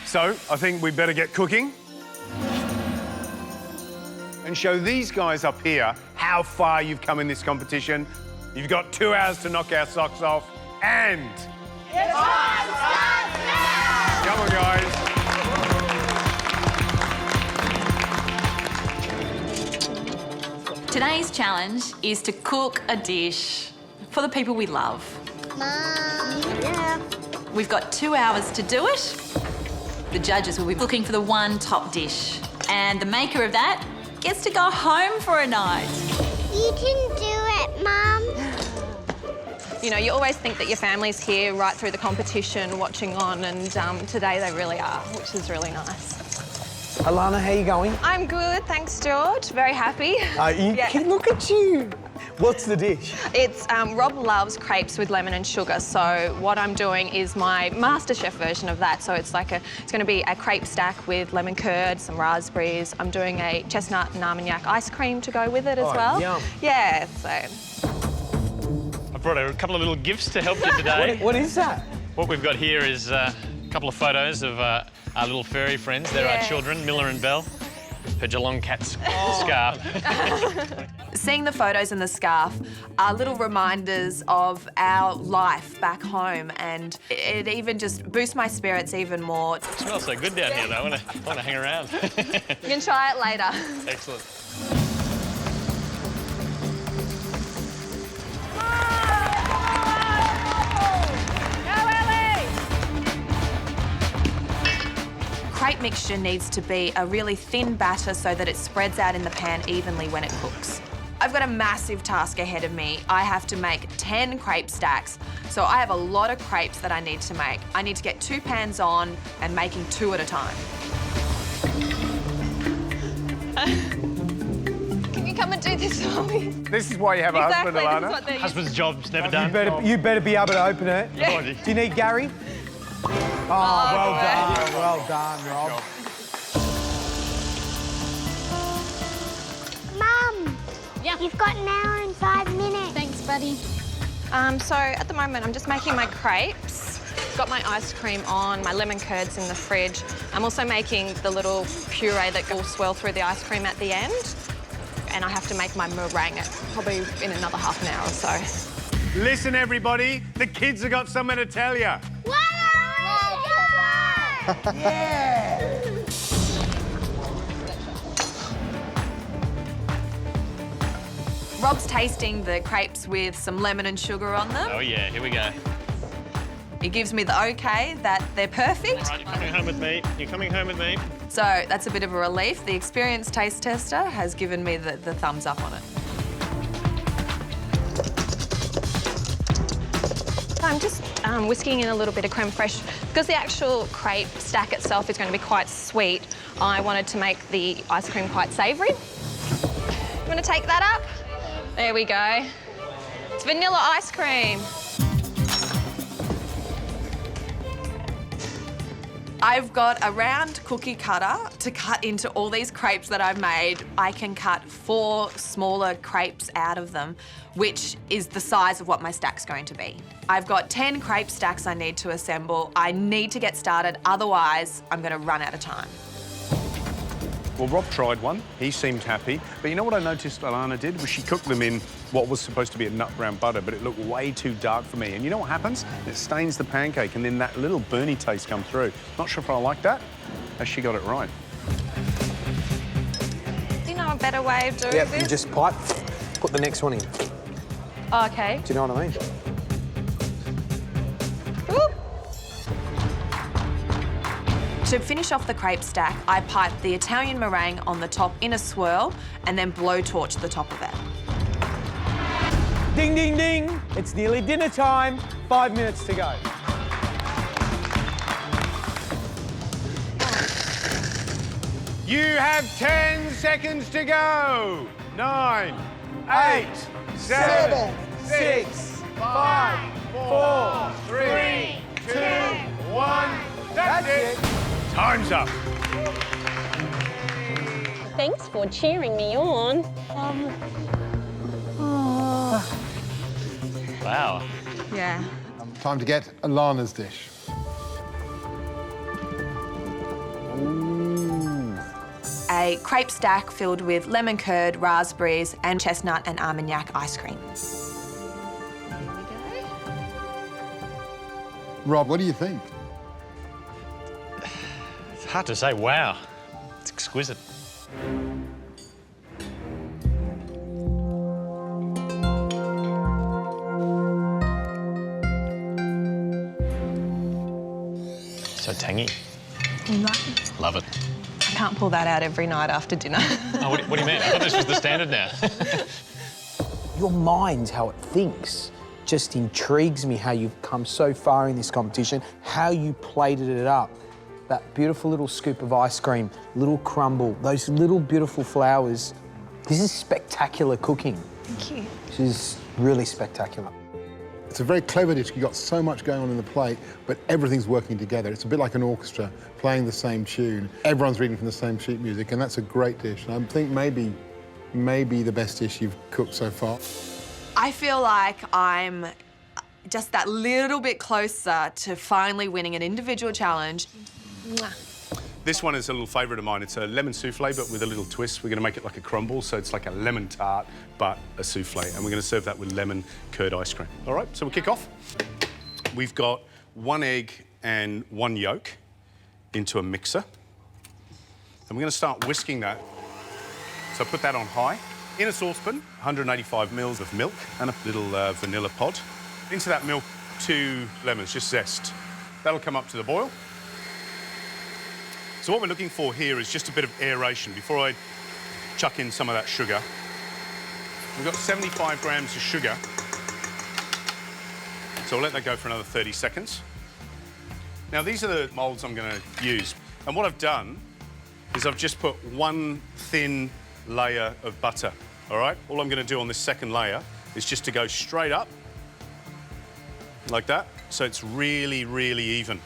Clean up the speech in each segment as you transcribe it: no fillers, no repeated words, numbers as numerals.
So, I think we better get cooking. And show these guys up here how far you've come in this competition. You've got 2 hours to knock our socks off, and... The time starts now! Come on, guys. Today's challenge is to cook a dish for the people we love. Mum. Yeah. We've got 2 hours to do it. The judges will be looking for the one top dish, and the maker of that gets to go home for a night. You can do it, Mum. You know, you always think that your family's here right through the competition, watching on, and today they really are, which is really nice. Alana, how you going? I'm good, thanks, George. Very happy. Look at you. What's the dish? It's Rob loves crepes with lemon and sugar, so what I'm doing is my MasterChef version of that. So it's going to be a crepe stack with lemon curd, some raspberries. I'm doing a chestnut and Armagnac ice cream to go with it as well. Yum. Yeah, so. I brought a couple of little gifts to help you today. What is that? What we've got here is a couple of photos of our little furry friends. They're our children, Miller and Belle. Her Geelong cat's scarf. Seeing the photos and the scarf are little reminders of our life back home, and it even just boosts my spirits even more. It smells so good down here, though. I want to hang around. You can try it later. Excellent. Crepe mixture needs to be a really thin batter so that it spreads out in the pan evenly when it cooks. I've got a massive task ahead of me. I have to make 10 crepe stacks, so I have a lot of crepes that I need to make. I need to get 2 pans on and making 2 at a time. Can you come and do this for me? This is why you have a husband, Alana. Husband's job's never done. You better be able to open it. Yeah. Do you need Gary? Oh, well done. Well done, Rob. Mum. Yeah. You've got an hour and 5 minutes. Thanks, buddy. So at the moment, I'm just making my crepes. Got my ice cream on, my lemon curds in the fridge. I'm also making the little puree that will swirl through the ice cream at the end. And I have to make my meringue probably in another half an hour or so. Listen, everybody, the kids have got something to tell you. Yeah! Rob's tasting the crepes with some lemon and sugar on them. Oh, yeah, here we go. He gives me the OK that they're perfect. All right, you're coming home with me. You're coming home with me. So that's a bit of a relief. The experienced taste tester has given me the thumbs up on it. I'm just whisking in a little bit of creme fraiche. Because the actual crepe stack itself is going to be quite sweet, I wanted to make the ice cream quite savoury. You want to take that up? There we go. It's vanilla ice cream. I've got a round cookie cutter to cut into all these crepes that I've made. I can cut 4 smaller crepes out of them, which is the size of what my stack's going to be. I've got 10 crepe stacks I need to assemble. I need to get started, otherwise I'm going to run out of time. Well, Rob tried one. He seemed happy. But you know what I noticed Alana did? Was she cooked them in what was supposed to be a nut brown butter, but it looked way too dark for me. And you know what happens? It stains the pancake, and then that little burny taste comes through. Not sure if I like that. Has she got it right? Do you know a better way of doing Yep, this? you just put the next one in. Oh, OK. Do you know what I mean? Whoop. To finish off the crepe stack, I pipe the Italian meringue on the top in a swirl and then blowtorch the top of it. Ding, ding, ding. It's nearly dinner time. 5 minutes to go. You have 10 seconds to go. 9, 8, 7, 6, 5, 4, 3, 2, 1. That's it. Time's up. Thanks for cheering me on. Wow. Yeah. Time to get Alana's dish. a crepe stack filled with lemon curd, raspberries, and chestnut and Armagnac ice cream. Rob, what do you think? It's hard to say. Wow. It's exquisite. So tangy. You like it? Love it. I can't pull that out every night after dinner. Oh, what do you mean? I thought this was the standard now. Your mind, how it thinks, just intrigues me how you've come so far in this competition, how you plated it up. That beautiful little scoop of ice cream, little crumble, those little beautiful flowers. This is spectacular cooking. Thank you. This is really spectacular. It's a very clever dish. You've got so much going on in the plate, but everything's working together. It's a bit like an orchestra playing the same tune. Everyone's reading from the same sheet music, and that's a great dish. And I think maybe the best dish you've cooked so far. I feel like I'm just that little bit closer to finally winning an individual challenge. Mwah. This one is a little favourite of mine. It's a lemon souffle, but with a little twist. We're going to make it like a crumble, so it's like a lemon tart, but a souffle. And we're going to serve that with lemon curd ice cream. All right, so we'll kick off. We've got 1 egg and 1 yolk into a mixer. And we're going to start whisking that. So put that on high. In a saucepan, 185 mils of milk and a little vanilla pod. Into that milk, 2 lemons, just zest. That'll come up to the boil. So what we're looking for here is just a bit of aeration before I chuck in some of that sugar. We've got 75 grams of sugar. So we'll let that go for another 30 seconds. Now, these are the moulds I'm going to use. And what I've done is I've just put 1 thin layer of butter, all right? All I'm going to do on this second layer is just to go straight up, like that, so it's really, really even.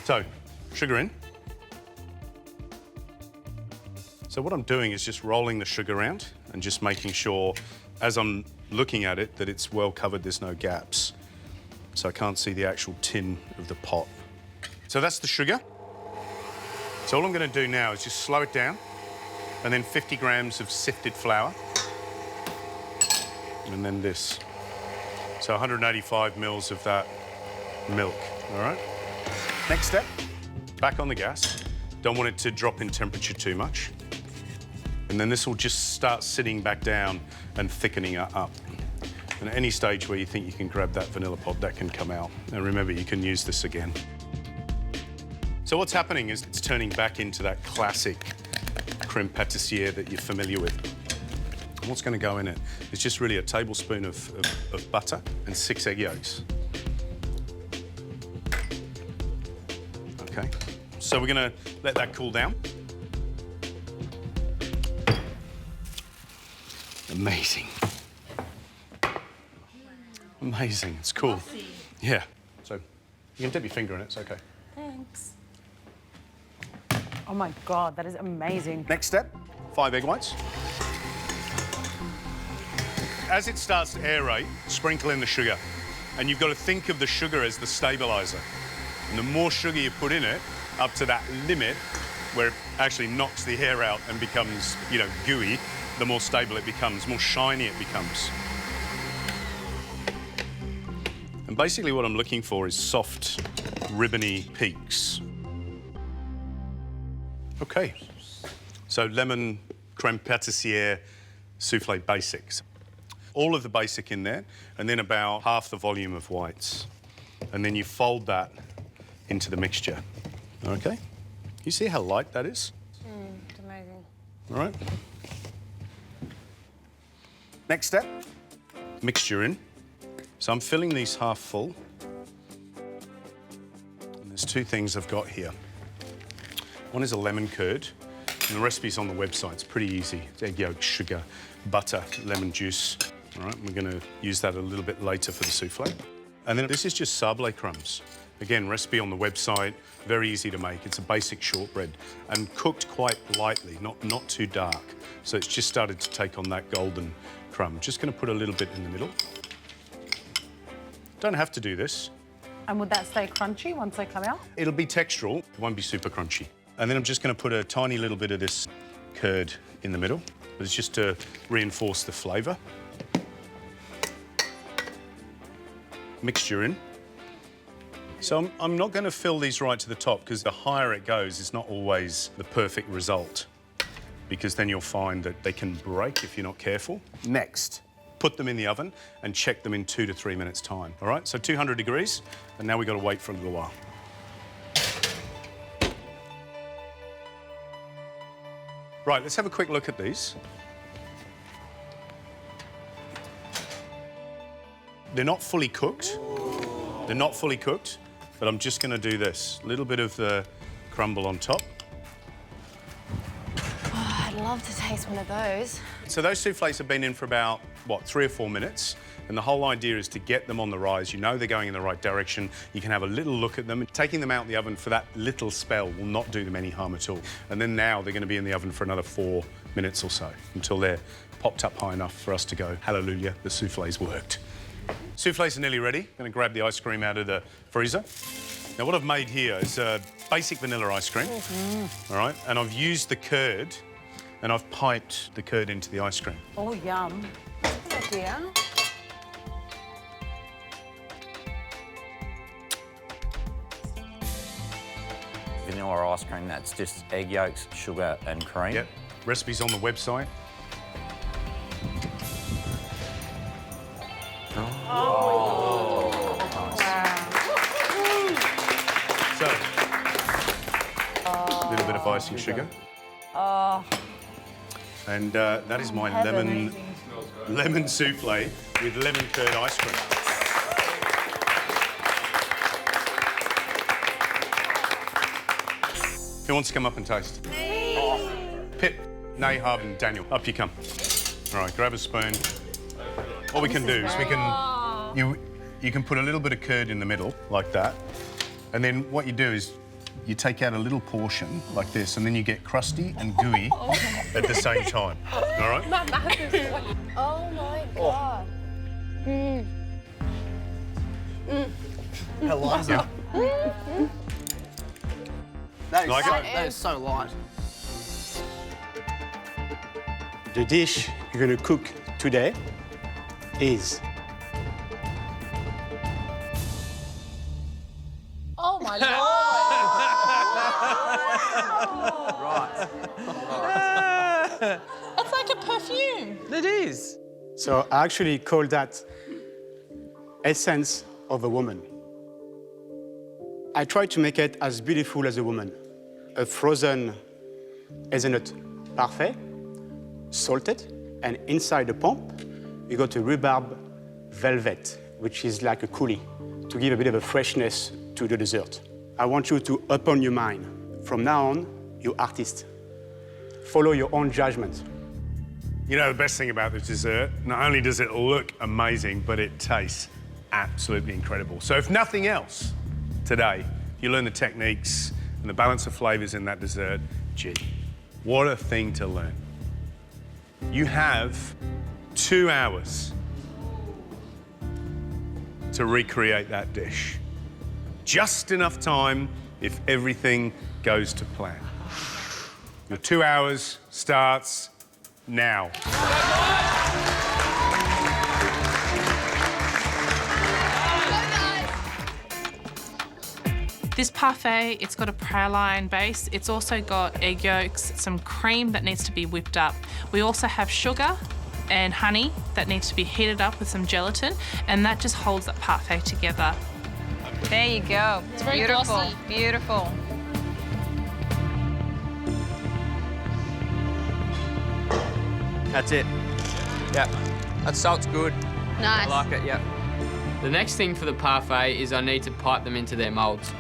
So, sugar in. So what I'm doing is just rolling the sugar around and just making sure, as I'm looking at it, that it's well covered, there's no gaps. So I can't see the actual tin of the pot. So that's the sugar. So all I'm going to do now is just slow it down, and then 50 grams of sifted flour, and then this. So 185 mils of that milk, all right? Next step, back on the gas. Don't want it to drop in temperature too much. And then this will just start sitting back down and thickening it up. And at any stage where you think you can grab that vanilla pod, that can come out. And remember, you can use this again. So what's happening is it's turning back into that classic creme pâtissière that you're familiar with. And what's going to go in it is just really a tablespoon of butter and 6 egg yolks. Okay, so we're going to let that cool down. Amazing. Amazing, it's cool. Yeah, so you can dip your finger in it, it's okay. Thanks. Oh my God, that is amazing. Next step, 5 egg whites. As it starts to aerate, sprinkle in the sugar. And you've got to think of the sugar as the stabiliser. And the more sugar you put in it, up to that limit, where it actually knocks the air out and becomes, you know, gooey, the more stable it becomes, more shiny it becomes. And basically what I'm looking for is soft, ribbony peaks. Okay, so lemon creme pâtissière soufflé basics. All of the basic in there, and then about half the volume of whites. And then you fold that into the mixture, okay? You see how light that is? It's amazing. All right. Next step, mixture in. So I'm filling these half full. And there's 2 things I've got here. One is a lemon curd, and the recipe's on the website. It's pretty easy. It's egg yolk, sugar, butter, lemon juice. All right, we're going to use that a little bit later for the souffle. And then this is just sablé crumbs. Again, recipe on the website, very easy to make. It's a basic shortbread and cooked quite lightly, not too dark. So it's just started to take on that golden crumb. Just going to put a little bit in the middle. Don't have to do this. And would that stay crunchy once they come out? It'll be textural, it won't be super crunchy. And then I'm just going to put a tiny little bit of this curd in the middle. It's just to reinforce the flavour. Mixture in. So I'm not going to fill these right to the top because the higher it goes, it's not always the perfect result, because then you'll find that they can break if you're not careful. Next, put them in the oven and check them in 2 to 3 minutes' time. All right, so 200 degrees, and now we've got to wait for a little while. Right, let's have a quick look at these. They're not fully cooked. They're not fully cooked, but I'm just going to do this. A little bit of the crumble on top. Oh, I'd love to taste one of those. So those soufflés have been in for about, what, 3 or 4 minutes? And the whole idea is to get them on the rise. You know they're going in the right direction. You can have a little look at them. Taking them out of the oven for that little spell will not do them any harm at all. And then now they're going to be in the oven for another 4 minutes or so until they're popped up high enough for us to go, hallelujah, the soufflés worked. Soufflés are nearly ready. I'm going to grab the ice cream out of the freezer. Now, what I've made here is a basic vanilla ice cream, all right? And I've used the curd, and I've piped the curd into the ice cream. Oh, yum. Good idea. Vanilla ice cream, that's just egg yolks, sugar and cream. Yep. Recipe's on the website. So, a little bit of icing sugar. Oh. And that is my lemon soufflé with lemon curd ice cream. Who wants to come up and taste? Oh. Pip, Nahab and Daniel, up you come. All right, grab a spoon. What we can do is we can, you can put a little bit of curd in the middle, like that. And then what you do is you take out a little portion like this, and then you get crusty and gooey at the same time. All right? Oh my God. Eliza. That is so light. The dish you're going to cook today is... Oh my Lord! Right. It's like a perfume. It is. So I actually call that essence of a woman. I try to make it as beautiful as a woman. A frozen hazelnut parfait, salted, and inside the pump, you got a rhubarb velvet, which is like a coulis, to give a bit of a freshness to the dessert. I want you to open your mind. From now on, you're artist. Follow your own judgment. You know, the best thing about this dessert, not only does it look amazing, but it tastes absolutely incredible. So if nothing else, today, you learn the techniques and the balance of flavours in that dessert, gee, what a thing to learn. You have 2 hours to recreate that dish. Just enough time if everything goes to plan. Your 2 hours starts now. This parfait, it's got a praline base. It's also got egg yolks, some cream that needs to be whipped up. We also have sugar and honey that needs to be heated up with some gelatin, and that just holds that parfait together. There you go. It's very beautiful, glossy. beautiful. That's it. Yep. That salt's good. Nice. I like it, yep. The next thing for the parfait is I need to pipe them into their moulds.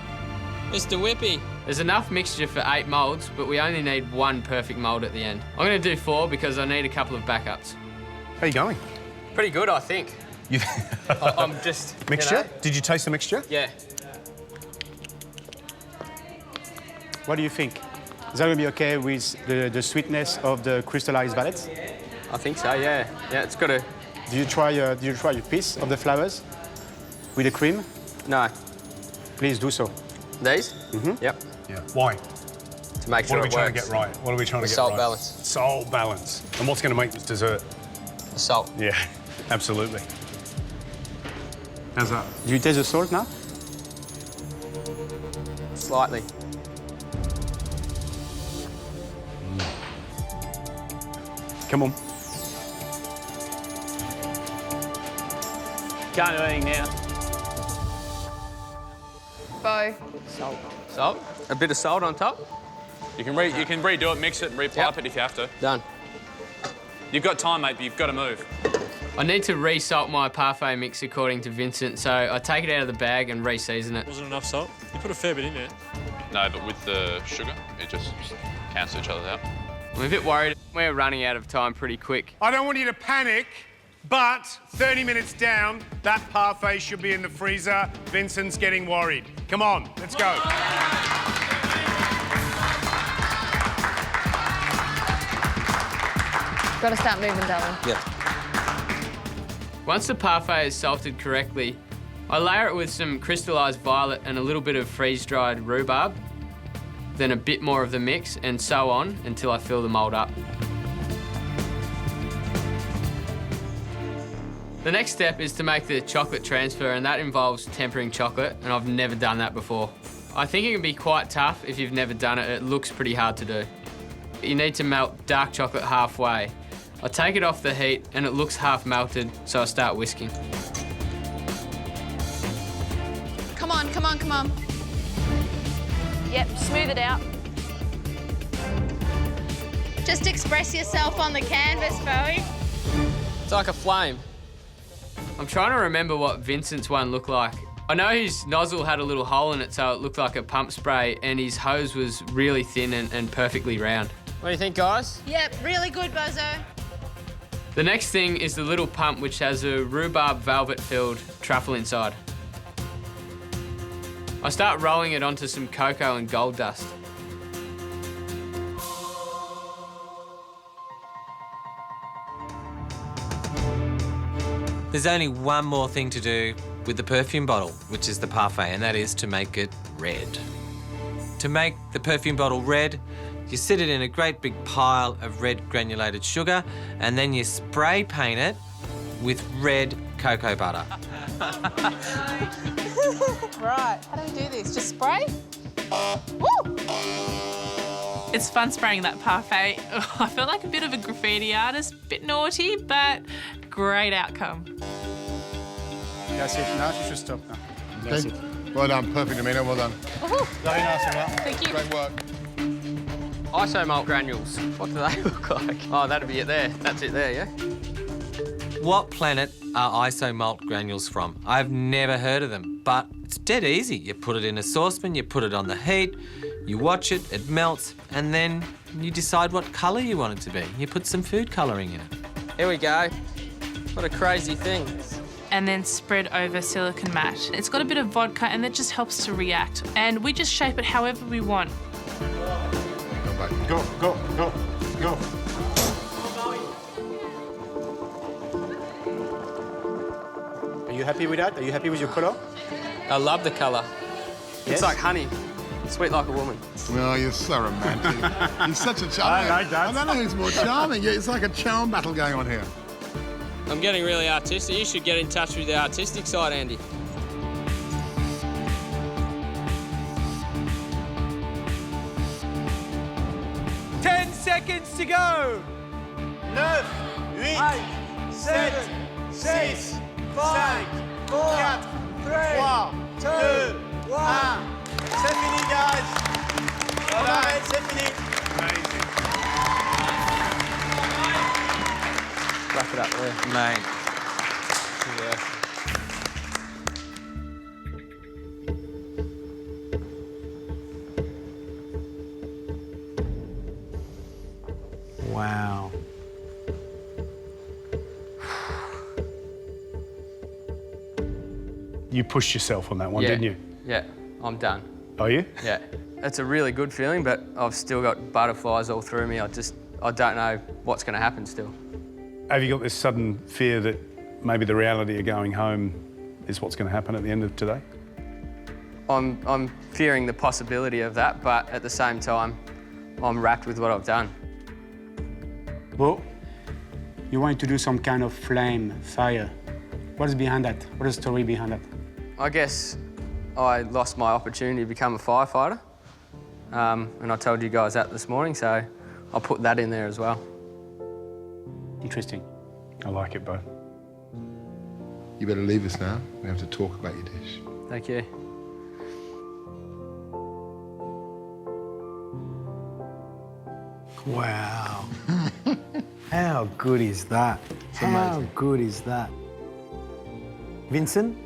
Mr. Whippy, there's enough mixture for 8 moulds, but we only need 1 perfect mould at the end. I'm going to do 4 because I need a couple of backups. How are you going? Pretty good, I think. I'm just... Mixture? You know? Did you taste the mixture? Yeah. What do you think? Is that going to be okay with the sweetness of the crystallized violet? I think so, yeah. Yeah, it's got a... Do you try your piece of the flowers with the cream? No. Please do so. These? Mm-hmm. Yep. Yeah. Why? To to make sure it works. What are we trying to get right? What are we trying to get salt right? balance. Salt balance. And what's going to make this dessert? The salt. Yeah, absolutely. How's that? Do you taste the salt now? Slightly. Come on. Can't do anything now. Bo. Salt. Salt? A bit of salt on top? You can redo it, mix it, and repipe it if you have to. Done. You've got time, mate, but you've got to move. I need to re-salt my parfait mix according to Vincent, so I take it out of the bag and re-season it. Wasn't enough salt? You put a fair bit in there. No, but with the sugar, it just cancels each other out. I'm a bit worried. We're running out of time pretty quick. I don't want you to panic, but 30 minutes down, that parfait should be in the freezer. Vincent's getting worried. Come on, let's go. Got to start moving, darling. Yeah. Once the parfait is salted correctly, I layer it with some crystallised violet and a little bit of freeze-dried rhubarb, then a bit more of the mix, and so on until I fill the mould up. The next step is to make the chocolate transfer, and that involves tempering chocolate, and I've never done that before. I think it can be quite tough if you've never done it. It looks pretty hard to do. You need to melt dark chocolate halfway. I take it off the heat and it looks half melted, so I start whisking. Come on, come on, come on. Yep, smooth it out. Just express yourself on the canvas, Bowie. It's like a flame. I'm trying to remember what Vincent's one looked like. I know his nozzle had a little hole in it, so it looked like a pump spray, and his hose was really thin and perfectly round. What do you think, guys? Yep, really good, Bozo. The next thing is the little pump, which has a rhubarb velvet-filled truffle inside. I start rolling it onto some cocoa and gold dust. There's only one more thing to do with the perfume bottle, which is the parfait, and that is to make it red. To make the perfume bottle red, you sit it in a great big pile of red granulated sugar, and then you spray paint it with red cocoa butter. Right, how do we do this? Just spray? Woo! It's fun spraying that parfait. I feel like a bit of a graffiti artist, bit naughty, but great outcome. That's it. Now you should stop now. That's Okay. it. Well done, perfect, Amina, well done. Very nice, Amina. Thank you. Great work. Isomalt granules. What do they look like? Oh, that'll be it there. That's it there, yeah? What planet are isomalt granules from? I've never heard of them, but it's dead easy. You put it in a saucepan, you put it on the heat, you watch it, it melts, and then you decide what colour you want it to be. You put some food colouring in it. Here we go. What a crazy thing. And then spread over silicone mat. It's got a bit of vodka and that just helps to react. And we just shape it however we want. Go, go, go, go. Are you happy with that? Are you happy with your colour? I love the colour. Yes? It's like honey. Sweet like a woman. Oh, you're so romantic. You're such a charm. I like that. I don't know who's more charming. Yeah, it's like a charm battle going on here. I'm getting really artistic. You should get in touch with the artistic side, Andy. Seconds to go. 9, 8, 7, 6, 5, 4, 3, 2, 1. C'est fini, guys. All right, c'est fini. Amazing. Wrap it up there. Mate. Yeah. Wow. You pushed yourself on that one, didn't you? Yeah, I'm done. Are you? Yeah. It's a really good feeling, but I've still got butterflies all through me. I don't know what's going to happen still. Have you got this sudden fear that maybe the reality of going home is what's going to happen at the end of today? I'm fearing the possibility of that, but at the same time, I'm wrapped with what I've done. Well, you wanted to do some kind of fire. What is behind that? What is the story behind that? I guess I lost my opportunity to become a firefighter. And I told you guys that this morning, so I'll put that in there as well. Interesting. I like it, Bo. You better leave us now. We have to talk about your dish. Thank you. Wow. How good is that? How good is that? Vincent?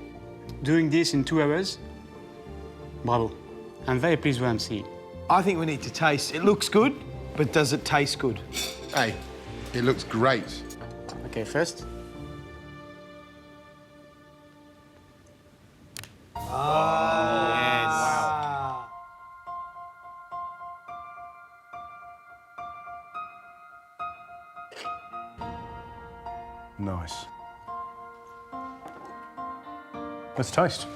Doing this in 2 hours? Bravo. I'm very pleased with what I'm seeing. I think we need to taste. It looks good, but does it taste good? Hey, it looks great. Okay, first. Wow. Nice. Let's taste.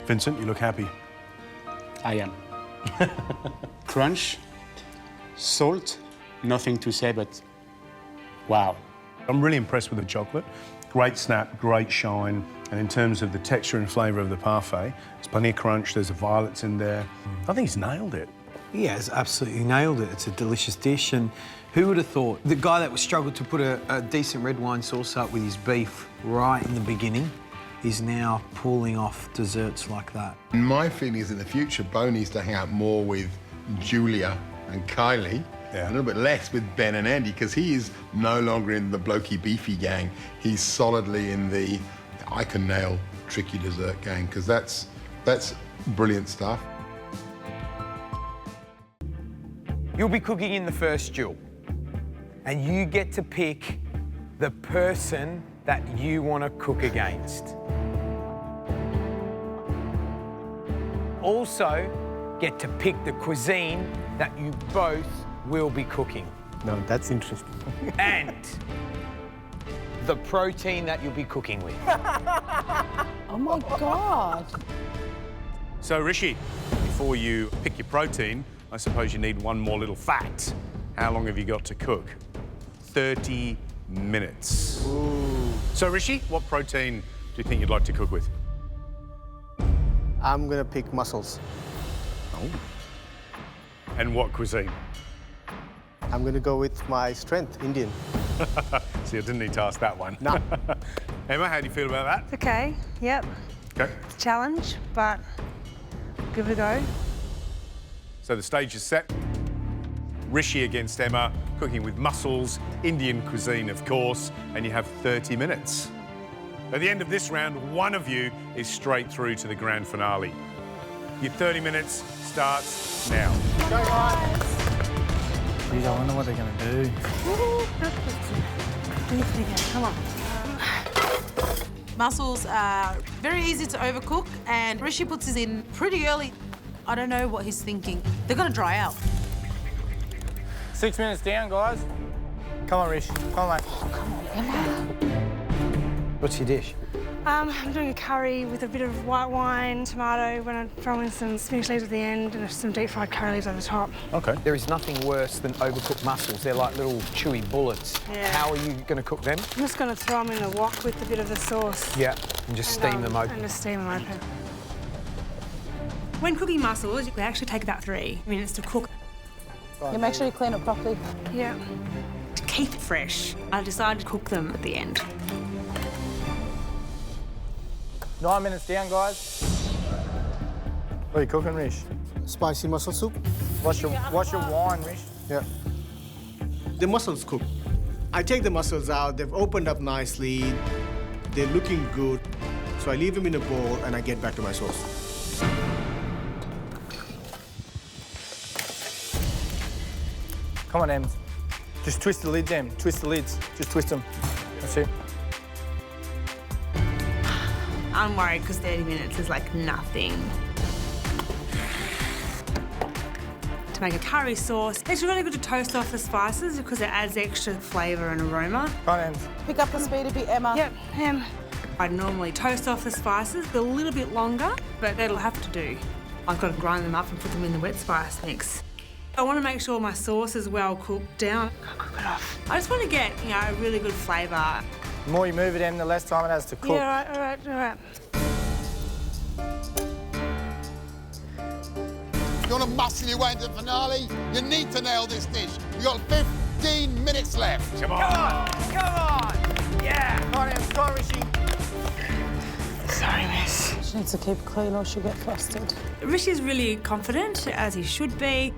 Vincent, you look happy. I am. Crunch, salt, nothing to say, but wow. I'm really impressed with the chocolate. Great snap, great shine. And in terms of the texture and flavour of the parfait, there's plenty of crunch, there's the violets in there. I think he's nailed it. He has absolutely nailed it. It's a delicious dish, and who would have thought? The guy that struggled to put a decent red wine sauce up with his beef right in the beginning is now pulling off desserts like that. My feeling is in the future, Bo needs to hang out more with Julia and Kylie, a little bit less with Ben and Andy, because he is no longer in the blokey beefy gang. He's solidly in the I can nail tricky dessert gang, because that's brilliant stuff. You'll be cooking in the first duel, and you get to pick the person that you want to cook against. Also, get to pick the cuisine that you both will be cooking. No, that's interesting. And the protein that you'll be cooking with. Oh my God. So, Rishi, before you pick your protein, I suppose you need one more little fact. How long have you got to cook? 30 minutes. Ooh. So, Rishi, what protein do you think you'd like to cook with? I'm gonna pick mussels. Oh. And what cuisine? I'm gonna go with my strength, Indian. See, I didn't need to ask that one. No. Emma, how do you feel about that? Okay, yep. Okay. It's a challenge, but give it a go. So the stage is set. Rishi against Emma, cooking with mussels, Indian cuisine, of course, and you have 30 minutes. At the end of this round, one of you is straight through to the grand finale. Your 30 minutes starts now. Go, guys. Geez, I wonder what they're going to do. Come on. Mussels are very easy to overcook, and Rishi puts his in pretty early. I don't know what he's thinking. They're going to dry out. 6 minutes down, guys. Come on, Rish. Come on, mate. Come on, Emma. What's your dish? I'm doing a curry with a bit of white wine, tomato. We're going to throw in some spinach leaves at the end and some deep fried curry leaves over the top. Okay. There is nothing worse than overcooked mussels. They're like little chewy bullets. Yeah. How are you going to cook them? I'm just going to throw them in a wok with a bit of the sauce. Yeah, and just steam them open. And just steam them open. When cooking mussels, they actually take about 3 minutes to cook. Yeah, make sure you clean it properly. Yeah. To keep it fresh, I decided to cook them at the end. 9 minutes down, guys. What are you cooking, Rish? Spicy mussel soup. What's your wine, Rish? Yeah. The mussels cook. I take the mussels out. They've opened up nicely. They're looking good. So I leave them in a bowl and I get back to my sauce. Come on, Em. Just twist the lids, Em. Twist the lids. Just twist them. That's it. I'm worried because 30 minutes is like nothing. to make a curry sauce. It's really good to toast off the spices because it adds extra flavour and aroma. Come on, Ems. Pick up the speed a bit, Emma. Yep, I'd normally toast off the spices a little bit longer, but that'll have to do. I've got to grind them up and put them in the wet spice mix. I want to make sure my sauce is well cooked down. I'll cook it off. I just want to get, you know, a really good flavour. The more you move it, Em, the less time it has to cook. Yeah, all right. If you want to muscle your way into the finale, you need to nail this dish. You've got 15 minutes left. Come on! Yeah! Come on, Em, come on, Rishi. Sorry, miss. She needs to keep clean or she'll get flustered. Rishi's really confident, as he should be.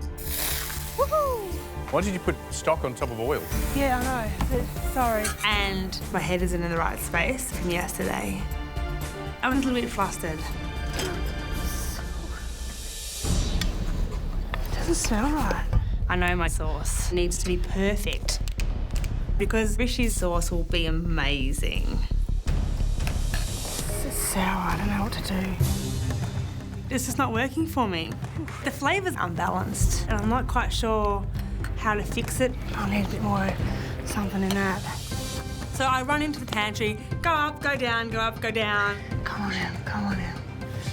Woohoo! Why did you put stock on top of oil? Yeah, I know. Sorry. And my head isn't in the right space from yesterday. I was a little bit flustered. Doesn't smell right. I know my sauce needs to be perfect because Rishi's sauce will be amazing. It's sour. I don't know what to do. It's just not working for me. The flavour's unbalanced and I'm not quite sure how to fix it. I need a bit more something in that. So I run into the pantry, go up, go down, go up, go down. Come on in.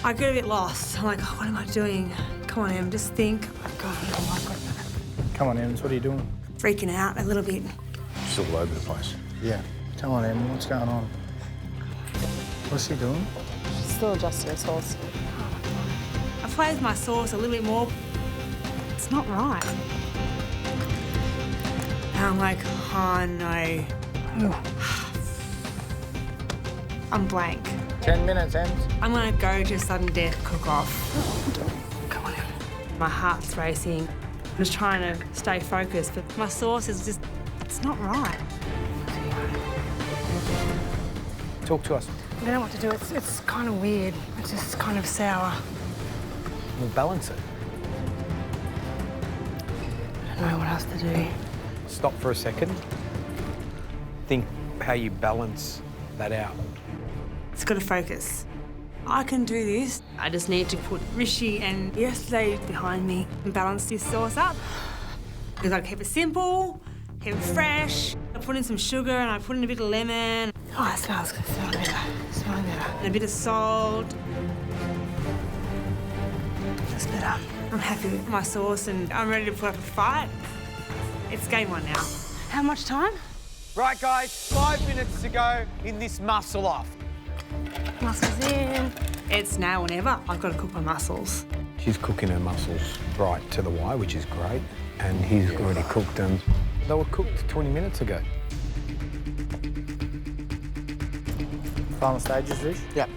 I get a bit lost. I'm like, oh, what am I doing? Come on, Em, just think. Come on, Ems, what are you doing? Freaking out a little bit. It's all over the place. Yeah. Come on, Em, what's going on? What's he doing? She's still adjusting her sauce. I flavored my sauce a little bit more. It's not right. And I'm like, oh no. I'm blank. 10 minutes, Ems. I'm gonna go to sudden death cook off. Come on. My heart's racing. I'm just trying to stay focused, but my sauce is just, it's not right. Talk to us. I don't know what to do. It's kind of weird. It's just kind of sour. We'll balance it. I don't know what else to do. Stop for a second. Think how you balance that out. It's got to focus. I can do this. I just need to put Rishi and yesterday behind me and balance this sauce up. I've got to keep it simple, keep it fresh. I put in some sugar and I put in a bit of lemon. Oh, it smells good. Smelling better. And a bit of salt. That's better. I'm happy with my sauce and I'm ready to put up a fight. It's game on now. How much time? Right, guys, 5 minutes to go in this mussel off. Mussels in. It's now or never. I've got to cook my mussels. She's cooking her mussels right to the wire, which is great. And he's already cooked them. They were cooked 20 minutes ago. Final stages, Rish? Yeah.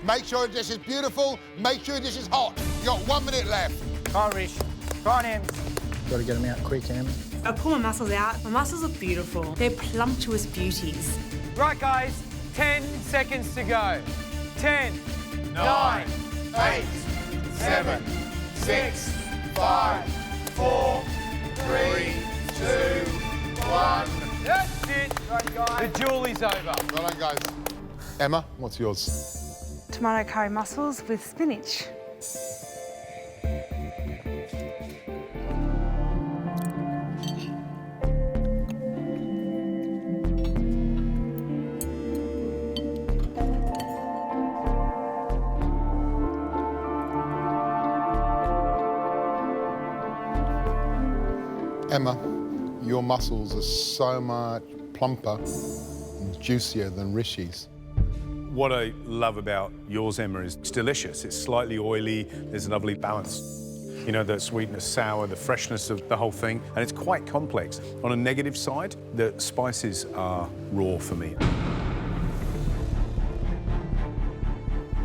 Make sure the dish is beautiful. Make sure the dish is hot. You got 1 minute left. Come on, Rish. Come on, Ems. Got to get them out quick, Em. I pull my mussels out. My mussels are beautiful. They're plumptuous beauties. Right, guys, 10 seconds to go. 10, 9, 8, 7, 6, 5, 4, 3, 2, 1. That's it. Right, guys. The duel is over. Well done, guys. Emma, what's yours? Tomato curry mussels with spinach. Emma, your mussels are so much plumper and juicier than Rishi's. What I love about yours, Emma, is it's delicious. It's slightly oily. There's a lovely balance. You know, the sweetness, sour, the freshness of the whole thing. And it's quite complex. On a negative side, the spices are raw for me.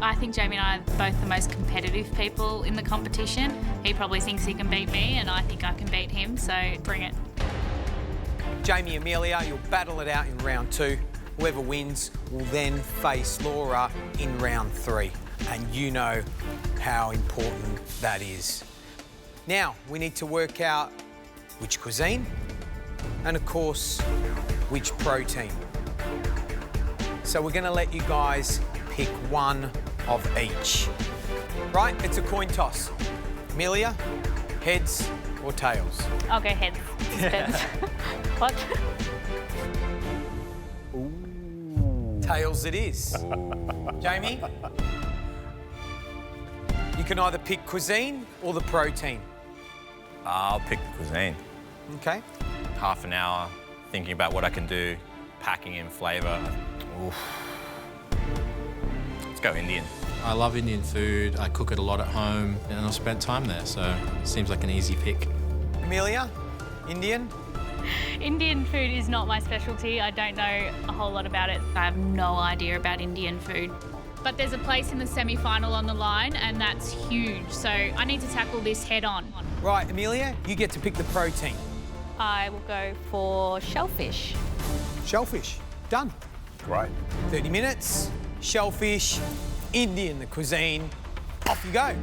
I think Jamie and I are both the most competitive people in the competition. He probably thinks he can beat me, and I think I can beat him, so bring it. Jamie, Amelia, you'll battle it out in round 2. Whoever wins will then face Laura in round 3. And you know how important that is. Now, we need to work out which cuisine and, of course, which protein. So we're going to let you guys pick one of each. Right, it's a coin toss. Amelia, Heads or tails? I'll go heads. Depends. What? Tails it is. Jamie? You can either pick cuisine or the protein. I'll pick the cuisine. Okay. Half an hour thinking about what I can do, packing in flavour. Oof. Let's go Indian. I love Indian food. I cook it a lot at home and I've spent time there, so it seems like an easy pick. Amelia? Indian? Indian food is not my specialty. I don't know a whole lot about it. I have no idea about Indian food. But there's a place in the semi-final on the line, and that's huge. So I need to tackle this head on. Right, Amelia, you get to pick the protein. I will go for shellfish. Shellfish. Done. Great. 30 minutes, shellfish, Indian, the cuisine. Off you go.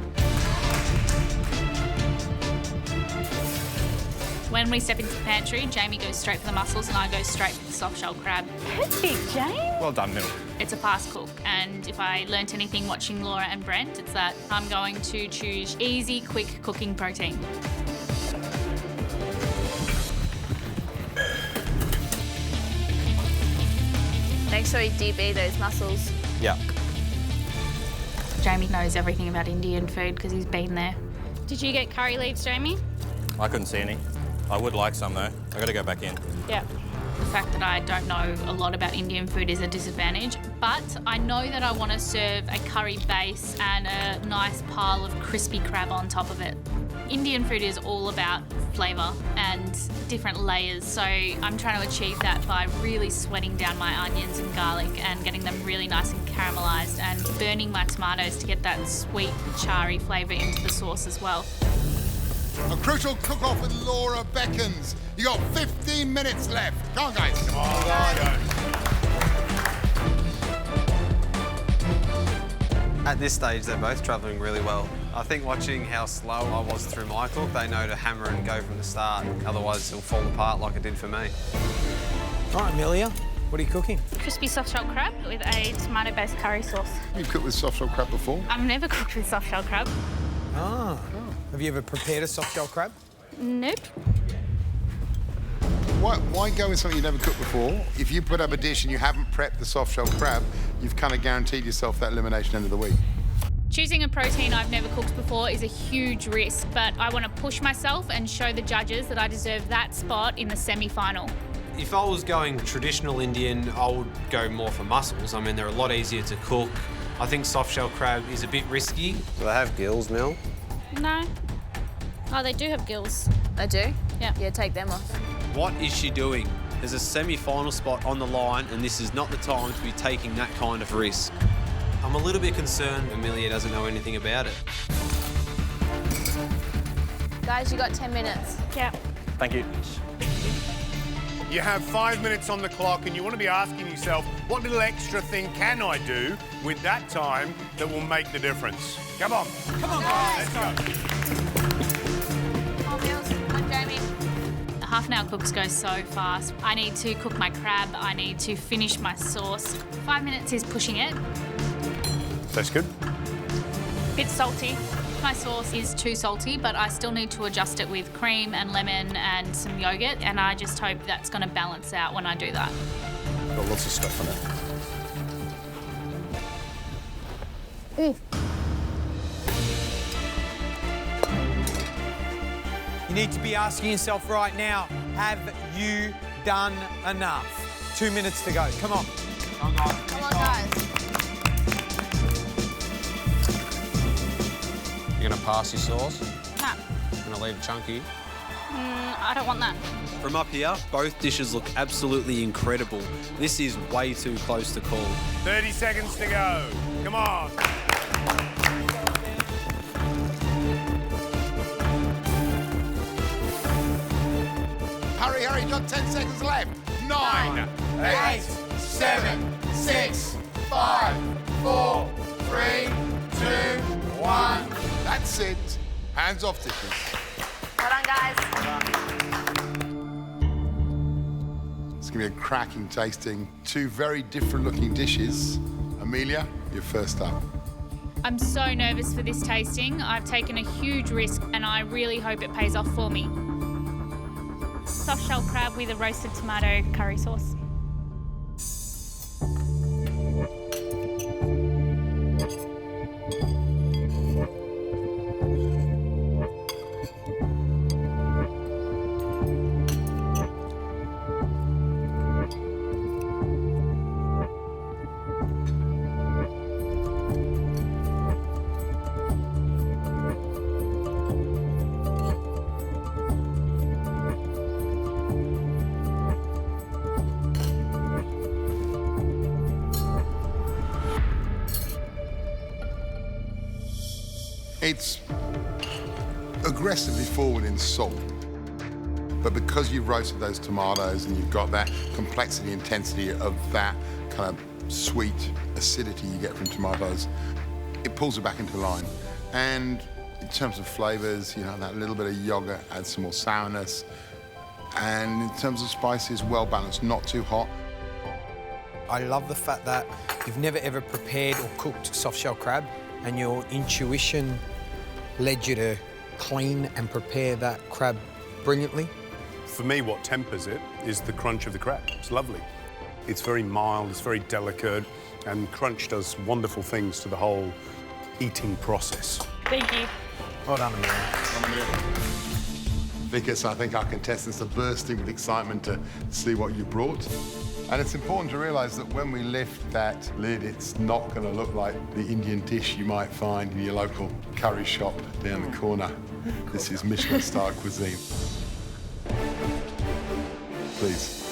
When we step into the pantry, Jamie goes straight for the mussels and I go straight for the soft shell crab. Perfect, James. Well done, Mill. It's a fast cook, and if I learnt anything watching Laura and Brent, it's that I'm going to choose easy, quick cooking protein. Make sure you DB those mussels. Yeah. Jamie knows everything about Indian food because he's been there. Did you get curry leaves, Jamie? I couldn't see any. I would like some though. I gotta go back in. Yeah. The fact that I don't know a lot about Indian food is a disadvantage, but I know that I want to serve a curry base and a nice pile of crispy crab on top of it. Indian food is all about flavour and different layers, so I'm trying to achieve that by really sweating down my onions and garlic and getting them really nice and caramelised and burning my tomatoes to get that sweet, charry flavour into the sauce as well. A crucial cook-off with Laura beckons. You got 15 minutes left. Come on, guys. Come on, guys. At this stage, they're both travelling really well. I think watching how slow I was through my cook, they know to hammer and go from the start. Otherwise, it'll fall apart like it did for me. All right, Amelia, what are you cooking? Crispy soft shell crab with a tomato-based curry sauce. You've cooked with soft shell crab before? I've never cooked with soft shell crab. Ah. Have you ever prepared a soft shell crab? Nope. Why go with something you've never cooked before? If you put up a dish and you haven't prepped the soft shell crab, you've kind of guaranteed yourself that elimination end of the week. Choosing a protein I've never cooked before is a huge risk, but I want to push myself and show the judges that I deserve that spot in the semi-final. If I was going traditional Indian, I would go more for mussels. I mean, they're a lot easier to cook. I think soft shell crab is a bit risky. Do they have gills, Mel? No. Oh, they do have gills. They do? Yeah. Yeah, take them off. What is she doing? There's a semi-final spot on the line and this is not the time to be taking that kind of risk. I'm a little bit concerned Amelia doesn't know anything about it. Guys, you got 10 minutes. Yeah. Thank you. You have 5 minutes on the clock and you want to be asking yourself, what little extra thing can I do with that time that will make the difference? Come on. Come on, guys. Let's go. Come on, Mills. Come on, Jamie. Half an hour cooks go so fast. I need to cook my crab. I need to finish my sauce. 5 minutes is pushing it. That's good. Bit salty. My sauce is too salty, but I still need to adjust it with cream and lemon and some yogurt, and I just hope that's going to balance out when I do that. Got lots of stuff on it. You need to be asking yourself right now, have you done enough? 2 minutes to go. Come on. Come on, guys. You're gonna pass your sauce? No. You're gonna leave it chunky? I don't want that. From up here, both dishes look absolutely incredible. This is way too close to call. 30 seconds to go. Come on. Hurry, hurry, you've got 10 seconds left. 9, 8, 7, 6, 5, 4, 3, 2, 1. That's it. Hands off dishes. Well done, guys. It's going to be a cracking tasting. Two very different looking dishes. Amelia, you're first up. I'm so nervous for this tasting. I've taken a huge risk and I really hope it pays off for me. Soft shell crab with a roasted tomato curry sauce. It's aggressively forward in salt, but because you've roasted those tomatoes and you've got that complexity, intensity of that kind of sweet acidity you get from tomatoes, it pulls it back into line. And in terms of flavours, you know, that little bit of yogurt adds some more sourness. And in terms of spices, well balanced, not too hot. I love the fact that you've never ever prepared or cooked soft shell crab, and your intuition led you to clean and prepare that crab brilliantly. For me, what tempers it is the crunch of the crab. It's lovely. It's very mild, it's very delicate, and crunch does wonderful things to the whole eating process. Thank you. Well done, Amelia. Because I think our contestants are bursting with excitement to see what you brought. And it's important to realise that when we lift that lid, it's not going to look like the Indian dish you might find in your local curry shop down the corner. This is Michelin-star cuisine. Please.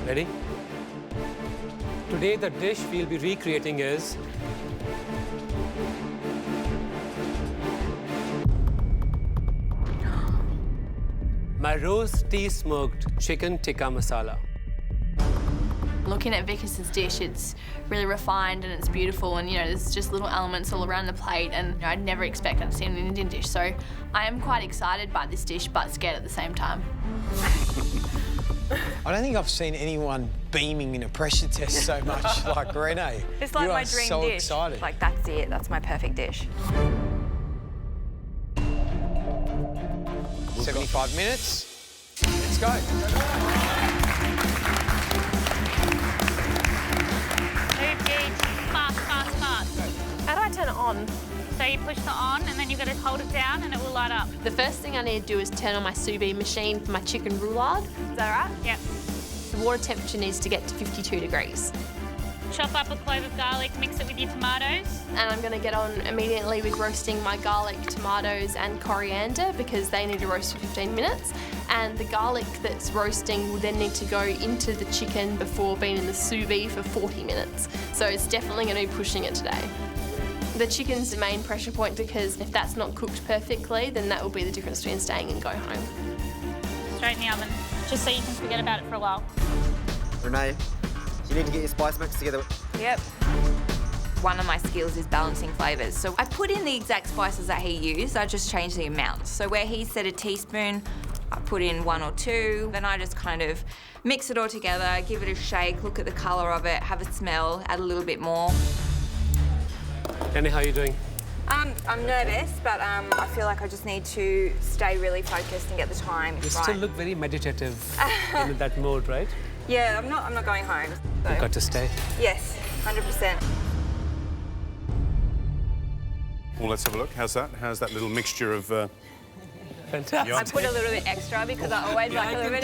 Ready? Today, the dish we'll be recreating is my roasty smoked chicken tikka masala. Looking at Vicus's dish, it's really refined and it's beautiful, and you know, there's just little elements all around the plate, and you know, I'd never expect that to see an Indian dish. So I am quite excited by this dish, but scared at the same time. I don't think I've seen anyone beaming in a pressure test so much like Renee. It's like you my are dream so dish. excited. Like, that's it. That's my perfect dish. 75 minutes. Let's go. Fast, fast, fast. How do I turn it on? So you push the on and then you've got to hold it down and it will light up. The first thing I need to do is turn on my sous vide machine for my chicken roulade. Is that right? Yep. The water temperature needs to get to 52 degrees. Chop up a clove of garlic, mix it with your tomatoes. And I'm going to get on immediately with roasting my garlic, tomatoes and coriander because they need to roast for 15 minutes. And the garlic that's roasting will then need to go into the chicken before being in the sous vide for 40 minutes. So it's definitely going to be pushing it today. The chicken's the main pressure point because if that's not cooked perfectly, then that will be the difference between staying and going home. Straight in the oven, just so you can forget about it for a while. Renee, you need to get your spice mix together. Yep. One of my skills is balancing flavours. So I put in the exact spices that he used, I just changed the amounts. So where he said a teaspoon, I put in 1 or 2. Then I just kind of mix it all together, give it a shake, look at the colour of it, have a smell, add a little bit more. Danny, how are you doing? I'm nervous, but I feel like I just need to stay really focused and get the time You right. still look very meditative in that mode, right? Yeah, I'm not going home. So. You've got to stay. Yes, 100%. Well, let's have a look. How's that? How's that little mixture of... Fantastic. I put a little bit extra because I always like a little bit.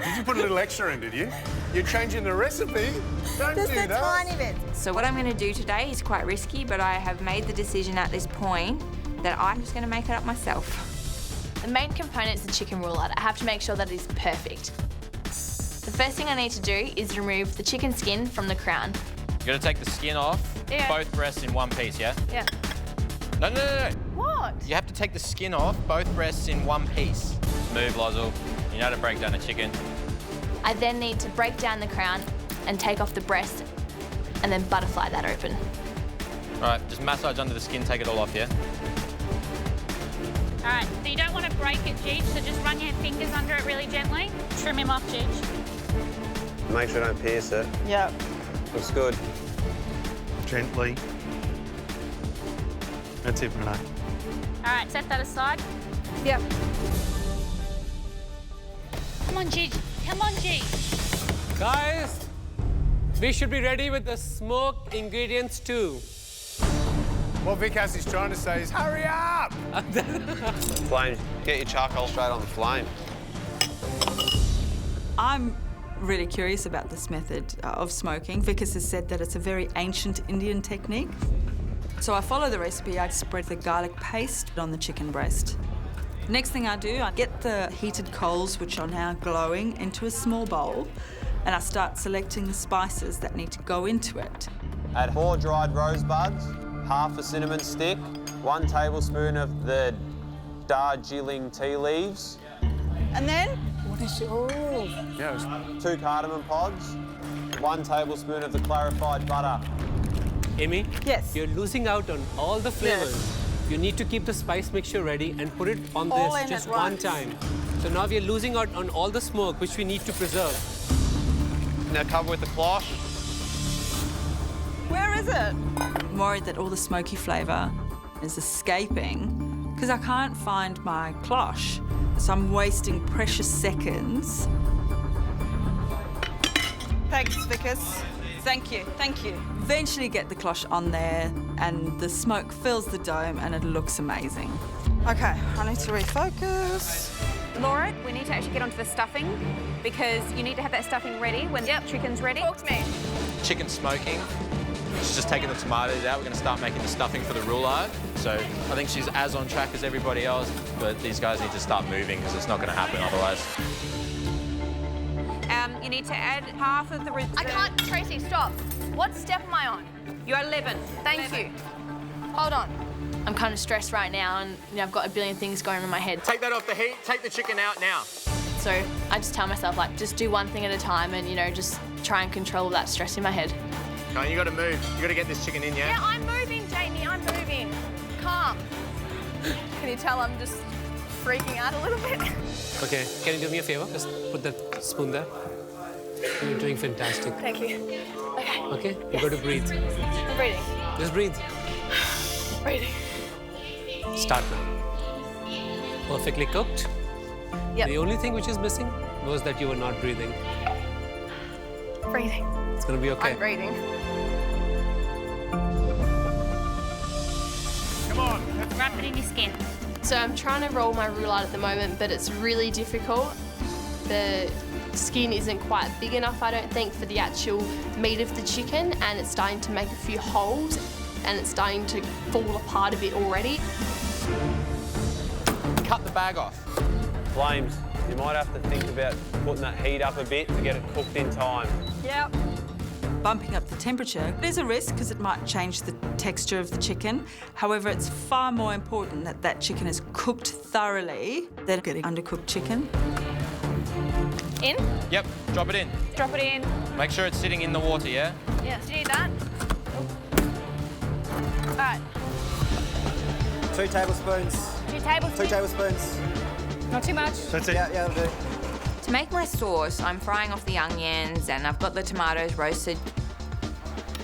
Did you put a little extra in, did you? You're changing the recipe. Don't Just do a that. tiny bit. So what I'm going to do today is quite risky, but I have made the decision at this point that I'm just going to make it up myself. The main component is the chicken roulade. I have to make sure that it is perfect. The first thing I need to do is remove the chicken skin from the crown. You're gonna take the skin off, Yeah. both breasts in one piece, yeah? Yeah. No, no, no, no. What? You have to take the skin off, both breasts in one piece. Move, Lozzle. You know how to break down a chicken. I then need to break down the crown and take off the breast and then butterfly that open. All right, just massage under the skin, take it all off, yeah? All right, so you don't want to break it, Cheech, so just run your fingers under it really gently. Trim him off, Cheech. Make sure you don't pierce it. Yep. Looks good. Gently. That's it, Renee. All right, set that aside. Yep. Come on, Gigi. Come on, G. Guys, we should be ready with the smoked ingredients too. What Vikas is trying to say is, hurry up! Flame, get your charcoal straight on the flame. I'm really curious about this method of smoking. Vikas has said that it's a very ancient Indian technique. So I follow the recipe. I spread the garlic paste on the chicken breast. Next thing I do, I get the heated coals, which are now glowing, into a small bowl, and I start selecting the spices that need to go into it. Add 4 dried rosebuds, half a cinnamon stick, 1 tablespoon of the Darjeeling tea leaves. And then? What is it? Oh. Yes. 2 cardamom pods, 1 tablespoon of the clarified butter. Amy? Yes? You're losing out on all the flavors. Yes. You need to keep the spice mixture ready and put it on All this in just at one once. time. So now we are losing out on all the smoke, which we need to preserve. Now cover with the cloche. Where is it? I'm worried that all the smoky flavour is escaping because I can't find my cloche. So I'm wasting precious seconds. Thanks, Vikas. Thank you, thank you. Eventually get the cloche on there and the smoke fills the dome and it looks amazing. Okay, I need to refocus. Laura, we need to actually get onto the stuffing because you need to have that stuffing ready when the chicken's ready. Talk to me. Chicken smoking. She's just taking the tomatoes out. We're going to start making the stuffing for the roulade. So I think she's as on track as everybody else, but these guys need to start moving because it's not going to happen otherwise. You need to add half of the... I can't, Tracy, stop. What step am I on? You're 11. Thank you. Hold on. I'm kind of stressed right now and I've got a billion things going on in my head. Take that off the heat, take the chicken out now. So I just tell myself, like, just do one thing at a time and, just try and control that stress in my head. Come on, you got to move. You got to get this chicken in, yeah? Yeah, I'm moving, Jamie. I'm moving. Calm. Can you tell I'm just freaking out a little bit? Okay, can you do me a favor? Just put that spoon there. You're doing fantastic. Thank you. Okay. Okay, you got to breathe. I'm breathing. Just breathe. Breathing. Start now. Perfectly cooked. Yep. The only thing which is missing was that you were not breathing. Breathing. It's going to be okay. I'm breathing. Come on. Wrap it in your skin. So I'm trying to roll my roulade at the moment, but it's really difficult. The skin isn't quite big enough, I don't think, for the actual meat of the chicken, and it's starting to make a few holes, and it's starting to fall apart a bit already. Cut the bag off. Flames, you might have to think about putting that heat up a bit to get it cooked in time. Yep. Bumping up the temperature is a risk because it might change the texture of the chicken. However, it's far more important that that chicken is cooked thoroughly than getting undercooked chicken. In? Yep, drop it in. Drop it in. Make sure it's sitting in the water, yeah? Yeah. Do you need that? All right. 2 tablespoons. 2 tablespoons. 2 tablespoons. Not too much. That's it. Yeah, that'll do. To make my sauce, I'm frying off the onions and I've got the tomatoes roasted.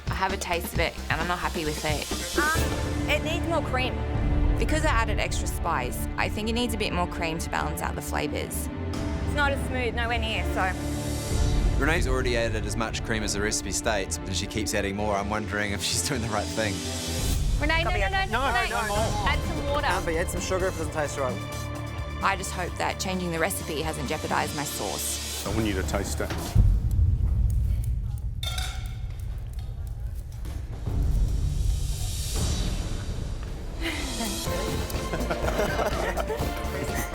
I have a taste of it and I'm not happy with it. It needs more cream. Because I added extra spice, I think it needs a bit more cream to balance out the flavours. It's not as smooth, nowhere near, so... Renee's already added as much cream as the recipe states, but she keeps adding more. I'm wondering if she's doing the right thing. Renee, no, Renee. Add some water. But add some sugar if it doesn't taste right. I just hope that changing the recipe hasn't jeopardised my sauce. I want you to taste it.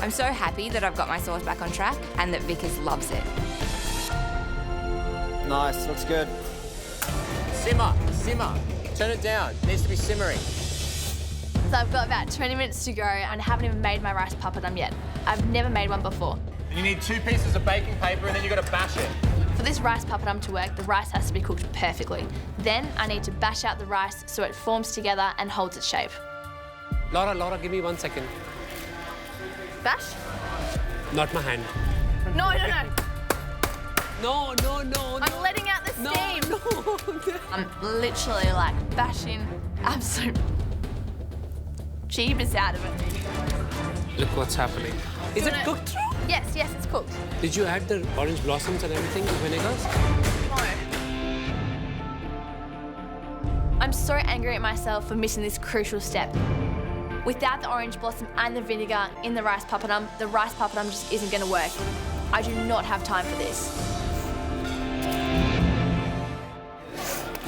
I'm so happy that I've got my sauce back on track and that Vickers loves it. Nice, looks good. Simmer, simmer. Turn it down. It needs to be simmering. So I've got about 20 minutes to go and I haven't even made my rice papadum yet. I've never made one before. And you need 2 pieces of baking paper and then you got to bash it. For this rice papadum to work, the rice has to be cooked perfectly. Then I need to bash out the rice so it forms together and holds its shape. Laura, give me 1 second. Bash? Not my hand. No. No. I'm letting out the steam. steam. I'm literally like bashing absolute jeebus out of it. Look what's happening. Is it cooked through? Yes, yes, it's cooked. Did you add the orange blossoms and everything, the vinegars? No. I'm so angry at myself for missing this crucial step. Without the orange blossom and the vinegar in the rice papadum just isn't going to work. I do not have time for this.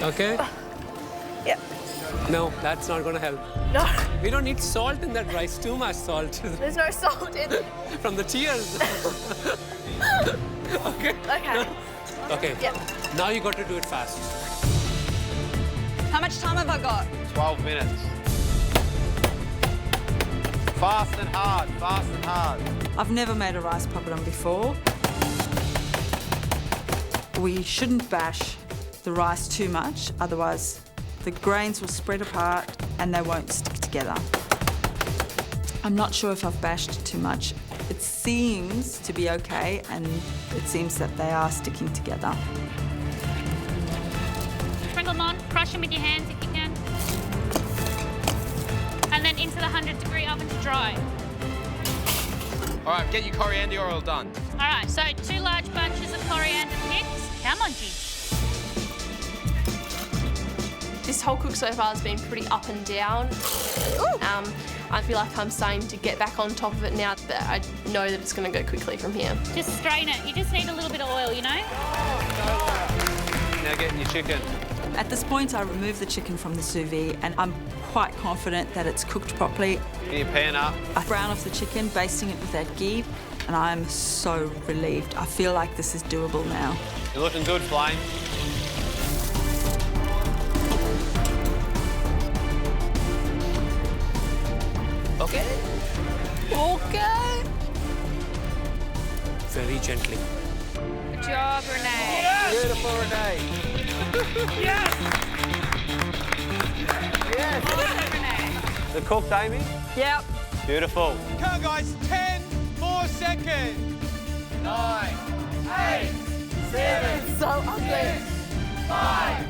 Okay? Yep. No, that's not going to help. No. We don't need salt in that rice, too much salt. There's no salt in it. From the tears. Okay? Okay. Okay. Yep. Now you got to do it fast. How much time have I got? 12 minutes. Fast and hard, fast and hard. I've never made a rice papadum before. We shouldn't bash the rice too much, otherwise the grains will spread apart and they won't stick together. I'm not sure if I've bashed too much. It seems to be okay, and it seems that they are sticking together. Sprinkle them on, crush them with your hands if you can. And then into the 100-degree oven to dry. All right, get your coriander oil done. All right, so 2 large bunches of coriander picked. Come on, G. This whole cook so far has been pretty up and down. I feel like I'm starting to get back on top of it now, but I know that it's going to go quickly from here. Just strain it. You just need a little bit of oil, you know? Now get in your chicken. At this point, I remove the chicken from the sous vide, and I'm quite confident that it's cooked properly. Get your pan up. I brown off the chicken, basting it with that ghee, and I'm so relieved. I feel like this is doable now. You're looking good, Flame. Okay. Okay. Very gently. Good job, Renee. Yes. Beautiful, Renee. Yes! Yes! The cooked, Amy? Yep. Beautiful. Come on, guys, 10 more seconds. 9, 8, 7, It's so ugly. 6, 5,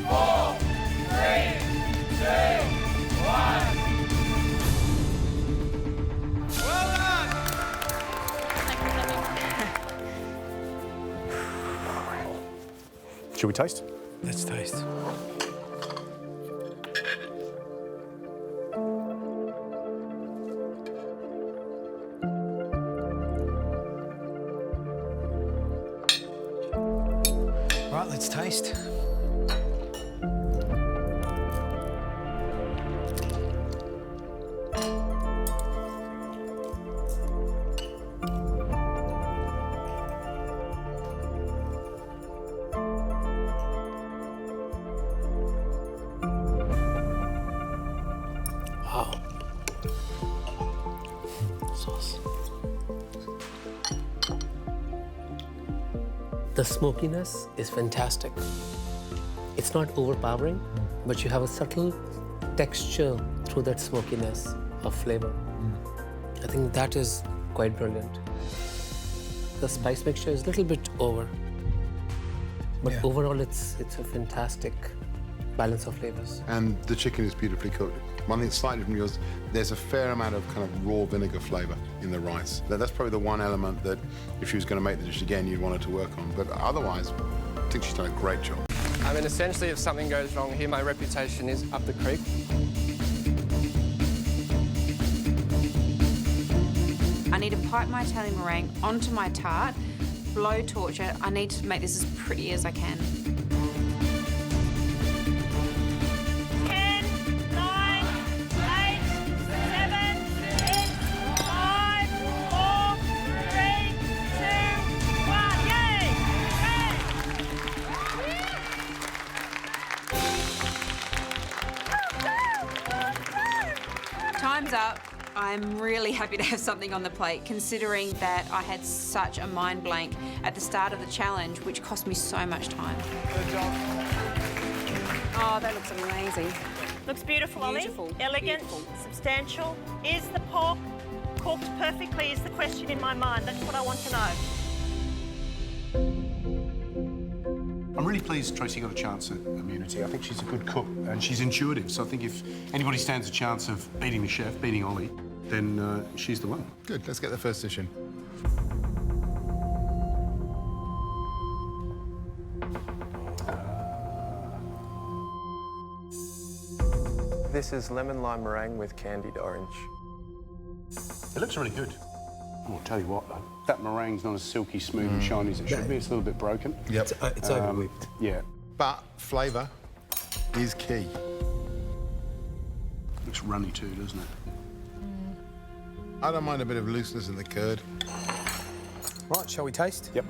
4, 3, 2, 1. Well done. Shall we taste? Let's taste. Right, let's taste. Wow. Sauce. The smokiness is fantastic. It's not overpowering, but you have a subtle texture through that smokiness of flavor. I think that is quite brilliant. The spice mixture is a little bit over, but overall it's a fantastic balance of flavors. And the chicken is beautifully cooked. One thing slightly from yours, there's a fair amount of kind of raw vinegar flavour in the rice. That's probably the one element that, if she was going to make the dish again, you'd want her to work on. But otherwise, I think she's done a great job. I mean, essentially, if something goes wrong here, my reputation is up the creek. I need to pipe my Italian meringue onto my tart, blow torch it. I need to make this as pretty as I can. 10, 9, 8, 7, 6, 5, 4, 3, 2, 1. Yay! Time's up. I'm really happy to have something on the plate, considering that I had such a mind blank at the start of the challenge, which cost me so much time. Good job. Oh, that looks amazing. Looks beautiful, Ollie. Elegant, substantial. Is the pork cooked perfectly is the question in my mind. That's what I want to know. I'm really pleased Tracy got a chance at immunity. I think she's a good cook and she's intuitive. So I think if anybody stands a chance of beating the chef, beating Ollie, then she's the one. Good, let's get the first dish in. This is lemon lime meringue with candied orange. It looks really good. Oh, I'll tell you what, though, that meringue's not as silky smooth and shiny as it should be. It's a little bit broken. Yep. It's over-whipped. Yeah. But flavour is key. Looks runny too, doesn't it? I don't mind a bit of looseness in the curd. Right, shall we taste? Yep.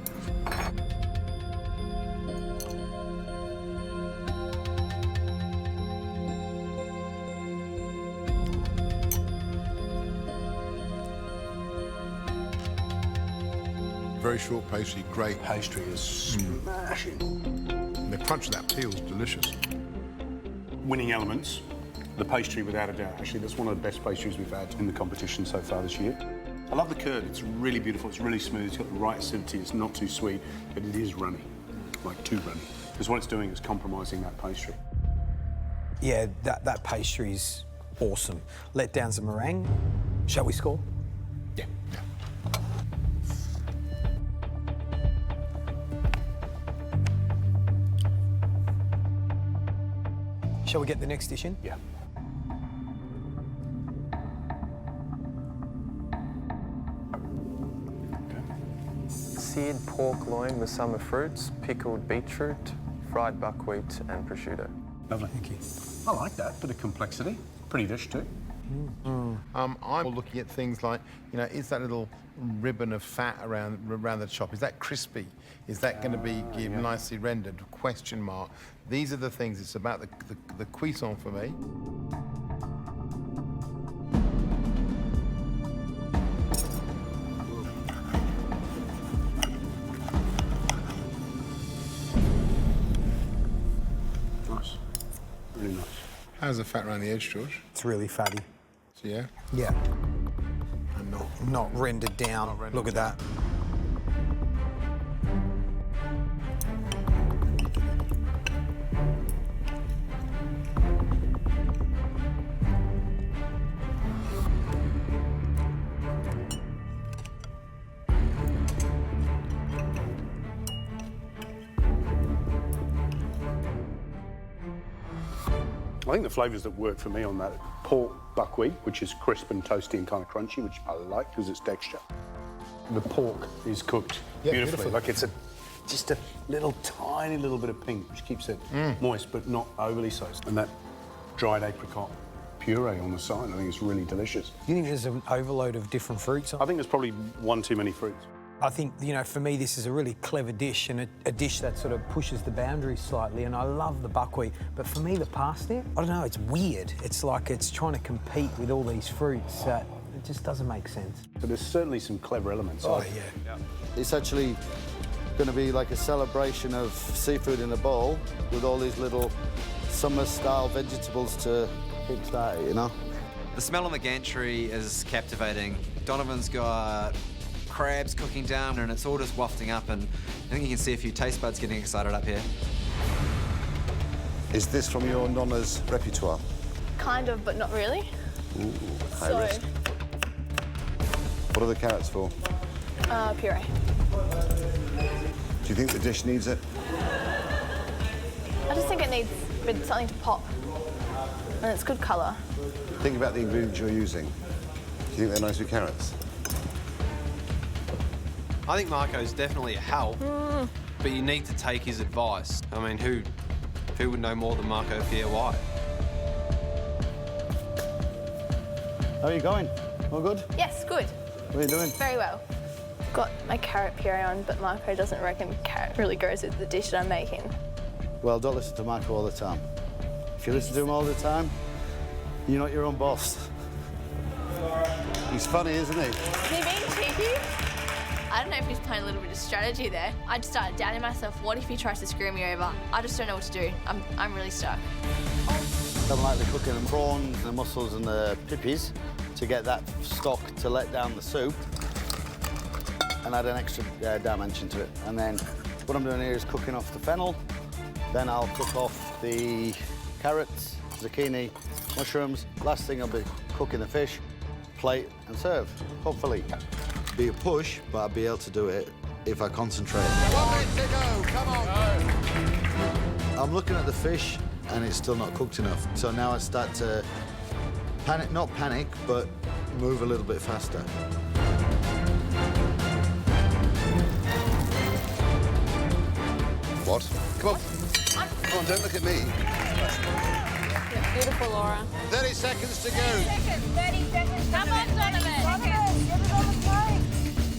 Very short pastry, great. Pastry is smashing. And the crunch of that peel is delicious. Winning elements, the pastry without a doubt. Actually, that's one of the best pastries we've had in the competition so far this year. I love the curd. It's really beautiful. It's really smooth. It's got the right acidity. It's not too sweet, but it is runny, like too runny. Because what it's doing is compromising that pastry. Yeah, that pastry's awesome. Let down some meringue. Shall we score? Yeah. Shall we get the next dish in? Yeah. Seared pork loin with summer fruits, pickled beetroot, fried buckwheat and prosciutto. Lovely. Thank you. I like that. Bit of complexity. Pretty dish too. I'm looking at things like, you know, is that little ribbon of fat around the chop, is that crispy? Is that going to be nicely rendered? Question mark. These are the things. It's about the cuisine for me. Nice. Really nice. How's the fat around the edge, George? It's really fatty. So, yeah? Yeah. And Not rendered down. Look at that. I think the flavours that work for me on that pork buckwheat, which is crisp and toasty and kind of crunchy, which I like because it's texture. The pork is cooked beautifully. Like it's just a tiny little bit of pink, which keeps it moist but not overly so. And that dried apricot puree on the side, I think it's really delicious. You think there's an overload of different fruits? I think there's probably one too many fruits. I think, you know, for me, this is a really clever dish and a dish that sort of pushes the boundaries slightly, and I love the buckwheat. But for me, the pasta, I don't know, it's weird. It's like it's trying to compete with all these fruits. It just doesn't make sense. So there's certainly some clever elements. Oh, yeah. It's actually going to be like a celebration of seafood in a bowl with all these little summer-style vegetables to kickstart it, you know? The smell on the gantry is captivating. Donovan's got crabs cooking down and it's all just wafting up, and I think you can see a few taste buds getting excited up here. Is this from your nonna's repertoire? Kind of, but not really. Ooh, high risk. What are the carrots for? Puree. Do you think the dish needs it? I just think it needs something to pop. And it's good colour. Think about the ingredients you're using. Do you think they're nice with carrots? I think Marco's definitely a help, but you need to take his advice. I mean, who would know more than Marco Pierre-White? How are you going? All good? Yes, good. What are you doing? Very well. Got my carrot puree on, but Marco doesn't reckon carrot really goes with the dish that I'm making. Well, don't listen to Marco all the time. If you listen to him all the time, you're not your own boss. He's funny, isn't he? Is he being cheeky? I don't know if he's playing a little bit of strategy there. I just started doubting myself. What if he tries to screw me over? I just don't know what to do. I'm really stuck. I'm lightly cooking the prawns, the mussels and the pippies to get that stock to let down the soup and add an extra dimension to it. And then what I'm doing here is cooking off the fennel Then I'll cook off the carrots, zucchini, mushrooms. Last thing I'll be cooking the fish, plate and serve, hopefully. Be a push, but I'll be able to do it if I concentrate. 1 minute to go, come on. I'm looking at the fish and it's still not cooked enough. So now I start to panic, not panic, but move a little bit faster. What? Come on. Come on, don't look at me. Beautiful, Laura. 30 seconds to go. 30 seconds. Come on, Donovan.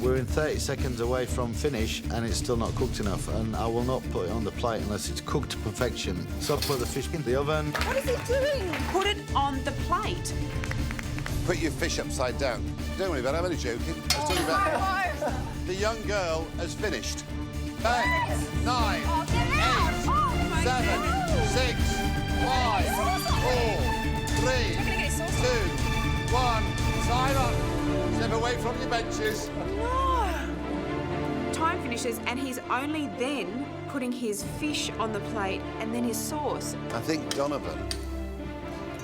We're in 30 seconds away from finish and it's still not cooked enough, and I will not put it on the plate unless it's cooked to perfection. So I'll put the fish in the oven. What is he doing? Put it on the plate. Put your fish upside down. Don't worry about it, I'm only joking. I was talking about the young girl has finished. 10, 9, 8, 7, 6, 5, 4, 3, 2, 1. Time up. Step away from your benches. No. Time finishes and he's only then putting his fish on the plate and then his sauce. I think Donovan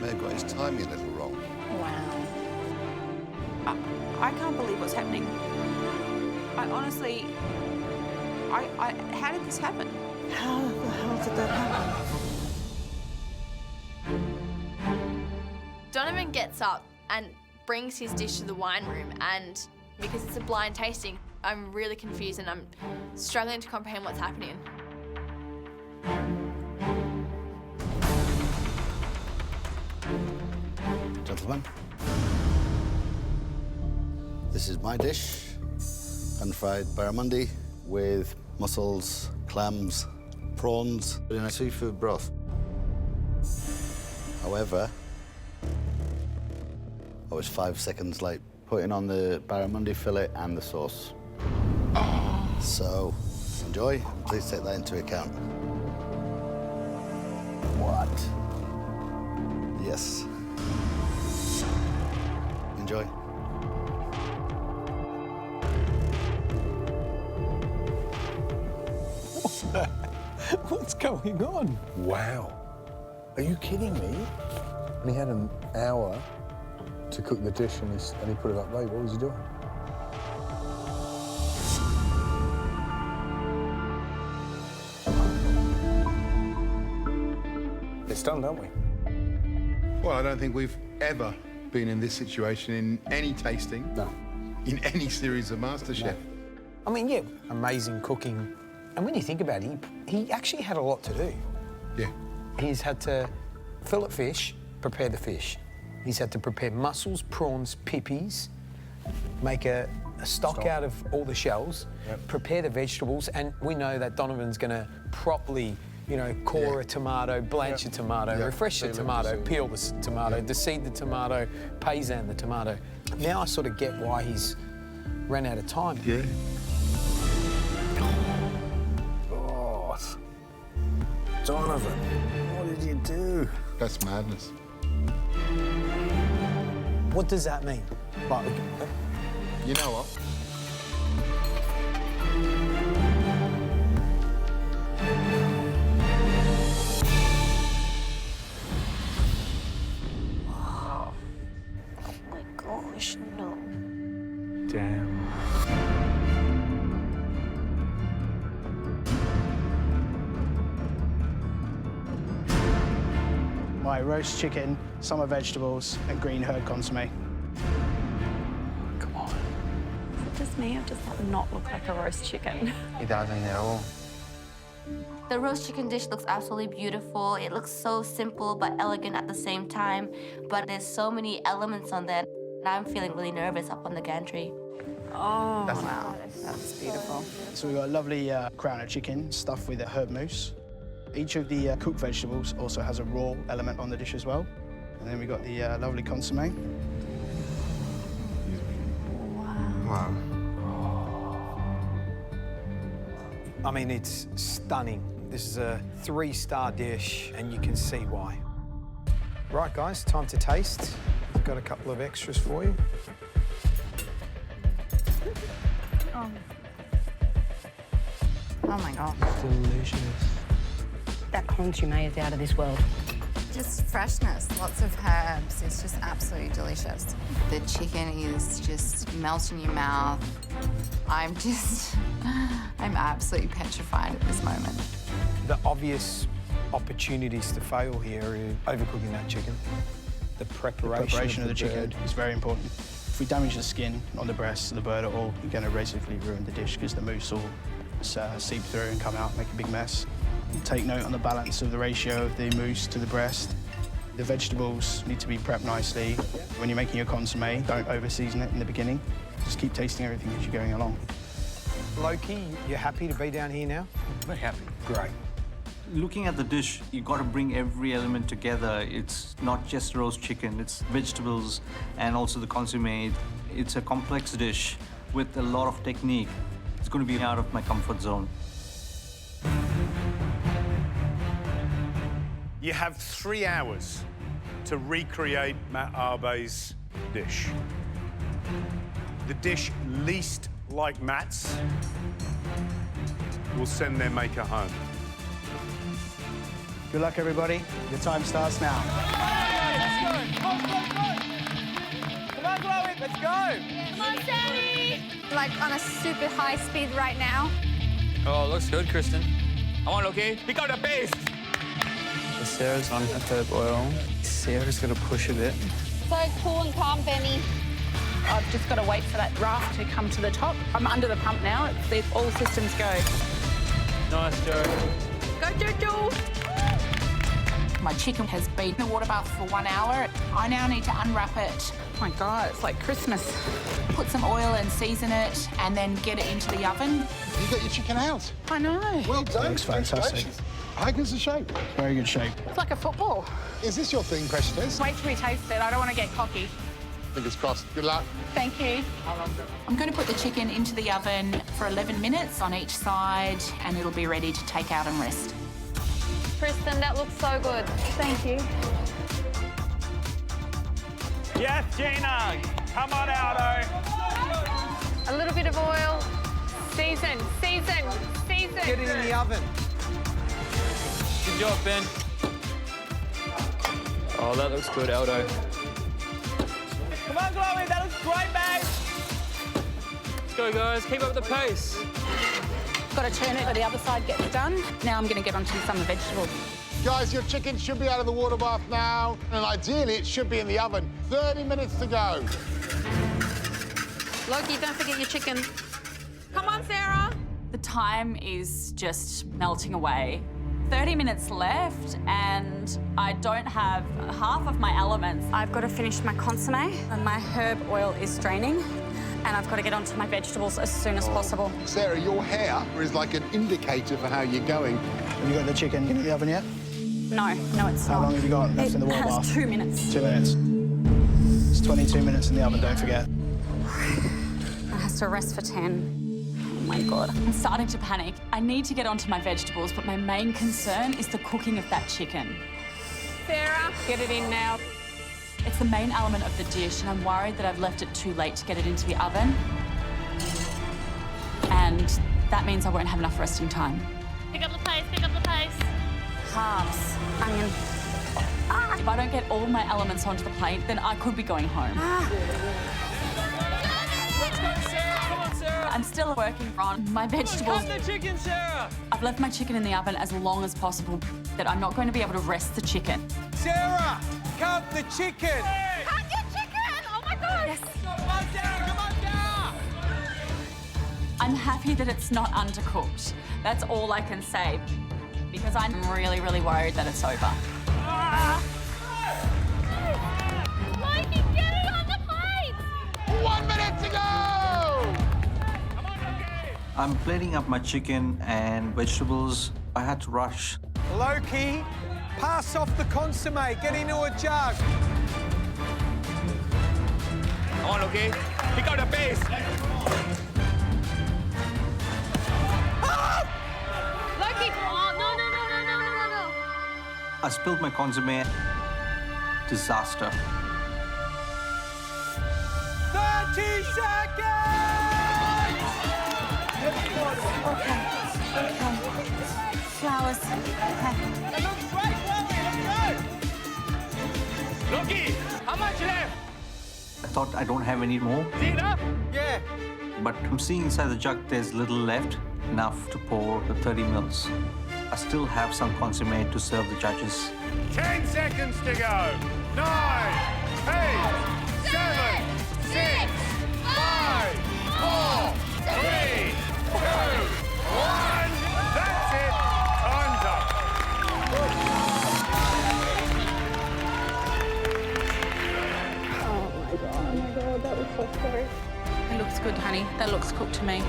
may have got his timing a little wrong. Wow. I can't believe what's happening. I honestly... how did this happen? How the hell did that happen? Donovan gets up and brings his dish to the wine room, and because it's a blind tasting, I'm really confused and I'm struggling to comprehend what's happening. Gentlemen, this is my dish, pan-fried barramundi with mussels, clams, prawns in a seafood broth. However, I was 5 seconds late putting on the barramundi fillet and the sauce. So, enjoy. Please take that into account. What? Yes. Enjoy. What's going on? Wow. Are you kidding me? And he had an hour to cook the dish and he put it up late. What was he doing? It's done, don't we? Well, I don't think we've ever been in this situation in any tasting. No. In any series of MasterChef. No. I mean, yeah, amazing cooking. And when you think about it, he actually had a lot to do. Yeah. He's had to fillet fish, prepare the fish. He's had to prepare mussels, prawns, pippies, make a stock out of all the shells, prepare the vegetables, and we know that Donovan's going to properly, you know, core a tomato, blanch a tomato, refresh the tomato, peel the tomato, deseed the tomato, paysan the tomato. Now I sort of get why he's ran out of time. Yeah. Oh, Donovan, what did you do? That's madness. What does that mean? Like, you know what? Oh my gosh, no. Damn. My roast chicken, summer vegetables, and green herb consommé. Come on. Is it just me or does that not look like a roast chicken? It doesn't at all. The roast chicken dish looks absolutely beautiful. It looks so simple but elegant at the same time, but there's so many elements on there. And I'm feeling really nervous up on the gantry. Oh, That's wow. That's beautiful. So we've got a lovely crown of chicken stuffed with a herb mousse. Each of the cooked vegetables also has a raw element on the dish as well. And then we've got the lovely consommé. Wow. I mean, it's stunning. This is a 3-star dish, and you can see why. Right, guys, time to taste. I've got a couple of extras for you. Oh my God. Delicious. That consommé is out of this world. Just freshness, lots of herbs. It's just absolutely delicious. The chicken is just melting in your mouth. I'm absolutely petrified at this moment. The obvious opportunities to fail here are overcooking that chicken. The preparation of the chicken is very important. If we damage the skin on the breast, the bird at all, you're going to basically ruin the dish because the mousse will seep through and come out, make a big mess. Take note on the balance of the ratio of the mousse to the breast. The vegetables need to be prepped nicely. When you're making your consommé, don't over-season it in the beginning. Just keep tasting everything as you're going along. Loki, you're happy to be down here now? Very happy. Great. Looking at the dish, you've got to bring every element together. It's not just roast chicken, it's vegetables and also the consommé. It's a complex dish with a lot of technique. It's going to be out of my comfort zone. You have 3 hours to recreate Matt Arbe's dish. The dish least like Matt's will send their maker home. Good luck, everybody. Your time starts now. Come on, Chloe, let's go! Come on, Sammy! Like on a super high speed right now. Oh, looks good, Kristen. Come on, Loki, pick out the paste! Sarah's on a herb oil. Sarah's going to push a bit. So cool and calm, Benny. I've just got to wait for that raft to come to the top. I'm under the pump now. All systems go. Nice, Joe. Go, Jojo! My chicken has been in the water bath for 1 hour. I now need to unwrap it. Oh my God, it's like Christmas. Put some oil and season it, and then get it into the oven. You got your chicken out. I know. Well done. Looks fantastic. How good's the shape? Very good shape. It's like a football. Is this your thing, Precious? Wait till we taste it. I don't want to get cocky. Fingers crossed. Good luck. Thank you. I'm going to put the chicken into the oven for 11 minutes on each side, and it'll be ready to take out and rest. Kristen, that looks so good. Thank you. Yes, Gina! Come on, Aldo! A little bit of oil. Season. Get it in the oven. Good job, Ben. Oh, that looks good, Aldo. Come on, Chloe, that looks great, babe! Let's go, guys. Keep up the pace. Got to turn it so the other side gets done. Now I'm going to get onto some of the vegetables. Guys, your chicken should be out of the water bath now, and ideally it should be in the oven. 30 minutes to go. Loki, don't forget your chicken. Come on, Sarah. The time is just melting away. 30 minutes left, and I don't have half of my elements. I've got to finish my consommé, and my herb oil is draining, and I've got to get onto my vegetables as soon as possible. Sarah, your hair is like an indicator for how you're going. Have you got the chicken in the oven yet? No, it's How not. long have you got left in the water It bath? has 2 minutes. 2 minutes. It's 22 minutes in the oven, don't forget. It has to rest for 10. Oh my God. I'm starting to panic. I need to get onto my vegetables, but my main concern is the cooking of that chicken. Sarah, get it in now. It's the main element of the dish, and I'm worried that I've left it too late to get it into the oven. And that means I won't have enough resting time. Pick up the pace, pick up the pace. Halves, onion. If I don't get all my elements onto the plate, then I could be going home. Let's go, Sarah! Come on, Sarah! I'm still working on my vegetables. Cut the chicken, Sarah! I've left my chicken in the oven as long as possible, that I'm not going to be able to rest the chicken. Sarah! Cut the chicken! Hey. Cut your chicken! Oh my God! Yes. Come on, Sarah! Come on, Sarah! I'm happy that it's not undercooked. That's all I can say, because I'm really, really worried that it's over. Loki, get it on the plate! 1 minute to go! I'm plating up my chicken and vegetables. I had to rush. Loki, pass off the consommé. Get into a jug. Come on, Loki. Pick out the base. Loki, oh, no. I spilled my consommé. Disaster. 30 seconds! Okay. flowers. Okay. That looks great, Chloe. Let's go. Loki, how much left? I thought I don't have any more. See enough? Yeah. But I'm seeing inside the jug there's little left, enough to pour the 30 mils. I still have some consommé to serve the judges. 10 seconds to go. 9, 8, 7, 6, 5, 4, 3, 2, 1. That's it. Time's up. Oh my God, that was so scary. It looks good, honey. That looks cooked to me.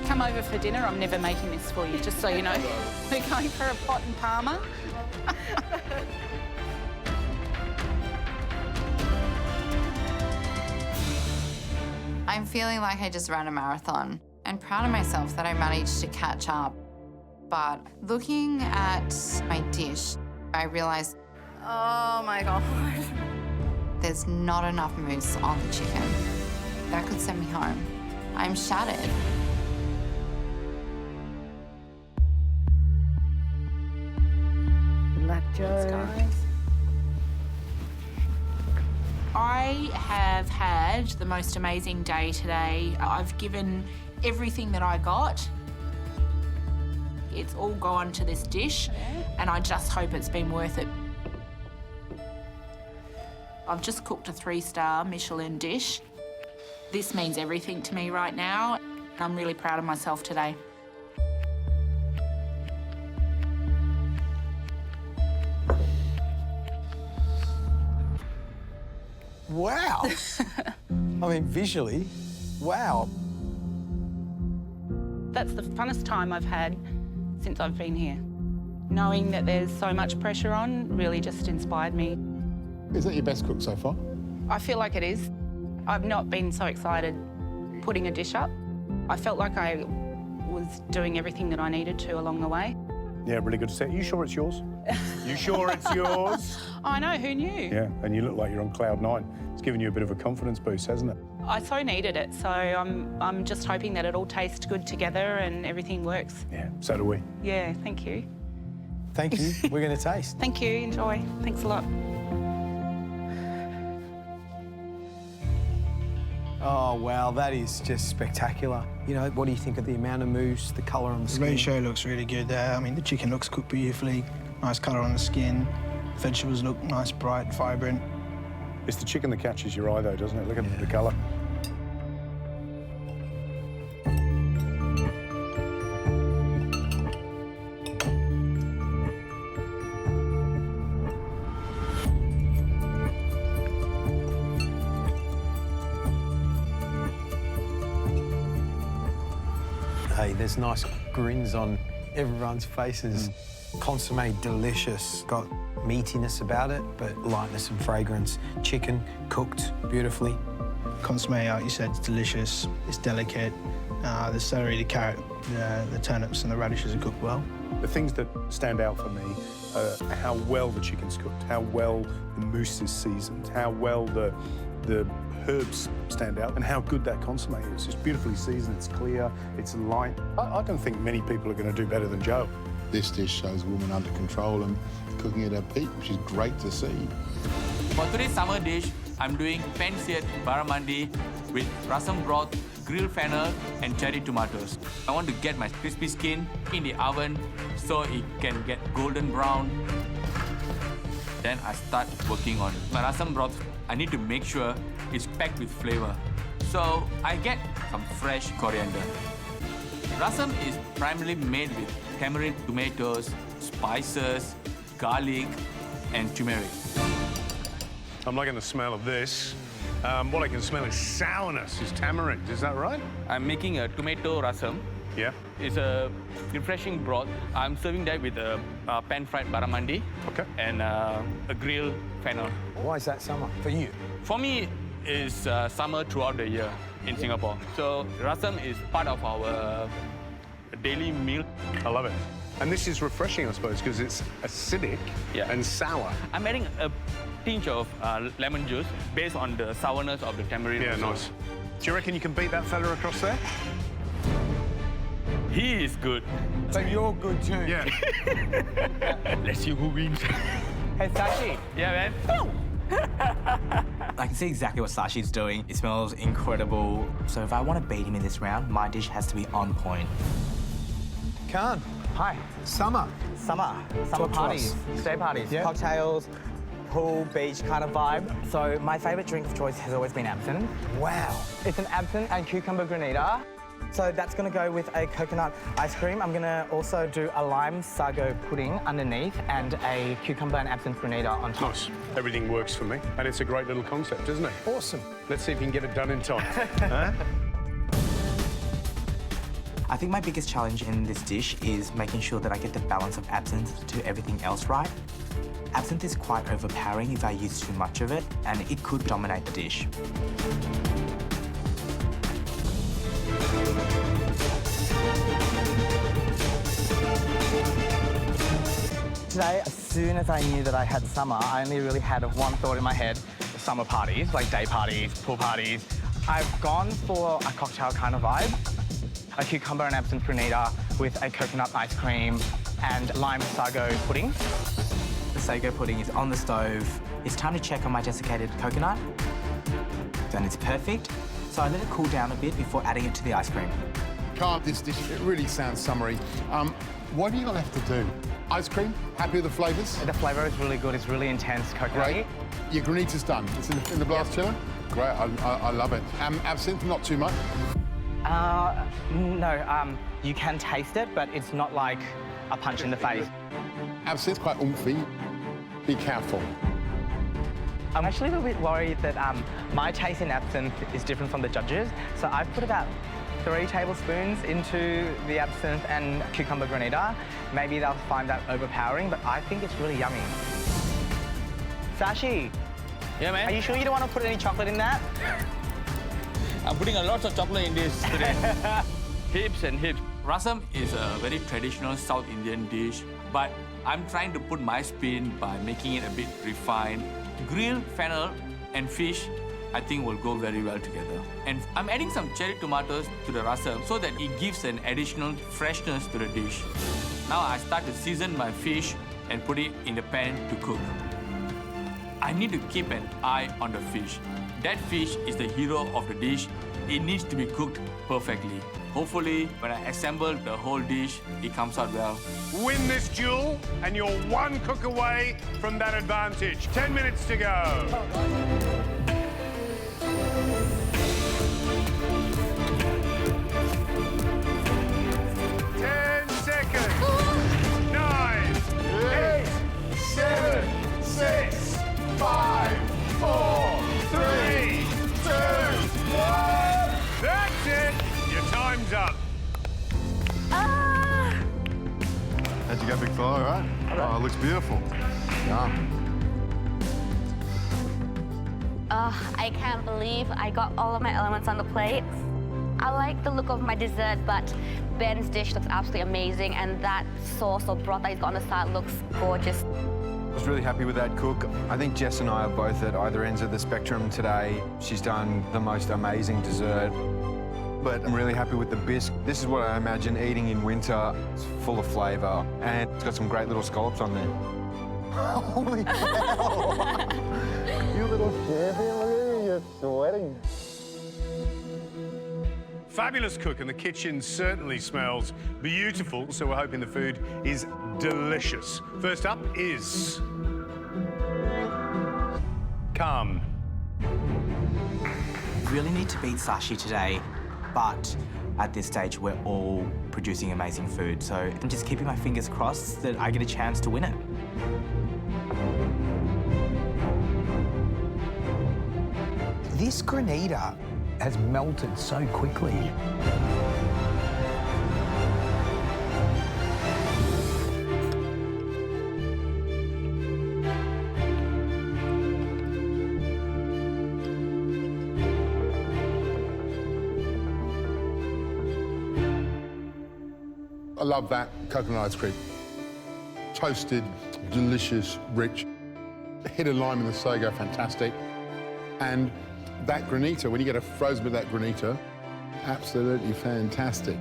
Come over for dinner. I'm never making this for you, just so you know. We're going for a pot and parma. I'm feeling like I just ran a marathon and proud of myself that I managed to catch up. But looking at my dish, I realised, oh my God, there's not enough mousse on the chicken. That could send me home. I'm shattered. Good luck, Joe. I have had the most amazing day today. I've given everything that I got. It's all gone to this dish, and I just hope it's been worth it. I've just cooked a 3-star Michelin dish. This means everything to me right now. I'm really proud of myself today. Wow. I mean, visually, wow. That's the funnest time I've had since I've been here. Knowing that there's so much pressure on really just inspired me. Is that your best cook so far? I feel like it is. I've not been so excited putting a dish up. I felt like I was doing everything that I needed to along the way. Yeah, really good to see. Are you sure it's yours? You sure it's yours? I know, who knew? Yeah, and you look like you're on cloud 9. It's given you a bit of a confidence boost, hasn't it? I so needed it, so I'm just hoping that it all tastes good together and everything works. Yeah, so do we. Yeah, thank you. Thank you. We're going to taste. Thank you, enjoy. Thanks a lot. Oh, wow, that is just spectacular. You know, what do you think of the amount of mousse, the colour on the The skin? ratio looks really good there. I mean, the chicken looks cooked beautifully. Nice colour on the skin. The vegetables look nice, bright, vibrant. It's the chicken that catches your eye, though, doesn't it? Look at the colour. Hey, there's nice grins on everyone's faces. Consommé, delicious. Got meatiness about it, but lightness and fragrance. Chicken, cooked beautifully. Consommé, like you said, it's delicious. It's delicate. The celery, the carrot, the turnips and the radishes are cooked well. The things that stand out for me are how well the chicken's cooked, how well the mousse is seasoned, how well the herbs stand out, and how good that consommé is. It's beautifully seasoned, it's clear, it's light. I don't think many people are going to do better than Joe. This dish shows a woman under control and cooking at her peak, which is great to see. For today's summer dish, I'm doing pan-seared barramundi with rasam broth, grilled fennel, and cherry tomatoes. I want to get my crispy skin in the oven so it can get golden brown. Then I start working on my rasam broth. I need to make sure it's packed with flavor. So I get some fresh coriander. Rasam is primarily made with tamarind tomatoes, spices, garlic, and turmeric. I'm liking the smell of this. What I can smell is sourness, is tamarind, is that right? I'm making a tomato rasam. Yeah. It's a refreshing broth. I'm serving that with a pan-fried barramundi. Okay. And a grilled fennel. Why is that summer for you? For me, it's summer throughout the year in Singapore. So rasam is part of our daily meal. I love it. And this is refreshing, I suppose, because it's acidic and sour. I'm adding a tinge of lemon juice based on the sourness of the tamarind. Yeah, nice. Do you reckon you can beat that fella across there? He is good. So you're good too? Yeah. Let's see who wins. Hey, Sashi. Yeah, man. I can see exactly what Sashi's doing. It smells incredible. So if I want to beat him in this round, my dish has to be on point. Khan. Hi. Summer. Summer Talk to parties, us. day parties, Yeah. cocktails, pool, beach kind of vibe. So my favourite drink of choice has always been absinthe. Wow. It's an absinthe and cucumber granita. So that's going to go with a coconut ice cream. I'm going to also do a lime sago pudding underneath and a cucumber and absinthe granita on top. Nice. Everything works for me. And it's a great little concept, isn't it? Awesome. Let's see if you can get it done in time. Huh? I think my biggest challenge in this dish is making sure that I get the balance of absinthe to everything else right. Absinthe is quite overpowering if I use too much of it, and it could dominate the dish. Today, as soon as I knew that I had summer, I only really had one thought in my head: summer parties, like day parties, pool parties. I've gone for a cocktail kind of vibe. A cucumber and absinthe granita with a coconut ice cream and lime sago pudding. The sago pudding is on the stove. It's time to check on my desiccated coconut. And it's perfect. So I let it cool down a bit before adding it to the ice cream. Can't this dish, it really sounds summery. What do you got left to do? Ice cream? Happy with the flavours? The flavour is really good. It's really intense coconut. Great. Your granita's done. It's in the blast chiller? Great, I love it. Absinthe, not too much? No, you can taste it, but it's not like a punch in the face. Absinthe's quite oomphy. Be careful. I'm actually a little bit worried that my taste in absinthe is different from the judges. So I've put about 3 tablespoons into the absinthe and cucumber granita. Maybe they'll find that overpowering, but I think it's really yummy. Sashi. Yeah, man. Are you sure you don't want to put any chocolate in that? I'm putting a lot of chocolate in this today. Hips and hips. Rasam is a very traditional South Indian dish, but I'm trying to put my spin by making it a bit refined. Grilled fennel and fish, I think, will go very well together. And I'm adding some cherry tomatoes to the rasam so that it gives an additional freshness to the dish. Now I start to season my fish and put it in the pan to cook. I need to keep an eye on the fish. That fish is the hero of the dish. It needs to be cooked perfectly. Hopefully, when I assemble the whole dish, it comes out well. Win this duel, and you're 1 cook away from that advantage. 10 minutes to go. 10 seconds. 9, 8, 7, 6, 5, 4, 3, 2, 1. That's it. Your time's up. How'd you go, big fella, all right? Oh, it looks beautiful. Yeah. I can't believe I got all of my elements on the plate. I like the look of my dessert, but Ben's dish looks absolutely amazing, and that sauce or broth that he's got on the side looks gorgeous. I was really happy with that cook. I think Jess and I are both at either ends of the spectrum today. She's done the most amazing dessert. But I'm really happy with the bisque. This is what I imagine eating in winter. It's full of flavour, and it's got some great little scallops on there. Holy cow! You little champion, look at you, you're sweating. Fabulous cook, and the kitchen certainly smells beautiful, so we're hoping the food is delicious. First up is... Calm. Really need to beat Sashi today, but at this stage we're all producing amazing food, so I'm just keeping my fingers crossed that I get a chance to win it. This granita has melted so quickly. I love that coconut ice cream. Toasted, delicious, rich. Hit of lime in the sago, fantastic. And that granita, when you get a frozen bit of that granita, absolutely fantastic.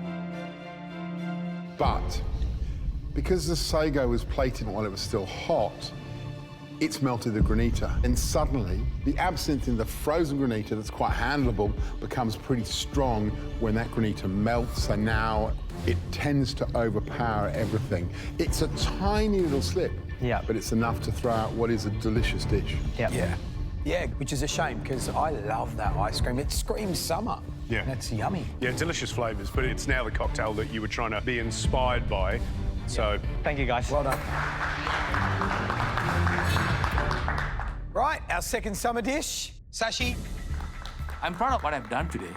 But because the sago was plated while it was still hot, it's melted the granita. And suddenly, the absinthe in the frozen granita that's quite handleable becomes pretty strong when that granita melts. So now it tends to overpower everything. It's a tiny little slip, but it's enough to throw out what is a delicious dish. Yeah, which is a shame because I love that ice cream. It screams summer. Yeah. And it's yummy. Yeah, delicious flavours, but it's now the cocktail that you were trying to be inspired by. So, thank you, guys. Well done. Right, our second summer dish, Sashi. I'm proud of what I've done today.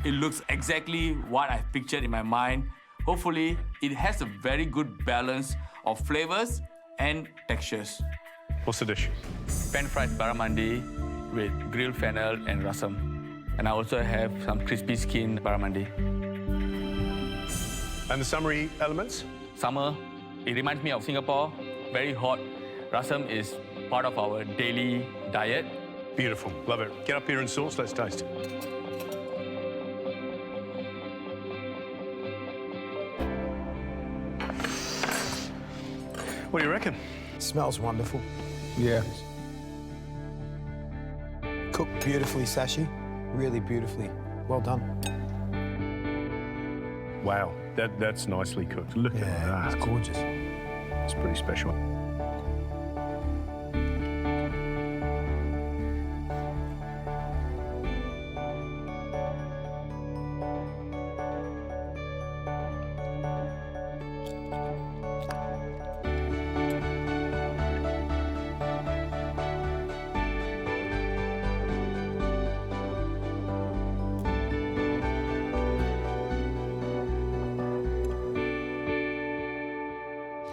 It looks exactly what I've pictured in my mind. Hopefully, it has a very good balance of flavors and textures. What's the dish? Pan-fried barramundi with grilled fennel and rasam. And I also have some crispy skin barramundi. And the summery elements? Summer, it reminds me of Singapore, very hot. Rasam is part of our daily diet. Beautiful, love it. Get up here and sauce, let's taste. What do you reckon? It smells wonderful. Yeah. Cooked beautifully, Sashi. Really beautifully. Well done. Wow, that's nicely cooked. Look at that. It's gorgeous. It's pretty special.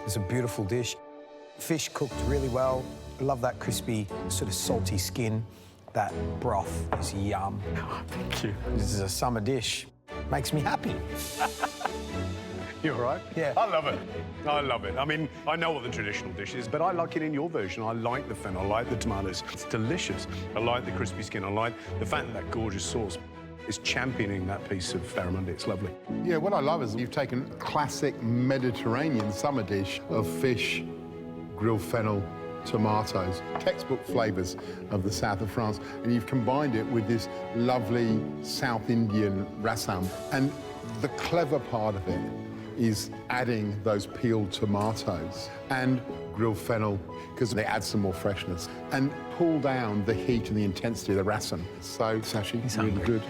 It's a beautiful dish. Fish cooked really well. I love that crispy, sort of salty skin. That broth is yum. Oh, thank you. This is a summer dish. Makes me happy. You all right? Yeah. I love it. I love it. I mean, I know what the traditional dish is, but I like it in your version. I like the fennel, I like the tomatoes. It's delicious. I like the crispy skin. I like the fact that that gorgeous sauce is championing that piece of barramundi. It's lovely. Yeah, what I love is you've taken a classic Mediterranean summer dish of fish, grilled fennel, tomatoes, textbook flavours of the south of France, and you've combined it with this lovely South Indian rasam. And the clever part of it is adding those peeled tomatoes and grilled fennel, because they add some more freshness, and pull down the heat and the intensity of the rasam. So, Sashi, really good.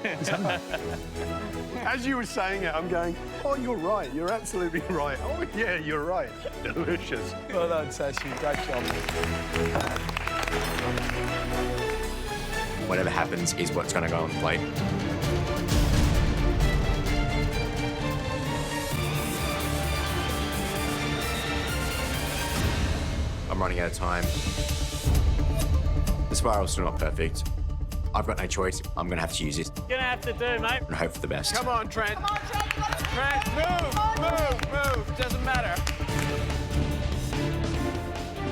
As you were saying it, I'm going, oh, you're right. You're absolutely right. Oh, yeah, you're right. Delicious. Well done, Sashi. Great job. Whatever happens is what's going to go on the plate. I'm running out of time. The spiral's still not perfect. I've got no choice. I'm going to have to use it You're gonna have to do, mate. and hope for the best. Come on, Trent. Come on, Trent. Trent, move. Doesn't matter.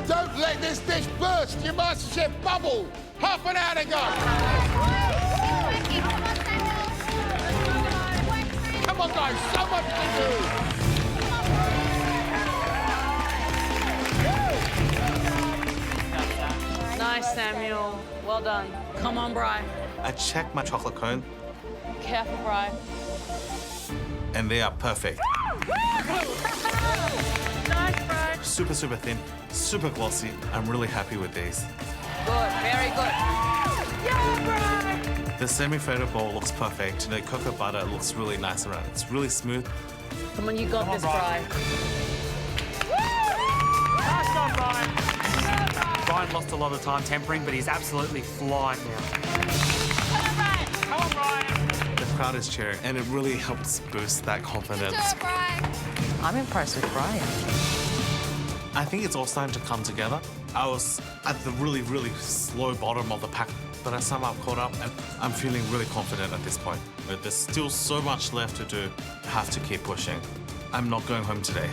Don't let this dish burst your MasterChef bubble. Half an hour to go. Come on, guys, so much to do. Nice, Samuel. Well done. Come on, Bri. I checked my chocolate cone, Careful, Bri. and they are perfect. Nice, Bri. Super, super thin, super glossy. I'm really happy with these. Good, very good. Yeah, Bri! The semi-fritted bowl looks perfect. The cocoa butter looks really nice around. It's really smooth. Come on, you got this, Bri. Nice job, Brian. Brian lost a lot of time tempering, but he's absolutely flying now. Come on, Brian. The crowd is cheering, and it really helps boost that confidence. I'm impressed with Brian. I think it's all starting to come together. I was at the really, really slow bottom of the pack, but I somehow caught up, and I'm feeling really confident at this point. But there's still so much left to do. I have to keep pushing. I'm not going home today.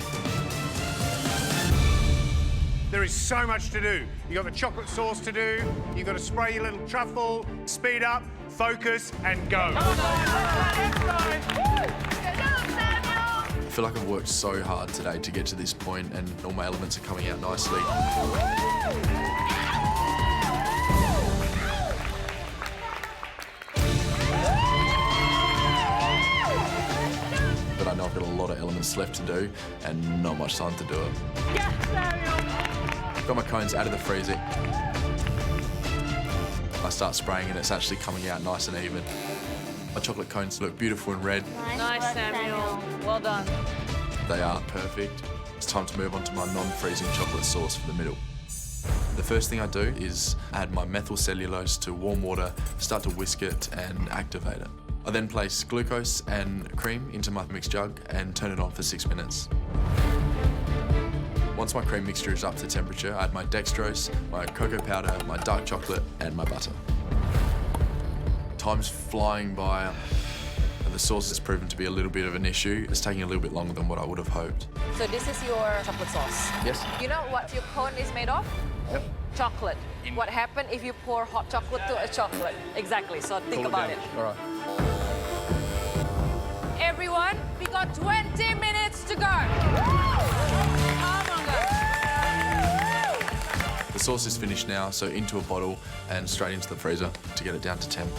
There is so much to do. You got the chocolate sauce to do. You got to spray your little truffle, speed up, focus, and go. feel like I've worked so hard today to get to this point and all my elements are coming out nicely. But I know I've got a lot of elements left to do and not much time to do it. I've got my cones out of the freezer. I start spraying and it's actually coming out nice and even. My chocolate cones look beautiful and red. Nice, Samuel. Well done. They are perfect. It's time to move on to my non-freezing chocolate sauce for the middle. The first thing I do is add my methyl cellulose to warm water, start to whisk it and activate it. I then place glucose and cream into my mix jug and turn it on for 6 minutes. Once my cream mixture is up to temperature, I add my dextrose, my cocoa powder, my dark chocolate and my butter. Time's flying by. The sauce has proven to be a little bit of an issue. It's taking a little bit longer than what I would have hoped. So this is your chocolate sauce. Yes. You know what your cone is made of? Yep. Chocolate. What happened if you pour hot chocolate to a chocolate? Exactly, so think about it. All right. Everyone, we got 20 minutes to go. Come on, guys. The sauce is finished now, so into a bottle and straight into the freezer to get it down to temp.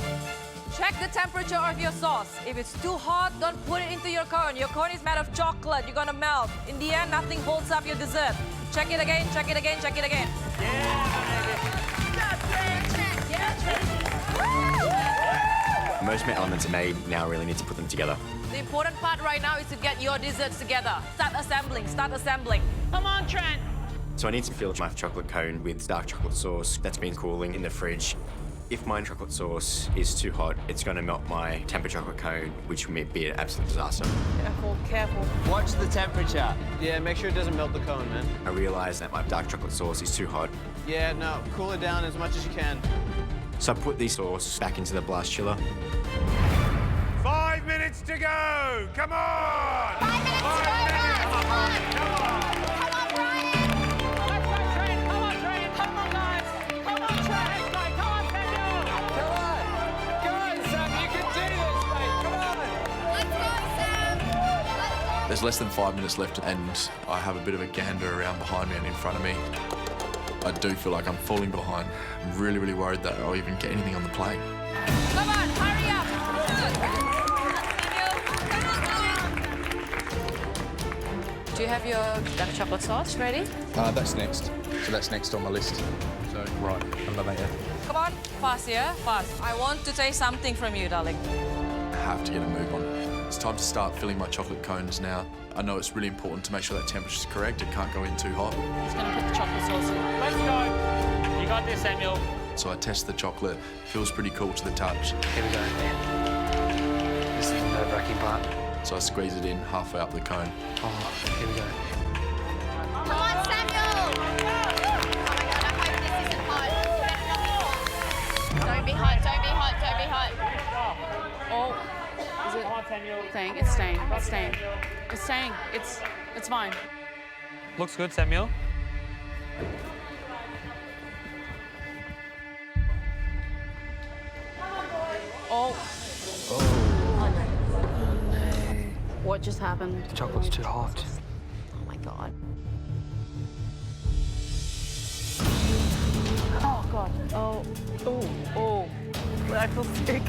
Check the temperature of your sauce. If it's too hot, don't put it into your cone. Your cone is made of chocolate. You're gonna melt. In the end, nothing holds up your dessert. Check it again, check it again, check it again. Most of my elements are made, now I really need to put them together. The important part right now is to get your desserts together. Start assembling, start assembling. Come on, Trent. So I need to fill my chocolate cone with dark chocolate sauce that's been cooling in the fridge. If my chocolate sauce is too hot, it's going to melt my temper chocolate cone, which will be an absolute disaster. Careful, careful. Watch the temperature. Yeah, make sure it doesn't melt the cone, man. I realise that my dark chocolate sauce is too hot. Yeah, no, cool it down as much as you can. So I put the sauce back into the blast chiller. 5 minutes to go! Come on! 5 minutes to go, guys! Come on! Come on, Brian! Let's go, Trent! Come on, Trent! Come on, guys! Come on, Trent! Come on, Daniel! Come on! Come on, Sam, you can do this, mate! Come on! Let's go, Sam! Let's go! There's less than 5 minutes left and I have a bit of a gander around behind me and in front of me. I do feel like I'm falling behind. I'm really, really worried that I'll even get anything on the plate. Come on, hurry up! Do you have your dark chocolate sauce ready? That's next. So that's next on my list. So, right, under that, yeah. Come on, fast here, fast. I want to taste something from you, darling. I have to get a move on. It's time to start filling my chocolate cones now. I know it's really important to make sure that temperature's correct. It can't go in too hot. Just gonna put the chocolate sauce in. Let's go. You got this, Samuel. So I test the chocolate. Feels pretty cool to the touch. Here we go. This is the nerve-wracking part. So I squeeze it in halfway up the cone. Oh, here we go. Come on, Samuel! Oh my God, I hope this isn't hot. Don't be hot, don't be hot, don't be hot. Oh, is it staying? It's staying. It's staying. It's staying. It's fine. Looks good, Samuel. Oh. Oh. What just happened? The chocolate's too hot. Oh my God. Oh God. Oh. Oh. Oh. I feel sick.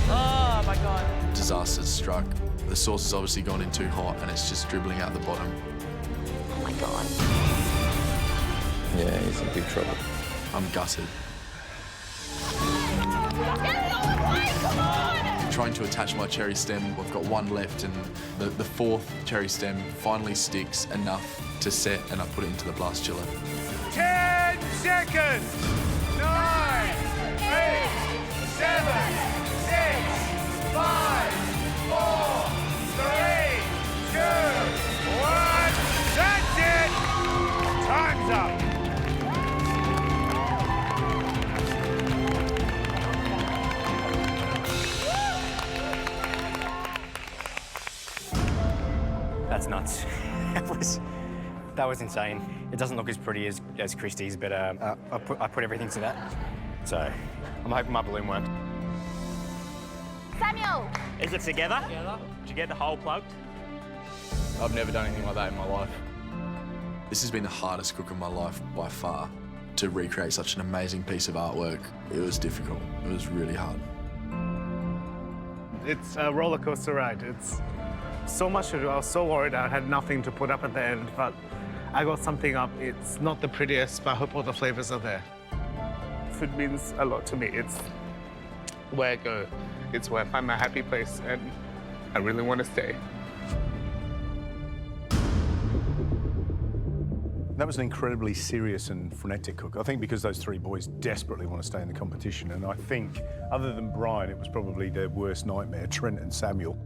Oh my God. Disaster's struck. The sauce has obviously gone in too hot and it's just dribbling out the bottom. Oh my God. Yeah, he's in big trouble. I'm gutted. Come on! Trying to attach my cherry stem. I've got one left and the fourth cherry stem finally sticks enough to set and I put it into the blast chiller. 10 seconds! 9, 8, 7, 6, 5, 4, 3, 2, 1. That's it! Time's up. That's nuts. That was insane. It doesn't look as pretty as Christie's, but I put everything to that. So I'm hoping my balloon worked. Samuel! Is it together? Did you get the hole plugged? I've never done anything like that in my life. This has been the hardest cook of my life by far. To recreate such an amazing piece of artwork, it was difficult. It was really hard. It's a roller coaster ride. It's so much to do. I was so worried I had nothing to put up at the end, but I got something up. It's not the prettiest, but I hope all the flavors are there. Food means a lot to me. It's where I go. It's where I find my happy place, and I really want to stay. That was an incredibly serious and frenetic cook. I think because those three boys desperately want to stay in the competition, and I think, other than Brian, it was probably their worst nightmare, Trent and Samuel.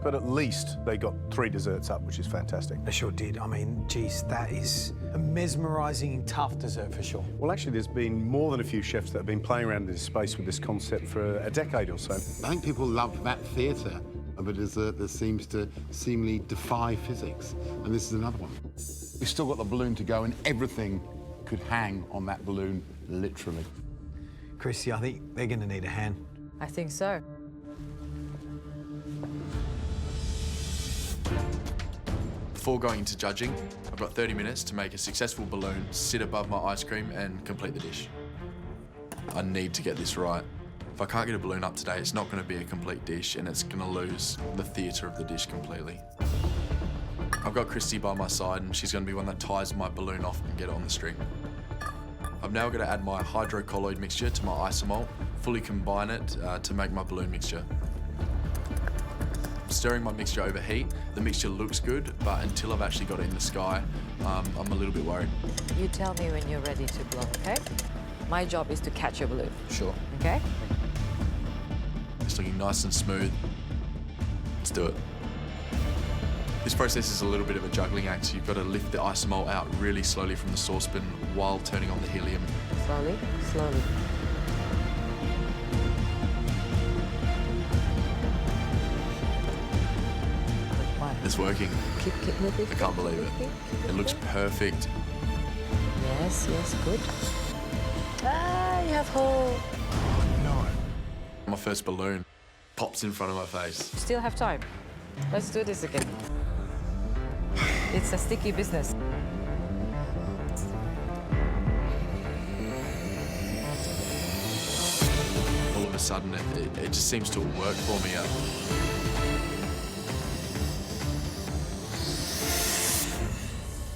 But at least they got 3 desserts up, which is fantastic. They sure did. I mean, geez, that is a mesmerising and tough dessert for sure. Well, actually, there's been more than a few chefs that have been playing around in this space with this concept for a decade or so. I think people love that theatre of a dessert that seems to seemingly defy physics, and this is another one. We've still got the balloon to go, and everything could hang on that balloon, literally. Chrissy, I think they're going to need a hand. I think so. Before going into judging, I've got 30 minutes to make a successful balloon sit above my ice cream and complete the dish. I need to get this right. If I can't get a balloon up today, it's not going to be a complete dish, and it's going to lose the theatre of the dish completely. I've got Christy by my side, and she's going to be one that ties my balloon off and get it on the string. I've now got to add my hydrocolloid mixture to my isomalt, fully combine it to make my balloon mixture. Stirring my mixture over heat. The mixture looks good, but until I've actually got it in the sky, I'm a little bit worried. You tell me when you're ready to blow, okay? My job is to catch your balloon. Sure. Okay? It's looking nice and smooth. Let's do it. This process is a little bit of a juggling act. You've got to lift the isomalt out really slowly from the saucepan while turning on the helium. Slowly, slowly. It's working. Keep moving. I can't believe it. It looks perfect. Yes, yes, good. Ah, you have hole. My first balloon pops in front of my face. Still have time. Let's do this again. It's a sticky business. All of a sudden, it just seems to work for me.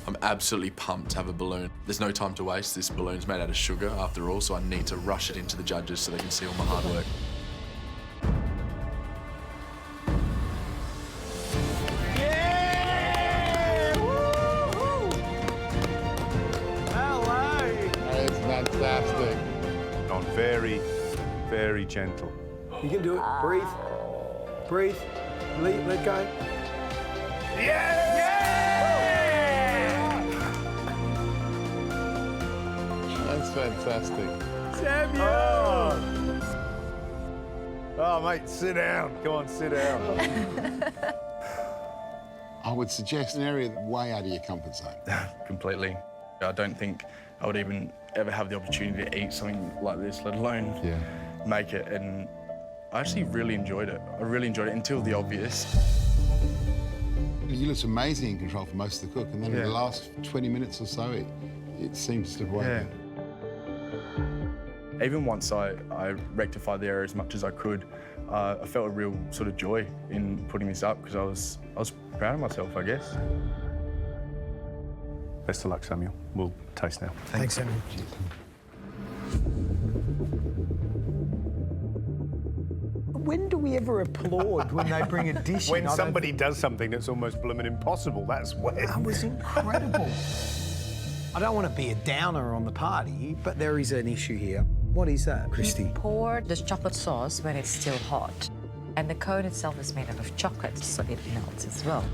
I'm absolutely pumped to have a balloon. There's no time to waste. This balloon's made out of sugar, after all, so I need to rush it into the judges so they can see all my hard work. It's fantastic. Gone very, very gentle. You can do it. Breathe. Breathe. Let go. That's fantastic. Samuel! Oh, mate, sit down. Come on, sit down. I would suggest an area way out of your comfort zone. Completely. I don't think I would even ever have the opportunity to eat something like this, let alone make it. And I actually really enjoyed it. I really enjoyed it until the obvious. You looked amazing in control for most of the cook, and then in the last 20 minutes or so, it seemed to slip away again. Even once I rectified the error as much as I could, I felt a real sort of joy in putting this up because I was proud of myself, I guess. Best of luck, Samuel. We'll taste now. Thanks, Samuel. When do we ever applaud when they bring a dish in? When somebody does something that's almost blooming impossible, that's when. That was incredible. I don't want to be a downer on the party, but there is an issue here. What is that, Christy? Pour the chocolate sauce when it's still hot. And the cone itself is made out of chocolate, so it melts as well.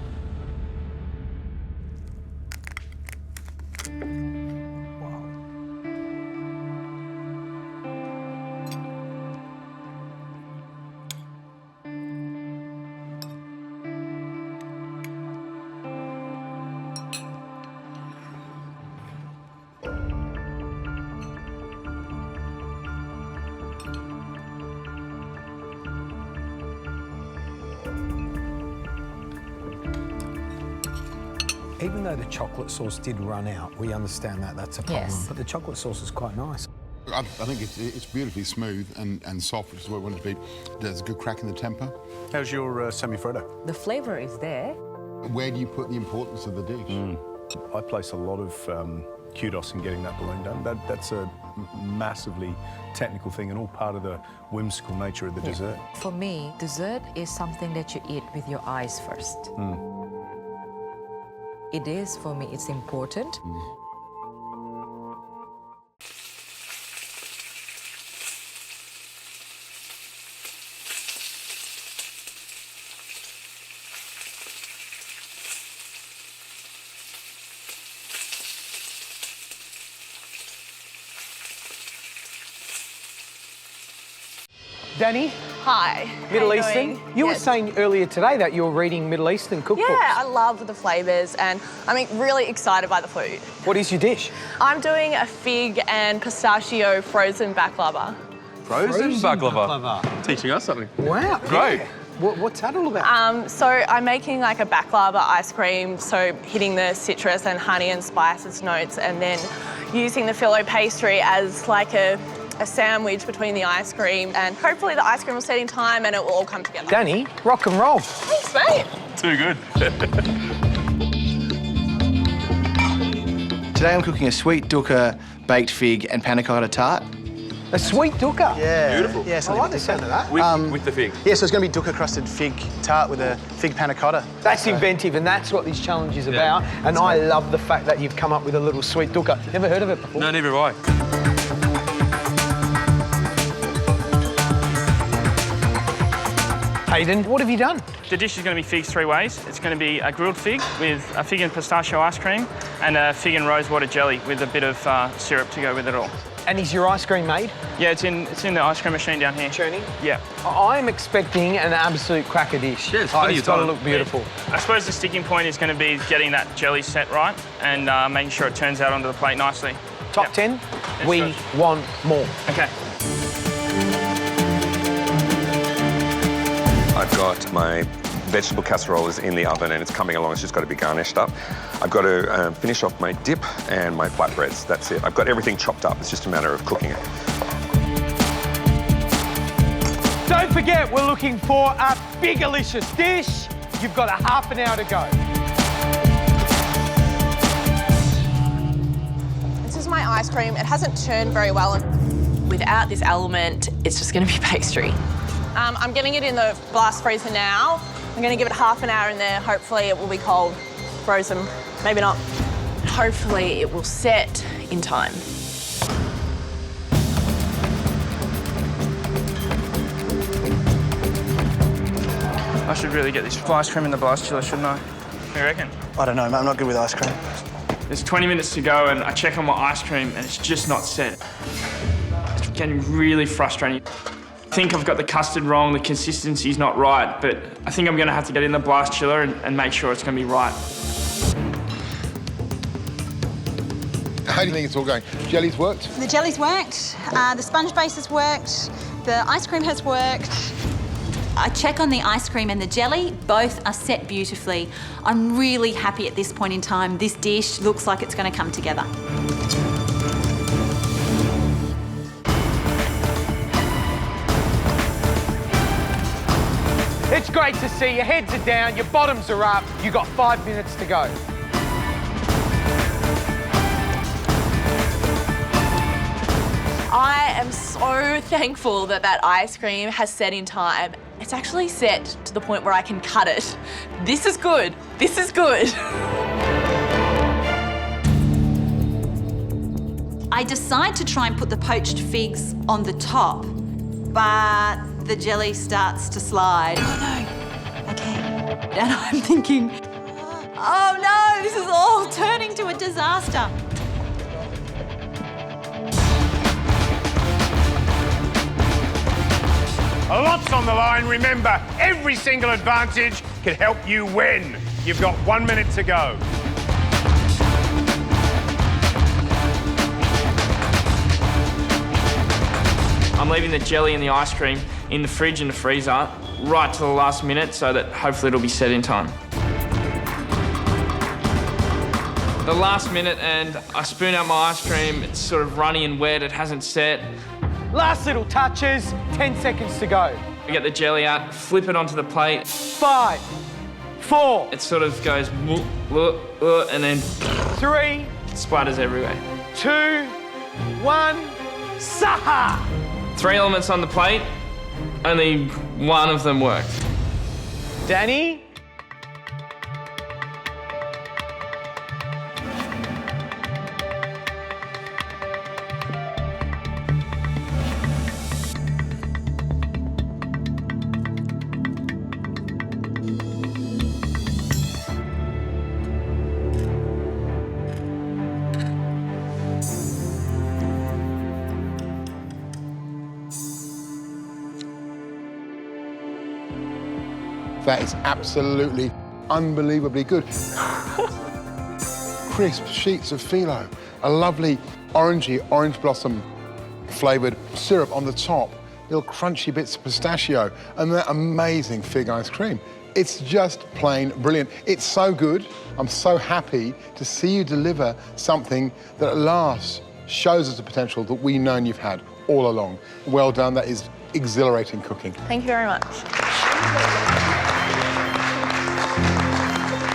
Even though the chocolate sauce did run out, we understand that that's a problem. Yes. But the chocolate sauce is quite nice. I think it's beautifully smooth and soft, which is what we want it to be. There's a good crack in the temper. How's your semi-freddo? The flavour is there. Where do you put the importance of the dish? I place a lot of kudos in getting that balloon done. That's a massively technical thing and all part of the whimsical nature of the dessert. For me, dessert is something that you eat with your eyes first. It is, for me, it's important. Danny, Hi. Middle how you Eastern. doing? You were Yes. saying earlier today that you're reading Middle Eastern cookbooks. Yeah, I love the flavours and I'm really excited by the food. What is your dish? I'm doing a fig and pistachio frozen baklava. Frozen baklava. Teaching us something. Wow. Great. Yeah. What's that all about? So I'm making like a baklava ice cream, so hitting the citrus and honey and spices notes and then using the filo pastry as like a sandwich between the ice cream, and hopefully the ice cream will set in time and it will all come together. Danny, rock and roll. Thanks, mate. Too good. Today I'm cooking a sweet dukkha, baked fig and panna cotta tart. A sweet dukkha? Yeah. Beautiful. Yeah, I like the sound of that. With the fig. Yeah, so it's going to be dukkha crusted fig tart with a fig panna cotta. That's inventive, and that's what this challenge is about. And I love the fact that you've come up with a little sweet dukkha. Never heard of it before? No, never have I. Hayden, what have you done? The dish is going to be figs three ways. It's going to be a grilled fig with a fig and pistachio ice cream and a fig and rosewater jelly with a bit of syrup to go with it all. And is your ice cream made? Yeah, it's in the ice cream machine down here. Churning? Yeah. I'm expecting an absolute cracker dish. Yeah, it's It's got to look beautiful. I suppose the sticking point is going to be getting that jelly set right and making sure it turns out onto the plate nicely. Top 10, we want more. Okay. I've got my vegetable casserole is in the oven and it's coming along. It's just got to be garnished up. I've got to finish off my dip and my flatbreads. That's it. I've got everything chopped up. It's just a matter of cooking it. Don't forget, we're looking for a big-alicious dish. You've got a half an hour to go. This is my ice cream. It hasn't turned very well. Without this element, it's just going to be pastry. I'm getting it in the blast freezer now. I'm going to give it half an hour in there. Hopefully it will be cold, frozen, maybe not. Hopefully it will set in time. I should really get this ice cream in the blast chiller, shouldn't I? What do you reckon? I don't know, mate. I'm not good with ice cream. There's 20 minutes to go and I check on my ice cream and it's just not set. It's getting really frustrating. I think I've got the custard wrong, the consistency's not right, but I think I'm going to have to get in the blast chiller and make sure it's going to be right. How do you think it's all going? Jelly's worked? The jelly's worked, the sponge base has worked, the ice cream has worked. I check on the ice cream and the jelly, both are set beautifully. I'm really happy at this point in time. This dish looks like it's going to come together. It's great to see. Your heads are down, your bottoms are up. You've got 5 minutes to go. I am so thankful that that ice cream has set in time. It's actually set to the point where I can cut it. This is good. This is good. I decide to try and put the poached figs on the top, but the jelly starts to slide. Oh no, okay. And I'm thinking, oh no, this is all turning to a disaster. A lot's on the line. Remember, every single advantage can help you win. You've got 1 minute to go. I'm leaving the jelly and the ice cream in the fridge and the freezer right to the last minute so that hopefully it'll be set in time. the last minute and I spoon out my ice cream. It's sort of runny and wet, it hasn't set. Last little touches, 10 seconds to go. I get the jelly out, flip it onto the plate. 5, 4. It sort of goes and then 3, splatters everywhere. 2, 1, Saha! 3 elements on the plate, only one of them worked. Danny? That is absolutely unbelievably good. Crisp sheets of phyllo, a lovely orangey, orange blossom flavoured syrup on the top, little crunchy bits of pistachio, and that amazing fig ice cream. It's just plain brilliant. It's so good. I'm so happy to see you deliver something that at last shows us the potential that we've known you've had all along. Well done. That is exhilarating cooking. Thank you very much.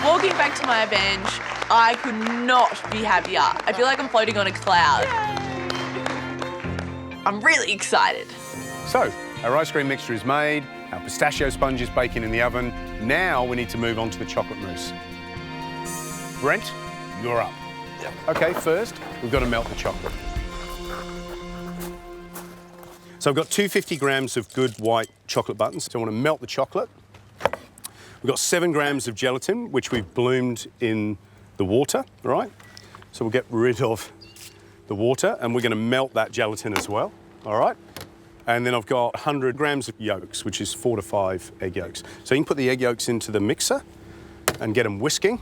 Walking back to my bench, I could not be happier. I feel like I'm floating on a cloud. I'm really excited. So, our ice cream mixture is made, our pistachio sponge is baking in the oven. Now we need to move on to the chocolate mousse. Brent, you're up. Yep. Okay, first, we've got to melt the chocolate. So I've got 250 grams of good white chocolate buttons. So I want to melt the chocolate. We've got 7 grams of gelatin, which we've bloomed in the water, all right? So we'll get rid of the water and we're going to melt that gelatin as well, all right? And then I've got 100 grams of yolks, which is 4 to 5 egg yolks. So you can put the egg yolks into the mixer and get them whisking.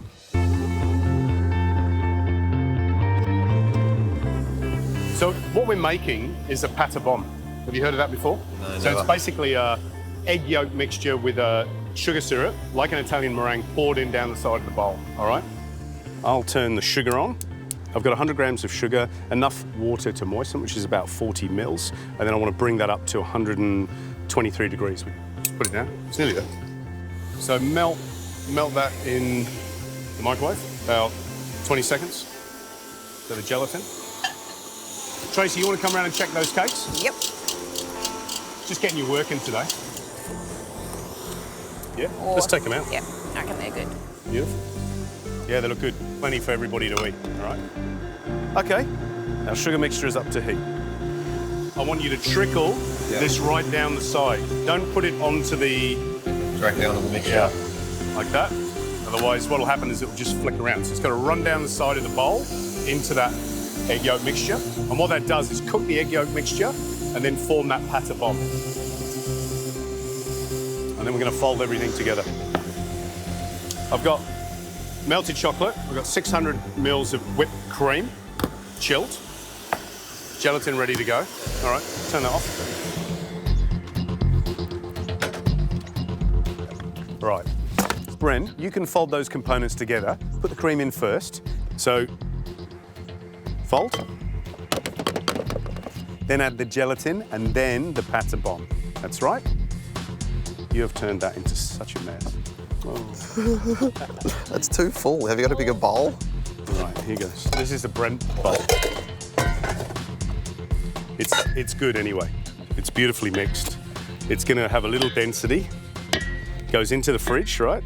So what we're making is a pâte bombe. Have you heard of that before? No, so never. it's basically a egg yolk mixture with a sugar syrup, like an Italian meringue, poured in down the side of the bowl, all right? I'll turn the sugar on. I've got 100 grams of sugar, enough water to moisten, which is about 40 mils, and then I want to bring that up to 123 degrees. Put it down, it's nearly there. So melt that in the microwave, about 20 seconds. So the gelatin. Tracy, you want to come around and check those cakes? Yep. Just getting you working today. Yeah, Or, let's take them out. Yep, I reckon they're good. Beautiful. Yeah, they look good. Plenty for everybody to eat, all right? Okay, our sugar mixture is up to heat. I want you to trickle this right down the side. Don't put it onto the... Directly onto the mixture. Yeah, like that. Otherwise, what'll happen is it'll just flick around. So it's got to run down the side of the bowl into that egg yolk mixture. And what that does is cook the egg yolk mixture and then form that pâte bombe. And then we're going to fold everything together. I've got melted chocolate. We've got 600 mils of whipped cream, chilled. Gelatin ready to go. All right, turn that off. Right. Bren, you can fold those components together. Put the cream in first. So, fold. Then add the gelatin and then the pâte bombe. That's right. You have turned that into such a mess. Oh. That's too full. Have you got a bigger bowl? Right, here goes. This is the Brent bowl. It's good anyway. It's beautifully mixed. It's going to have a little density. Goes into the fridge, right?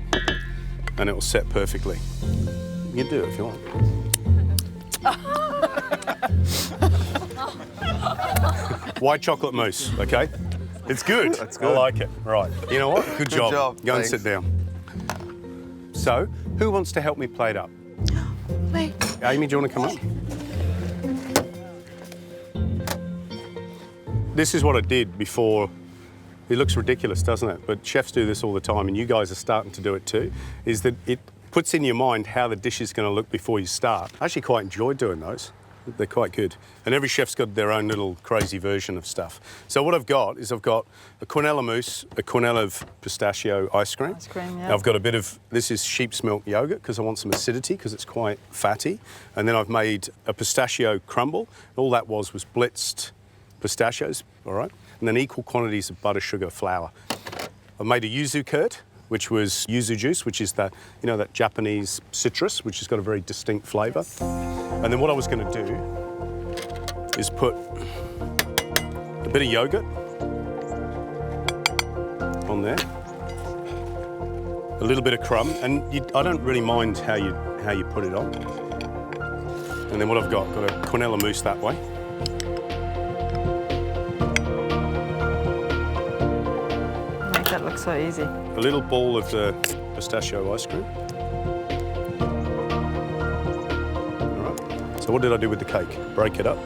And it will set perfectly. You can do it if you want. White chocolate mousse, okay? It's good. That's good. I like it. Right. You know what? Good job. Go Thanks. and sit down. So, who wants to help me plate up? Wait. Amy, do you want to come up? This is what I did before. It looks ridiculous, doesn't it? But chefs do this all the time, and you guys are starting to do it too, is that it puts in your mind how the dish is going to look before you start. I actually quite enjoyed doing those. They're quite good. And every chef's got their own little crazy version of stuff. So what I've got is I've got a quenelle mousse, a quenelle of pistachio ice cream. Ice cream, yeah. I've got a bit of, this is sheep's milk yogurt because I want some acidity because it's quite fatty. And then I've made a pistachio crumble. All that was blitzed pistachios, all right? And then equal quantities of butter, sugar, flour. I've made a yuzu curd, which was yuzu juice, which is that, you know, that Japanese citrus, which has got a very distinct flavour. And then what I was going to do is put a bit of yogurt on there, a little bit of crumb, and I don't really mind how you put it on. And then what I've got a quenelle mousse that way. Make that look so easy. A little ball of the pistachio ice cream. All right. So what did I do with the cake? Break it up.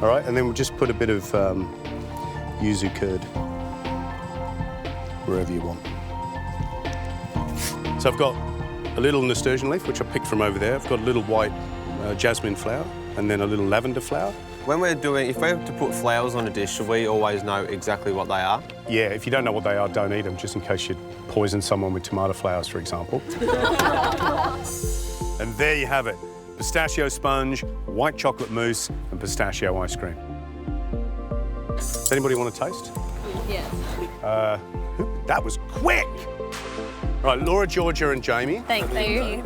All right, and then we'll just put a bit of yuzu curd wherever you want. So I've got a little nasturtium leaf, which I picked from over there. I've got a little white jasmine flower, and then a little lavender flower. When we're doing, if we have to put flowers on a dish, should we always know exactly what they are? Yeah, if you don't know what they are, don't eat them, just in case you poison someone with tomato flowers, for example. And there you have it. Pistachio sponge, white chocolate mousse, and pistachio ice cream. Does anybody want to taste? Yes. That was quick! Right, Laura, Georgia, and Jamie. Thank you.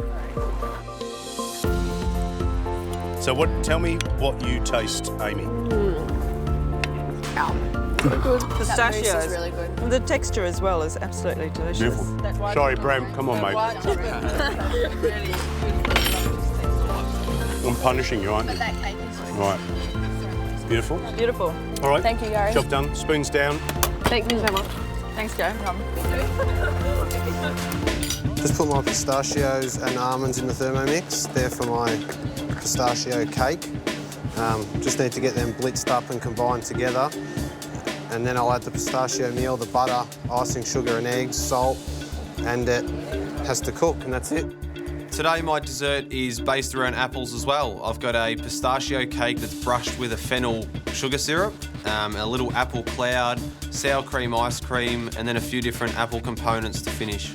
So tell me what you taste, Amy. Good. Pistachios. Pistachios. Really good. The texture as well is absolutely delicious. Beautiful. Sorry, Bram, come on, mate. I'm punishing you, aren't you? But that cake is Right. Beautiful. Beautiful. All right. Thank you, Gary. Job done. Spoons down. Thank you so much. Thanks, Joe. Just put my pistachios and almonds in the Thermomix. They're for my pistachio cake. Just need to get them blitzed up and combined together. And then I'll add the pistachio meal, the butter, icing sugar and eggs, salt, and it has to cook, and that's it. Today my dessert is based around apples as well. I've got a pistachio cake that's brushed with a fennel sugar syrup, a little apple cloud, sour cream ice cream, and then a few different apple components to finish.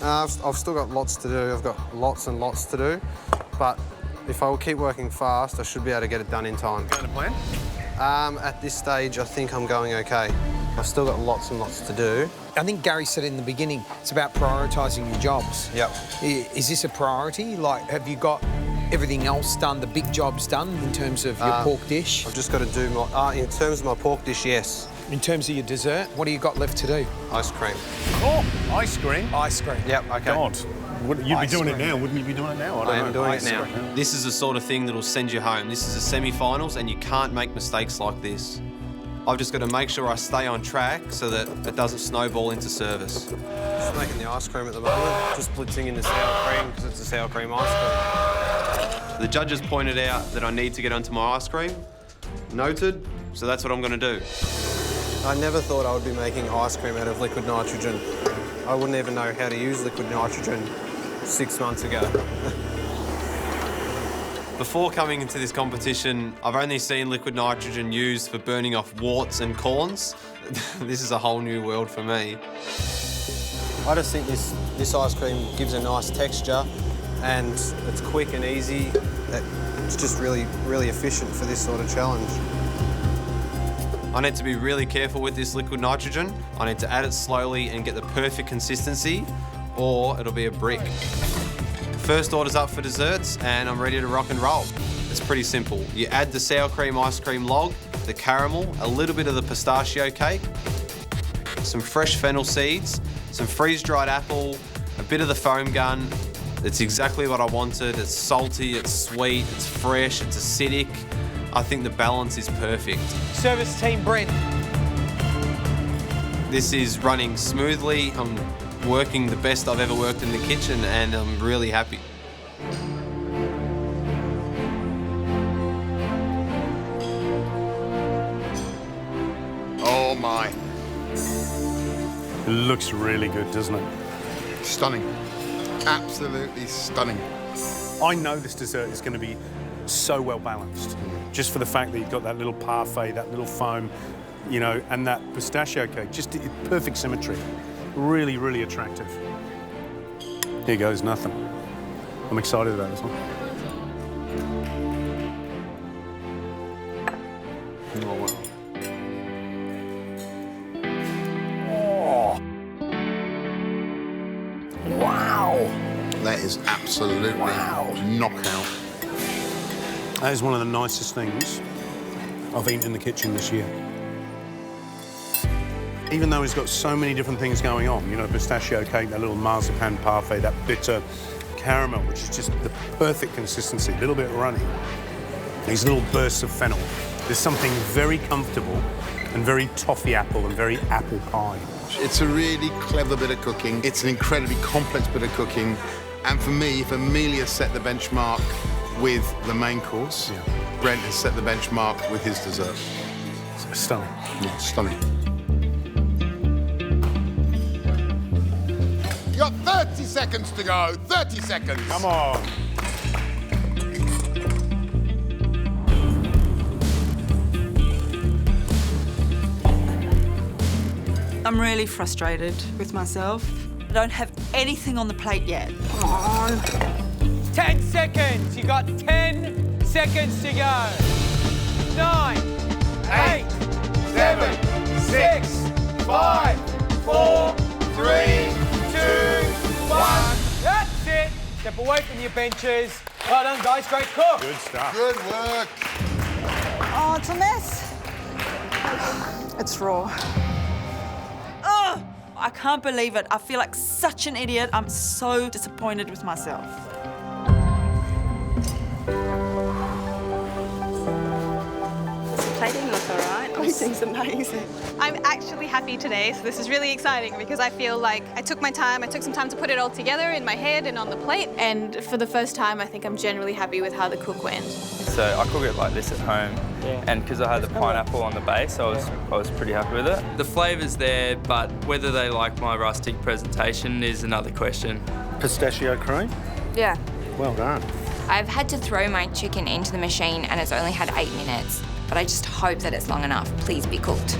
I've still got lots to do. I've got lots and lots to do, but if I will keep working fast, I should be able to get it done in time. Going to plan? At this stage, I think I'm going okay. I've still got lots and lots to do. I think Gary said in the beginning, it's about prioritising your jobs. Yep. Is this a priority? Like, have you got everything else done, the big jobs done in terms of your pork dish? I've just got to do my... in terms of my pork dish, yes. In terms of your dessert, what do you got left to do? Ice cream. Oh, ice cream? Ice cream. Yep, okay. God. You'd be doing it cream. now, wouldn't you be doing it now? I am doing it now. This is the sort of thing that'll send you home. This is the semi-finals and you can't make mistakes like this. I've just got to make sure I stay on track so that it doesn't snowball into service. Just making the ice cream at the moment, just blitzing in the sour cream because it's a sour cream ice cream. The judges pointed out that I need to get onto my ice cream. Noted, so that's what I'm going to do. I never thought I would be making ice cream out of liquid nitrogen. I wouldn't even know how to use liquid nitrogen 6 months ago. Before coming into this competition, I've only seen liquid nitrogen used for burning off warts and corns. This is a whole new world for me. I just think this ice cream gives a nice texture and it's quick and easy. It's just really, really efficient for this sort of challenge. I need to be really careful with this liquid nitrogen. I need to add it slowly and get the perfect consistency, or it'll be a brick. First order's up for desserts, and I'm ready to rock and roll. It's pretty simple. You add the sour cream ice cream log, the caramel, a little bit of the pistachio cake, some fresh fennel seeds, some freeze-dried apple, a bit of the foam gun. It's exactly what I wanted. It's salty, it's sweet, it's fresh, it's acidic. I think the balance is perfect. Service team, Brent. This is running smoothly. I'm working the best I've ever worked in the kitchen, and I'm really happy. Oh my. It looks really good, doesn't it? Stunning. Absolutely stunning. I know this dessert is going to be so well balanced, just for the fact that you've got that little parfait, that little foam, you know, and that pistachio cake, just perfect symmetry. Really, really attractive. Here goes nothing. I'm excited about this one. Oh, wow. Oh. Wow. That is absolutely knockout. That is one of the nicest things I've eaten in the kitchen this year. Even though it's got so many different things going on, you know, pistachio cake, that little marzipan parfait, that bitter caramel, which is just the perfect consistency, a little bit runny. These little bursts of fennel. There's something very comfortable and very toffee apple and very apple pie. It's a really clever bit of cooking. It's an incredibly complex bit of cooking. And for me, if Amelia set the benchmark with the main course, Brent has set the benchmark with his dessert. It's stunning. Yeah, stunning. You got 30 seconds to go. 30 seconds. Come on. I'm really frustrated with myself. I don't have anything on the plate yet. Come on. 10 seconds. You got 10 seconds to go. 9, 8, 7, 6, 5, 4, 3, 2, 1. That's it. Step away from your benches. Well done, guys. Great cook. Good stuff. Good work. Oh, it's a mess. It's raw. Ugh! I can't believe it. I feel like such an idiot. I'm so disappointed with myself. Plating looks all right. Plating's amazing. I'm actually happy today, so this is really exciting because I feel like I took my time, I took some time to put it all together in my head and on the plate, and for the first time I think I'm generally happy with how the cook went. So I cook it like this at home, and because I had the pineapple on the base, I was pretty happy with it. The flavour's there, but whether they like my rustic presentation is another question. Pistachio cream? Yeah. Well done. I've had to throw my chicken into the machine and it's only had 8 minutes, but I just hope that it's long enough. Please be cooked.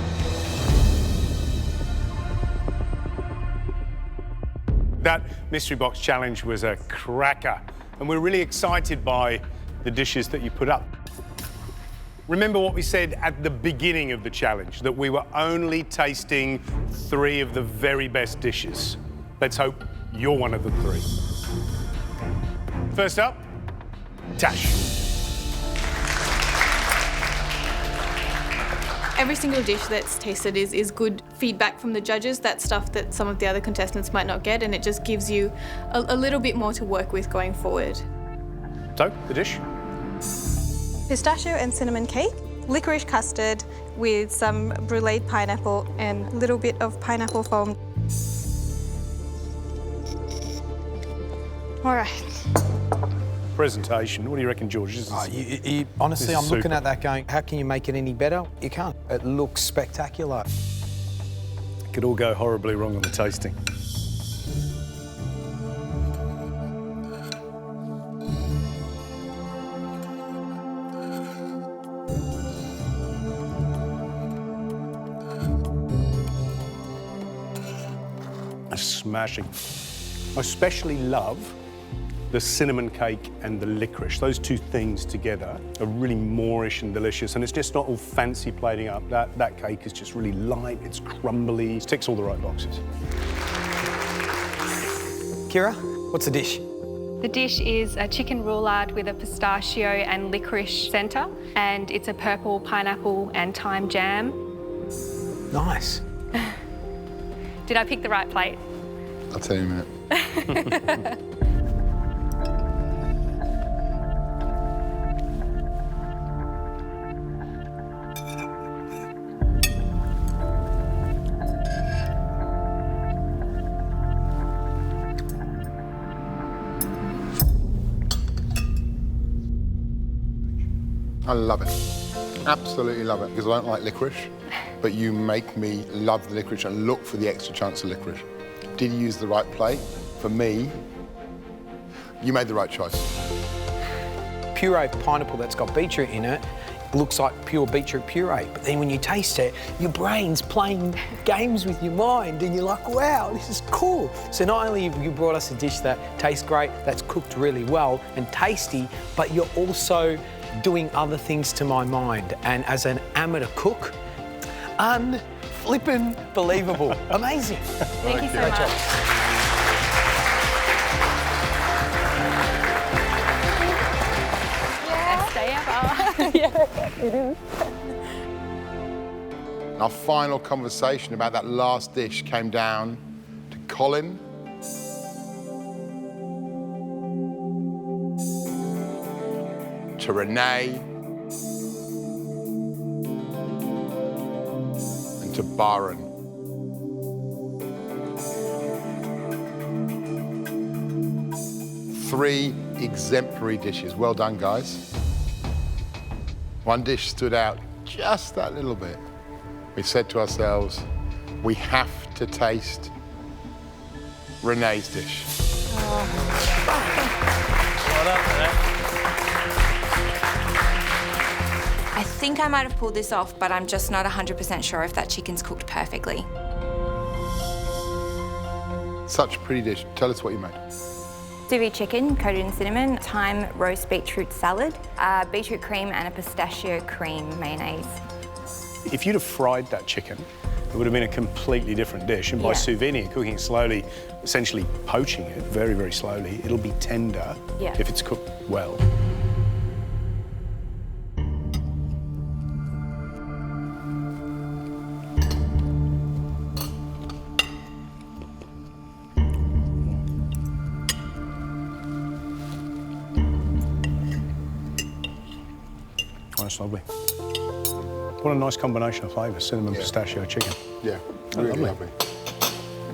That mystery box challenge was a cracker, and we're really excited by the dishes that you put up. Remember what we said at the beginning of the challenge, that we were only tasting 3 of the very best dishes. Let's hope you're one of the 3. First up, Tash. Every single dish that's tasted is good feedback from the judges. That's stuff that some of the other contestants might not get, and it just gives you a little bit more to work with going forward. So, the dish? Pistachio and cinnamon cake, licorice custard with some bruleed pineapple and a little bit of pineapple foam. All right. Presentation. What do you reckon, George? Honestly, I'm looking super. at that going, how can you make it any better? You can't. It looks spectacular. It could all go horribly wrong on the tasting. Smashing. I especially love the cinnamon cake and the licorice. Those 2 things together are really Moorish and delicious, and it's just not all fancy plating up. That cake is just really light, it's crumbly, it ticks all the right boxes. Kira, what's the dish? The dish is a chicken roulade with a pistachio and licorice centre, and it's a purple pineapple and thyme jam. Nice. Did I pick the right plate? I'll tell you in a minute. I love it. Absolutely love it, because I don't like licorice, but you make me love the licorice and look for the extra chunks of licorice. Did you use the right plate? For me, you made the right choice. puree of pineapple that's got beetroot in it looks like pure beetroot puree. But then when you taste it, your brain's playing games with your mind and you're like, wow, this is cool. So not only have you brought us a dish that tastes great, that's cooked really well and tasty, but you're also doing other things to my mind. And as an amateur cook, flippin' believable. Amazing. Thank you so much. Best day ever. Yeah, it is. Our final conversation about that last dish came down to Colin, to Renee, and to Byron. Three exemplary dishes. Well done, guys. One dish stood out just that little bit. We said to ourselves, we have to taste Renee's dish. Well done, Renee. I think I might have pulled this off, but I'm just not 100% sure if that chicken's cooked perfectly. Such a pretty dish. Tell us what you made. Sous vide chicken coated in cinnamon, thyme roast beetroot salad, beetroot cream and a pistachio cream mayonnaise. If you'd have fried that chicken, it would have been a completely different dish. And by sous vide, cooking it slowly, essentially poaching it very, very slowly, it'll be tender if it's cooked well. That's lovely. What a nice combination of flavours, cinnamon, pistachio, chicken. Yeah, really lovely.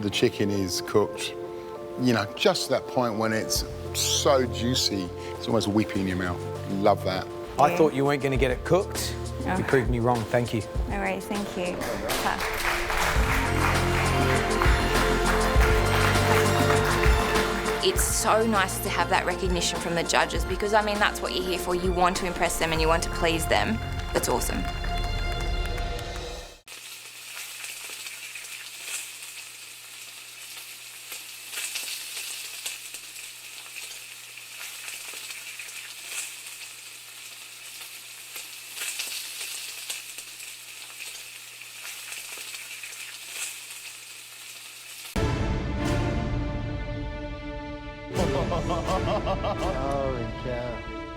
The chicken is cooked, you know, just to that point when it's so juicy, it's almost weeping in your mouth. Love that. I thought you weren't going to get it cooked. You proved me wrong. Thank you. No worries, thank you. It's so nice to have that recognition from the judges because, I mean, that's what you're here for. You want to impress them and you want to please them. That's awesome.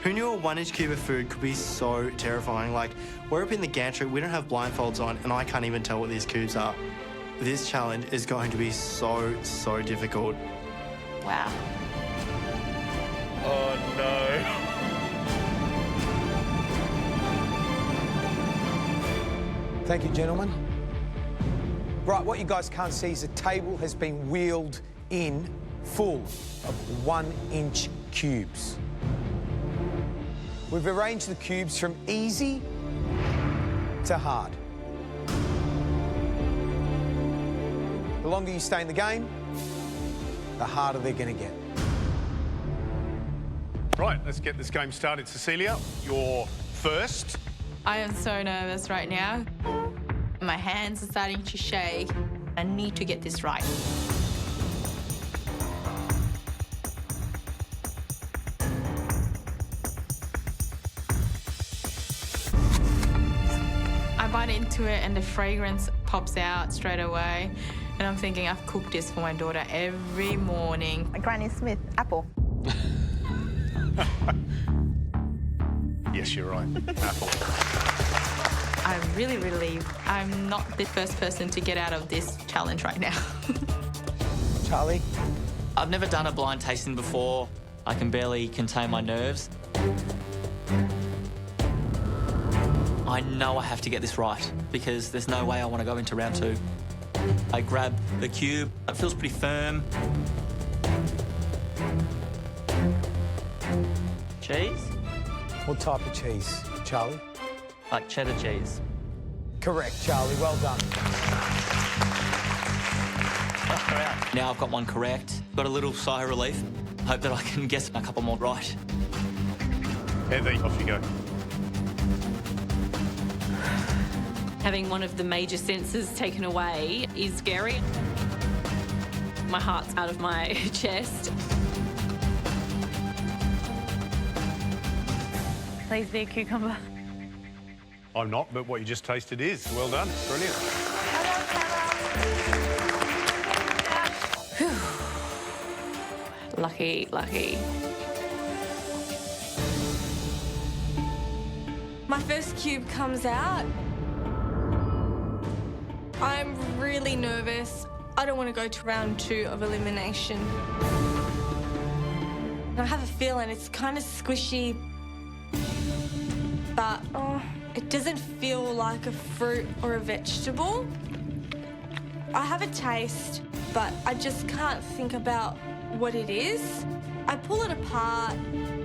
Who knew a 1-inch cube of food could be so terrifying? Like, we're up in the gantry, we don't have blindfolds on, and I can't even tell what these cubes are. This challenge is going to be so, so difficult. Wow. Oh, no. Thank you, gentlemen. Right, what you guys can't see is the table has been wheeled in full of 1-inch cubes. We've arranged the cubes from easy to hard. The longer you stay in the game, the harder they're going to get. Right, let's get this game started. Cecilia, you're first. I am so nervous right now. My hands are starting to shake. I need to get this right. I bite into it and the fragrance pops out straight away. And I'm thinking, I've cooked this for my daughter every morning. Granny Smith, apple. Yes, you're right. Apple. I'm really relieved. I'm not the first person to get out of this challenge right now. Charlie? I've never done a blind tasting before. I can barely contain my nerves. I know I have to get this right because there's no way I want to go into round 2. I grab the cube. It feels pretty firm. Cheese? What type of cheese, Charlie? Like cheddar cheese. Correct, Charlie. Well done. Now I've got one correct. Got a little sigh of relief. Hope that I can guess a couple more right. Heather, off you go. Having one of the major senses taken away is scary. My heart's out of my chest. Please be a cucumber. I'm not, but what you just tasted is. Well done. Brilliant. Lucky, lucky. My first cube comes out. I'm really nervous. I don't want to go to round 2 of elimination. I have a feeling it's kind of squishy, but it doesn't feel like a fruit or a vegetable. I have a taste, but I just can't think about what it is. I pull it apart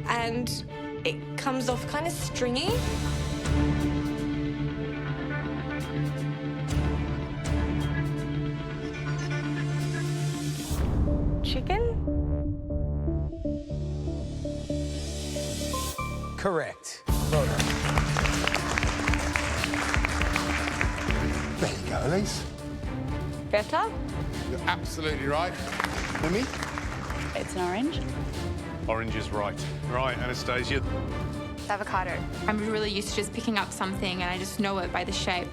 and it comes off kind of stringy. Chicken? Correct. Well done. There you go, Elise. Better? You're absolutely right. Mimi? It's an orange. Orange is right. Right, Anastasia. It's avocado. I'm really used to just picking up something and I just know it by the shape.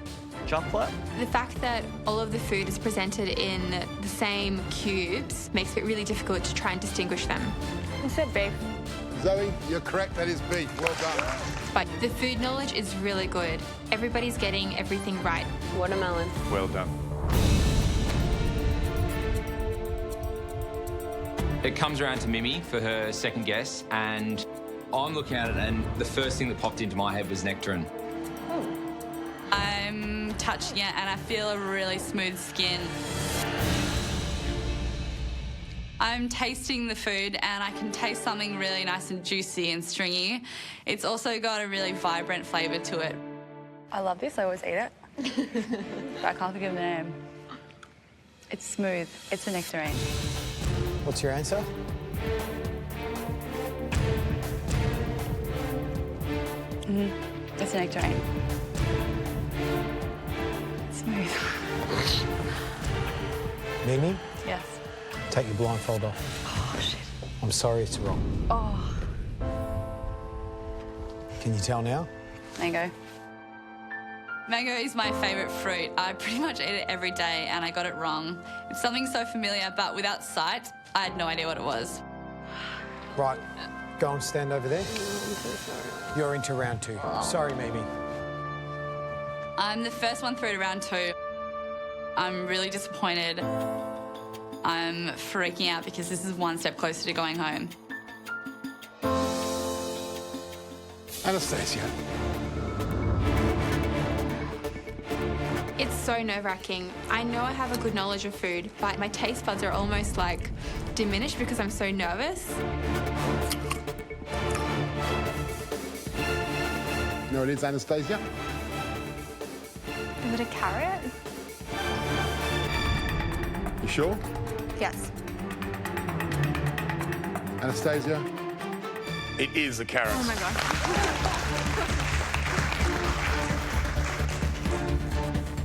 Chocolate? The fact that all of the food is presented in the same cubes makes it really difficult to try and distinguish them. I said beef. Zoe, you're correct. That is beef. Well done. But the food knowledge is really good. Everybody's getting everything right. Watermelon. Well done. It comes around to Mimi for her second guess, and I'm looking at it, and the first thing that popped into my head was nectarine. I'm touching it and I feel a really smooth skin. I'm tasting the food and I can taste something really nice and juicy and stringy. It's also got a really vibrant flavour to it. I love this. I always eat it. But I can't think of the name. It's smooth. It's a nectarine. What's your answer? It's a nectarine. Smooth. Mimi, Yes. take your blindfold off. Oh, shit. I'm sorry, it's wrong. Oh. Can you tell now? Mango. Mango is my favourite fruit. I pretty much eat it every day and I got it wrong. It's something so familiar, but without sight, I had no idea what it was. Right, go and stand over there. I'm so sorry. You're into round 2. Sorry, Mimi. I'm the first one through to round 2. I'm really disappointed. I'm freaking out because this is one step closer to going home. Anastasia. It's so nerve-wracking. I know I have a good knowledge of food, but my taste buds are almost like diminished because I'm so nervous. You know what it is, Anastasia? Is it a carrot? You sure? Yes. Anastasia? It is a carrot. Oh my God.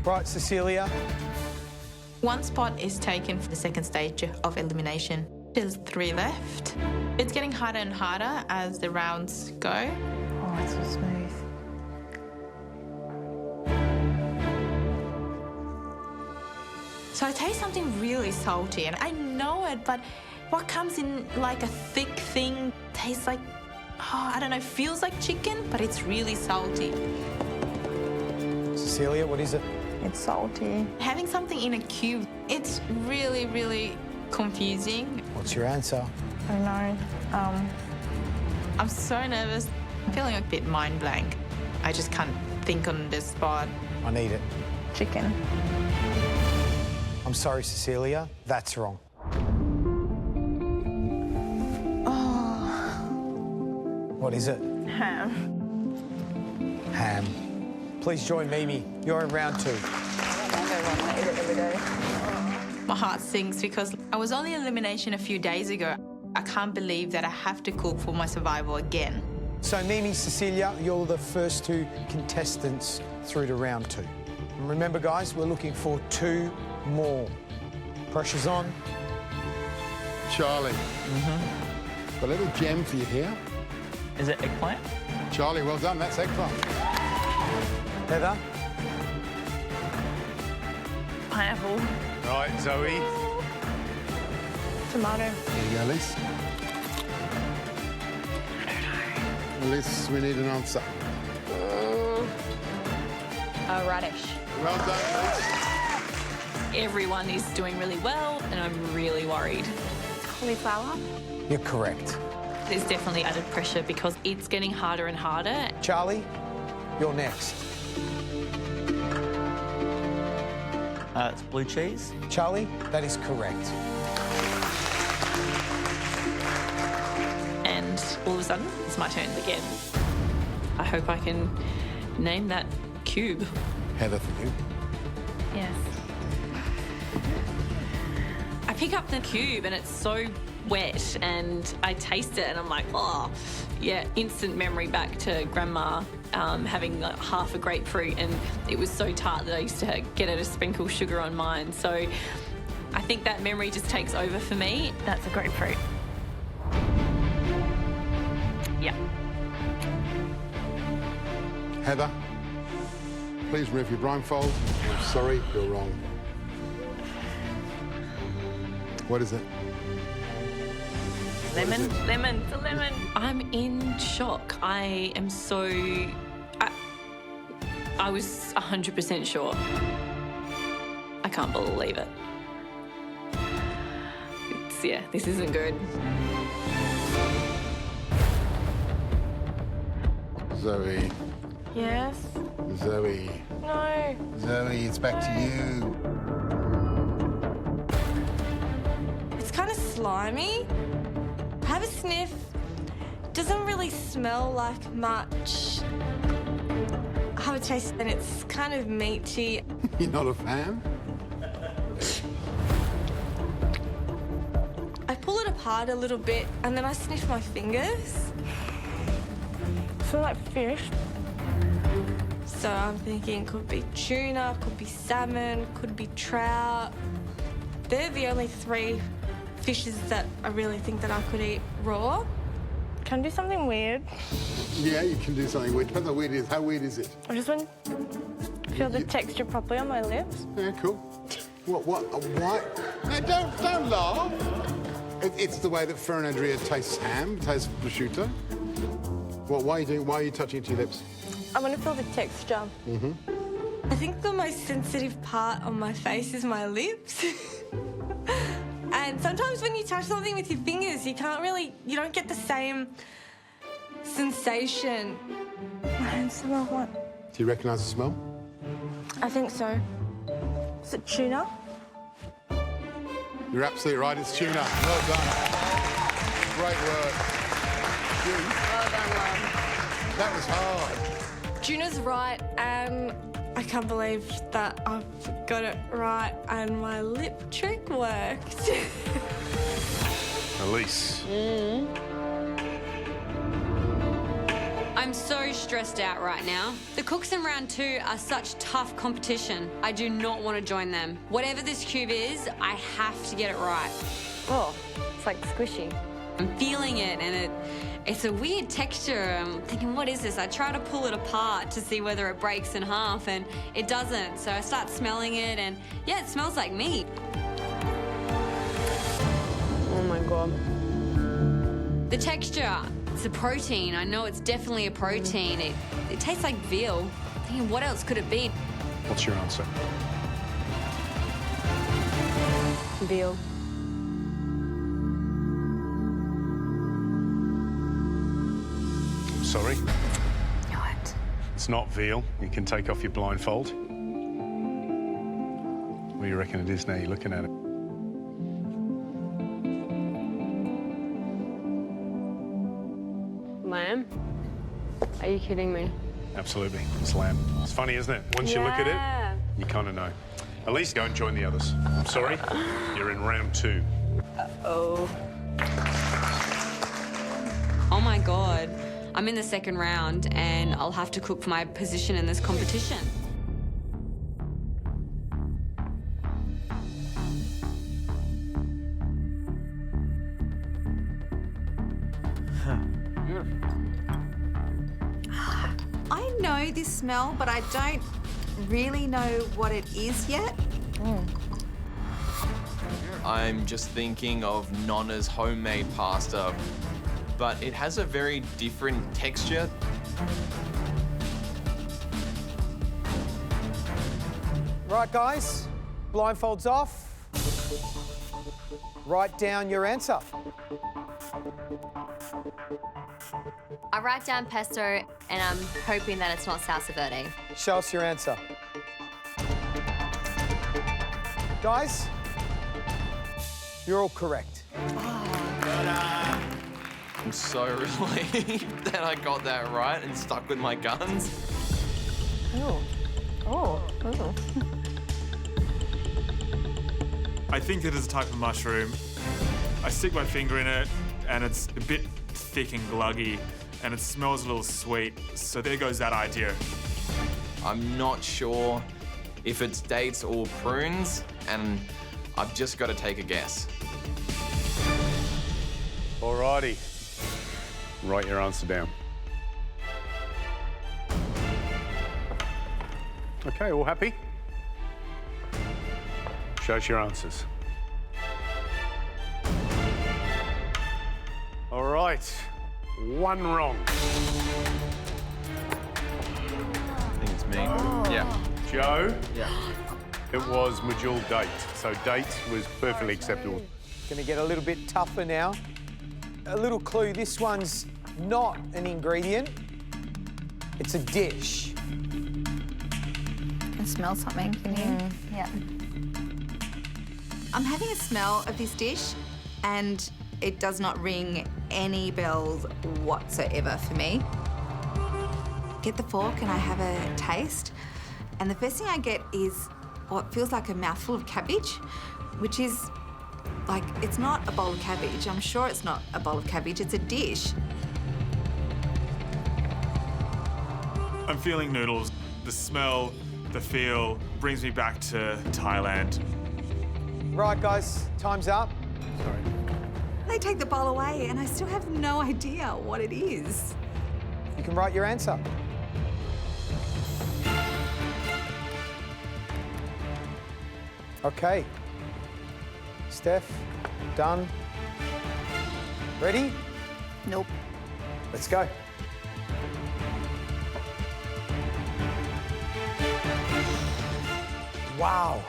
Right, Cecilia. One spot is taken for the second stage of elimination. There's 3 left. It's getting harder and harder as the rounds go. Oh, it's so smooth. So I taste something really salty, and I know it, but what comes in like a thick thing tastes like, I don't know, feels like chicken, but it's really salty. Cecilia, what is it? It's salty. Having something in a cube, it's really, really confusing. What's your answer? I don't know. I'm so nervous. I'm feeling a bit mind blank. I just can't think on the spot. I need it. Chicken. I'm sorry, Cecilia. That's wrong. Oh. What is it? Ham. Ham. Please join Mimi. You're in round 2. I eat it every day. My heart sinks because I was only in elimination a few days ago. I can't believe that I have to cook for my survival again. So Mimi, Cecilia, you're the first 2 contestants through to round 2. And remember, guys, we're looking for 2 more. Pressure's on. Charlie. A little gem for you here. Is it eggplant? Charlie, well done. That's eggplant. Heather? Pineapple. Right, Zoe. Tomato. There you go, Elise. Elise, we need an answer. A radish. Well done, Elise. Everyone is doing really well, and I'm really worried. Cauliflower. You're correct. There's definitely added pressure because it's getting harder and harder. Charlie, you're next. It's blue cheese. Charlie, that is correct. And all of a sudden, it's my turn again. I hope I can name that cube. Heather, for you. Yes. I pick up the cube and it's so wet and I taste it and I'm like, oh, yeah, instant memory back to grandma having like half a grapefruit, and it was so tart that I used to get her to sprinkle sugar on mine. So I think that memory just takes over for me. That's a grapefruit. Yeah. Heather, please remove your blindfold. I'm sorry, you're wrong. What is it? Lemon, lemon, it's a lemon. I'm in shock. I am so... I was 100% sure. I can't believe it. Yeah, this isn't good. Zoe. Yes? Zoe. No. Zoe, it's back to you. It's kind of slimy. Have a sniff. Doesn't really smell like much. Have a taste and it's kind of meaty. You're not a fan? I pull it apart a little bit and then I sniff my fingers. I feel like fish. So I'm thinking could be tuna, could be salmon, could be trout. They're the only 3 fishes that I really think that I could eat raw. Can I do something weird? Yeah, you can do something weird. Depends how weird it is. How weird is it? I just want to feel the texture properly on my lips. Yeah, cool. What? Why? No, don't laugh. It's the way that Fer and Andrea tastes ham, tastes prosciutto. Why are you touching it to your lips? I want to feel the texture. Mm-hmm. I think the most sensitive part on my face is my lips. And sometimes when you touch something with your fingers, you don't get the same sensation. My hands smell what? Do you recognise the smell? I think so. Is it tuna? You're absolutely right, it's tuna. Well done. Great work. Well done, Mum. That was hard. Tuna's right, and I can't believe that I've got it right and my lip trick worked. Elise. I'm so stressed out right now. The cooks in round 2 are such tough competition. I do not want to join them. Whatever this cube is, I have to get it right. Oh, it's like squishy. I'm feeling it and it's a weird texture. I'm thinking, what is this? I try to pull it apart to see whether it breaks in half and it doesn't. So I start smelling it and yeah, it smells like meat. Oh my God. The texture, it's a protein. I know it's definitely a protein. It tastes like veal. I'm thinking, what else could it be? What's your answer? Veal. Sorry? What? It's not veal. You can take off your blindfold. What do you reckon it is now you're looking at it? Lamb? Are you kidding me? Absolutely. It's lamb. It's funny, isn't it? Once you look at it, you kind of know. At least go and join the others. I'm sorry. You're in round 2. Uh-oh. Oh, my God. I'm in the second round and I'll have to cook for my position in this competition. I know this smell, but I don't really know what it is yet. I'm just thinking of Nonna's homemade pasta, but it has a very different texture. Right, guys, blindfolds off. Write down your answer. I write down pesto, and I'm hoping that it's not salsa verde. Show us your answer. Guys, you're all correct. I'm so relieved that I got that right and stuck with my guns. I think it is a type of mushroom. I stick my finger in it, and it's a bit thick and gluggy, and it smells a little sweet, so there goes that idea. I'm not sure if it's dates or prunes, and I've just got to take a guess. Alrighty. Write your answer down. Okay, all happy? Show us your answers. All right, one wrong. I think it's me. Yeah. Joe? Yeah. It was medjool date, so date was perfectly acceptable. Gonna get a little bit tougher now. A little clue, this one's not an ingredient, it's a dish. I can smell something, can you? Yeah. I'm having a smell of this dish, and it does not ring any bells whatsoever for me. Get the fork and I have a taste, and the first thing I get is what feels like a mouthful of cabbage, which is like, it's not a bowl of cabbage. I'm sure it's not a bowl of cabbage, it's a dish. I'm feeling noodles. The smell, the feel brings me back to Thailand. Right, guys, time's up. Sorry. They take the bowl away and I still have no idea what it is. You can write your answer. Okay. Steph, done. Ready? Nope. Let's go. Wow.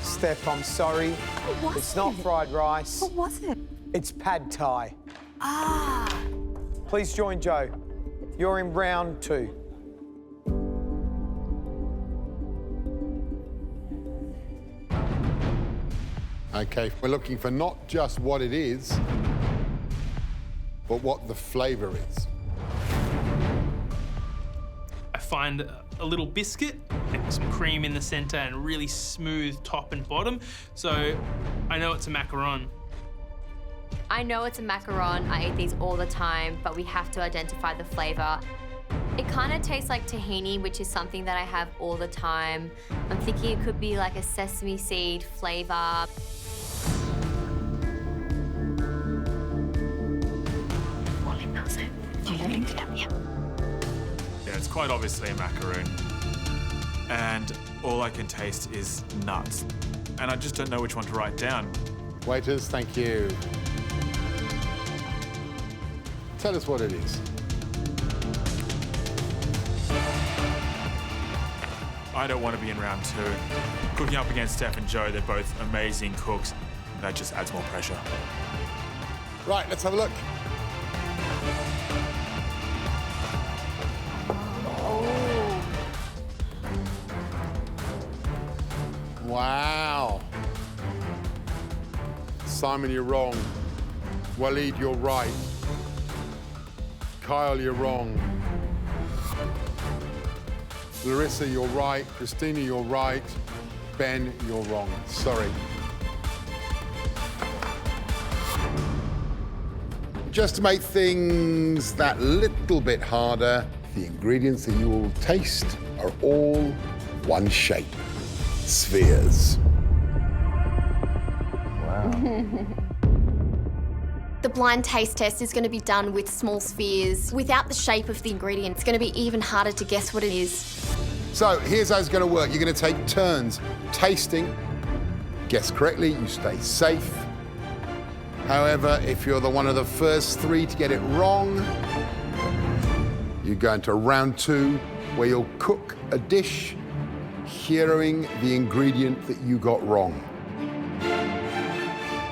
Steph, I'm sorry. What was it's not fried rice. What was it? It's pad thai. Ah. Please join Joe. You're in round 2. Okay, we're looking for not just what it is, but what the flavour is. I find a little biscuit, and some cream in the centre, and a really smooth top and bottom. So I know it's a macaron. I know it's a macaron. I eat these all the time, but we have to identify the flavour. It kind of tastes like tahini, which is something that I have all the time. I'm thinking it could be like a sesame seed flavour. Yeah, it's quite obviously a macaroon. And all I can taste is nuts. And I just don't know which one to write down. Waiters, thank you. Tell us what it is. I don't want to be in round 2. Cooking up against Steph and Joe, they're both amazing cooks. That just adds more pressure. Right, let's have a look. Wow. Simon, you're wrong. Waleed, you're right. Kyle, you're wrong. Larissa, you're right. Christina, you're right. Ben, you're wrong. Sorry. Just to make things that little bit harder, the ingredients that you will taste are all one shape, spheres. The blind taste test is going to be done with small spheres. Without the shape of the ingredient, it's going to be even harder to guess what it is. So here's how it's going to work. You're going to take turns tasting. Guess correctly, you stay safe. However, if you're one of the first 3 to get it wrong, you go into round 2, where you'll cook a dish hearing the ingredient that you got wrong.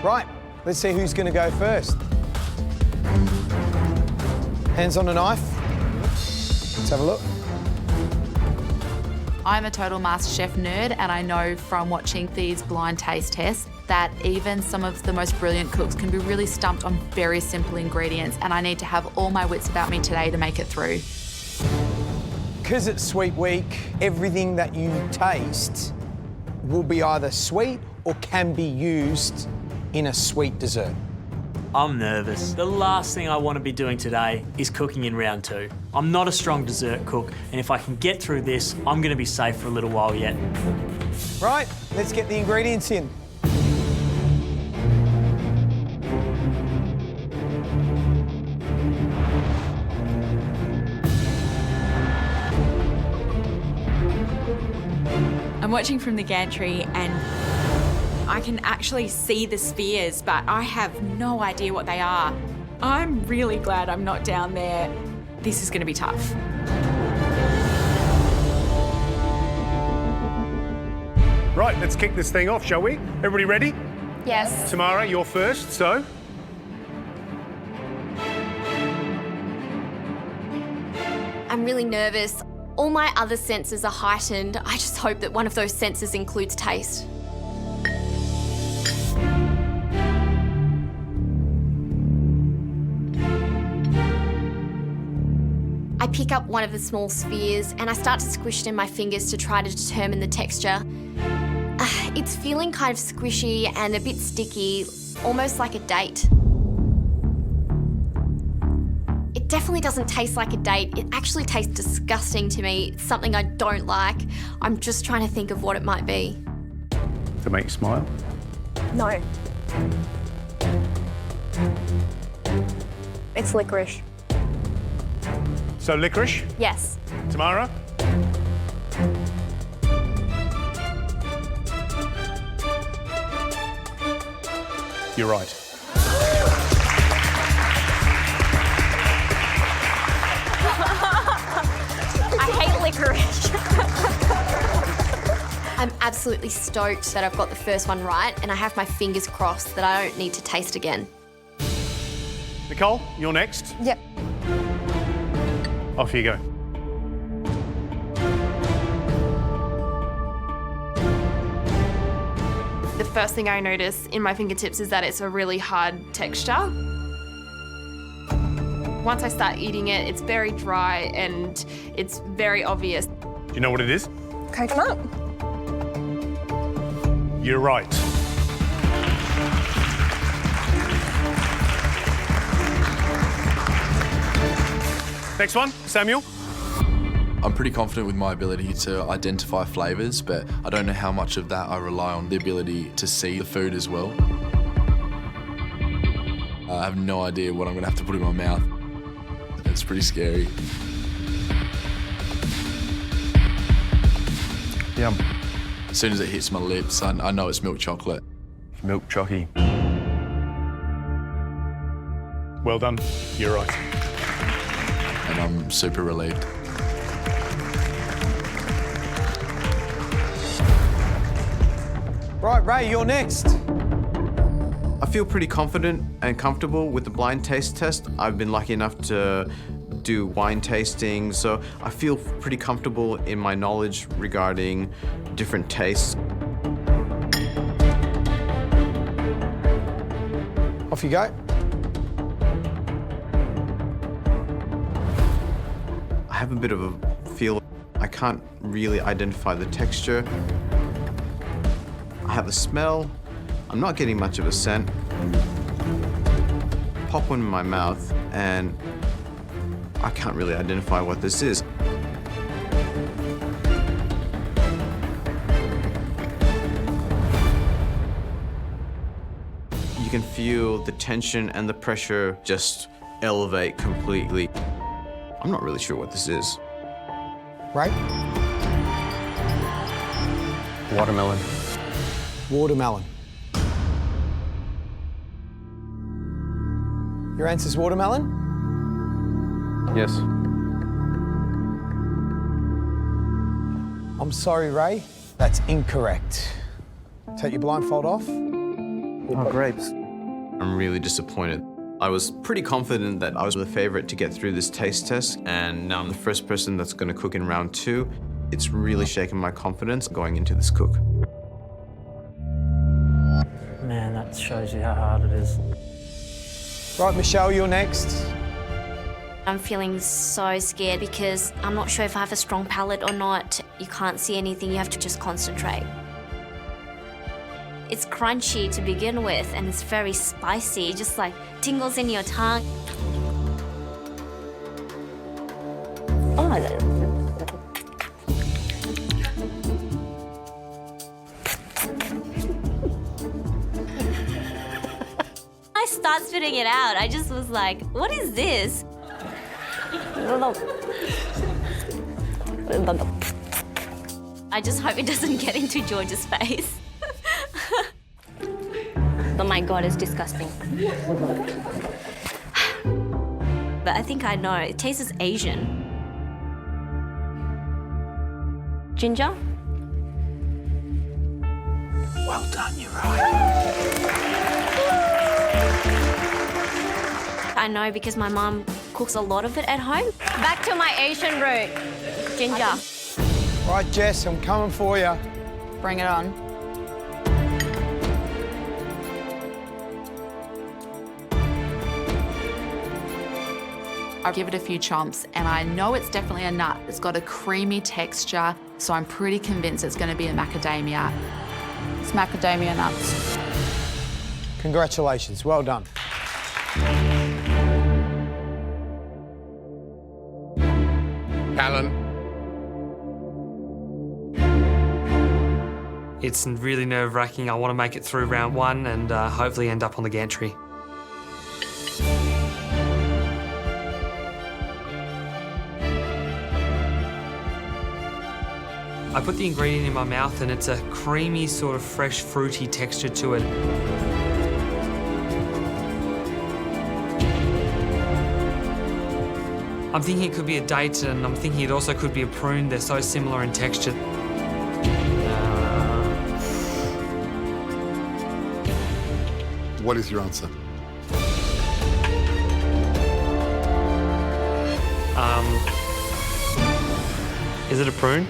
Right, let's see who's going to go first. Hands on the knife. Let's have a look. I'm a total MasterChef nerd, and I know from watching these blind taste tests that even some of the most brilliant cooks can be really stumped on very simple ingredients, and I need to have all my wits about me today to make it through. Because it's Sweet Week, everything that you taste will be either sweet or can be used in a sweet dessert. I'm nervous. The last thing I want to be doing today is cooking in round 2. I'm not a strong dessert cook, and if I can get through this, I'm going to be safe for a little while yet. Right, let's get the ingredients in. I'm watching from the gantry and I can actually see the spheres, but I have no idea what they are. I'm really glad I'm not down there. This is going to be tough. Right, let's kick this thing off, shall we? Everybody ready? Yes. Tamara, you're first, so. I'm really nervous. All my other senses are heightened. I just hope that one of those senses includes taste. I pick up one of the small spheres and I start to squish it in my fingers to try to determine the texture. It's feeling kind of squishy and a bit sticky, almost like a date. It definitely doesn't taste like a date. It actually tastes disgusting to me. It's something I don't like. I'm just trying to think of what it might be. To make you smile? No. It's licorice. So licorice? Yes. Tamara? You're right. I hate licorice. I'm absolutely stoked that I've got the first one right, and I have my fingers crossed that I don't need to taste again. Nicole, you're next. Yep. Off you go. The first thing I notice in my fingertips is that it's a really hard texture. Once I start eating it, it's very dry and it's very obvious. Do you know what it is? Coconut. You're right. Next one, Samuel. I'm pretty confident with my ability to identify flavours, but I don't know how much of that I rely on the ability to see the food as well. I have no idea what I'm going to have to put in my mouth. It's pretty scary. Yum. As soon as it hits my lips, I know it's milk chocolate. Milk chocky. Well done. You're right. And I'm super relieved. Right, Ray, you're next. I feel pretty confident and comfortable with the blind taste test. I've been lucky enough to do wine tasting, so I feel pretty comfortable in my knowledge regarding different tastes. Off you go. I have a bit of a feel. I can't really identify the texture. I have a smell. I'm not getting much of a scent. pop one in my mouth, and I can't really identify what this is. You can feel the tension and the pressure just elevate completely. I'm not really sure what this is. Right? Watermelon. Watermelon. Your answer's watermelon? Yes. I'm sorry, Ray. That's incorrect. Take your blindfold off. Oh, grapes. I'm really disappointed. I was pretty confident that I was the favorite to get through this taste test, and now I'm the first person that's going to cook in round 2. It's really shaken my confidence going into this cook. Man, that shows you how hard it is. Right, Michelle, you're next. I'm feeling so scared because I'm not sure if I have a strong palate or not. You can't see anything, you have to just concentrate. It's crunchy to begin with, and it's very spicy, just like tingles in your tongue. I start spitting it out. I just was like, what is this? I just hope it doesn't get into George's face. Oh my God, it's disgusting. But I think I know. It tastes Asian. Ginger? Well done, you're right. I know because my mum cooks a lot of it at home. Back to my Asian root. Ginger. Right, Jess, I'm coming for you. Bring it on. I give it a few chomps, and I know it's definitely a nut. It's got a creamy texture, so I'm pretty convinced it's going to be a macadamia. It's macadamia nuts. Congratulations, well done. Alan. It's really nerve-wracking. I want to make it through round 1 and hopefully end up on the gantry. I put the ingredient in my mouth and it's a creamy, sort of fresh, fruity texture to it. I'm thinking it could be a date, and I'm thinking it also could be a prune. They're so similar in texture. What is your answer? Is it a prune?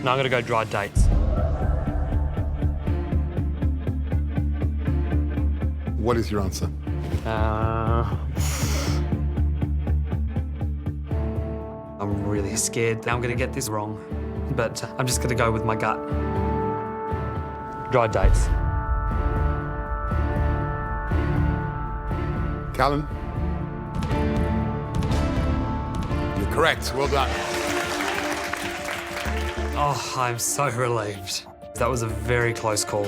No, I'm gonna go dried dates. What is your answer? I'm really scared that I'm gonna get this wrong, but I'm just gonna go with my gut. Dried dates. Callan? You're correct, well done. Oh, I'm so relieved. That was a very close call.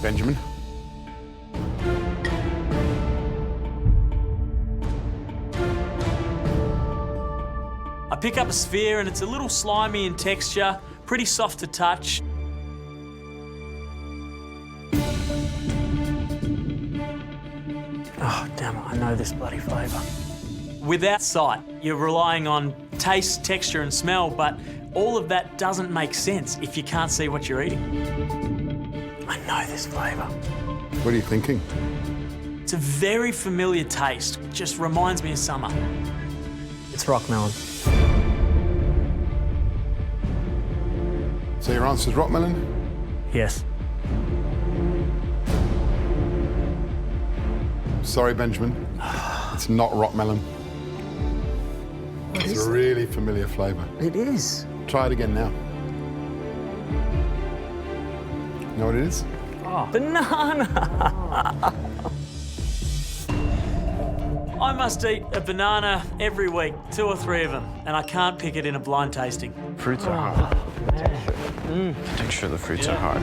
Benjamin? I pick up a sphere and it's a little slimy in texture, pretty soft to touch. Oh, damn it, I know this bloody flavour. Without sight, you're relying on taste, texture and smell, but all of that doesn't make sense if you can't see what you're eating. I know this flavour. What are you thinking? It's a very familiar taste. It just reminds me of summer. It's rock melon. So your answer's rock melon? Yes. Sorry, Benjamin. It's not rock melon. It's a really familiar flavour. It is. Try it again now. You know what it is? Oh, banana! I must eat a banana every week, 2 or 3 of them, and I can't pick it in a blind tasting. Fruits are hard. The texture of the fruits are hard.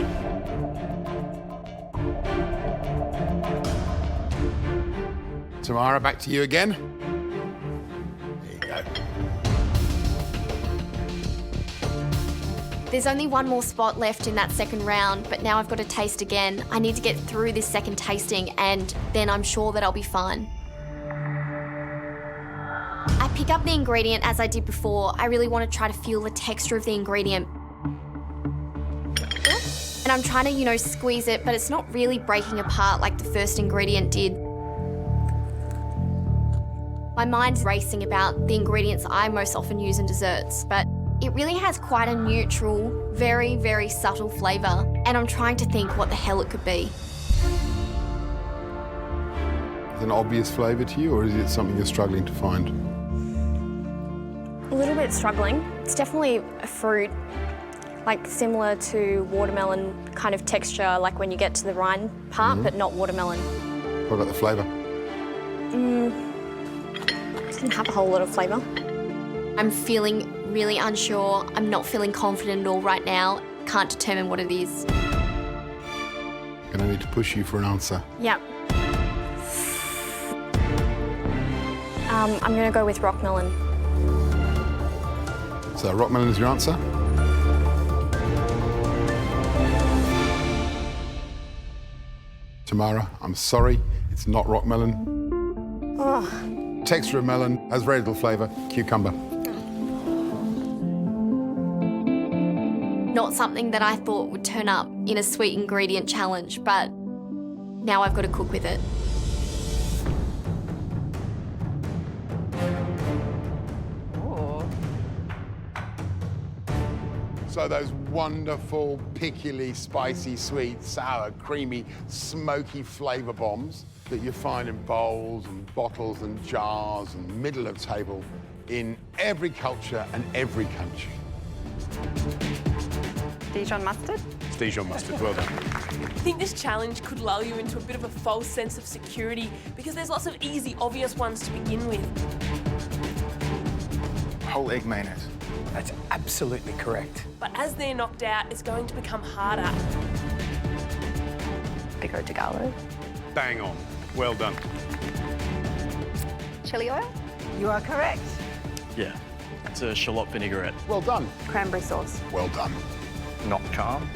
Tamara, back to you again. There you go. There's only one more spot left in that second round, but now I've got to taste again. I need to get through this second tasting, and then I'm sure that I'll be fine. I pick up the ingredient as I did before. I really want to try to feel the texture of the ingredient. And I'm trying to, you know, squeeze it, but it's not really breaking apart like the first ingredient did. My mind's racing about the ingredients I most often use in desserts, but it really has quite a neutral, very, very subtle flavour, and I'm trying to think what the hell it could be. Is it an obvious flavour to you, or is it something you're struggling to find? A little bit struggling. It's definitely a fruit, like similar to watermelon kind of texture, like when you get to the rind part, but not watermelon. What about the flavour? Didn't have a whole lot of flavour. I'm feeling really unsure. I'm not feeling confident at all right now. Can't determine what it is. I'm going to need to push you for an answer. Yep. I'm going to go with rock melon. So rock melon is your answer? Tamara, I'm sorry, it's not rock melon. Oh. Texture of melon, has very little flavour, cucumber. Not something that I thought would turn up in a sweet ingredient challenge, but now I've got to cook with it. So those wonderful, pickly, spicy, sweet, sour, creamy, smoky flavour bombs that you find in bowls and bottles and jars and middle of table in every culture and every country. Dijon mustard? It's Dijon mustard, well done. I think this challenge could lull you into a bit of a false sense of security because there's lots of easy, obvious ones to begin with. Whole egg mayonnaise. That's absolutely correct. But as they're knocked out, it's going to become harder. Pico de Gallo. Bang on. Well done. Chili oil? You are correct. Yeah, it's a shallot vinaigrette. Well done. Cranberry sauce. Well done. Not charm.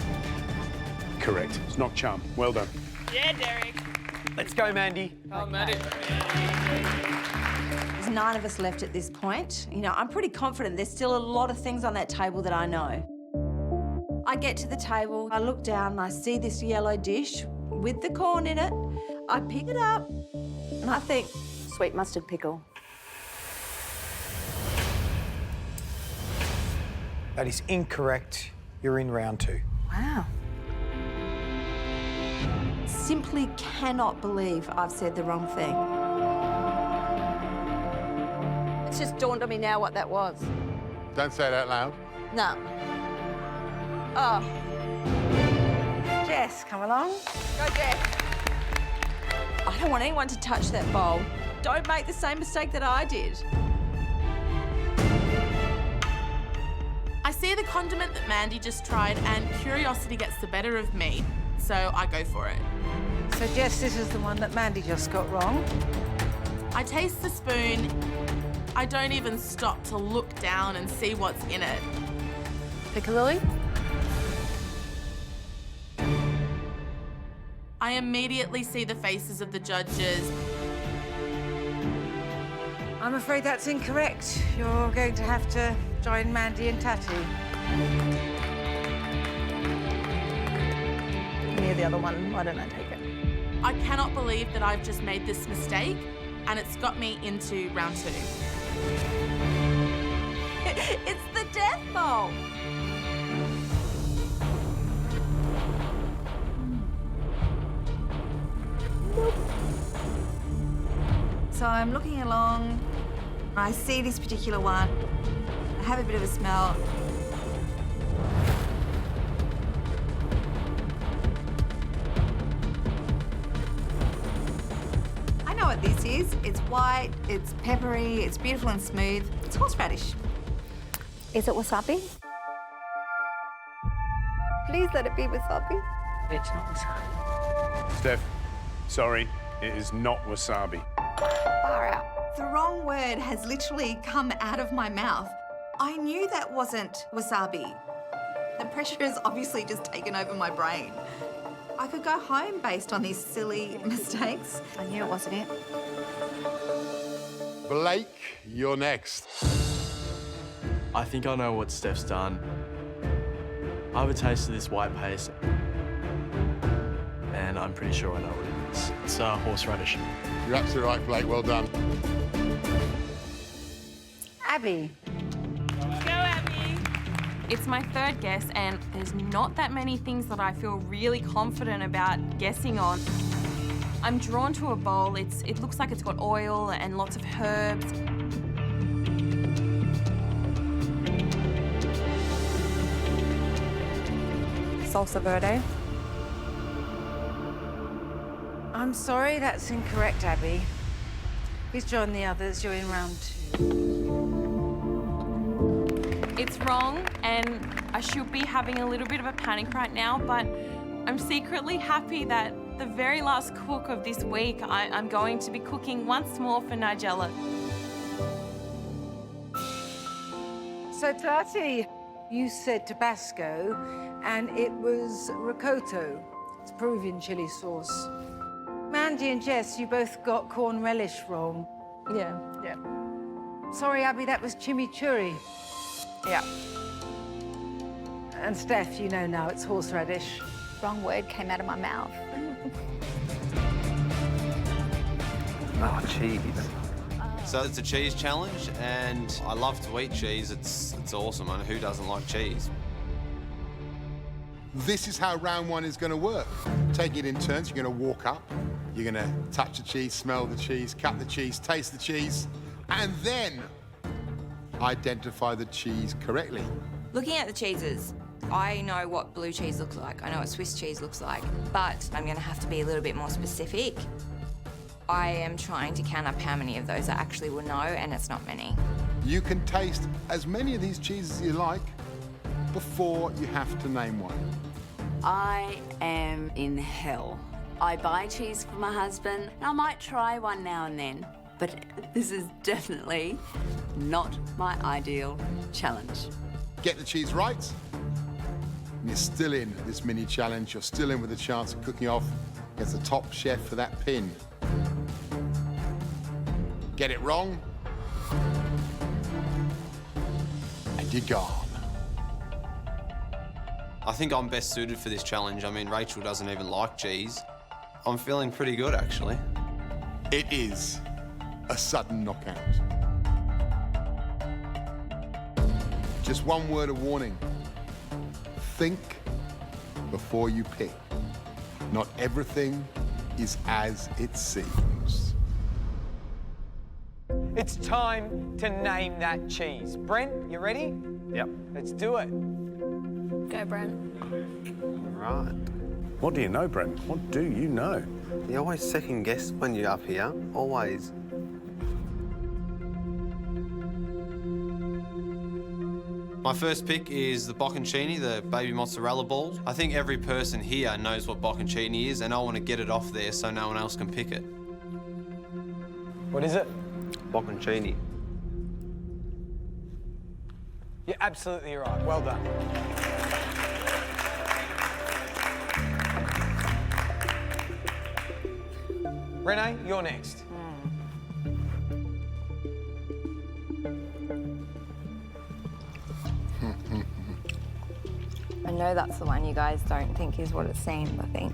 Correct. It's not charm. Well done. Yeah, Derek. Let's go, Mandy. Oh, Maddie. There's 9 of us left at this point. You know, I'm pretty confident there's still a lot of things on that table that I know. I get to the table, I look down and I see this yellow dish with the corn in it. I pick it up and I think, Sweet mustard pickle. That is incorrect. You're in round 2. Wow. simply cannot believe I've said the wrong thing. It's just dawned on me now what that was. Don't say it out loud. No. Oh. Jess, come along. Go, Jess. I don't want anyone to touch that bowl. Don't make the same mistake that I did. I see the condiment that Mandy just tried and curiosity gets the better of me, so I go for it. So, Jess, this is the one that Mandy just got wrong. I taste the spoon. I don't even stop to look down and see what's in it. Piccalilli? I immediately see the faces of the judges. I'm afraid that's incorrect. You're going to have to join Mandy and Tatty. Near the other one, why don't I take it? I cannot believe that I've just made this mistake, and it's got me into round 2. It's the death bowl. So I'm looking along. I see this particular one. I have a bit of a smell. what this is. It's white, it's peppery, it's beautiful and smooth. It's horseradish. Is it wasabi? Please let it be wasabi. It's not wasabi. Steph, sorry, it is not wasabi. Far out. The wrong word has literally come out of my mouth. I knew that wasn't wasabi. The pressure has obviously just taken over my brain. I could go home based on these silly mistakes. I knew it wasn't it. Blake, you're next. I think I know what Steph's done. I have a taste of this white paste, and I'm pretty sure I know what it is. It's horseradish. You're absolutely right, Blake. Well done. Abby. Go, Abby. It's my third guess, and there's not that many things that I feel really confident about guessing on. I'm drawn to a bowl. It looks like it's got oil and lots of herbs. Salsa verde. I'm sorry, that's incorrect, Abby. Please join the others. You're in round 2. It's wrong, and I should be having a little bit of a panic right now, but I'm secretly happy that the very last cook of this week, I'm going to be cooking once more for Nigella. So, Tati, you said Tabasco, and it was ricotta. It's Peruvian chili sauce. Mandy and Jess, you both got corn relish wrong. Yeah. Sorry, Abby, that was chimichurri. Yeah. And Steph, you know now, it's horseradish. Wrong word came out of my mouth. Oh, cheese. So it's a cheese challenge, and I love to eat cheese. It's awesome, and who doesn't like cheese? This is how round 1 is going to work. Take it in turns. You're going to walk up. You're going to touch the cheese, smell the cheese, cut the cheese, taste the cheese, and then identify the cheese correctly. Looking at the cheeses, I know what blue cheese looks like. I know what Swiss cheese looks like, but I'm going to have to be a little bit more specific. I am trying to count up how many of those I actually will know, and it's not many. You can taste as many of these cheeses as you like before you have to name one. I am in hell. I buy cheese for my husband, and I might try one now and then, but this is definitely not my ideal challenge. Get the cheese right, and you're still in this mini challenge. You're still in with a chance of cooking off against the top chef for that pin. Get it wrong, and you're gone. I think I'm best suited for this challenge. I mean, Rachel doesn't even like cheese. I'm feeling pretty good, actually. It is a sudden knockout. Just one word of warning. Think before you pick. Not everything is as it seems. It's time to name that cheese. Brent, you ready? Yep. Let's do it. Go, Brent. Right. What do you know, Brent? What do you know? You always second guess when you're up here. Always. My first pick is the bocconcini, the baby mozzarella balls. I think every person here knows what bocconcini is, and I want to get it off there so no one else can pick it. What is it? Bocconcini. You're absolutely right. Well done. Renee, you're next. I know that's the one you guys don't think is what it seems, I think.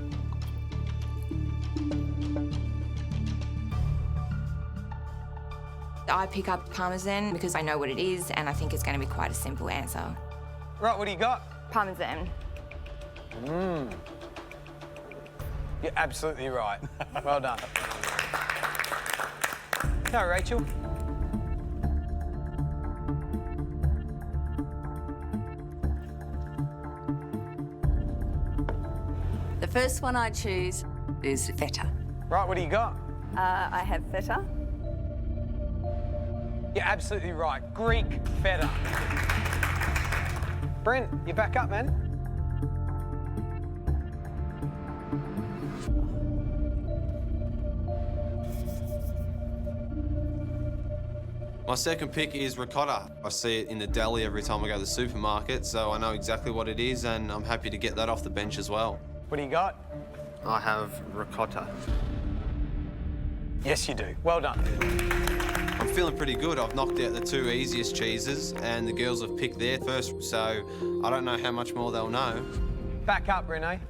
I pick up Parmesan because I know what it is, and I think it's going to be quite a simple answer. Right, what do you got? Parmesan. You're absolutely right. Well done. No, Rachel. The first one I choose is feta. Right, what do you got? I have feta. You're absolutely right. Greek feta. Brent, you back up, man. My second pick is ricotta. I see it in the deli every time I go to the supermarket, so I know exactly what it is, and I'm happy to get that off the bench as well. What do you got? I have ricotta. Yes, you do. Well done. I'm feeling pretty good. I've knocked out the 2 easiest cheeses, and the girls have picked their first, so I don't know how much more they'll know. Back up, Renee.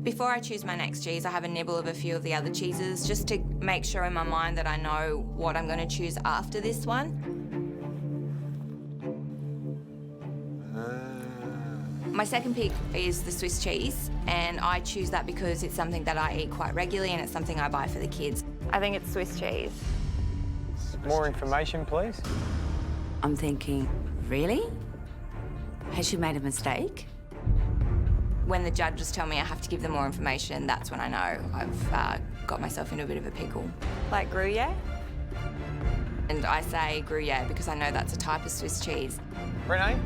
Before I choose my next cheese, I have a nibble of a few of the other cheeses just to make sure in my mind that I know what I'm going to choose after this one. My second pick is the Swiss cheese, and I choose that because it's something that I eat quite regularly and it's something I buy for the kids. I think it's Swiss cheese. More information, please. I'm thinking, really? Has she made a mistake? When the judges tell me I have to give them more information, that's when I know I've got myself into a bit of a pickle. Like Gruyere? And I say Gruyere because I know that's a type of Swiss cheese. Renee?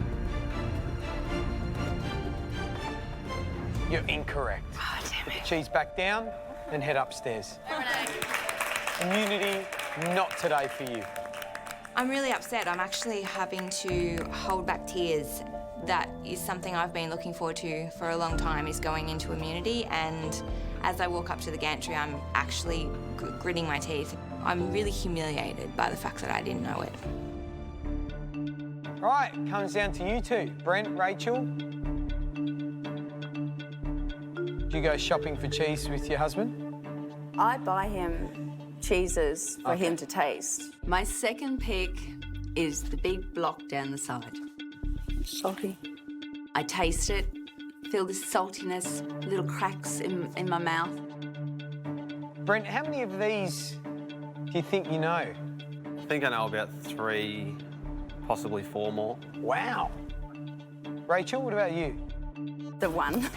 You're incorrect. Oh, damn Put the cheese back down and head upstairs. Immunity, not today for you. I'm really upset. I'm actually having to hold back tears. That is something I've been looking forward to for a long time, is going into immunity, and as I walk up to the gantry, I'm actually gritting my teeth. I'm really humiliated by the fact that I didn't know it. Right, comes down to you two. Brent, Rachel. Do you go shopping for cheese with your husband? I buy him cheeses for him to taste. My second pick is the big block down the side. Salty. I taste it, feel this saltiness, little cracks in my mouth. Brent, how many of these do you think you know? I think I know about 3, possibly 4 more. Wow. Rachel, what about you? The one.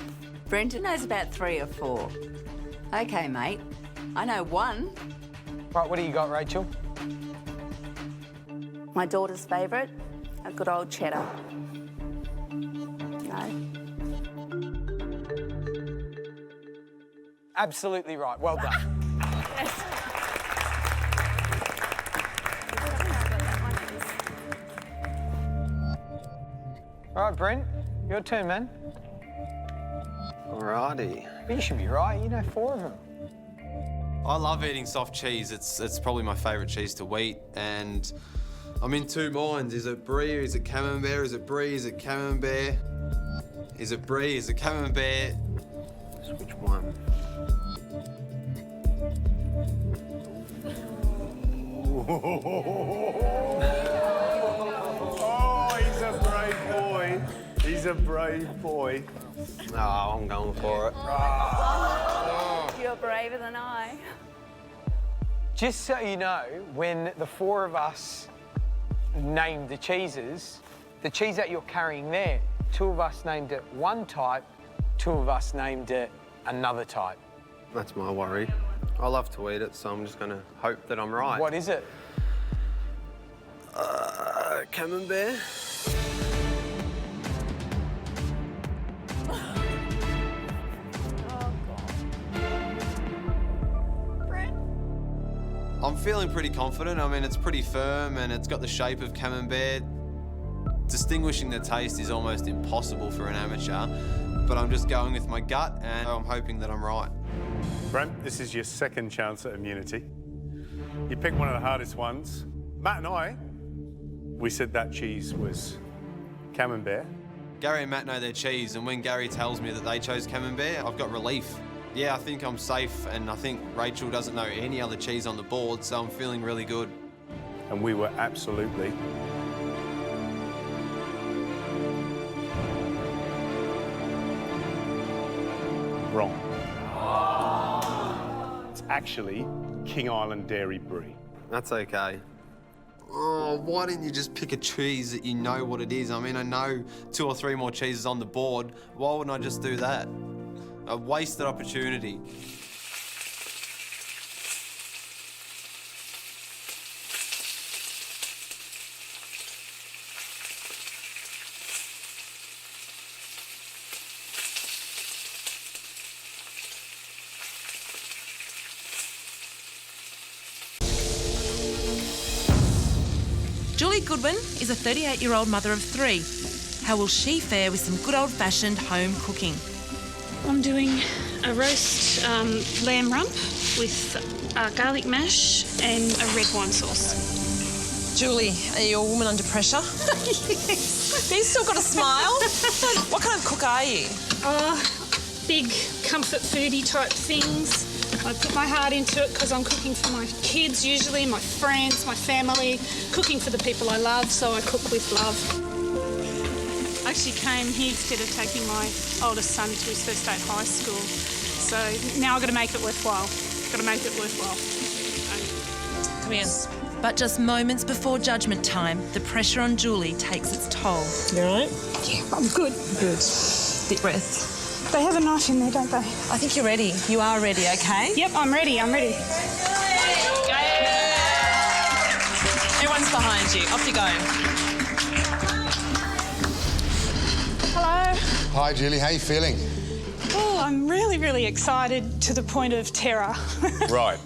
Brendan knows about 3 or 4. Okay, mate. I know 1. Right, what do you got, Rachel? My daughter's favourite, a good old cheddar. No. Absolutely right. Well done. All right, Brent, your turn, man. Alrighty. You should be right. You know 4 of them. I love eating soft cheese. It's probably my favourite cheese to eat, and I'm in 2 minds. Is it brie or is it camembert? Is it brie? Is it camembert? Is it brie? Is it camembert? Which one? Oh, he's a brave boy. He's a brave boy. Oh, I'm going for it. You're braver than I. Just so you know, when the 4 of us named the cheeses, the cheese that you're carrying there, 2 of us named it one type, 2 of us named it another type. That's my worry. I love to eat it, so I'm just going to hope that I'm right. What is it? Camembert. I'm feeling pretty confident. I mean, it's pretty firm and it's got the shape of camembert. Distinguishing the taste is almost impossible for an amateur, but I'm just going with my gut and I'm hoping that I'm right. Brent, this is your second chance at immunity. You picked one of the hardest ones. Matt and I, we said that cheese was camembert. Gary and Matt know their cheese, and when Gary tells me that they chose camembert, I've got relief. Yeah, I think I'm safe, and I think Rachel doesn't know any other cheese on the board, so I'm feeling really good. And we were absolutely wrong. It's actually King Island Dairy Brie. That's okay. Oh, why didn't you just pick a cheese that you know what it is? I mean, I know 2 or 3 more cheeses on the board. Why wouldn't I just do that? A wasted opportunity. Julie Goodwin is a 38-year-old mother of 3. How will she fare with some good old-fashioned home cooking? I'm doing a roast lamb rump with garlic mash and a red wine sauce. Julie, are you a woman under pressure? Yes. You've still got a smile. What kind of cook are you? Big comfort foodie type things. I put my heart into it because I'm cooking for my kids usually, my friends, my family, cooking for the people I love, so I cook with love. I actually came here instead of taking my oldest son to his first day at high school. So now I've got to make it worthwhile. Got to make it worthwhile. Come here. But just moments before judgment time, the pressure on Julie takes its toll. You all right? Yeah, I'm good. Good. Deep breath. They have a knife in there, don't they? I think you're ready. You are ready, okay? Yep, I'm ready. I'm ready. Everyone's behind you. Off you go. Hello. Hi, Julie. How are you feeling? Oh, I'm really, really excited to the point of terror. Right.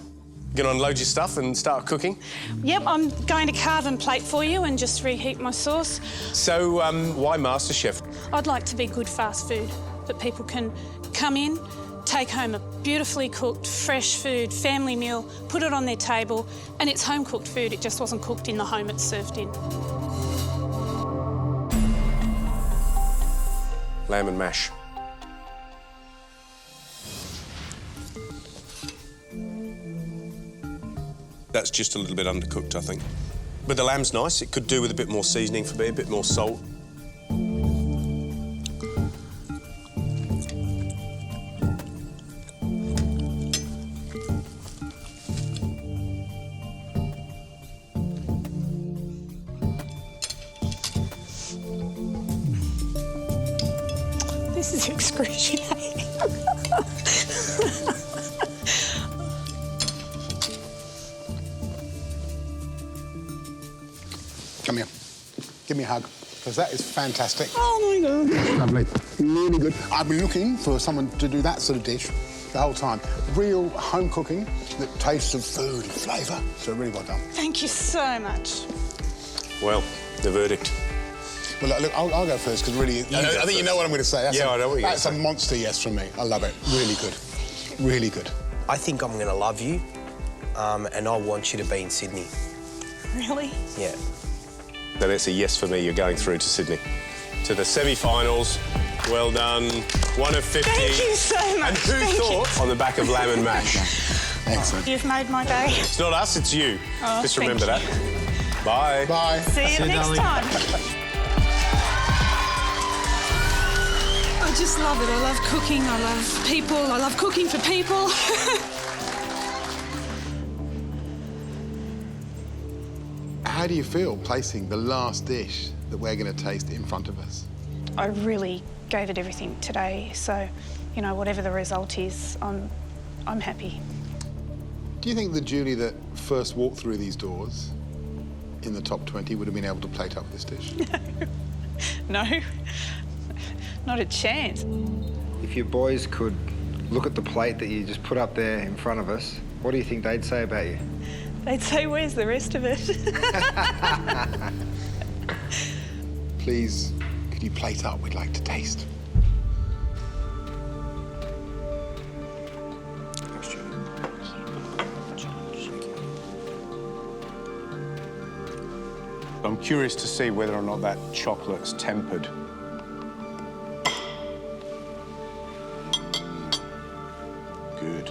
Gonna unload your stuff and start cooking? Yep, I'm going to carve and plate for you and just reheat my sauce. So, why MasterChef? I'd like to be good fast food, that people can come in, take home a beautifully cooked, fresh food, family meal, put it on their table, and it's home-cooked food. It just wasn't cooked in the home it's served in. Lamb and mash. That's just a little bit undercooked, I think. But the lamb's nice. It could do with a bit more seasoning for me, a bit more salt. This is excruciating. Come here. Give me a hug, because that is fantastic. Oh, my God. Lovely. Really good. I've been looking for someone to do that sort of dish the whole time. Real home cooking that tastes of food and flavour. So really well done. Thank you so much. Well, the verdict. Well, look, I'll go first, because really... I think you know what I'm going to say. I know what you're going to say. That's a monster yes from me. I love it. Really good. Really good. I think I'm going to love you, and I want you to be in Sydney. Really? Yeah. Then it's a yes for me. You're going through to Sydney. To the semi-finals. Well done. 1 of 50. Thank you so much. And who thought on the back of lamb and mash? Excellent. You've made my day. It's not us, it's you. Oh, just remember thank that. Bye. Bye. See you next time. I just love it. I love cooking. I love people. I love cooking for people. How do you feel placing the last dish that we're going to taste in front of us? I really gave it everything today, so, you know, whatever the result is, I'm happy. Do you think the Julie that first walked through these doors in the top 20 would have been able to plate up this dish? No, not a chance. If your boys could look at the plate that you just put up there in front of us, what do you think they'd say about you? They'd say, where's the rest of it? Please, could you plate up? We'd like to taste. I'm curious to see whether or not that chocolate's tempered. Good.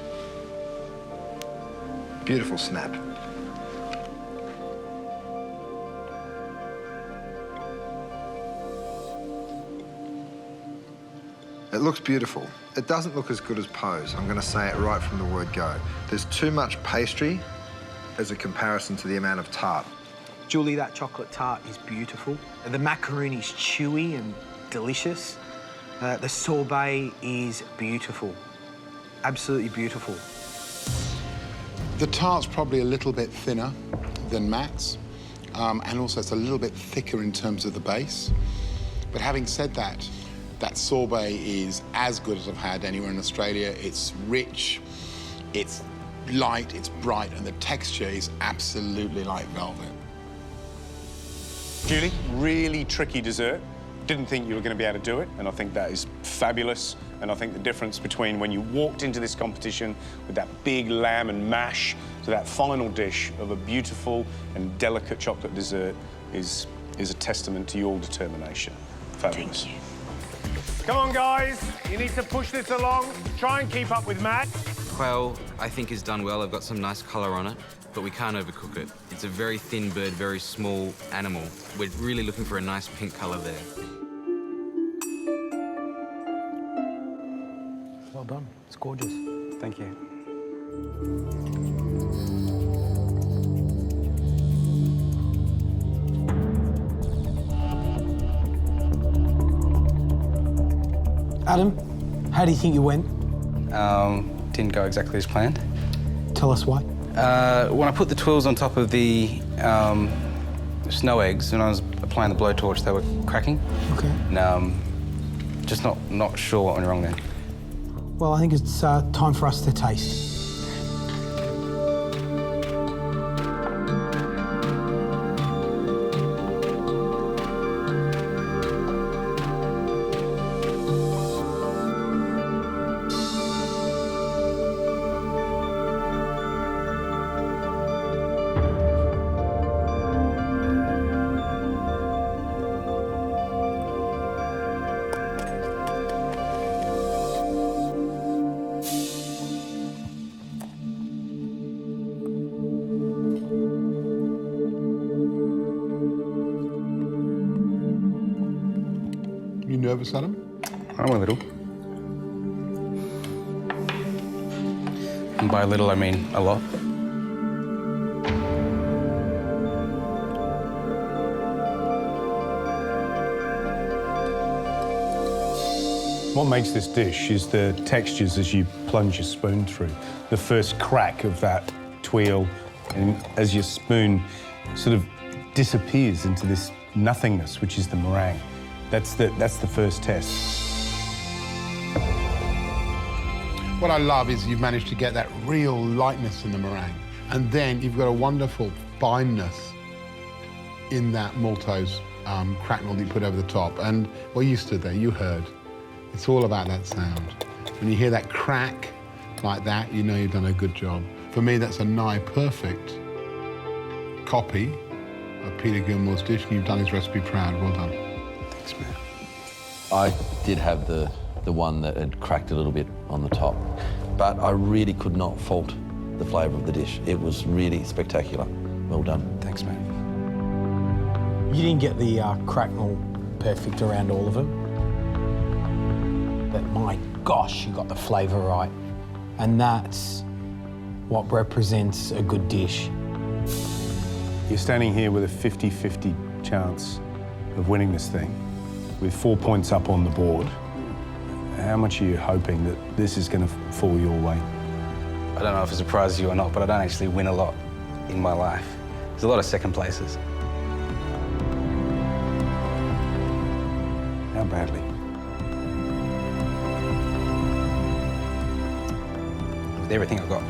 Beautiful snap. It looks beautiful. It doesn't look as good as Poe's. I'm going to say it right from the word go. There's too much pastry as a comparison to the amount of tart. Julie, that chocolate tart is beautiful. The macaroon is chewy and delicious. The sorbet is beautiful. Absolutely beautiful. The tart's probably a little bit thinner than Matt's, and also it's a little bit thicker in terms of the base. But having said that, that sorbet is as good as I've had anywhere in Australia. It's rich, it's light, it's bright, and the texture is absolutely like velvet. Julie, really tricky dessert. Didn't think you were going to be able to do it, and I think that is fabulous. And I think the difference between when you walked into this competition with that big lamb and mash to that final dish of a beautiful and delicate chocolate dessert is a testament to your determination. Fabulous. Thank you. Come on, guys. You need to push this along. Try and keep up with Matt. Quail, I think, is done well. I've got some nice colour on it, but we can't overcook it. It's a very thin bird, very small animal. We're really looking for a nice pink colour there. Well done. It's gorgeous. Thank you. Adam, how do you think you went? Didn't go exactly as planned. Tell us why. When I put the twirls on top of the snow eggs, when I was applying the blowtorch, they were cracking. Okay. And just not sure what went wrong there. Well, I think it's time for us to taste. You nervous, Adam? I'm a little. And by little, I mean a lot. What makes this dish is the textures as you plunge your spoon through. The first crack of that twirl, and as your spoon sort of disappears into this nothingness, which is the meringue. That's the first test. What I love is you've managed to get that real lightness in the meringue, and then you've got a wonderful fineness in that maltose cracknel that you put over the top. And well, you stood there, you heard. It's all about that sound. When you hear that crack like that, you know you've done a good job. For me, that's a nigh perfect copy of Peter Gilmore's dish, and you've done his recipe proud. Well done. Thanks, man. I did have the one that had cracked a little bit on the top, but I really could not fault the flavour of the dish. It was really spectacular. Well done. Thanks, man. You didn't get the cracknel perfect around all of them, but my gosh, you got the flavour right. And that's what represents a good dish. You're standing here with a 50-50 chance of winning this thing, with 4 points up on the board. How much are you hoping that this is going to fall your way? I don't know if it surprises you or not, but I don't actually win a lot in my life. There's a lot of second places. How badly? With everything I've got.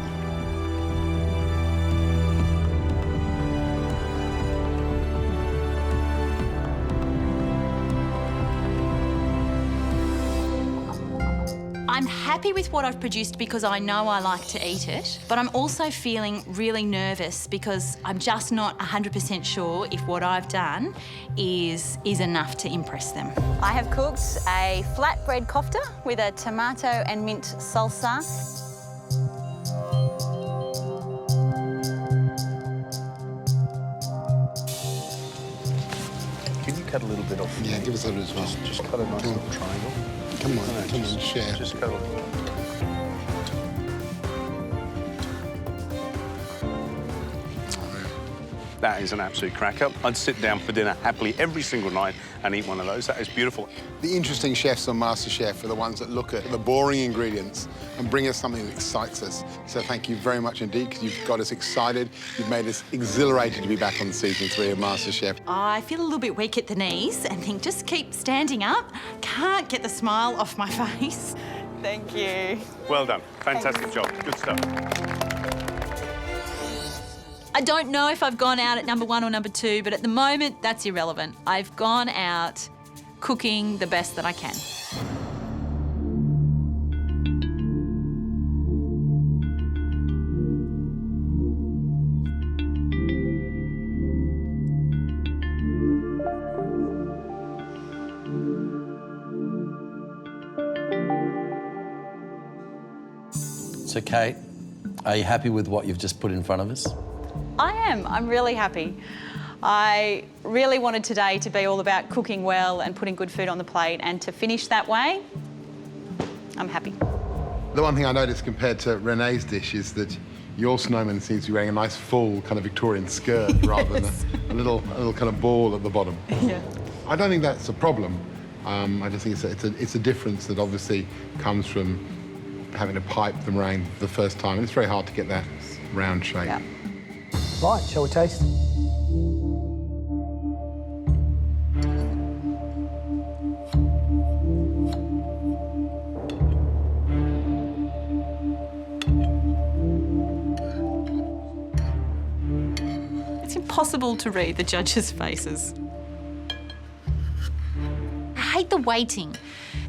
I'm happy with what I've produced because I know I like to eat it, but I'm also feeling really nervous because I'm just not 100% sure if what I've done is enough to impress them. I have cooked a flatbread kofta with a tomato and mint salsa. Can you cut a little bit off? Yeah, give us a little as well. Just cut a nice little triangle. Come on, share. Just cut it. That is an absolute cracker. I'd sit down for dinner happily every single night and eat one of those. That is beautiful. The interesting chefs on MasterChef are the ones that look at the boring ingredients and bring us something that excites us. So thank you very much indeed, because you've got us excited. You've made us exhilarated to be back on season 3 of MasterChef. I feel a little bit weak at the knees and think just keep standing up. Can't get the smile off my face. Thank you. Well done. Fantastic job. Good stuff. I don't know if I've gone out at number 1 or number 2, but at the moment, that's irrelevant. I've gone out cooking the best that I can. So, Kate, are you happy with what you've just put in front of us? I am. I'm really happy. I really wanted today to be all about cooking well and putting good food on the plate, and to finish that way, I'm happy. The one thing I noticed compared to Renee's dish is that your snowman seems to be wearing a nice full kind of Victorian skirt rather than a little kind of ball at the bottom. Yeah. I don't think that's a problem. I just think it's a difference that obviously comes from having to pipe the meringue the first time. And it's very hard to get that round shape. Yeah. Right, shall we taste? It's impossible to read the judges' faces. I hate the waiting.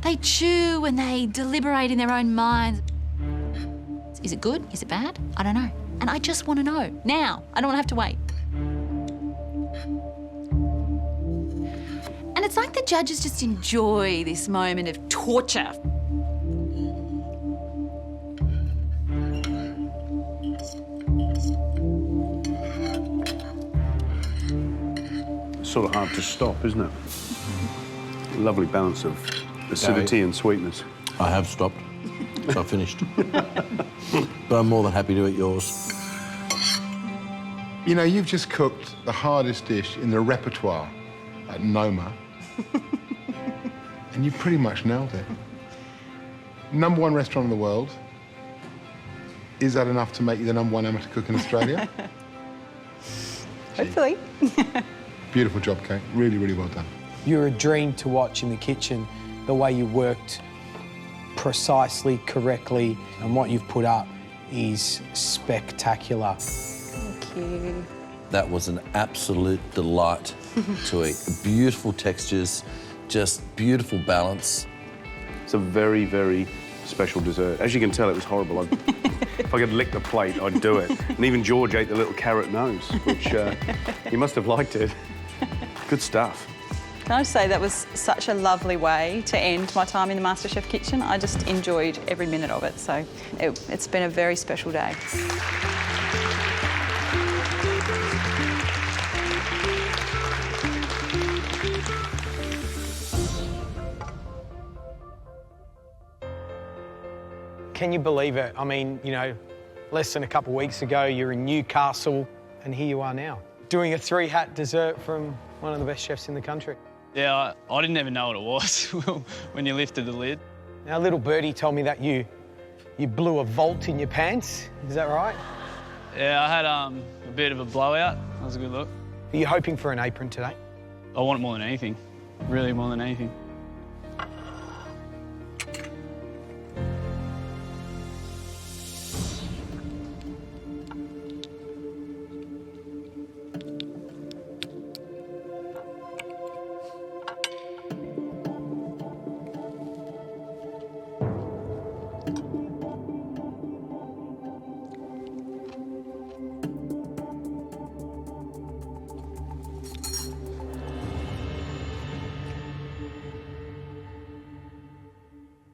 They chew and they deliberate in their own minds. Is it good? Is it bad? I don't know. And I just want to know now. I don't want to have to wait. And it's like the judges just enjoy this moment of torture. It's sort of hard to stop, isn't it? Lovely balance of acidity and sweetness. I have stopped, so I've finished. But I'm more than happy to eat yours. You know, you've just cooked the hardest dish in the repertoire at Noma. And you pretty much nailed it. #1 restaurant in the world. Is that enough to make you the #1 amateur cook in Australia? Hopefully. Beautiful job, Kate. Really, really well done. You're a dream to watch in the kitchen, the way you worked precisely, correctly, and what you've put up is spectacular. Thank you. That was an absolute delight to eat. Beautiful textures, just beautiful balance. It's a very, very special dessert. As you can tell, it was horrible. If I could lick the plate, I'd do it. And even George ate the little carrot nose, which he must have liked it. Good stuff. Can I just say that was such a lovely way to end my time in the MasterChef kitchen. I just enjoyed every minute of it, so it's been a very special day. Can you believe it? I mean, you know, less than a couple of weeks ago, you're in Newcastle, and here you are now, doing a 3-hat dessert from one of the best chefs in the country. Yeah, I didn't even know what it was when you lifted the lid. Now, little birdie told me that you blew a vault in your pants. Is that right? Yeah, I had a bit of a blowout. That was a good look. Are you hoping for an apron today? I want it more than anything, really more than anything.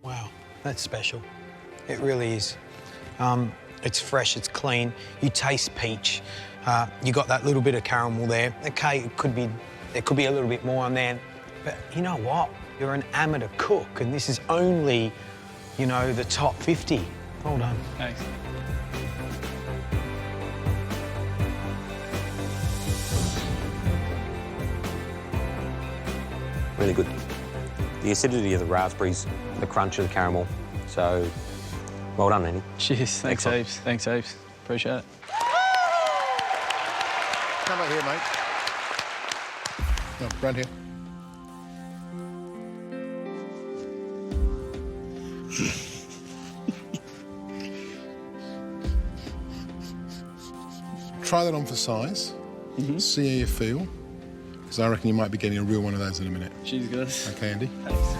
Wow, that's special. It really is. It's fresh, it's clean. You taste peach. You got that little bit of caramel there. Okay, there could be a little bit more on there. But you know what? You're an amateur cook, and this is only, you know, the top 50. Well done. Thanks. Really good. The acidity of the raspberries, the crunch of the caramel. So, well done, Andy. Cheers. Thanks heaps. Thanks heaps. Appreciate it. Come out here, mate. No, round here. Try that on for size. See how you feel. Because I reckon you might be getting a real one of those in a minute. Cheers, guys. Okay, Andy. Thanks.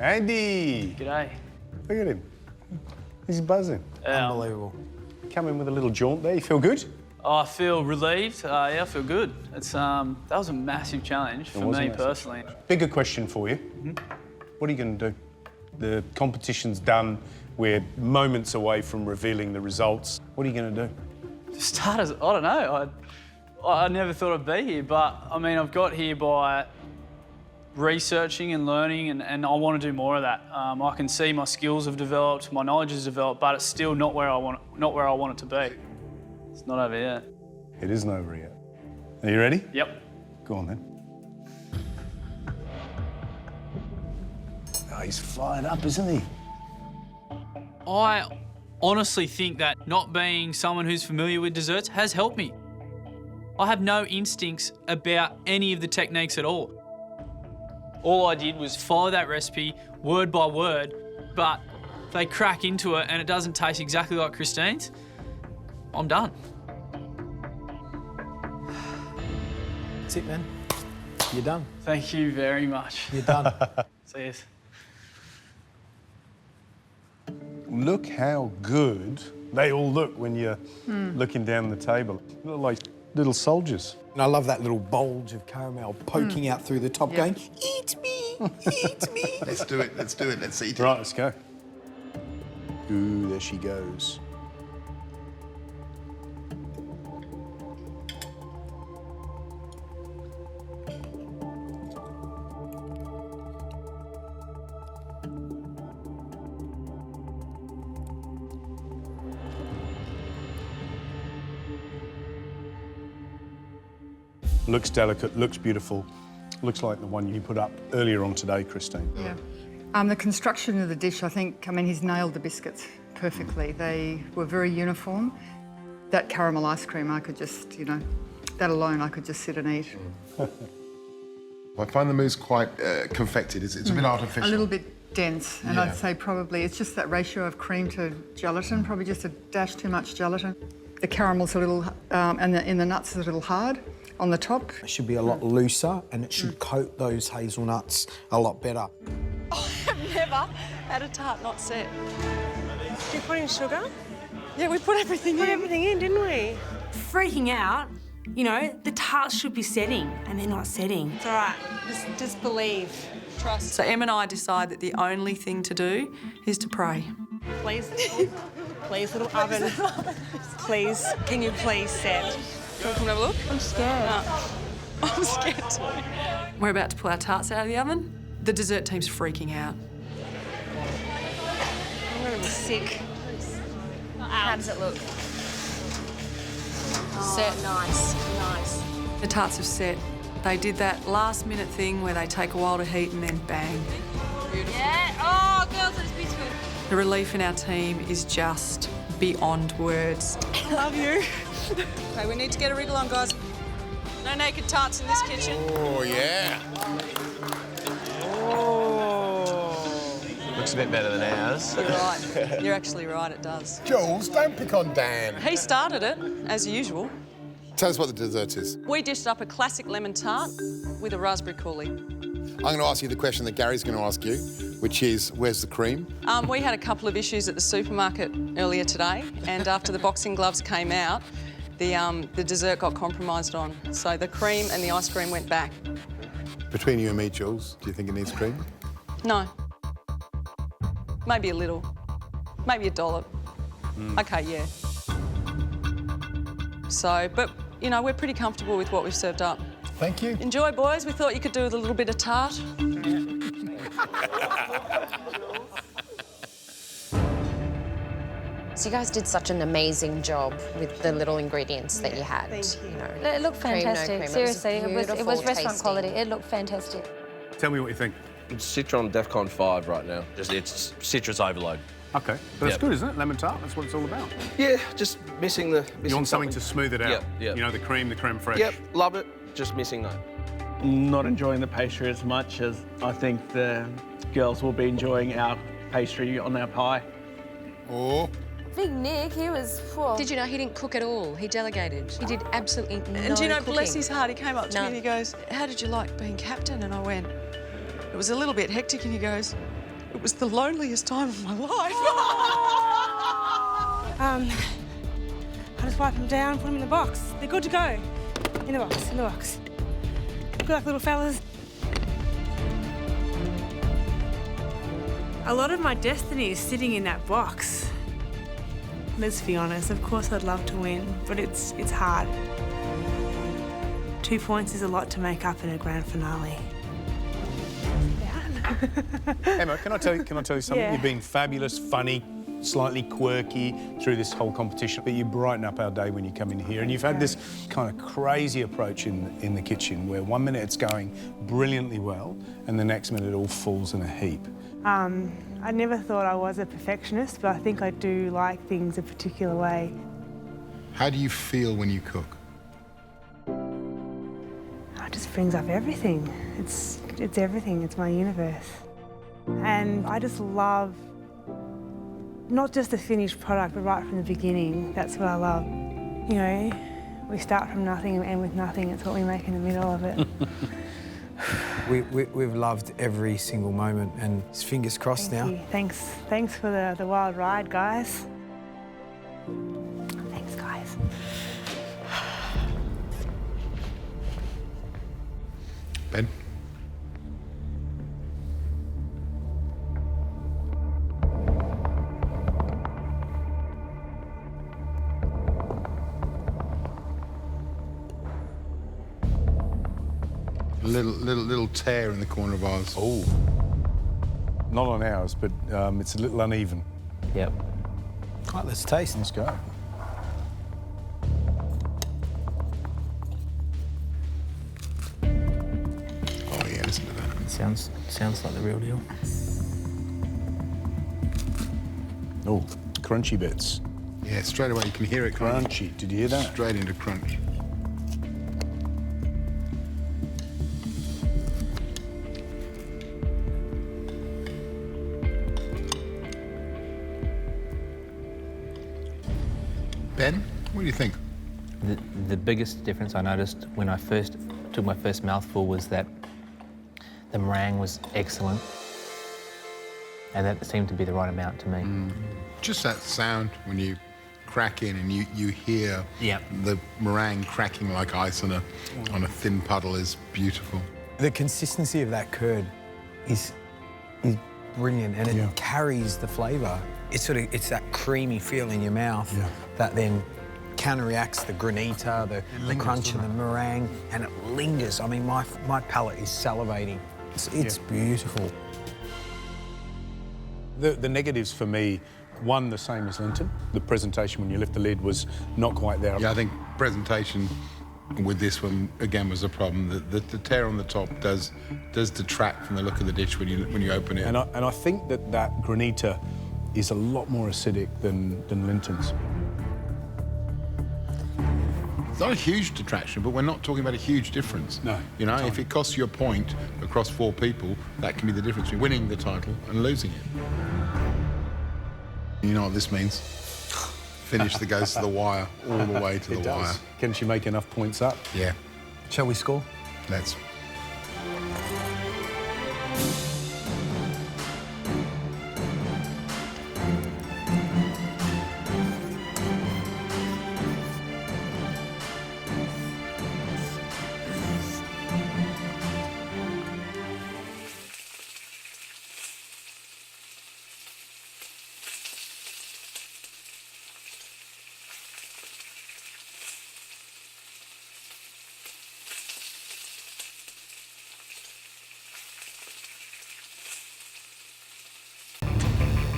Andy! G'day. Look at him. He's buzzing. Unbelievable. Come in with a little jaunt there. You feel good? Oh, I feel relieved. Yeah, I feel good. It's that was a massive challenge for me personally. Bigger question for you. What are you going to do? The competition's done. We're moments away from revealing the results. What are you going to do? Starters, I don't know. I never thought I'd be here, but I mean, I've got here by researching and learning, and I want to do more of that. I can see my skills have developed, my knowledge has developed, but it's still not where I want it to be. It's not over yet. It isn't over yet. Are you ready? Yep. Go on then. Oh, he's fired up, isn't he? I honestly think that not being someone who's familiar with desserts has helped me. I have no instincts about any of the techniques at all. All I did was follow that recipe word by word, but they crack into it and it doesn't taste exactly like Christine's. I'm done. That's it, man. You're done. Thank you very much. You're done. See you. Look how good they all look when you're looking down the table. They look like little soldiers. And I love that little bulge of caramel poking out through the top going, eat me, eat me. Let's do it, let's do it, let's eat it. Right, let's go. Ooh, there she goes. Looks delicate, looks beautiful. Looks like the one you put up earlier on today, Christine. Yeah. The construction of the dish, I think, he's nailed the biscuits perfectly. They were very uniform. That caramel ice cream, I could just, that alone I could just sit and eat. I find the mousse quite confected. It's a bit artificial. A little bit dense, and I'd say probably it's just that ratio of cream to gelatin, probably just a dash too much gelatin. The caramel's a little, and in the nuts is a little hard. On the top. It should be a lot looser and it should coat those hazelnuts a lot better. I've never had a tart not set. Did you put in sugar? Yeah, we put everything in. Everything in, didn't we? Freaking out. The tarts should be setting and they're not setting. It's all right. Just believe. Trust. So Em and I decide that the only thing to do is to pray. Please, little oven. Please, can you please set? Do you want to come and have a look? I'm scared. I'm scared too. We're about to pull our tarts out of the oven. The dessert team's freaking out. I'm going to be sick. How does it look? Set. Nice. The tarts have set. They did that last minute thing where they take a while to heat and then bang. Beautiful. Yeah. Oh, girls, it's beautiful. The relief in our team is just beyond words. I love you. Okay, we need to get a wriggle on, guys. No naked tarts in this kitchen. Oh, yeah. Looks a bit better than ours. You're right. You're actually right, it does. Jules, don't pick on Dan. He started it, as usual. Tell us what the dessert is. We dished up a classic lemon tart with a raspberry coulis. I'm going to ask you the question that Gary's going to ask you, which is, where's the cream? We had a couple of issues at the supermarket earlier today, and after the boxing gloves came out, the dessert got compromised on. So the cream and the ice cream went back. Between you and me, Jules, do you think it needs cream? No. Maybe a little. Maybe a dollop. Okay, yeah. So, but, we're pretty comfortable with what we've served up. Thank you. Enjoy, boys. We thought you could do with a little bit of tart. You guys did such an amazing job with the little ingredients that you had. Thank you. You know, It looked cream, no fantastic. cream. Seriously, it was beautiful restaurant tasting. quality. It looked fantastic. Tell me what you think. It's Citron DEFCON 5 right now. It's citrus overload. Okay, but it's good, isn't it? Lemon tart, that's what it's all about. Yeah, just missing the... You want something to smooth it out? Yeah. You know, the creme fraiche. Yep, love it. Just missing that. Not enjoying the pastry as much as I think the girls will be enjoying our pastry on our pie. Oh. Big Nick, he was... Whoa. Did you know he didn't cook at all? He delegated. He did absolutely no And do you know, cooking. bless his heart, he came up to me None. and he goes, "How did you like being captain?" And I went, "It was a little bit hectic." And he goes, "It was the loneliest time of my life." I just wipe them down, put them in the box. They're good to go. In the box, in the box. Good luck, little fellas. A lot of my destiny is sitting in that box. Let's be honest, of course I'd love to win, but it's hard. 2 points is a lot to make up in a grand finale. Emma, can I tell you something? Yeah. You've been fabulous, funny, slightly quirky through this whole competition, but you brighten up our day when you come in here. And you've had this kind of crazy approach in the kitchen where 1 minute it's going brilliantly well and the next minute it all falls in a heap. I never thought I was a perfectionist, but I think I do like things a particular way. How do you feel when you cook? It just brings up everything. It's everything, it's my universe. And I just love not just the finished product, but right from the beginning. That's what I love. You know, we start from nothing and end with nothing. It's what we make in the middle of it. We've loved every single moment, and it's fingers crossed now. Thank you. Thanks for the wild ride, guys. Thanks, guys. Ben? Little tear in the corner of ours. Oh. Not on ours, but it's a little uneven. Yep. All right, let's taste. Let's go. Oh yeah, listen to that. Sounds like the real deal. Oh, crunchy bits. Yeah, straight away you can hear it. Crunchy. Did you hear that? Straight into crunch. Ben, what do you think? The biggest difference I noticed when I first took my first mouthful was that the meringue was excellent, and that seemed to be the right amount to me. Just that sound when you crack in and you hear the meringue cracking like ice on a thin puddle is beautiful. The consistency of that is brilliant, and it carries the flavour. It's that creamy feel in your mouth that then counteracts the granita, the crunch of the meringue, and it lingers. I mean, my palate is salivating. It's beautiful. The negatives for me, one, the same as Linton. The presentation when you lift the lid was not quite there. Yeah, I think presentation with this one again was a problem. The tear on the top does detract from the look of the dish when you open it. And I think that granita is a lot more acidic than Linton's. It's not a huge detraction, but we're not talking about a huge difference. No. You know, if it costs you a point across 4 people, that can be the difference between winning the title and losing it. You know what this means? Finish that goes to the wire, all the way to the wire. Can she make enough points up? Yeah. Shall we score? Let's.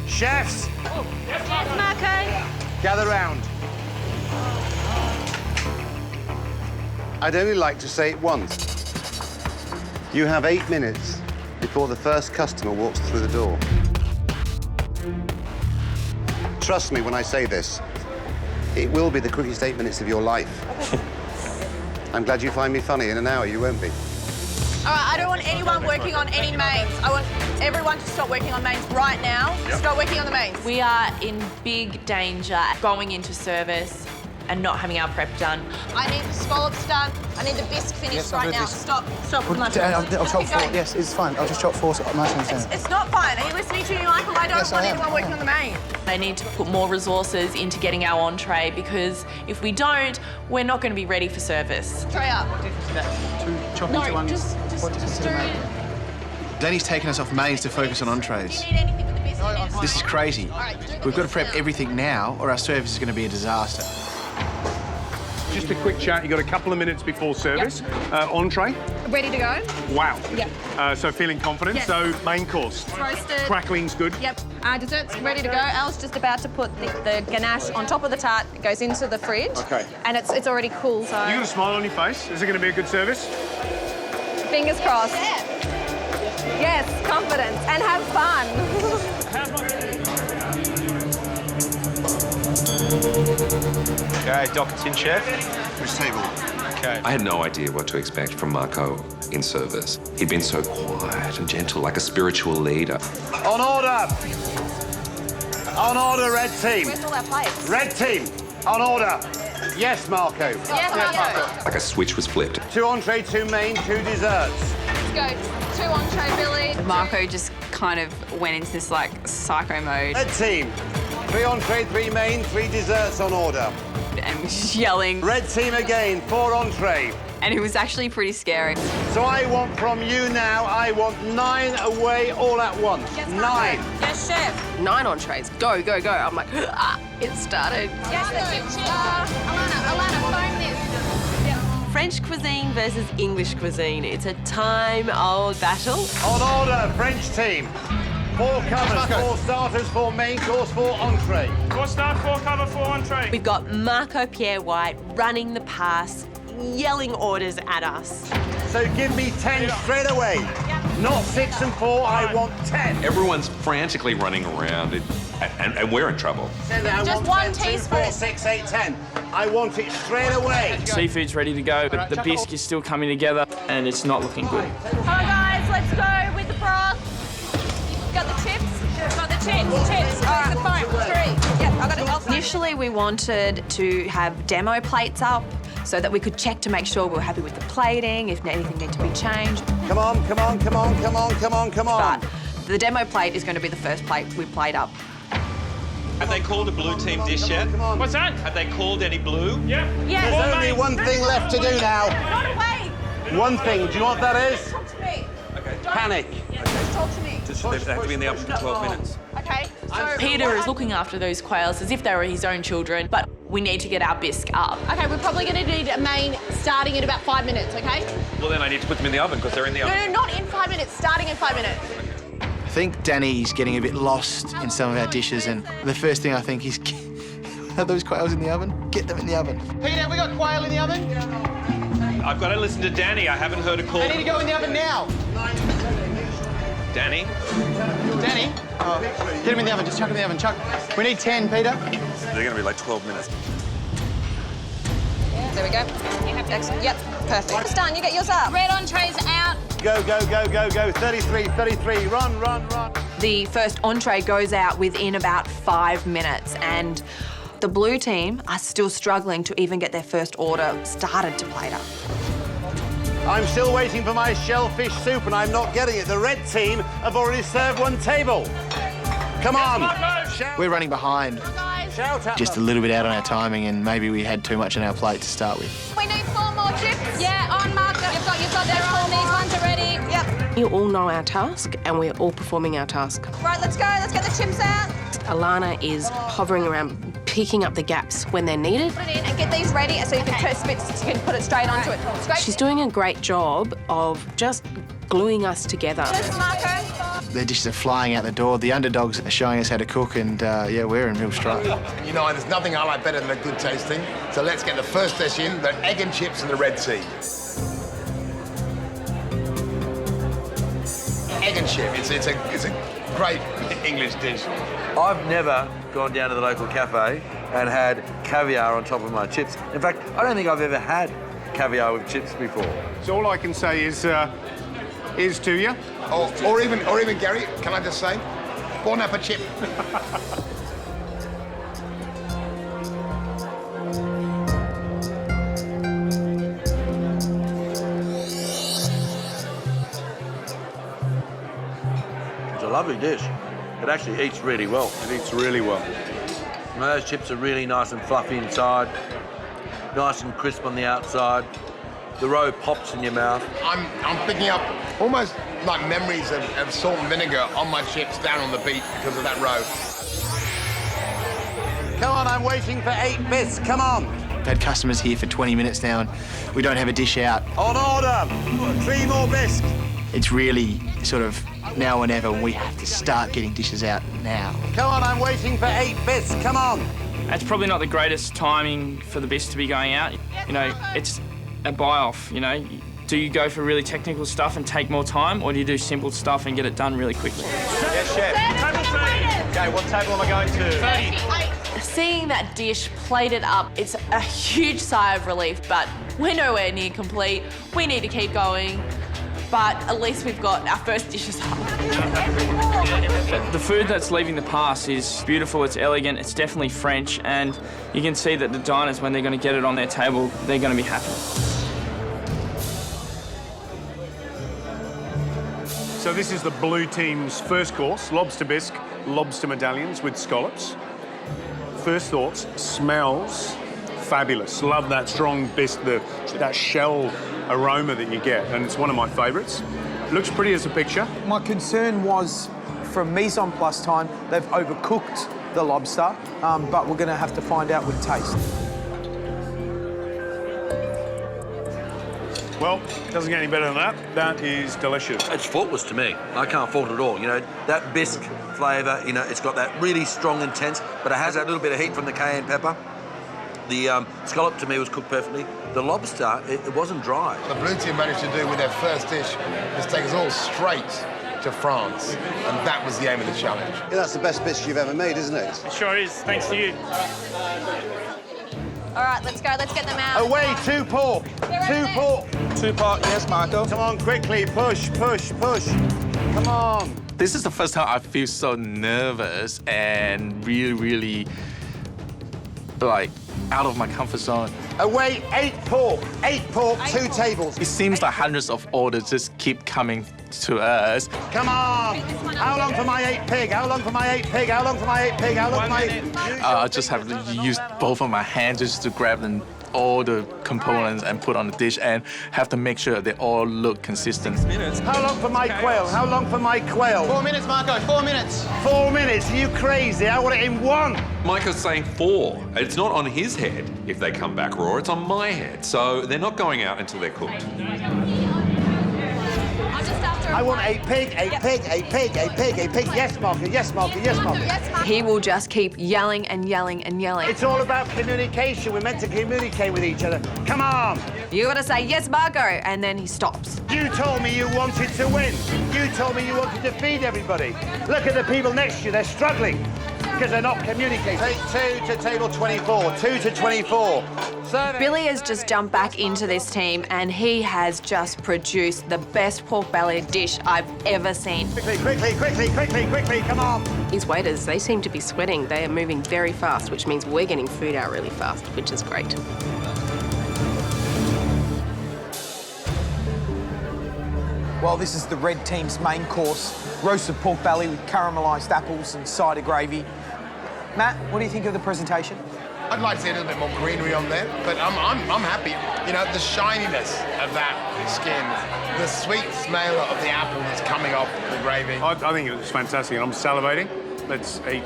Chefs! Yes, Marco. Gather round. I'd only like to say it once. You have 8 minutes before the first customer walks through the door. Trust me when I say this. It will be the quickest 8 minutes of your life. I'm glad you find me funny. In an hour, you won't be. All right, I don't want anyone working on any mains. I want everyone to stop working on mains right now. Yep. Stop working on the mains. We are in big danger going into service and not having our prep done. I need the scallops done. I need the bisque finished right now. Stop with mushrooms. I'll chop 4. Yes, it's fine. I'll just chop 4 mushrooms down. It's not fine. Are you listening to me, Michael? I don't want anyone working on the main. They need to put more resources into getting our entree because if we don't, we're not going to be ready for service. Tray up. Chop into one. Just do it. Danny's taken us off mains to focus on entrees. Do you need anything with the bisque? This is crazy. We've got to prep everything now or our service is going to be a disaster. Just a quick chat. You got a couple of minutes before service. Yep. Entree. Ready to go? Wow. Yep. So feeling confident. Yes. So main course. Roasted. Crackling's good. Yep. Dessert's ready to go. Al's just about to put the ganache on top of the tart. It goes into the fridge. Okay. And it's already cool, so... You got a smile on your face. Is it going to be a good service? Fingers crossed. Yes, confidence. And have fun. Okay, Dr. Tin Chef. Which table? Okay. I had no idea what to expect from Marco in service. He'd been so quiet and gentle, like a spiritual leader. On order! On order, red team. Where's all our plates? Red team, on order. Yes, Marco. Yes, Marco. Like a switch was flipped. 2 entree, 2 main, 2 desserts. Let's go. 2 entree, Billy. Marco just kind of went into this, like, psycho mode. Red team, 3 entree, 3 main, 3 desserts on order. And was just yelling. Red team again, 4 entree. And it was actually pretty scary. So I want from you now, I want 9 away all at once. Yes, 9. Yes, chef. 9 entrees. Go, go, go. I'm like, it started. Yes, Alana, phone this. Yep. French cuisine versus English cuisine. It's a time-old battle. On order, French team. 4 covers, 4 starters, 4 main course, 4 entree. 4 start, 4 cover, 4 entree. We've got Marco Pierre White running the pass, yelling orders at us. So give me 10 straight away. Not 6 and 4, I want 10. Everyone's frantically running around, and we're in trouble. Just 1 teaspoon. 4, 6, 8, 10. I want it straight away. Seafood's ready to go, but the bisque is still coming together, and it's not looking good. Hi guys, let's go with the broth. Got the chips? Got the chips. All right, the foam. 3. Yep, I got it. Initially, we wanted to have demo plates up so that we could check to make sure we were happy with the plating, if anything needed to be changed. Come on. But the demo plate is going to be the first plate we plate up. Have they called a blue team dish yet? What's that? Have they called any blue? Yeah. There's only one thing left to do now. Not away. One thing. Do you know what that is? Talk to me. Okay. Panic. Just talk to me. They have to be in the oven for 12 minutes. Okay. So Peter is looking after those quails as if they were his own children, but we need to get our bisque up. Okay, we're probably going to need a main starting in about 5 minutes, okay? Well, then I need to put them in the oven because they're in the oven. No, not in 5 minutes. Starting in 5 minutes. I think Danny's getting a bit lost in some of our dishes, and the first thing I think is, are those quails in the oven? Get them in the oven. Peter, have we got quail in the oven? I've got to listen to Danny. I haven't heard a call. They need to go in the oven now. Danny? Danny? Oh, get them in the oven. Just chuck them in the oven. Chuck. We need 10, Peter. They're going to be like 12 minutes. There we go. Excellent. Yep, perfect. It's done. You get yours up. Red entrees out. Go. 33. Run. The first entree goes out within about 5 minutes, and the blue team are still struggling to even get their first order started to plate up. I'm still waiting for my shellfish soup and I'm not getting it. The red team have already served 1 table. Come on. We're running behind. Shout out. Just a little bit out on our timing, and maybe we had too much on our plate to start with. We need 4 more chips. Yeah, on marker. You've got those all. These ones are ready. Yep. You all know our task, and we're all performing our task. Right, let's go. Let's get the chips out. Alana is hovering around, picking up the gaps when they're needed. Put it in and get these ready so you can put it straight onto it. She's doing a great job of just gluing us together. Cheers, Marco. The dishes are flying out the door. The underdogs are showing us how to cook, and yeah, we're in real strife. You know, there's nothing I like better than a good tasting. So let's get the first dish in, the egg and chips and the Red Sea. Egg and chip, it's a great English dish. I've never gone down to the local cafe and had caviar on top of my chips. In fact, I don't think I've ever had caviar with chips before. So all I can say is to you. Or even Gary, can I just say, bon appetit. It's a lovely dish. It actually eats really well. It eats really well. And those chips are really nice and fluffy inside, nice and crisp on the outside. The roe pops in your mouth. I'm picking up almost like memories of salt and vinegar on my chips down on the beach because of that roe. Come on, I'm waiting for 8 bits. Come on. We've had customers here for 20 minutes now, and we don't have a dish out. On order. 3 more bisques. It's really sort of now or never. We have to start getting dishes out now. Come on, I'm waiting for 8 bits. Come on. It's probably not the greatest timing for the bisque to be going out. You know, it's a buy-off, you know. Do you go for really technical stuff and take more time, or do you do simple stuff and get it done really quickly? Yes, chef. Table 3. Okay, what table am I going to? 30. Seeing that dish plated up, it's a huge sigh of relief, but we're nowhere near complete. We need to keep going, but at least we've got our first dishes up. The food that's leaving the pass is beautiful, it's elegant, it's definitely French, and you can see that the diners, when they're going to get it on their table, they're going to be happy. So this is the blue team's first course, lobster bisque, lobster medallions with scallops. First thoughts, smells fabulous. Love that strong bisque, that shell aroma that you get, and it's one of my favourites. Looks pretty as a picture. My concern was, from mise en place time, they've overcooked the lobster, but we're going to have to find out with taste. Well, it doesn't get any better than that. That is delicious. It's faultless to me. I can't fault it at all. You know, that bisque flavour, you know, it's got that really strong, intense, but it has that little bit of heat from the cayenne pepper. The scallop to me was cooked perfectly. The lobster, it wasn't dry. The blue team managed to do with their first dish is take us all straight to France, and that was the aim of the challenge. Yeah, that's the best bisque you've ever made, isn't it? It sure is, thanks to you. All right, let's go. Let's get them out. Away, 2 pork. 2 pork. 2 pork, yes, Marco. Come on, quickly, push, push, push. Come on. This is the first time I feel so nervous and really, like, out of my comfort zone. Away, 8 pork. 8 pork, 2 tables. It seems like hundreds of orders just keep coming to us. Come on. How long for my 8 pig? How long for my 8 pig? How long for my 8 pig? How long for my 8 I just have to use both of my hands just to grab all the components and put on the dish, and have to make sure they all look consistent. How long for my quail? How long for my quail? 4 minutes, Marco, 4 minutes. 4 minutes? Are you crazy? I want it in 1. Micah's saying 4. It's not on his head if they come back raw, it's on my head. So they're not going out until they're cooked. I want 8 pig, 8 pig, 8 pig, 8 pig, 8 pig. Yes, Marco, yes, Marco, yes, Marco. He will just keep yelling and yelling and yelling. It's all about communication. We're meant to communicate with each other. Come on. You gotta say, yes, Marco, and then he stops. You told me you wanted to win. You told me you wanted to feed everybody. Look at the people next to you. They're struggling because they're not communicating. Take 2 to table 24. 2 to 24. Billy has just jumped back into this team, and he has just produced the best pork belly dish I've ever seen. Quickly, quickly, quickly, quickly, quickly, come on. These waiters, they seem to be sweating. They are moving very fast, which means we're getting food out really fast, which is great. Well, this is the red team's main course, roasted pork belly with caramelised apples and cider gravy. Matt, what do you think of the presentation? I'd like to see a little bit more greenery on there, but I'm happy. You know, the shininess of that skin, the sweet smell of the apple that's coming off the gravy. I think it was fantastic, and I'm salivating. Let's eat.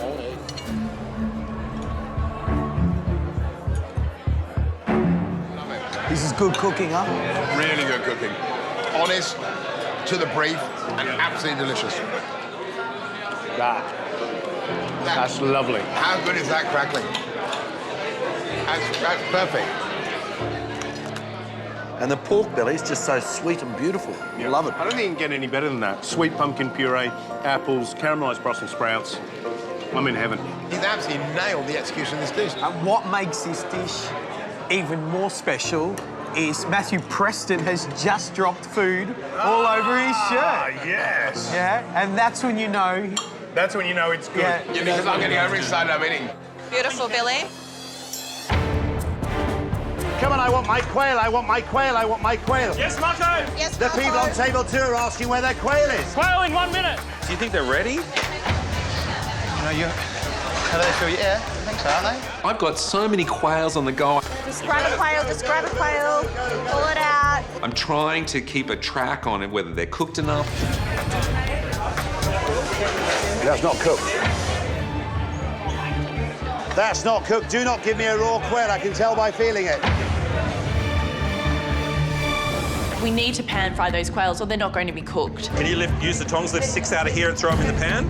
This is good cooking, huh? Really good cooking. Honest, to the brief, and absolutely delicious. that. That's lovely. How good is that crackling? That's perfect. And the pork belly is just so sweet and beautiful. Yeah. Love it. I don't think you can get any better than that. Sweet pumpkin puree, apples, caramelised Brussels sprouts. I'm in heaven. He's absolutely nailed the execution of this dish. And what makes this dish even more special is Matthew Preston has just dropped food all over his shirt. Yes. Yeah, and that's when you know. That's when you know it's good. Yeah, because I'm getting overexcited, I'm eating. Beautiful, Billy. Come on, I want my quail, I want my quail, I want my quail. Yes, Marco. Yes, The people on table 2 are asking where their quail is. Quail in 1 minute. Do you think they're ready? How do they feel? Yeah, I think so, aren't they? I've got so many quails on the go. Just grab a quail, just grab a quail, pull it out. I'm trying to keep a track on it, whether they're cooked enough. That's not cooked. That's not cooked. Do not give me a raw quail. I can tell by feeling it. We need to pan fry those quails or they're not going to be cooked. Can you use the tongs, lift 6 out of here and throw them in the pan?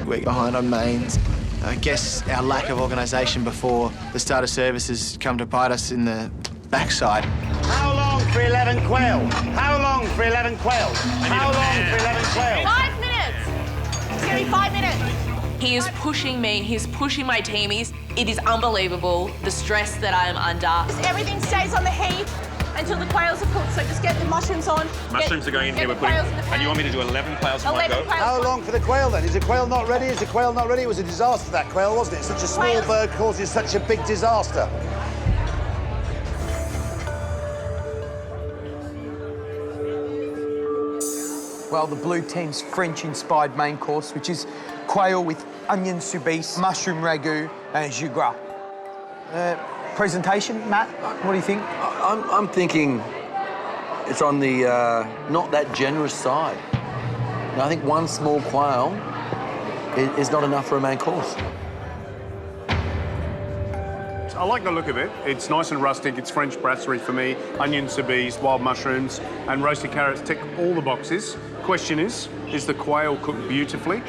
We're behind on mains. I guess our lack of organisation before the start of service has come to bite us in the backside. How long for 11 quail? How long for 11 quail? How long for 11 quail? 5 minutes. It's gonna be 5 minutes. He is pushing me, he's pushing my teamies. It is unbelievable, the stress that I am under. Everything stays on the heat until the quails are cooked, so just get the mushrooms on. Mushrooms are going in here, we're putting... And you want me to do 11 quails in one go? How long for the quail, then? Is the quail not ready? Is the quail not ready? It was a disaster, that quail, wasn't it? Such a small bird causes such a big disaster. Well, the blue team's French-inspired main course, which is quail with onion soubise, mushroom ragu, and jus gras. Presentation, Matt, what do you think? I'm thinking it's on the not that generous side. And I think one small quail is not enough for a main course. I like the look of it. It's nice and rustic. It's French brasserie for me. Onion soubise, wild mushrooms, and roasted carrots tick all the boxes. Question is the quail cooked beautifully?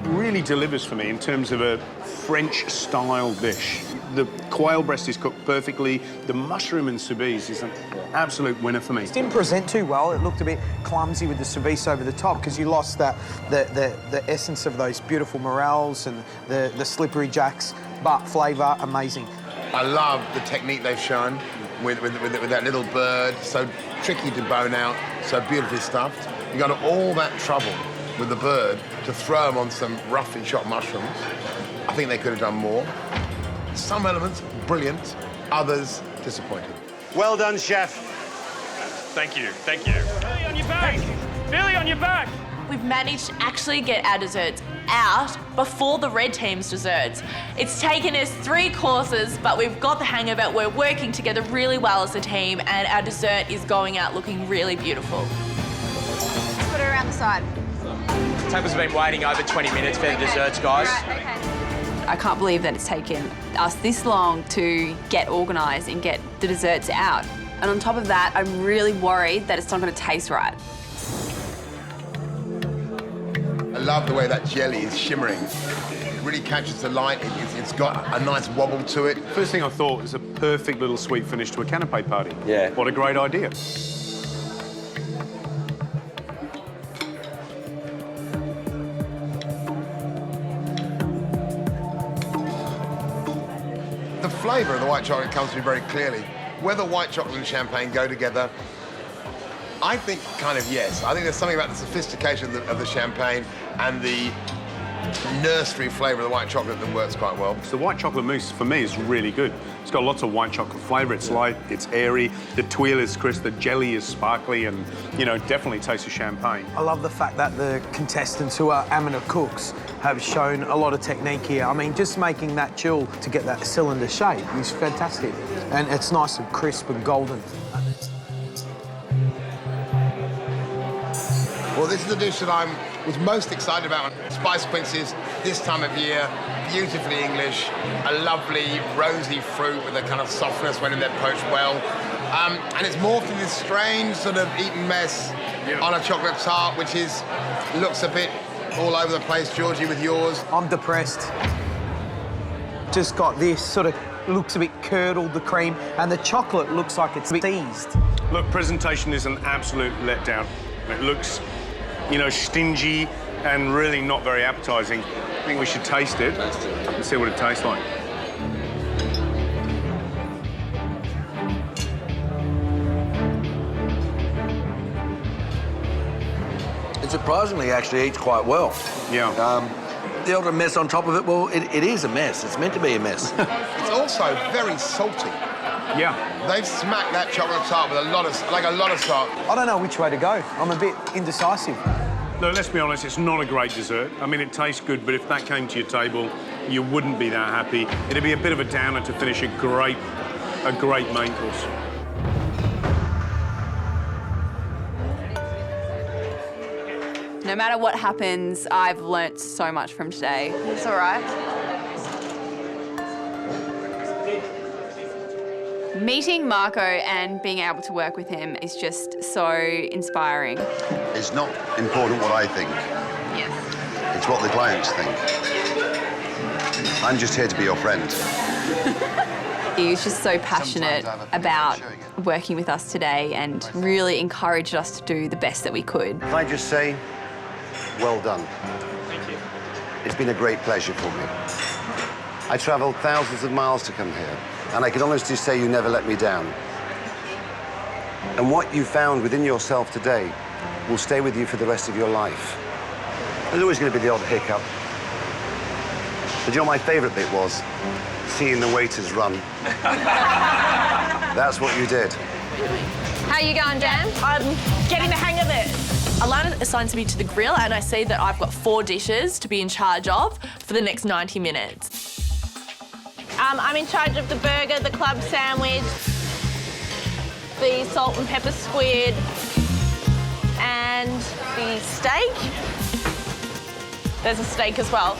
Really delivers for me in terms of a French-style dish. The quail breast is cooked perfectly. The mushroom and soubise is an absolute winner for me. It didn't present too well. It looked a bit clumsy with the soubise over the top because you lost the essence of those beautiful morels and the slippery jacks, but flavour, amazing. I love the technique they've shown with that little bird, so tricky to bone out, so beautifully stuffed. You got all that trouble with the bird to throw them on some roughly chopped mushrooms. I think they could have done more. Some elements, brilliant. Others, disappointing. Well done, chef. Thank you, thank you. Billy, on your back! Billy, on your back! We've managed to actually get our desserts out before the red team's desserts. It's taken us 3 courses, but we've got the hang of it. We're working together really well as a team, and our dessert is going out looking really beautiful. Let's put it around the side. Tables have been waiting over 20 minutes for the desserts, guys. Right, okay. I can't believe that it's taken us this long to get organised and get the desserts out. And on top of that, I'm really worried that it's not going to taste right. I love the way that jelly is shimmering. It really catches the light. It's got a nice wobble to it. First thing I thought was a perfect little sweet finish to a canapé party. Yeah. What a great idea. The flavour of the white chocolate comes to me very clearly. Whether white chocolate and champagne go together, I think kind of yes. I think there's something about the sophistication of the champagne and the nursery flavour of the white chocolate that works quite well. So the white chocolate mousse, for me, is really good. It's got lots of white chocolate flavour. It's light, it's airy, the tuile is crisp, the jelly is sparkly, and, you know, definitely tastes of champagne. I love the fact that the contestants who are amateur cooks have shown a lot of technique here. I mean, just making that chill to get that cylinder shape is fantastic. And it's nice and crisp and golden. Well, this is the dish that I was most excited about. Spice quinces, this time of year, beautifully English, a lovely rosy fruit with a kind of softness when they're poached well. And it's morphed into this strange sort of eaten mess on a chocolate tart, which looks a bit all over the place. Georgie, with yours? I'm depressed. Just got this sort of, looks a bit curdled, the cream, and the chocolate looks like it's seized. Look, presentation is an absolute letdown. It looks, you know, stingy and really not very appetizing. I think we should taste it and see what it tastes like. It surprisingly actually eats quite well. Yeah. The old mess on top of it, well, it is a mess. It's meant to be a mess. It's also very salty. Yeah. They've smacked that chocolate tart with a lot of salt. I don't know which way to go. I'm a bit indecisive. Look, let's be honest, it's not a great dessert. I mean, it tastes good, but if that came to your table, you wouldn't be that happy. It'd be a bit of a downer to finish a great main course. No matter what happens, I've learnt so much from today. It's all right. Meeting Marco and being able to work with him is just so inspiring. It's not important what I think. Yes. It's what the clients think. I'm just here to be your friend. He was just so passionate about working with us today and really encouraged us to do the best that we could. Can I just say, well done. Thank you. It's been a great pleasure for me. I travelled thousands of miles to come here, and I can honestly say you never let me down. And what you found within yourself today will stay with you for the rest of your life. There's always going to be the odd hiccup. But you know, my favourite bit was seeing the waiters run. That's what you did. How you going, Dan? I'm getting the hang of it. Alana assigns me to the grill, and I see that I've got 4 dishes to be in charge of for the next 90 minutes. I'm in charge of the burger, the club sandwich, the salt and pepper squid, and the steak. There's a steak as well.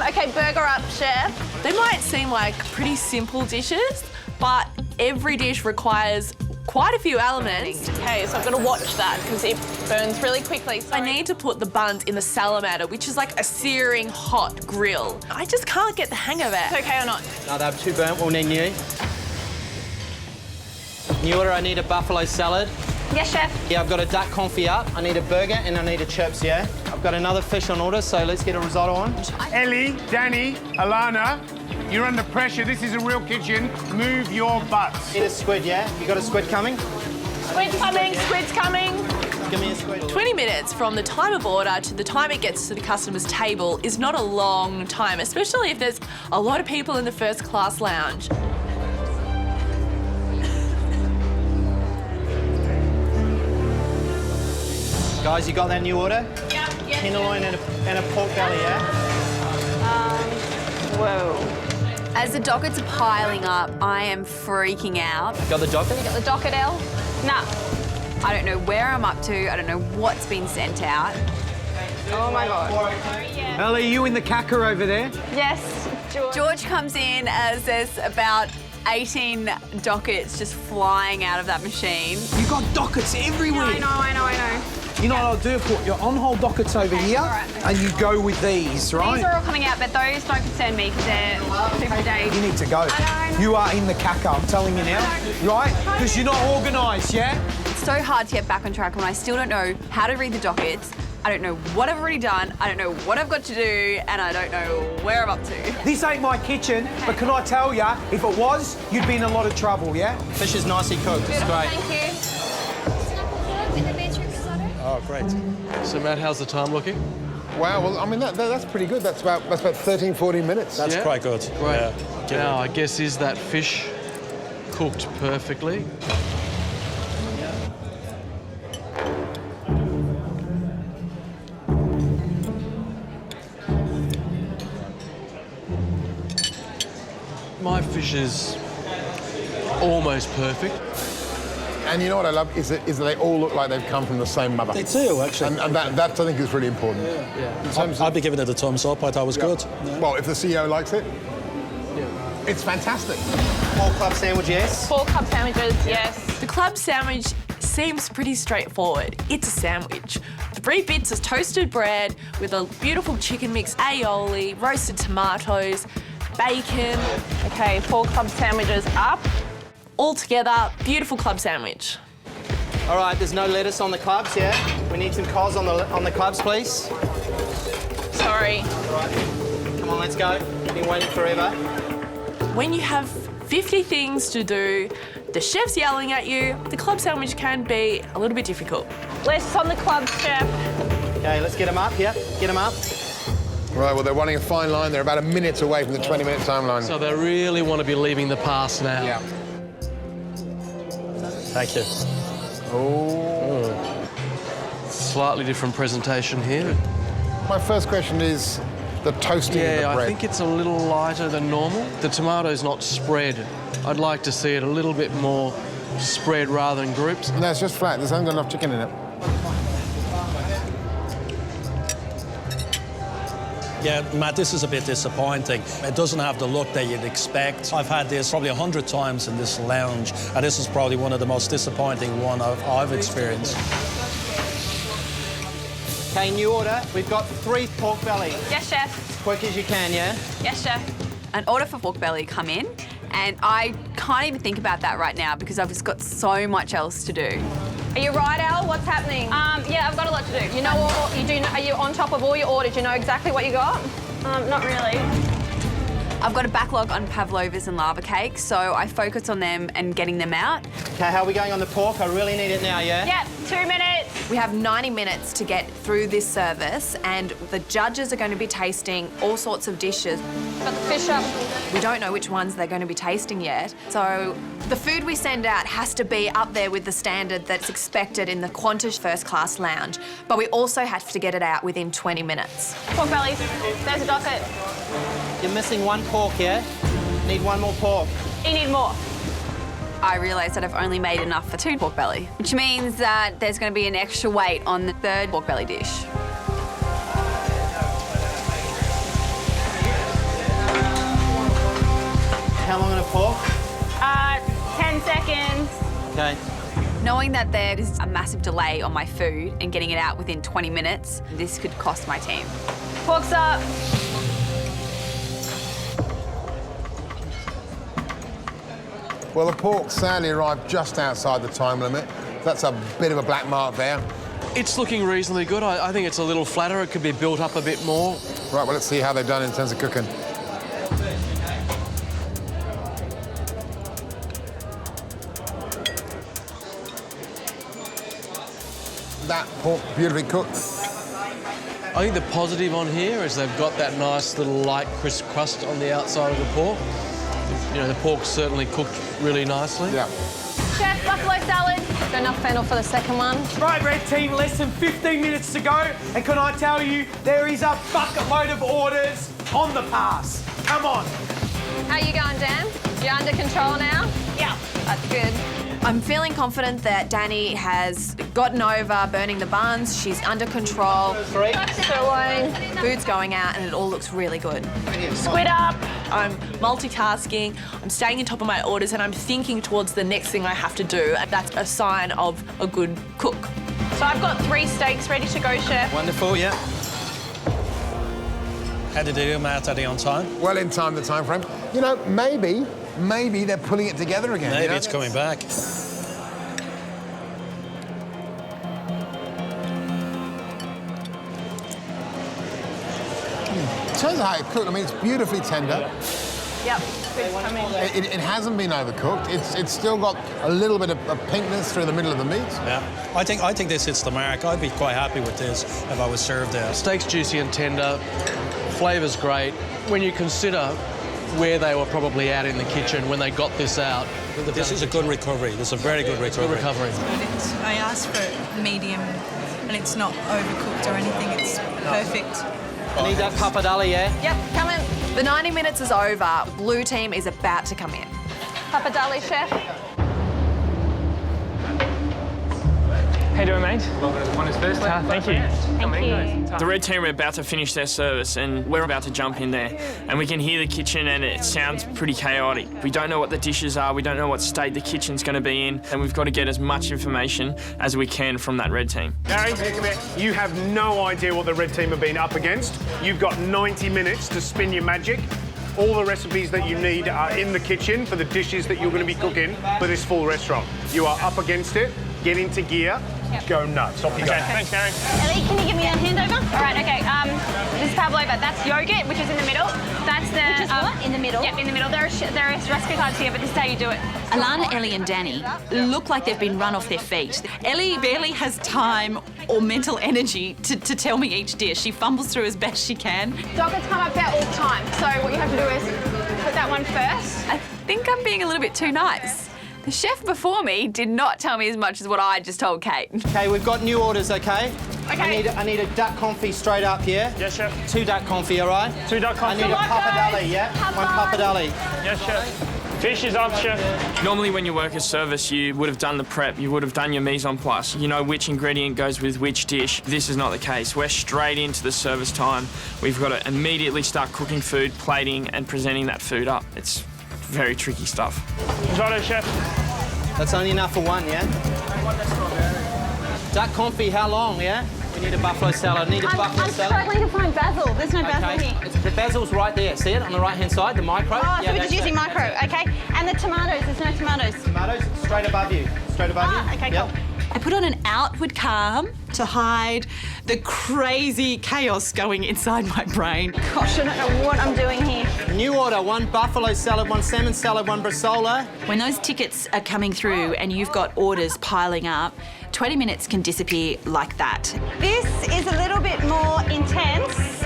OK, burger up, chef. They might seem like pretty simple dishes, but every dish requires quite a few elements. OK, so I've got to watch that because it burns really quickly. I need to put the buns in the salamander, which is like a searing hot grill. I just can't get the hang of it. It's OK or not? No, they're too burnt. We'll need new. New order, I need a buffalo salad. Yes, chef. Yeah, I've got a duck confit up. I need a burger and I need a chips, yeah? I've got another fish on order, so let's get a risotto on. Ellie, Danny, Alana, you're under pressure. This is a real kitchen. Move your butts. Need a squid, yeah? You got a squid coming? Squid's coming, squid's coming. Give me a squid. 20 minutes from the time of order to the time it gets to the customer's table is not a long time, especially if there's a lot of people in the first class lounge. Guys, you got that new order? Yeah. Tenderloin and a pork belly, yeah? Whoa. As the dockets are piling up, I am freaking out. Got the docket? You got the docket, El? Nah. I don't know where I'm up to. I don't know what's been sent out. Oh, my God. Ellie, are you in the cacker over there? Yes, George. George comes in as there's about 18 dockets just flying out of that machine. You've got dockets everywhere. I know. You know what I'll do? Put your on-hold dockets over here, and you go with these, right? These are all coming out, but those don't concern me because they're super days. You need to go. I know. You are in the cacker, I'm telling you now. Right? Because you're not organised, yeah? It's so hard to get back on track when I still don't know how to read the dockets. I don't know what I've already done, I don't know what I've got to do, and I don't know where I'm up to. This ain't my kitchen, but can I tell you, if it was, you'd be in a lot of trouble, yeah? Fish is nicely cooked, it's great. Thank you. Oh, great. So, Matt, how's the time looking? Wow, well, I mean, that's pretty good. That's about 13, 14 minutes. That's quite good. Great. Yeah. Now, I guess, is that fish cooked perfectly? My fish is almost perfect. And you know what I love is that they all look like they've come from the same mother. They do, actually. And that I think is really important. Yeah. I'd be giving it a thumbs up. I thought it was good. Yeah. Well, if the CEO likes it, it's fantastic. 4 club sandwich, yes. 4 club sandwiches, yes. The club sandwich seems pretty straightforward. It's a sandwich. 3 bits of toasted bread with a beautiful chicken mix, aioli, roasted tomatoes, bacon. Okay, 4 club sandwiches up. All together, beautiful club sandwich. All right, there's no lettuce on the clubs, yeah? We need some cos on the clubs, please. Sorry. All right. Come on, let's go. Been waiting forever. When you have 50 things to do, the chef's yelling at you, the club sandwich can be a little bit difficult. Less on the clubs, chef. Okay, let's get them up, yeah? Get them up. Right, well, they're running a fine line. They're about a minute away from the 20-minute timeline. So they really want to be leaving the past now. Yeah. Thank you. Oh. Slightly different presentation here. My first question is the toasting of the bread. I think it's a little lighter than normal. The tomato's not spread. I'd like to see it a little bit more spread rather than groups. No, it's just flat. There's not got enough chicken in it. Yeah, Matt, this is a bit disappointing. It doesn't have the look that you'd expect. I've had this probably 100 times in this lounge, and this is probably one of the most disappointing one I've experienced. Okay, new order. We've got 3 pork belly. Yes, chef. As quick as you can, yeah? Yes, chef. An order for pork belly come in, and I can't even think about that right now because I've just got so much else to do. Are you right, Al? What's happening? Yeah, I've got a lot to do. You know all, you do. Are you on top of all your orders? You know exactly what you got? Not really. I've got a backlog on pavlovas and lava cakes, so I focus on them and getting them out. Okay, how are we going on the pork? I really need it now, yeah? Yep, 2 minutes. We have 90 minutes to get through this service, and the judges are going to be tasting all sorts of dishes. Got the fish up. We don't know which ones they're going to be tasting yet, so the food we send out has to be up there with the standard that's expected in the Qantas first class lounge, but we also have to get it out within 20 minutes. Pork bellies. There's a docket. You're missing 1 pork, yeah? Need 1 more pork. You need more. I realise that I've only made enough for 2 pork belly, which means that there's going to be an extra weight on the 3rd pork belly dish. How long on a pork? 10 seconds. Okay. Knowing that there is a massive delay on my food and getting it out within 20 minutes, this could cost my team. Pork's up. Well, the pork sadly arrived just outside the time limit. That's a bit of a black mark there. It's looking reasonably good. I think it's a little flatter. It could be built up a bit more. Right, well, let's see how they've done in terms of cooking. That pork beautifully cooked. I think the positive on here is they've got that nice little light crisp crust on the outside of the pork. You know, the pork's certainly cooked really nicely. Yeah. Chef, buffalo salad. Got enough fennel for the second one. Right, red team, less than 15 minutes to go. And can I tell you, there is a bucket load of orders on the pass. Come on. How you going, Dan? You're under control now? Yeah. That's good. I'm feeling confident that Danny has gotten over burning the buns. She's under control. Food's going out and it all looks really good. Squid up. I'm multitasking, I'm staying on top of my orders and I'm thinking towards the next thing I have to do. And that's a sign of a good cook. So I've got 3 steaks ready to go, chef. Wonderful, yeah. How did they do, Matt? Are they on time? Well in time, the time frame. You know, maybe they're pulling it together again. Maybe you know? it's coming back. In terms of how it cooked, I mean, it's beautifully tender. Yep, food's coming. It hasn't been overcooked. It's still got a little bit of pinkness through the middle of the meat. Yeah, I think this hits the mark. I'd be quite happy with this if I was served there. Steak's juicy and tender, flavour's great. When you consider where they were probably at in the kitchen when they got this out. This is a good recovery. This is a very good recovery. Good recovery. I asked for medium, and it's not overcooked or anything. It's perfect. I need that pappardelle, yeah? Yep, coming. The 90 minutes is over. Blue team is about to come in. Pappardelle, chef. How you doing, mate? One is first. Thank you. Thank you. The red team are about to finish their service and we're about to jump in there. And we can hear the kitchen and it sounds pretty chaotic. We don't know what the dishes are, we don't know what state the kitchen's going to be in, and we've got to get as much information as we can from that red team. Gary, you have no idea what the red team have been up against. You've got 90 minutes to spin your magic. All the recipes that you need are in the kitchen for the dishes that you're going to be cooking for this full restaurant. You are up against it. Get into gear. Go nuts. Off you go. Thanks, Gary. Ellie, can you give me a handover? All right, okay. This is pavlova. That's yogurt, which is in the middle. That's the... Which is what? In the middle? Yep, in the middle. There are recipe cards here, but this is how you do it. Alana, Ellie and Danny look like they've been run off their feet. Ellie barely has time or mental energy to tell me each dish. She fumbles through as best she can. Doggets come up there all the time, so what you have to do is put that one first. I think I'm being a little bit too nice. The chef before me did not tell me as much as what I just told Kate. Okay, we've got new orders, okay? Okay. I need a duck confit straight up here. Yes, chef. 2 duck confit, all right? 2 duck confit. I need a pappardelle, yeah? One pappardelle. Yes, chef. Fish is up, chef. Normally when you work as service, you would have done the prep, you would have done your mise en place. You know which ingredient goes with which dish. This is not the case. We're straight into the service time. We've got to immediately start cooking food, plating and presenting that food up. It's very tricky stuff. Righto, chef. That's only enough for one, yeah? Duck confit, how long, yeah? We need a buffalo salad. I'm struggling to find basil. There's no basil here. The basil's right there. See it on the right-hand side, the micro? Oh, so we're just using micro, okay. And the tomatoes, there's no tomatoes. Tomatoes, straight above you. Straight above you. Okay, cool. I put on an outward calm to hide the crazy chaos going inside my brain. Gosh, I don't know what I'm doing here. New order, 1 buffalo salad, 1 salmon salad, 1 bresaola. When those tickets are coming through and you've got orders piling up, 20 minutes can disappear like that. This is a little bit more intense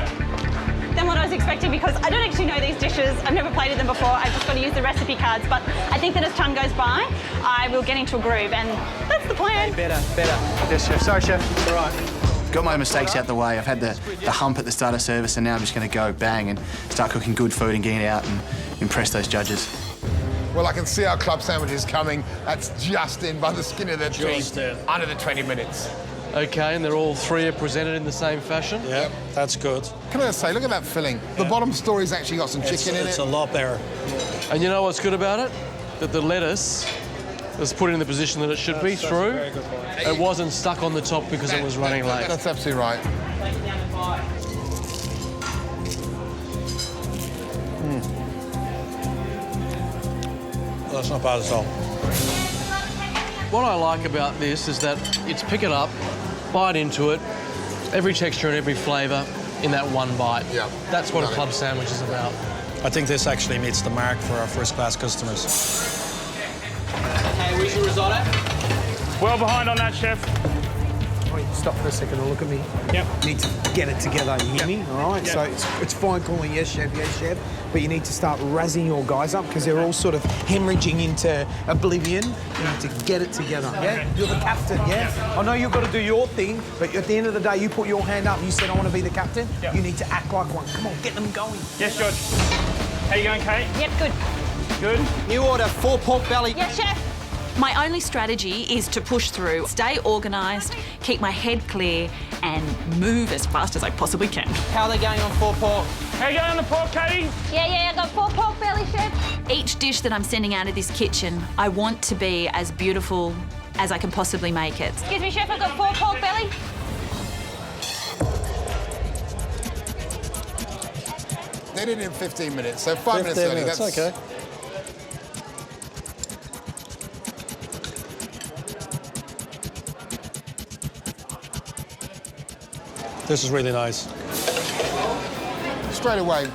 than what I was expecting because I don't actually know these dishes. I've never plated them before. I've just got to use the recipe cards. But I think that as time goes by, I will get into a groove, and that's the plan. Better. Yes, chef. Sorry, chef. It's all right. Got my mistakes out the way. I've had the hump at the start of service, and now I'm just going to go bang and start cooking good food and getting it out and impress those judges. Well, I can see our club sandwiches coming. That's just in by the skin of their teeth. Under the 20 minutes. OK, and they're all 3 are presented in the same fashion? Yeah, that's good. Can I just say, look at that filling. The bottom story's actually got some chicken in it. It's a lot better. And you know what's good about it? That the lettuce was put in the position that it should be through. It wasn't stuck on the top because it was running late. That's absolutely right. That's not bad at all. What I like about this is that it's pick it up, bite into it, every texture and every flavour in that one bite. Yeah. That's what a club sandwich is about. I think this actually meets the mark for our first-class customers. Okay, where's your risotto? Well behind on that, chef. Stop for a second and look at me. Yep. Need to get it together, you hear me? All right, so it's fine calling yes, chef, but you need to start razzing your guys up because they're all sort of hemorrhaging into oblivion. You need to get it together, yeah? You're the captain, yeah? I know you've got to do your thing, but at the end of the day, you put your hand up and you said, I want to be the captain. Yep. You need to act like one. Come on, get them going. Yes, George. How you going, Kate? Yep, good. Good. New order, 4 pork belly. Yes, chef. My only strategy is to push through, stay organised, keep my head clear and move as fast as I possibly can. How are they going on 4 pork? How you going on the pork, Katie? Yeah, I got 4 pork belly, chef. Each dish that I'm sending out of this kitchen, I want to be as beautiful as I can possibly make it. Excuse me, chef, I've got 4 pork belly. They did it in 15 minutes, so 5 minutes early. That's OK. This is really nice. Straight away,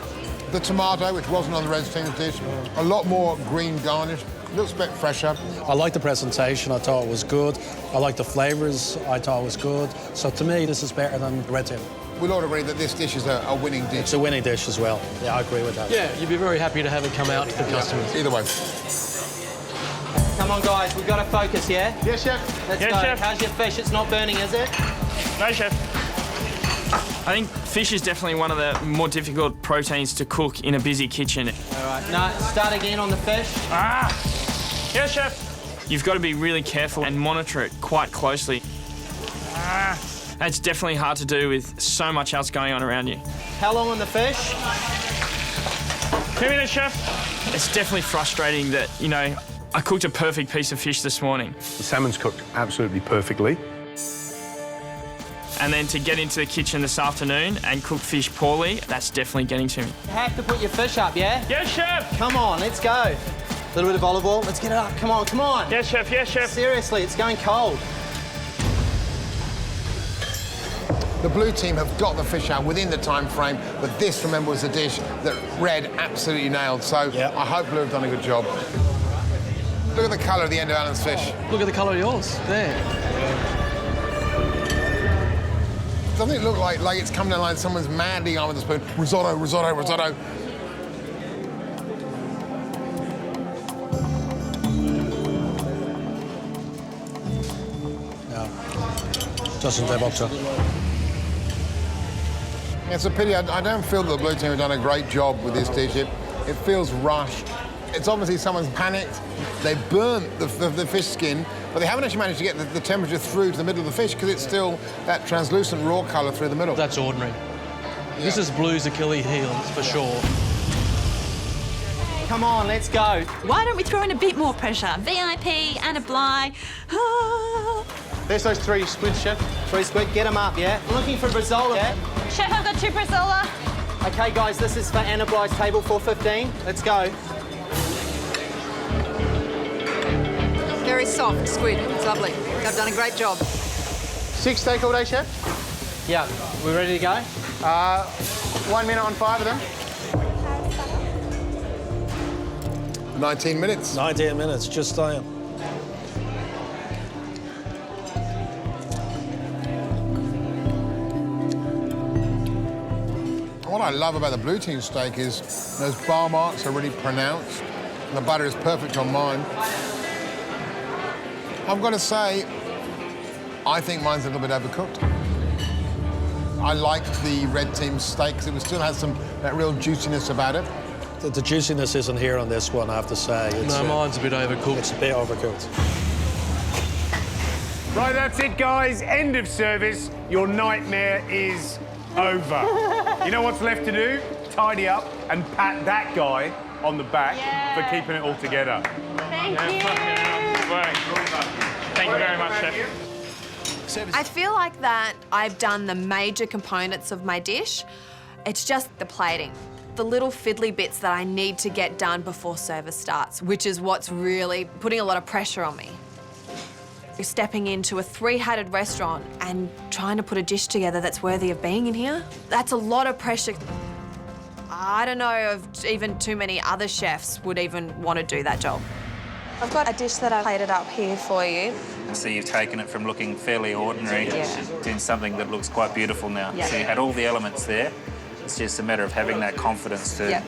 the tomato, which wasn't on the red team's dish, a lot more green garnish, looks a bit fresher. I like the presentation. I thought it was good. I like the flavours. I thought it was good. So to me, this is better than the red team. We'll all agree that this dish is a winning dish. It's a winning dish as well. Yeah, I agree with that. Yeah, you'd be very happy to have it come out to the customers. Either way. Come on, guys, we've got to focus, yeah? Yes, chef. Let's Yes, go. chef. How's your fish? It's not burning, is it? No, chef. I think fish is definitely one of the more difficult proteins to cook in a busy kitchen. All right, no, start again on the fish. Yes, chef. You've got to be really careful and monitor it quite closely. It's definitely hard to do with so much else going on around you. How long on the fish? 2 minutes, chef. It's definitely frustrating that, you know, I cooked a perfect piece of fish this morning. The salmon's cooked absolutely perfectly. And then to get into the kitchen this afternoon and cook fish poorly, that's definitely getting to me. You have to put your fish up, yeah? Yes, chef. Come on, let's go. A little bit of olive oil. Let's get it up. Come on, come on. Yes, chef. Yes, chef. Seriously, it's going cold. The blue team have got the fish out within the time frame, but this, remember, was a dish that Red absolutely nailed. So I hope Blue have done a good job. Look at the colour of the end of Alan's fish. Look at the colour of yours, there. Doesn't it look like it's coming down like someone's madly on with a spoon? Risotto, risotto, risotto. No, doesn't live up to. It's a pity. I don't feel that the blue team have done a great job with this dish. It feels rushed. It's obviously someone's panicked. They burnt the fish skin, but they haven't actually managed to get the temperature through to the middle of the fish because it's still that translucent raw colour through the middle. That's ordinary. Yeah. This is Blue's Achilles heels, for sure. Come on, let's go. Why don't we throw in a bit more pressure? VIP, Anna Bly. There's those 3 squid, chef. 3 squid, get them up, yeah? Looking for Brazzola, yeah? Chef, I've got 2 Brazzola. OK, guys, this is for Anna Bly's table, 4:15. Let's go. Very soft squid. It's lovely. They've done a great job. 6 steak all day, chef? Yeah, we ready to go? 1 minute on 5 of them. 19 minutes. 19 minutes, just saying. What I love about the blue team steak is those bar marks are really pronounced. The butter is perfect on mine. I've got to say, I think mine's a little bit overcooked. I like the red team steak because it still has that real juiciness about it. The juiciness isn't here on this one, I have to say. No, mine's a bit overcooked. It's a bit overcooked. Right, that's it, guys. End of service. Your nightmare is over. You know what's left to do? Tidy up and pat that guy on the back for keeping it all together. Thank you. Thank you very much, chef. I feel like that I've done the major components of my dish. It's just the plating. The little fiddly bits that I need to get done before service starts, which is what's really putting a lot of pressure on me. You're stepping into a 3-hatted restaurant and trying to put a dish together that's worthy of being in here. That's a lot of pressure. I don't know if even too many other chefs would even want to do that job. I've got a dish that I've plated up here for you. So you've taken it from looking fairly ordinary to something that looks quite beautiful now. Yeah. So you had all the elements there. It's just a matter of having that confidence to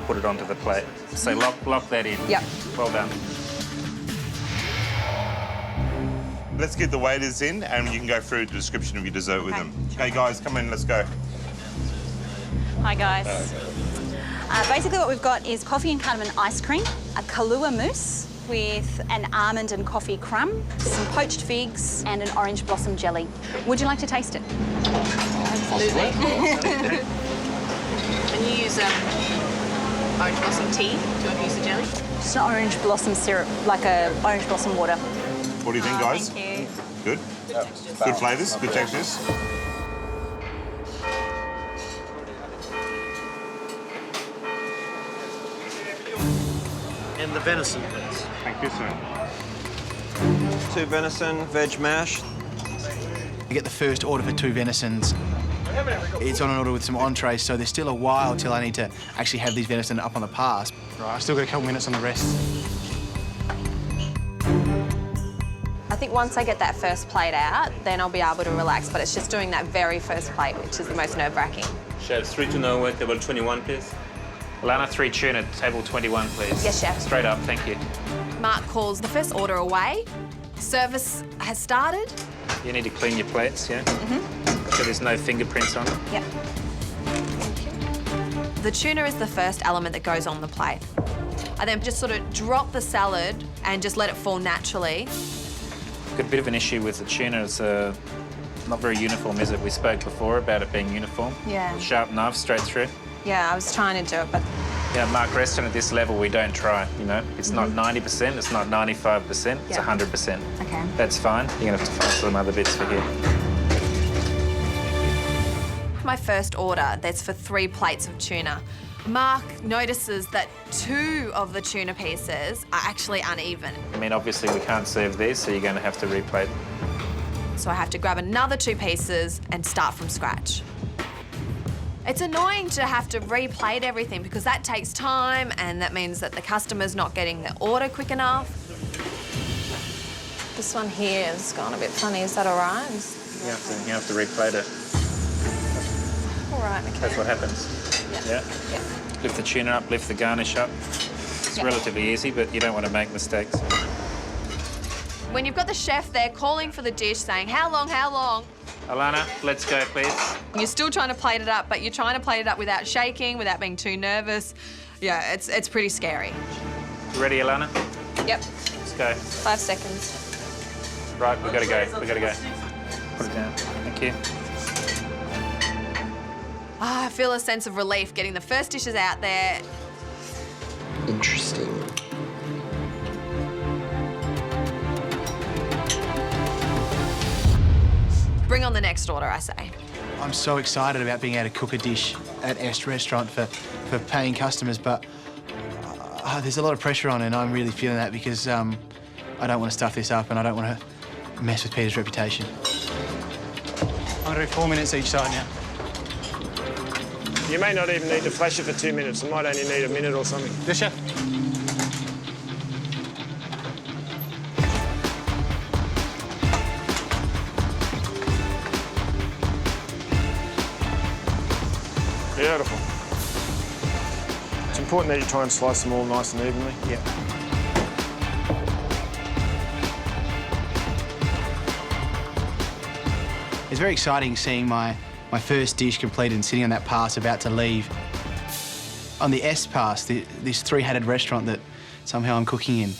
put it onto the plate. So lock that in. Yep. Well done. Let's get the waiters in and you can go through the description of your dessert with them. Okay, guys, come in, let's go. Hi, guys. Basically what we've got is coffee and cardamom ice cream, a Kahlua mousse with an almond and coffee crumb, some poached figs and an orange blossom jelly. Would you like to taste it? Absolutely. And you use orange blossom tea to infuse the jelly? Just an orange blossom syrup, like a orange blossom water. What do you think, guys? Thank you. Good? Good flavours, good textures? And the venison, please. Thank you, sir. 2 venison, veg mash. You get the first order for 2 venisons. It's on an order with some entrees, so there's still a while till I need to actually have these venison up on the pass. Right, I've still got a couple minutes on the rest. I think once I get that first plate out, then I'll be able to relax, but it's just doing that very first plate, which is the most nerve-wracking. Chef, 3 tuna wet, table 21, please. Lana, 3 tuna, table 21, please. Yes, chef. Straight up, thank you. Mark calls the first order away. Service has started. You need to clean your plates, yeah? So there's no fingerprints on them. Yep. The tuna is the first element that goes on the plate. I then just sort of drop the salad and just let it fall naturally. Got a bit of an issue with the tuna. It's a Not very uniform, is it? We spoke before about it being uniform. Yeah. Sharp knife straight through. Yeah, I was trying to do it, but Yeah, Mark, restaurant at this level, we don't try, you know? It's not 90%, it's not 95%, it's 100%. Okay. That's fine. You're gonna have to find some other bits for here. My first order, that's for 3 plates of tuna. Mark notices that 2 of the tuna pieces are actually uneven. I mean, obviously we can't serve these, so you're gonna have to replate. So I have to grab another 2 pieces and start from scratch. It's annoying to have to replate everything because that takes time and that means that the customer's not getting their order quick enough. this one here has gone a bit funny. Is that all right? You have to replate it. All right, okay. That's what happens. Yeah. Lift the tuna up, lift the garnish up. It's relatively easy, but you don't want to make mistakes. When you've got the chef there calling for the dish, saying, how long, how long? Alana, let's go, please. You're still trying to plate it up, but you're trying to plate it up without shaking, without being too nervous. Yeah, it's pretty scary. You ready, Alana? Yep. Let's go. 5 seconds. Right, we've got to go. We've got to go. Put it down. Thank you. I feel a sense of relief getting the first dishes out there. Interesting. Bring on the next order, I say. I'm so excited about being able to cook a dish at Est Restaurant for paying customers, but there's a lot of pressure on, and I'm really feeling that because I don't want to stuff this up and I don't want to mess with Peter's reputation. I'm going to do 4 minutes each side now. You may not even need to flash it for 2 minutes. It might only need a minute or something. Yes, chef? Beautiful. It's important that you try and slice them all nice and evenly. Yeah. It's very exciting seeing my first dish completed and sitting on that pass about to leave. On the Est pass, this 3-headed restaurant that somehow I'm cooking in.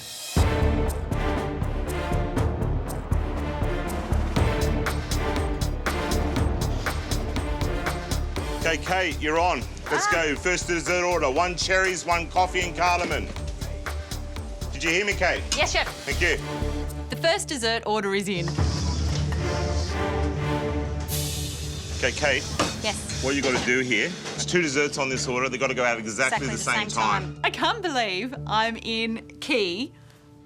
Okay, Kate, you're on. Let's go. First dessert order. 1 cherries, 1 coffee and cardamom. Did you hear me, Kate? Yes, chef. Thank you. The first dessert order is in. Okay, Kate. Yes. What you got to do here, there's 2 desserts on this order. They've got to go out exactly the same time. I can't believe I'm in Key,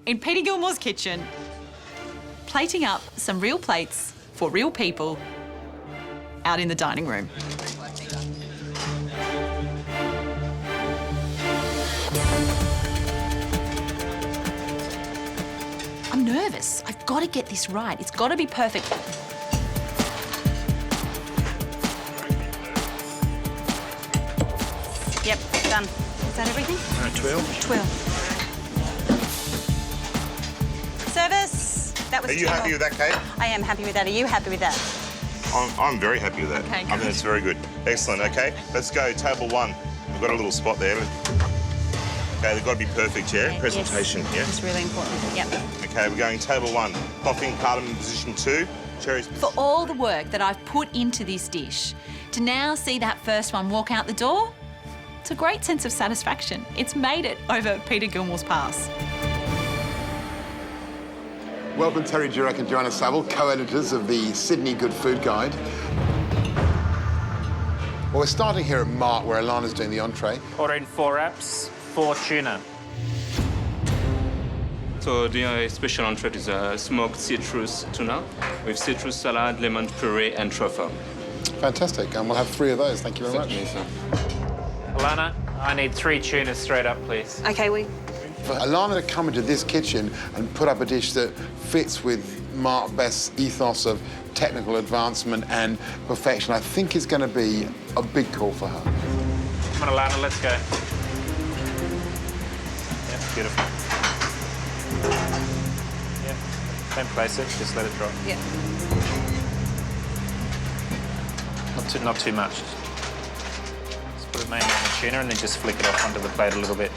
in Peter Gilmore's kitchen, plating up some real plates for real people out in the dining room. I'm nervous. I've got to get this right. It's got to be perfect. Yep, done. Is that everything? 12. 12. Service. That was Are you 10. happy with that, Kate? I am happy with that. Are you happy with that? I'm very happy with that. Okay, I think good. it's very good. Excellent, okay? Let's go, table 1. We've got a little spot there. Okay, they've got to be perfect, yeah? Okay, Presentation, yes. yeah? It's really important. Yep. Okay, we're going table 1. Coffee and cardamom position 2. Cherries. For all the work that I've put into this dish, to now see that first one walk out the door, it's a great sense of satisfaction. It's made it over Peter Gilmore's pass. Welcome Terry Durack and Joanna Saville, co-editors of the Sydney Good Food Guide. Well, we're starting here at Mart, where Alana's doing the entree. Ordering 4 wraps, 4 tuna. So the special entree is a smoked citrus tuna with citrus salad, lemon puree, and truffle. Fantastic, and we'll have 3 of those. Thank you very much. Alana, I need 3 tuna straight up, please. Okay, For Alana to come into this kitchen and put up a dish that fits with Mark Best's ethos of technical advancement and perfection, I think is going to be a big call for her. Come on, Alana, let's go. Yeah, beautiful. Yeah, don't place it, just let it drop. Yeah. Not too much. Just put it mainly on the tuna and then just flick it off onto the plate a little bit.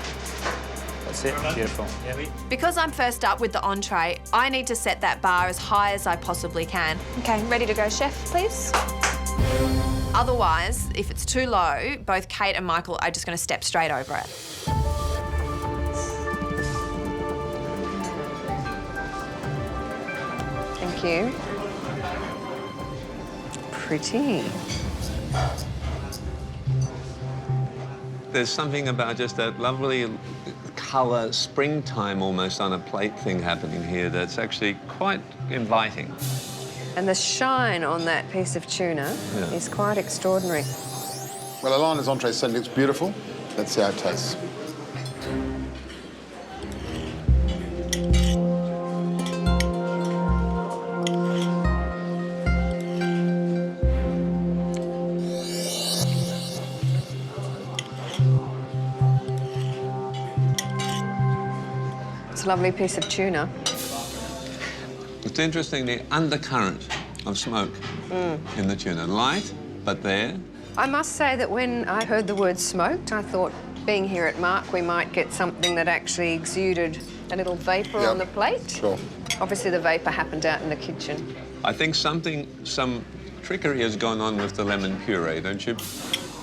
That's That's it. Beautiful. Because I'm first up with the entree, I need to set that bar as high as I possibly can. Okay, ready to go, chef, please. Otherwise, if it's too low, both Kate and Michael are just going to step straight over it. Thank you. Pretty. There's something about just that lovely colour, springtime almost on a plate thing happening here that's actually quite inviting. And the shine on that piece of tuna is quite extraordinary. Well, Alana's entree certainly looks beautiful. Let's see how it tastes. It's a lovely piece of tuna. It's interesting, the undercurrent of smoke in the tuna. Light, but there. I must say that when I heard the word smoked, I thought, being here at Mark, we might get something that actually exuded a little vapour on the plate. Sure. Obviously, the vapour happened out in the kitchen. I think some trickery has gone on with the lemon puree, don't you?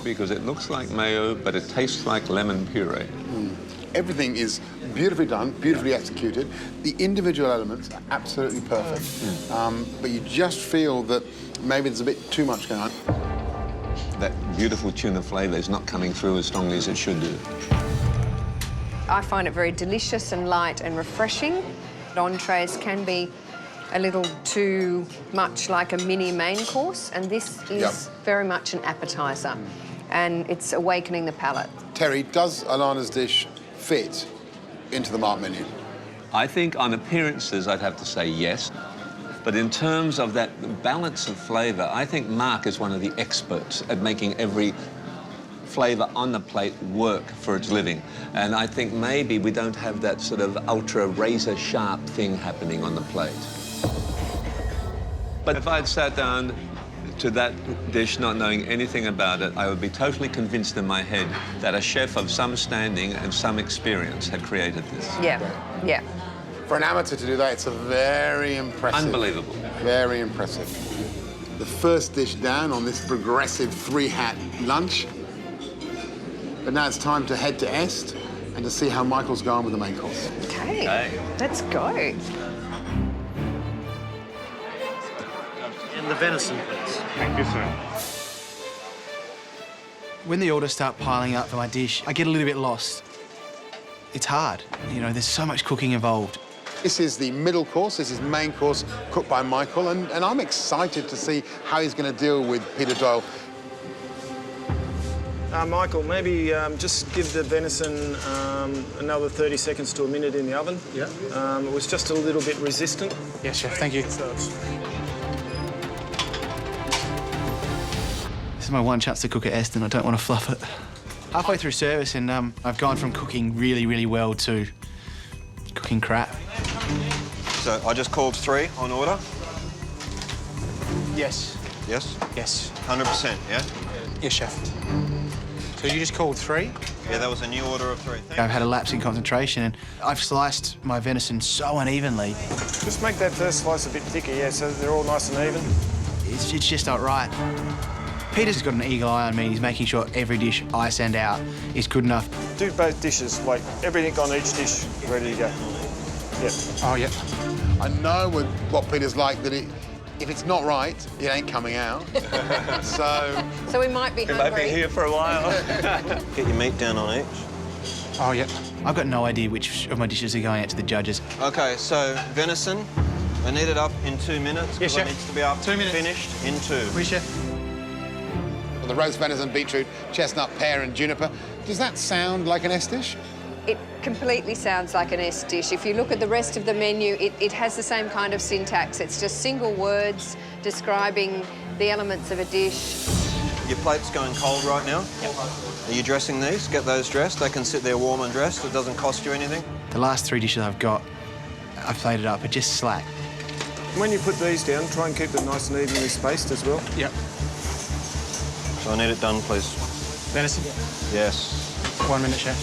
Because it looks like mayo, but it tastes like lemon puree. Everything is beautifully done, beautifully executed. The individual elements are absolutely perfect. But you just feel that maybe there's a bit too much going on. That beautiful tuna flavour is not coming through as strongly as it should do. I find it very delicious and light and refreshing. Entrees can be a little too much like a mini main course, and this is very much an appetiser, and it's awakening the palate. Terry, does Alana's dish fit into the Mark menu? I think on appearances, I'd have to say yes. But in terms of that balance of flavour, I think Mark is one of the experts at making every flavour on the plate work for its living. And I think maybe we don't have that sort of ultra razor-sharp thing happening on the plate. But if I'd sat down to that dish not knowing anything about it, I would be totally convinced in my head that a chef of some standing and some experience had created this. Yeah. For an amateur to do that, it's a very impressive. Unbelievable. Very impressive. The first dish down on this progressive three-hat lunch. But now it's time to head to Est and to see how Michael's gone with the main course. Okay. Let's go. And the venison, please. Thank you, sir. When the orders start piling up for my dish, I get a little bit lost. It's hard. You know, there's so much cooking involved. This is the middle course. This is main course cooked by Michael, and I'm excited to see how he's going to deal with Peter Doyle. Michael, maybe just give the venison another 30 seconds to a minute in the oven. Yeah. It was just a little bit resistant. Yes, chef. Thank you. So it's... This is my one chance to cook at Est, and I don't want to fluff it. Halfway through service, and I've gone from cooking really, really well to cooking crap. So I just called 3 on order. Yes. Yes? Yes. 100%, yeah? Yes, chef. So you just called 3? Yeah, that was a new order of 3. I've had a lapse in concentration, and I've sliced my venison so unevenly. Just make that first slice a bit thicker, yeah, so they're all nice and even. It's just not right. Peter's got an eagle eye on me. He's making sure every dish I send out is good enough. Do both dishes, like everything on each dish, ready to go. Yep. Oh, yep. I know with what Peter's like that if it's not right, it ain't coming out. So we might be hungry. Might be here for a while. Get your meat down on each. Oh, yep. I've got no idea which of my dishes are going out to the judges. OK, so venison, I need it up in 2 minutes. Yes, chef. It needs to be up 2 minutes. Finished in 2. Please, chef. The roast venison, beetroot, chestnut, pear and juniper. Does that sound like an Est dish? It completely sounds like an Est dish. If you look at the rest of the menu, it has the same kind of syntax. It's just single words describing the elements of a dish. Your plate's going cold right now. Yep. Are you dressing these? Get those dressed. They can sit there warm and dressed. It doesn't cost you anything. The last 3 dishes I've got, I've plated up, are just slack. When you put these down, try and keep them nice and evenly spaced as well. Yep. So I need it done, please. Venison? Yes. 1 minute, chef.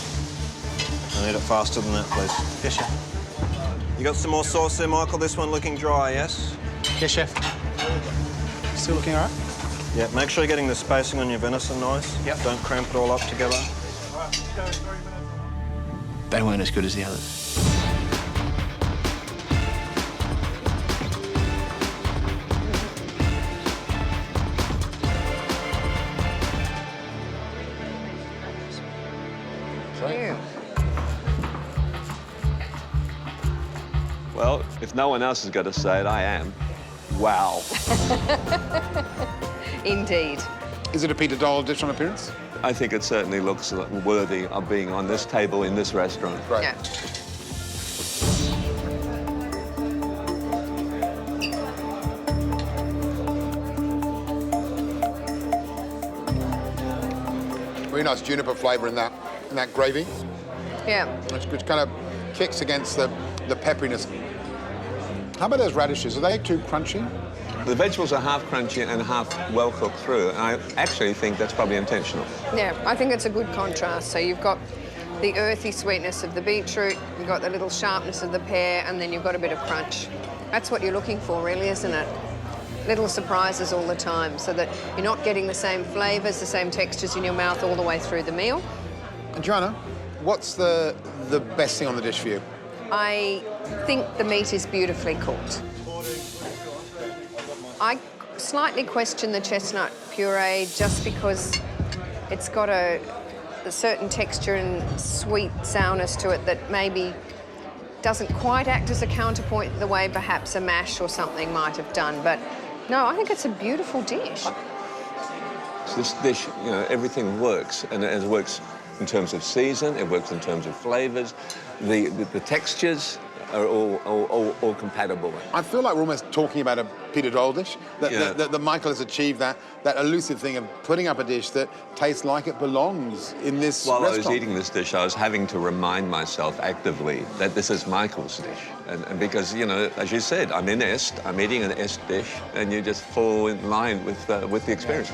I need it faster than that, please. Yes, chef. You got some more sauce there, Michael? This one looking dry, yes? Yes, chef. Still looking all right? Yeah, make sure you're getting the spacing on your venison nice. Yep. Don't cramp it all up together. They weren't as good as the others. Well, if no one else is going to say it, I am. Wow. Indeed. Is it a Peter Doyle dish on appearance? I think it certainly looks worthy of being on this table in this restaurant. Right. Yeah. Really nice juniper flavour in that gravy, Yeah. which kind of kicks against the pepperiness. How about those radishes? Are they too crunchy? The vegetables are half crunchy and half well cooked through, and I actually think that's probably intentional. Yeah, I think it's a good contrast. So you've got the earthy sweetness of the beetroot, you've got the little sharpness of the pear, and then you've got a bit of crunch. That's what you're looking for, really, isn't it? Little surprises all the time, so that you're not getting the same flavours, the same textures in your mouth all the way through the meal. And Joanna, what's the best thing on the dish for you? I think the meat is beautifully cooked. I slightly question the chestnut puree just because it's got a certain texture and sweet sourness to it that maybe doesn't quite act as a counterpoint the way perhaps a mash or something might have done. But no, I think it's a beautiful dish. So this dish, you know, everything works, and it works in terms of season, it works in terms of flavours, the textures are all compatible. I feel like we're almost talking about a Peter Doyle dish. That Michael has achieved that elusive thing of putting up a dish that tastes like it belongs in this While restaurant. I was eating this dish, I was having to remind myself actively that this is Michael's dish. And because, you know, as you said, I'm in Est, I'm eating an Est dish, and you just fall in line with the experience.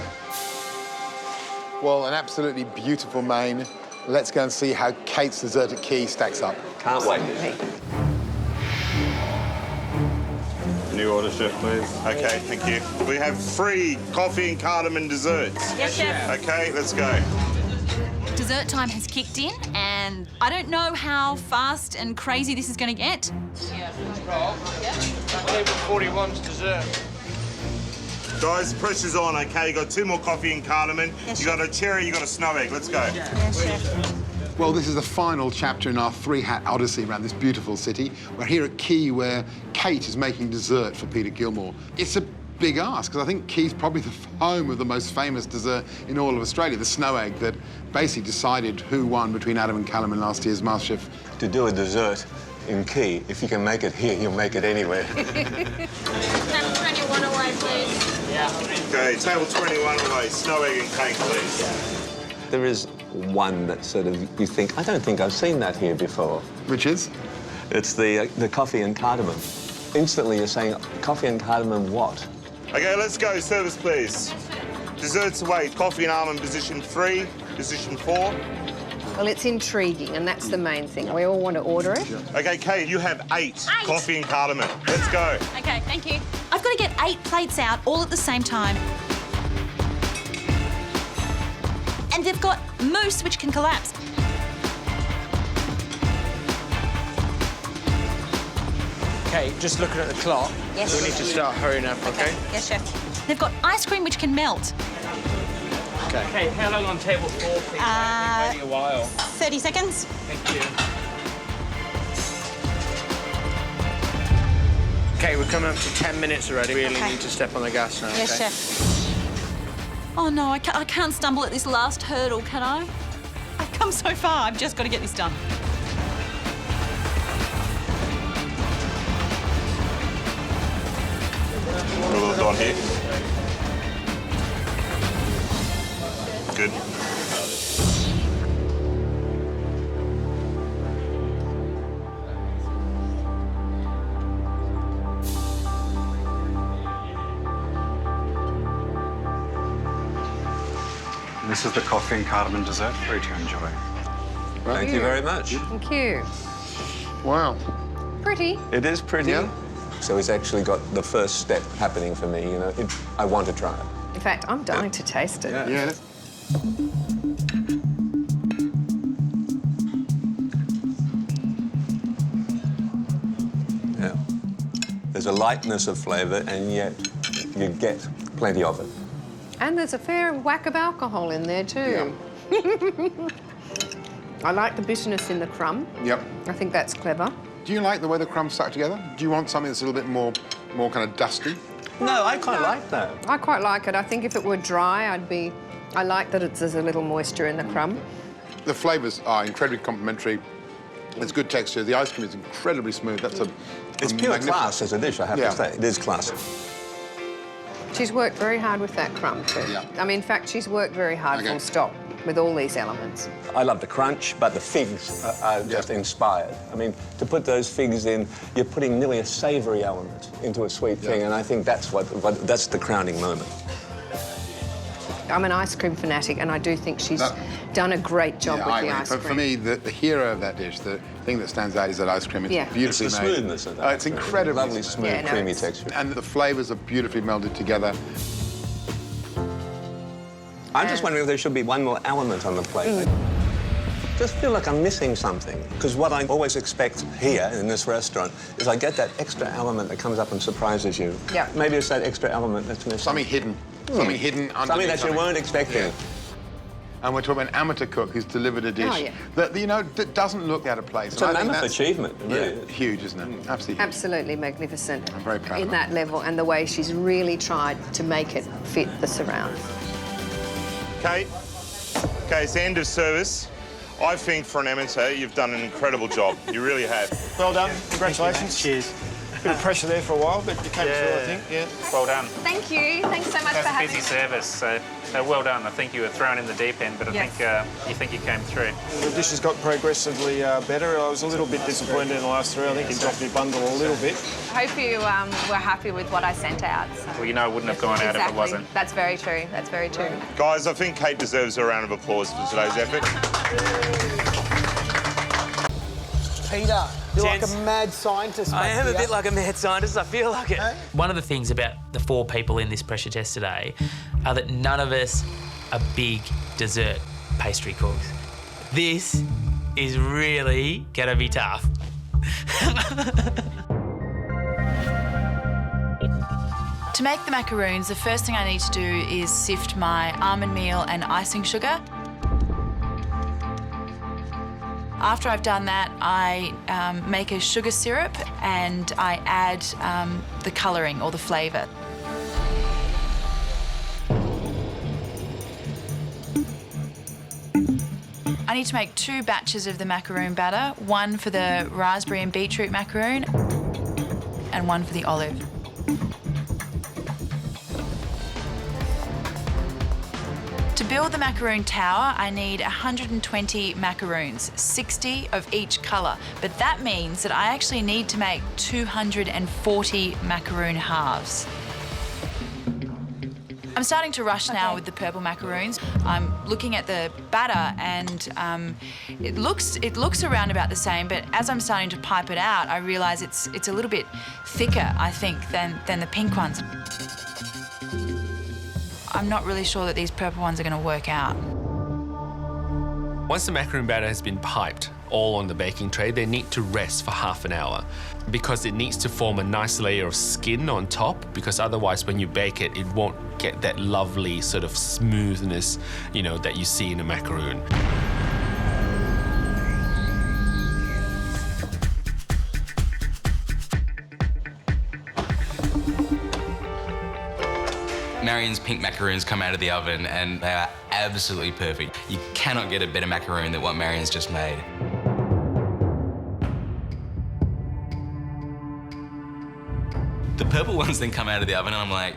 Well, an absolutely beautiful main. Let's go and see how Kate's dessert at Key stacks up. Can't wait. New order, chef, please. Okay, thank you. We have 3 coffee and cardamom desserts. Yes, chef. Okay, let's go. Dessert time has kicked in, and I don't know how fast and crazy this is going to get. Table 41's dessert. Guys, pressure's on, okay? You got 2 more coffee and cardamom. Yes, you got a cherry, you got a snow egg. Let's go. Yes, chef. Well, this is the final chapter in our 3-hat odyssey around this beautiful city. We're here at Key, where Kate is making dessert for Peter Gilmore. It's a big ask, because I think Key's probably the home of the most famous dessert in all of Australia, the snow egg that basically decided who won between Adam and Callum in last year's MasterChef. To do a dessert in Key, if you can make it here, you'll make it anywhere. Table 21 away, please. Yeah. Okay, table 21 away. Snow egg and cake, please. There is one that sort of you think, I don't think I've seen that here before. Which is? It's the coffee and cardamom. Instantly you're saying, coffee and cardamom what? Okay, let's go. Service, please. Desserts away. Coffee and almond, position 3. Position 4. Well, it's intriguing, and that's the main thing. We all want to order it. Okay, Kate, you have 8 coffee and cardamom. Let's go. Okay, thank you. I've got to get 8 plates out all at the same time. And they've got mousse which can collapse. Okay, just looking at the clock. Yes. We need to start hurrying up, okay? Yes, chef. They've got ice cream which can melt. Okay. Hey, how long on table 4, please? Waiting a while. 30 seconds. Thank you. Okay, we're coming up to 10 minutes already. Really Okay. need to step on the gas now, Yes, okay? chef. Oh, no, I can't stumble at this last hurdle, can I? I've come so far. I've just got to get this done. A little dot here. Good. This is the coffee and cardamom dessert for you to enjoy. Thank you very much. Thank you. Wow. Pretty. It is pretty. Yeah. So it's actually got the first step happening for me, you know. I want to try it. In fact, I'm dying to taste it. Yeah. Yeah. There's a lightness of flavour, and yet you get plenty of it. And there's a fair whack of alcohol in there too. I like the bitterness in the crumb. Yep. I think that's clever. Do you like the way the crumbs stuck together? Do you want something that's a little bit more kind of dusty? No, I quite like that. I quite like it. I think if it were dry, I like that there's a little moisture in the crumb. The flavours are incredibly complementary. It's good texture. The ice cream is incredibly smooth. That's It's pure class as a dish, I have to say. It is class. She's worked very hard with that crumb too. Yeah. I mean, in fact, she's worked very hard, full stop, with all these elements. I love the crunch, but the figs are just inspired. I mean, to put those figs in, you're putting nearly a savoury element into a sweet thing, and I think that's that's the crowning moment. I'm an ice cream fanatic, and I do think she's done a great job with the ice cream. For me, the hero of that dish, the thing that stands out is that ice cream. It's beautifully It's the made. smoothness of that. It's incredibly Lovely, smooth, creamy texture. And the flavours are beautifully melded together. I'm just wondering if there should be one more element on the plate. I just feel like I'm missing something, because what I always expect here in this restaurant is I get that extra element that comes up and surprises you. Yeah. Maybe it's that extra element that's missing. Something hidden. Something hidden underneath. Something that you weren't expecting. And we're talking about an amateur cook who's delivered a dish that, you know, that doesn't look out of place. It's a mammoth achievement, really. Yeah, huge, isn't it? Absolutely huge. Absolutely magnificent. I'm very proud in of that level, and the way she's really tried to make it fit the surround. Kate, okay, it's the end of service. I think for an amateur, you've done an incredible job. You really have. Well done. Congratulations. Cheers. Bit of pressure there for a while, but you came through, I think. Yeah. Well done. Thank you. Thanks so much for That's a having busy me. service, so well done. I think you were thrown in the deep end, but I think you came through. The dish has got progressively better. I was a little bit disappointed in the last three. I think you dropped your bundle a little bit. I hope you were happy with what I sent out. So. Well, you know, it wouldn't have gone out if it wasn't. That's very true. That's very true. Guys, I think Kate deserves a round of applause for today's effort. Peter, you're like a mad scientist. I am a bit like a mad scientist, I feel like it. One of the things about the 4 people in this pressure test today are that none of us are big dessert pastry cooks. This is really gonna be tough. To make the macaroons, the first thing I need to do is sift my almond meal and icing sugar. After I've done that, I make a sugar syrup and I add the colouring or the flavour. I need to make 2 batches of the macaroon batter, one for the raspberry and beetroot macaroon and one for the olive. To build the macaroon tower, I need 120 macaroons, 60 of each colour, but that means that I actually need to make 240 macaroon halves. I'm starting to rush now with the purple macaroons. I'm looking at the batter and it looks around about the same, but as I'm starting to pipe it out, I realise it's a little bit thicker, I think, than the pink ones. I'm not really sure that these purple ones are going to work out. Once the macaroon batter has been piped all on the baking tray, they need to rest for half an hour because it needs to form a nice layer of skin on top, because otherwise when you bake it, it won't get that lovely sort of smoothness, you know, that you see in a macaroon. Marian's pink macaroons come out of the oven and they are absolutely perfect. You cannot get a better macaroon than what Marian's just made. The purple ones then come out of the oven and I'm like,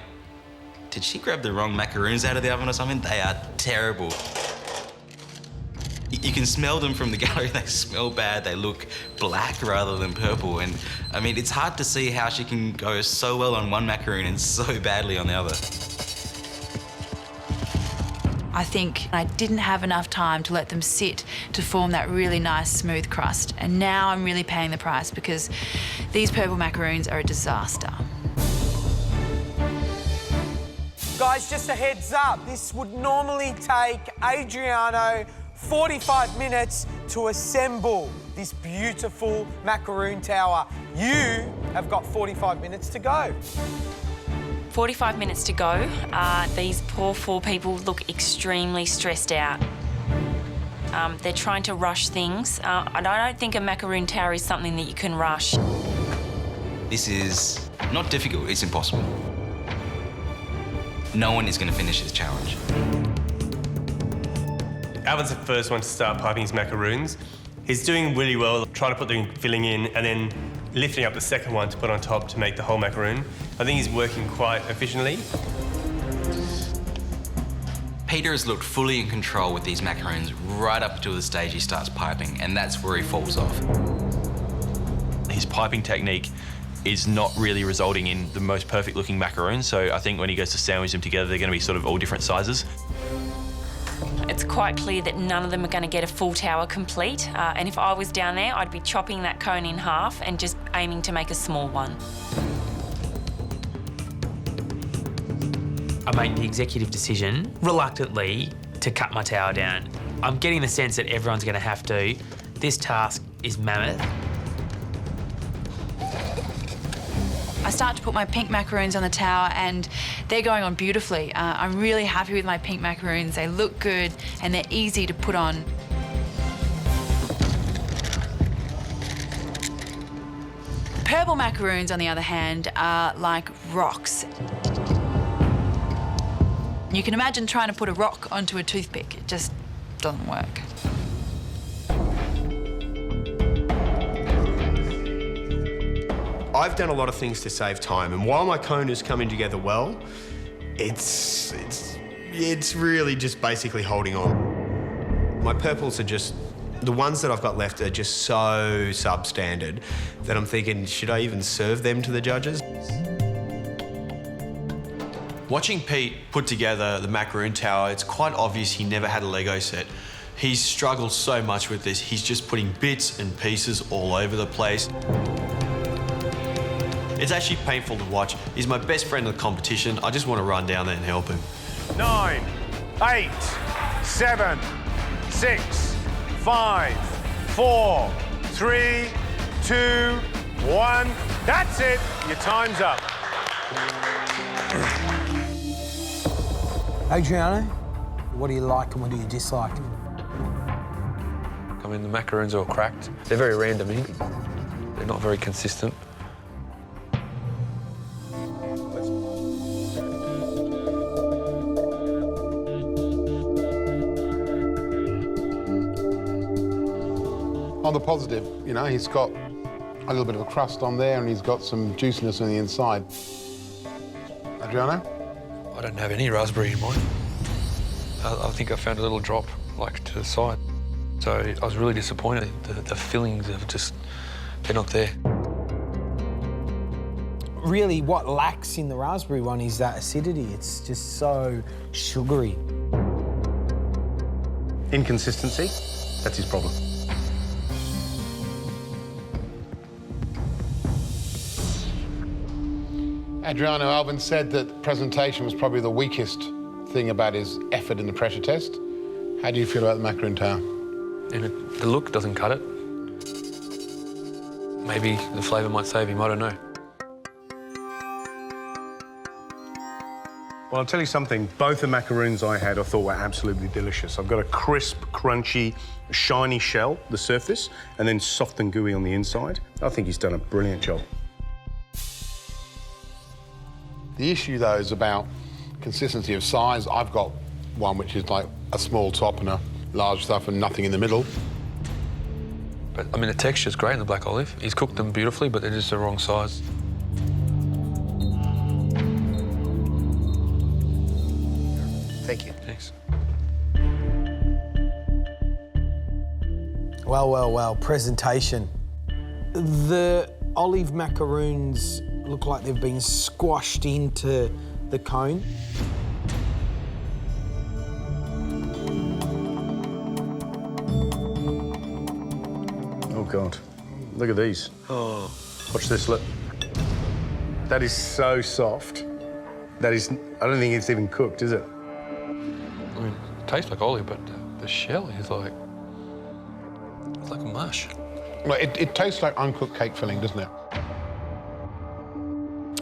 did she grab the wrong macaroons out of the oven or something? They are terrible. You can smell them from the gallery. They smell bad. They look black rather than purple. And I mean, it's hard to see how she can go so well on one macaroon and so badly on the other. I think I didn't have enough time to let them sit to form that really nice smooth crust. And now I'm really paying the price because these purple macaroons are a disaster. Guys, just a heads up, this would normally take Adriano 45 minutes to assemble this beautiful macaroon tower. You have got 45 minutes to go. 45 minutes to go. These poor 4 people look extremely stressed out. They're trying to rush things. And I don't think a macaroon tower is something that you can rush. This is not difficult, it's impossible. No one is going to finish this challenge. Alvin's the first one to start piping his macaroons. He's doing really well, trying to put the filling in and then lifting up the second one to put on top to make the whole macaroon. I think he's working quite efficiently. Peter has looked fully in control with these macaroons right up until the stage he starts piping, and that's where he falls off. His piping technique is not really resulting in the most perfect looking macaroons, so I think when he goes to sandwich them together, they're going to be sort of all different sizes. It's quite clear that none of them are going to get a full tower complete, and if I was down there, I'd be chopping that cone in half and just aiming to make a small one. I made the executive decision, reluctantly, to cut my tower down. I'm getting the sense that everyone's going to have to. This task is mammoth. I start to put my pink macaroons on the tower and they're going on beautifully. I'm really happy with my pink macaroons. They look good and they're easy to put on. Purple macaroons, on the other hand, are like rocks. You can imagine trying to put a rock onto a toothpick. It just doesn't work. I've done a lot of things to save time, and while my cone is coming together well, it's really just basically holding on. My purples are just, the ones that I've got left are just so substandard that I'm thinking, should I even serve them to the judges? Watching Pete put together the macaroon tower, it's quite obvious he never had a Lego set. He's struggled so much with this. He's just putting bits and pieces all over the place. It's actually painful to watch. He's my best friend in the competition. I just want to run down there and help him. 9, 8, 7, 6, 5, 4, 3, 2, 1. That's it. Your time's up. Adriano, what do you like and what do you dislike? I mean, the macaroons are all cracked. They're very random. They're not very consistent. On the positive, you know, he's got a little bit of a crust on there and he's got some juiciness on the inside. Adriano? I don't have any raspberry in mine. I think I found a little drop, like, to the side. So I was really disappointed. The fillings are just, they're not there. Really, what lacks in the raspberry one is that acidity. It's just so sugary. Inconsistency, that's his problem. Adriano, Alvin said that presentation was probably the weakest thing about his effort in the pressure test. How do you feel about the macaroon tower? The look doesn't cut it. Maybe the flavour might save him, I don't know. Well, I'll tell you something. Both the macaroons I had I thought were absolutely delicious. I've got a crisp, crunchy, shiny shell, the surface, and then soft and gooey on the inside. I think he's done a brilliant job. The issue, though, is about consistency of size. I've got one which is like a small top and a large stuff and nothing in the middle. But, I mean, the texture's great in the black olive. He's cooked them beautifully, but they're just the wrong size. Thank you. Thanks. Well, well, well, presentation. The olive macaroons look like they've been squashed into the cone. God. Look at these. Oh. Watch this, look. That is so soft. That is, I don't think it's even cooked, is it? I mean, it tastes like olive, but the shell is like, it's like a mush. Well, it tastes like uncooked cake filling, doesn't it?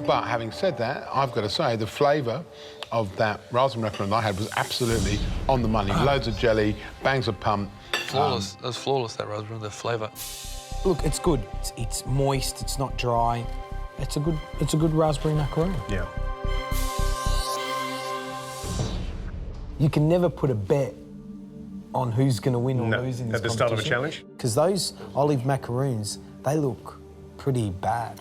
But having said that, I've got to say the flavour of that raspberry macaroon I had was absolutely on the money. Loads of jelly, bangs of pump. Flawless. That was flawless, that raspberry, the flavour. Look, it's good. It's moist, it's not dry. It's a good raspberry macaroon. Yeah. You can never put a bet on who's going to win or lose in this competition. At the start of a challenge? Because those olive macaroons, they look pretty bad.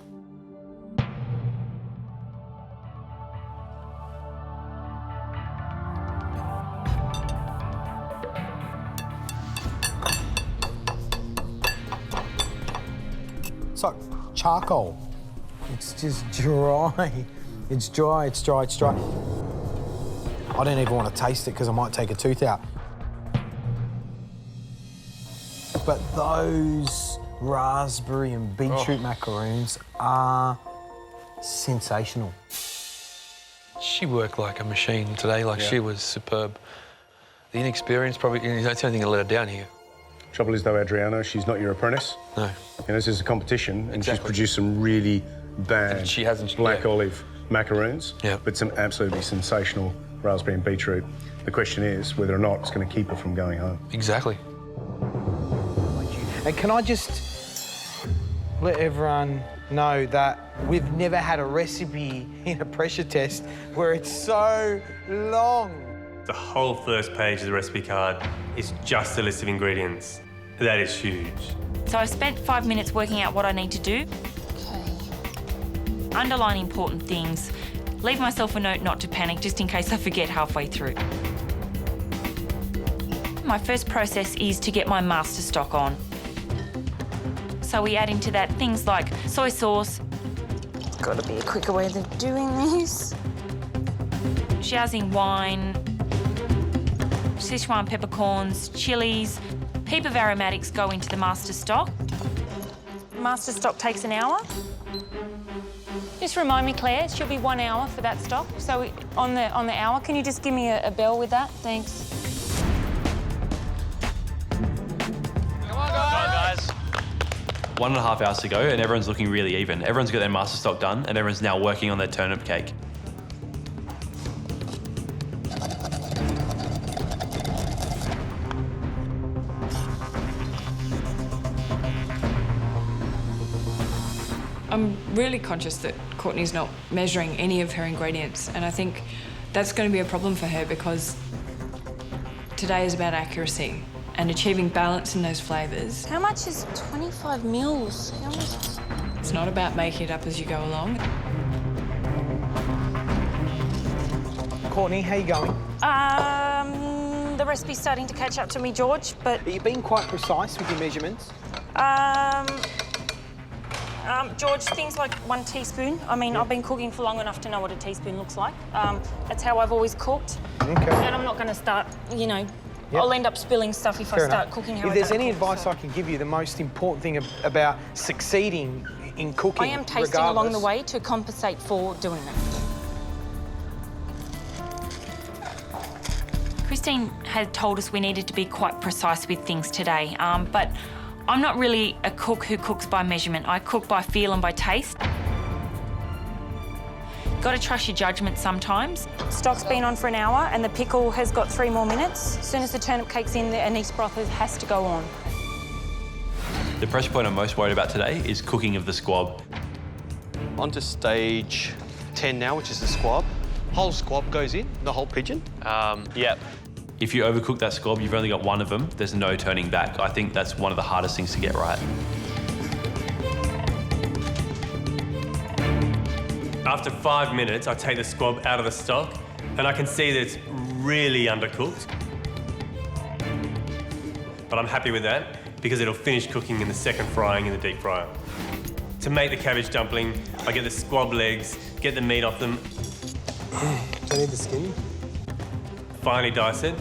It's like charcoal. It's just dry. It's dry, it's dry, it's dry. I don't even want to taste it because I might take a tooth out. But those raspberry and beetroot macaroons are sensational. She worked like a machine today, like she was superb. The inexperience probably, that's the only thing that let her down here. Trouble is, though, Adriano, she's not your apprentice. No. You know, this is a competition, and Exactly. she's produced some really bad And she hasn't- black yeah. olive macaroons, Yeah. but some absolutely sensational raspberry and beetroot. The question is whether or not it's going to keep her from going home. Exactly. And can I just let everyone know that we've never had a recipe in a pressure test where it's so long. The whole first page of the recipe card is just a list of ingredients. That is huge. So I've spent 5 minutes working out what I need to do. Underline important things. Leave myself a note not to panic just in case I forget halfway through. My first process is to get my master stock on. So we add into that things like soy sauce. Got to be a quicker way than doing this. Xiaoxing wine, Sichuan peppercorns, chilies. Heap of aromatics go into the master stock. Master stock takes an hour. Just remind me, Claire, it should be 1 hour for that stock. So on the hour, can you just give me a bell with that? Thanks. Come on, guys. 1.5 hours to go, and everyone's looking really even. Everyone's got their master stock done, and everyone's now working on their turnip cake. I'm really conscious that Courtney's not measuring any of her ingredients, and I think that's going to be a problem for her because today is about accuracy and achieving balance in those flavours. How much is 25 mils? How much? It's not about making it up as you go along. Courtney, how you going? The recipe's starting to catch up to me, George, but... Are you being quite precise with your measurements? George, things like 1 teaspoon. I mean, I've been cooking for long enough to know what a teaspoon looks like. That's how I've always cooked. Okay. And I'm not going to start, you know, I'll end up spilling stuff if I start cooking how I If there's don't any cook, advice I can give you, the most important thing about succeeding in cooking, I am tasting along the way to compensate for doing that. Christine had told us we needed to be quite precise with things today, but I'm not really a cook who cooks by measurement. I cook by feel and by taste. Got to trust your judgment sometimes. Stock's been on for an hour and the pickle has got 3 more minutes. As soon as the turnip cake's in, the anise broth has to go on. The pressure point I'm most worried about today is cooking of the squab. On to stage 10 now, which is the squab. Whole squab goes in, the whole pigeon. Yep. If you overcook that squab, you've only got one of them, there's no turning back. I think that's one of the hardest things to get right. After 5 minutes, I take the squab out of the stock, and I can see that it's really undercooked. But I'm happy with that, because it'll finish cooking in the second frying in the deep fryer. To make the cabbage dumpling, I get the squab legs, get the meat off them. Do I need the skin? Finely dice it.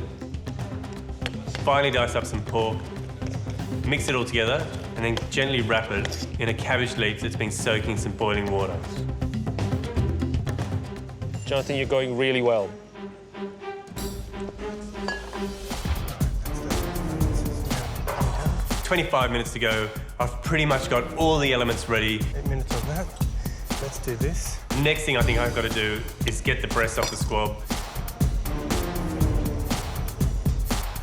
Finely dice up some pork. Mix it all together and and then gently wrap it in a cabbage leaf that's been soaking in some boiling water. Jonathan, you're going really well. "25 minutes to go. I've pretty much got all the elements ready. 8 minutes of that. Let's do this. Next thing I think I've got to do is get the breast off the squab.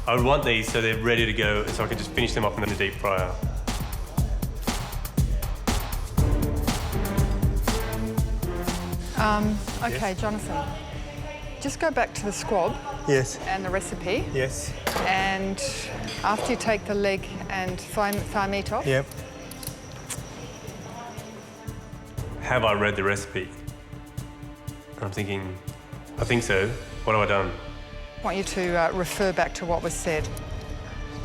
I would want these so they're ready to go, so I can just finish them off in the deep fryer. Okay, Jonathan, just go back to the squab. Yes. And the recipe. Yes. And after you take the leg and thigh meat off. Yep. Have I read the recipe? I'm thinking, I think so. What have I done? I want you to refer back to what was said.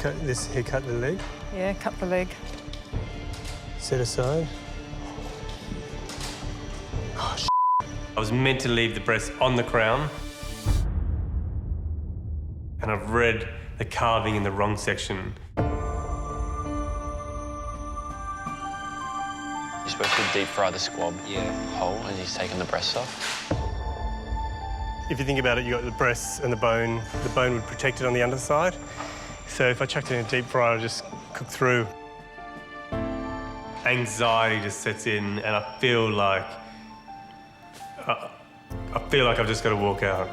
Cut this here, cut the leg. Yeah, cut the leg. Set aside. I was meant to leave the breast on the crown, and I've read the carving in the wrong section. You're supposed to deep fry the squab whole as he's taking the breast off. If you think about it, you've got the breasts and the bone would protect it on the underside. So if I chucked it in a deep fryer, it'll just cook through. Anxiety just sets in, and I feel like I've just got to walk out.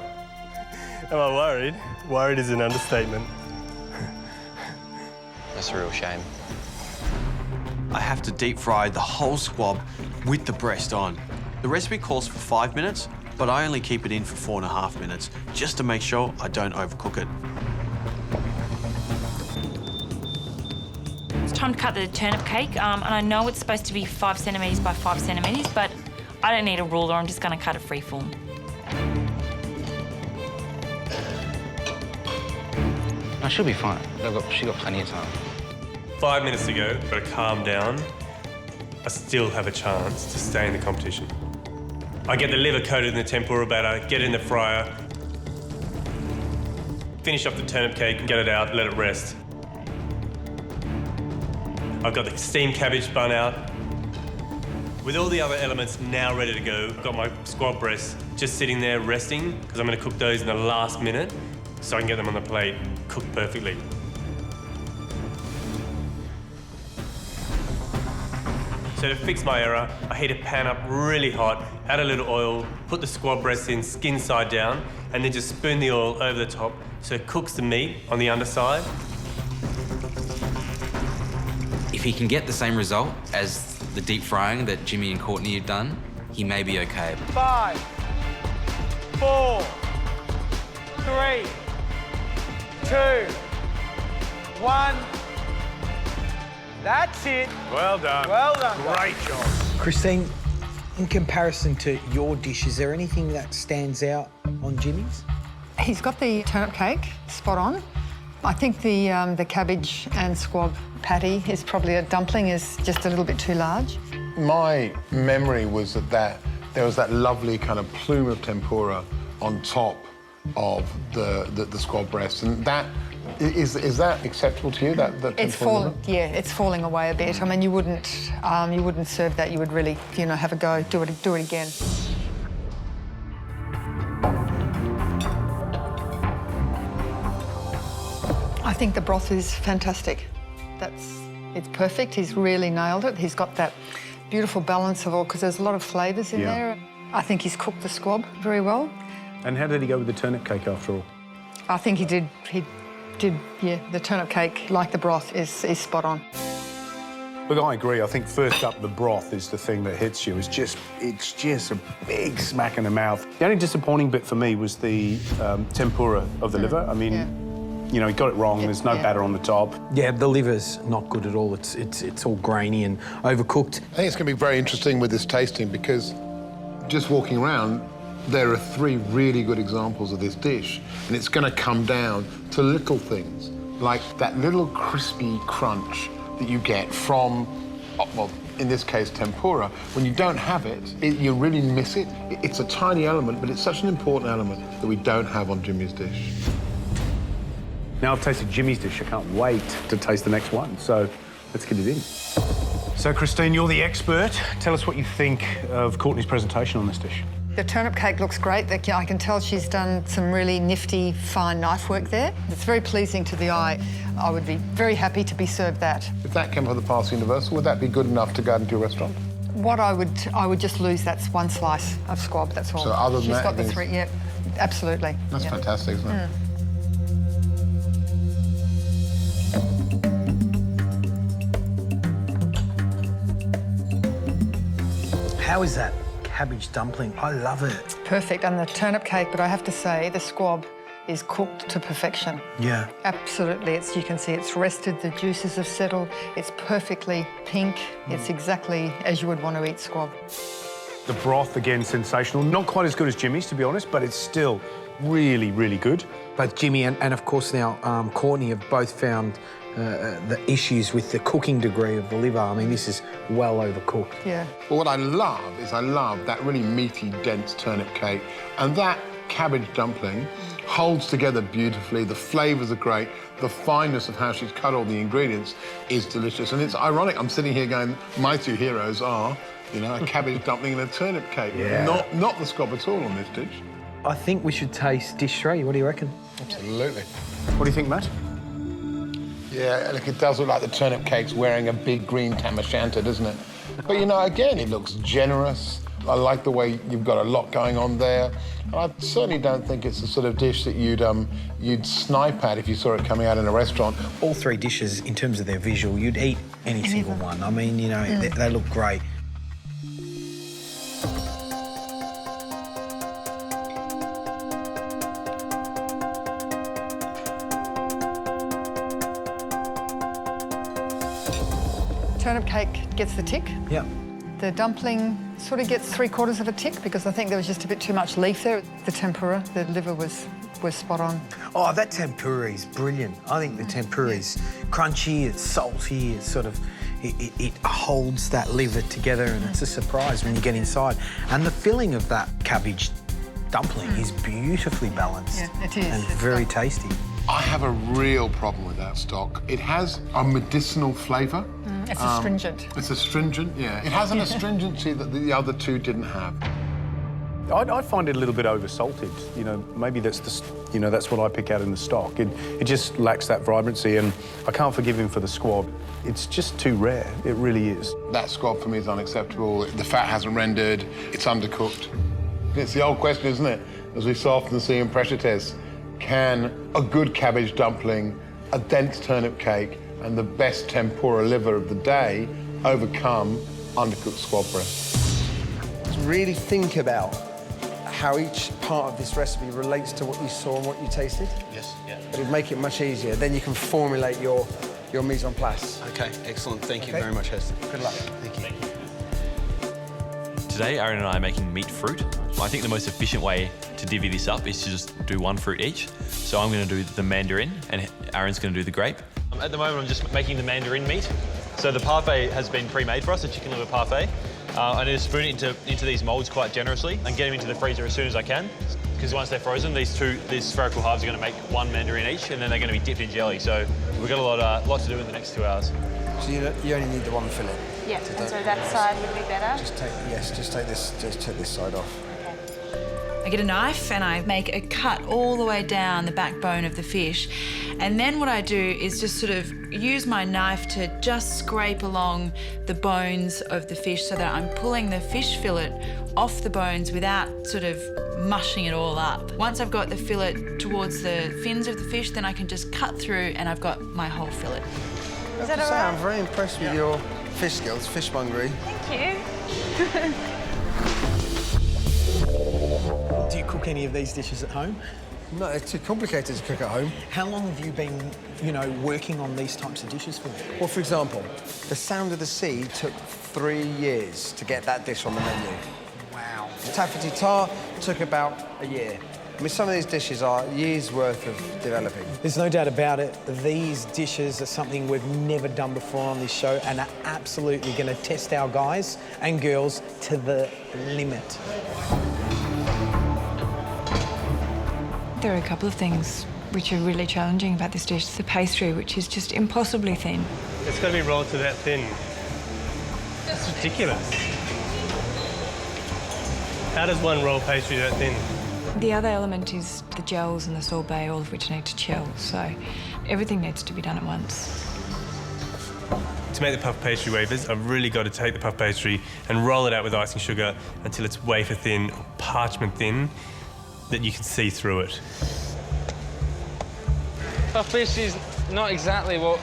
Am I worried? Worried is an understatement. That's a real shame. I have to deep fry the whole squab with the breast on. The recipe calls for 5 minutes, but I only keep it in for 4.5 minutes, just to make sure I don't overcook it. It's time to cut the turnip cake, and I know it's supposed to be 5 centimetres by 5 centimetres, but I don't need a ruler, I'm just going to cut it freeform. No, she'll be fine. She's got plenty of time. 5 minutes to go, got to calm down. I still have a chance to stay in the competition. I get the liver coated in the tempura batter, get it in the fryer, finish off the turnip cake, get it out, let it rest. I've got the steamed cabbage spun out. With all the other elements now ready to go, I've got my squab breasts just sitting there resting, because I'm going to cook those in the last minute so I can get them on the plate, cooked perfectly. So to fix my error, I heat a pan up really hot, add a little oil, put the squab breasts in skin side down, and then just spoon the oil over the top so it cooks the meat on the underside. If he can get the same result as the deep frying that Jimmy and Courtney have done, he may be okay. 5, 4, 3, 2, 1. That's it. Well done. Well done. Great job. Christine, in comparison to your dish, is there anything that stands out on Jimmy's? He's got the turnip cake spot on. I think the cabbage and squab patty is probably a dumpling is just a little bit too large. My memory was that there was that lovely kind of plume of tempura on top of the squab breast, and that is that acceptable to you? It's falling away a bit. I mean, you wouldn't serve that. You would really, have a go, do it again. I think the broth is fantastic. It's perfect. He's really nailed it. He's got that beautiful balance of all, because there's a lot of flavours in there. I think he's cooked the squab very well. And how did he go with the turnip cake after all? I think he did, the turnip cake, like the broth, is spot on. Look, I agree. I think first up, the broth is the thing that hits you. It's just a big smack in the mouth. The only disappointing bit for me was the tempura of the liver. I mean, he got it wrong. There's no batter on the top. Yeah, the liver's not good at all. It's all grainy and overcooked. I think it's going to be very interesting with this tasting, because just walking around, there are 3 really good examples of this dish, and it's going to come down to little things, like that little crispy crunch that you get from, well, in this case, tempura. When you don't have it, you really miss it. It's a tiny element, but it's such an important element that we don't have on Jimmy's dish. Now I've tasted Jimmy's dish. I can't wait to taste the next one. So Let's get it in. So, Christine, you're the expert. Tell us what you think of Courtney's presentation on this dish. The turnip cake looks great. I can tell she's done some really nifty, fine knife work there. It's very pleasing to the eye. I would be very happy to be served that. If that came from the Parsi Universal, would that be good enough to go into your restaurant? What I would just lose that's one slice of squab, that's all. So other than she's that, got the you think- three, yeah, absolutely. That's yeah. fantastic, isn't it? How is that cabbage dumpling? I love it. Perfect, and the turnip cake, but I have to say the squab is cooked to perfection. Yeah. Absolutely, you can see it's rested, the juices have settled, it's perfectly pink, it's exactly as you would want to eat squab. The broth, again, sensational. Not quite as good as Jimmy's, to be honest, but it's still really, really good. Both Jimmy and of course now Courtney have both found the issues with the cooking degree of the liver. I mean, this is well overcooked. Yeah. But what I love is I love that really meaty, dense turnip cake. And that cabbage dumpling holds together beautifully. The flavours are great. The fineness of how she's cut all the ingredients is delicious. And it's ironic, I'm sitting here going, my two heroes are, you know, a cabbage dumpling and a turnip cake. Yeah. Not the squab at all on this dish. I think we should taste dish 3. What do you reckon? Absolutely. What do you think, Matt? Yeah, look, it does look like the turnip cake's wearing a big green tam o'shanter, doesn't it? But, you know, again, it looks generous. I like the way you've got a lot going on there. And I certainly don't think it's the sort of dish that you'd snipe at if you saw it coming out in a restaurant. All three dishes, in terms of their visual, you'd eat any single one. I mean, you know, they look great. Turnip cake gets the tick. Yep. The dumpling sort of gets 3/4 of a tick because I think there was just a bit too much leaf there. The tempura, the liver was spot on. Oh, that tempura is brilliant. I think the tempura is crunchy, it's salty, it's sort of, it holds that liver together and it's a surprise when you get inside. And the filling of that cabbage dumpling is beautifully balanced. Yeah, it is. And It's very like- tasty. I have a real problem with that stock. It has a medicinal flavour. It's astringent. It's astringent, yeah. It has an astringency that the other two didn't have. I find it a little bit oversalted. You know, maybe that's what I pick out in the stock. It just lacks that vibrancy, and I can't forgive him for the squab. It's just too rare. It really is. That squab for me is unacceptable. The fat hasn't rendered. It's undercooked. It's the old question, isn't it? As we so often see in pressure tests, can a good cabbage dumpling, a dense turnip cake, and the best tempura liver of the day overcome undercooked squab breast? Really think about how each part of this recipe relates to what you saw and what you tasted. Yes, yeah. It'll make it much easier. Then you can formulate your mise en place. Okay, excellent. Thank you very much, Heston. Good luck. Thank you. Today, Aaron and I are making meat fruit. I think the most efficient way to divvy this up is to just do one fruit each. So I'm going to do the mandarin and Aaron's going to do the grape. At the moment, I'm just making the mandarin meat. So the parfait has been pre-made for us, the chicken liver parfait. I need to spoon it into these moulds quite generously and get them into the freezer as soon as I can. Because once they're frozen, these spherical halves are going to make one mandarin each, and then they're going to be dipped in jelly. So we've got a lot to do in the next 2 hours. So you only need the one fillet. Yeah, and so that side would be better. Just take this side off. I get a knife and I make a cut all the way down the backbone of the fish. And then what I do is just sort of use my knife to just scrape along the bones of the fish so that I'm pulling the fish fillet off the bones without sort of mushing it all up. Once I've got the fillet towards the fins of the fish, then I can just cut through and I've got my whole fillet. Is that all right? I'm very impressed with your fish skills, fishmongery. Thank you. Do you cook any of these dishes at home? No, it's too complicated to cook at home. How long have you been, you know, working on these types of dishes for? Well, for example, the Sound of the Sea took 3 years to get that dish on the menu. Wow. Taffety tart took about a year. I mean, some of these dishes are years' worth of developing. There's no doubt about it. These dishes are something we've never done before on this show and are absolutely going to test our guys and girls to the limit. There are a couple of things which are really challenging about this dish. It's the pastry, which is just impossibly thin. It's got to be rolled to that thin. It's ridiculous. How does one roll pastry that thin? The other element is the gels and the sorbet, all of which need to chill. So everything needs to be done at once. To make the puff pastry wafers, I've really got to take the puff pastry and roll it out with icing sugar until it's wafer thin or parchment thin, that you can see through it. Puff pastry is not exactly what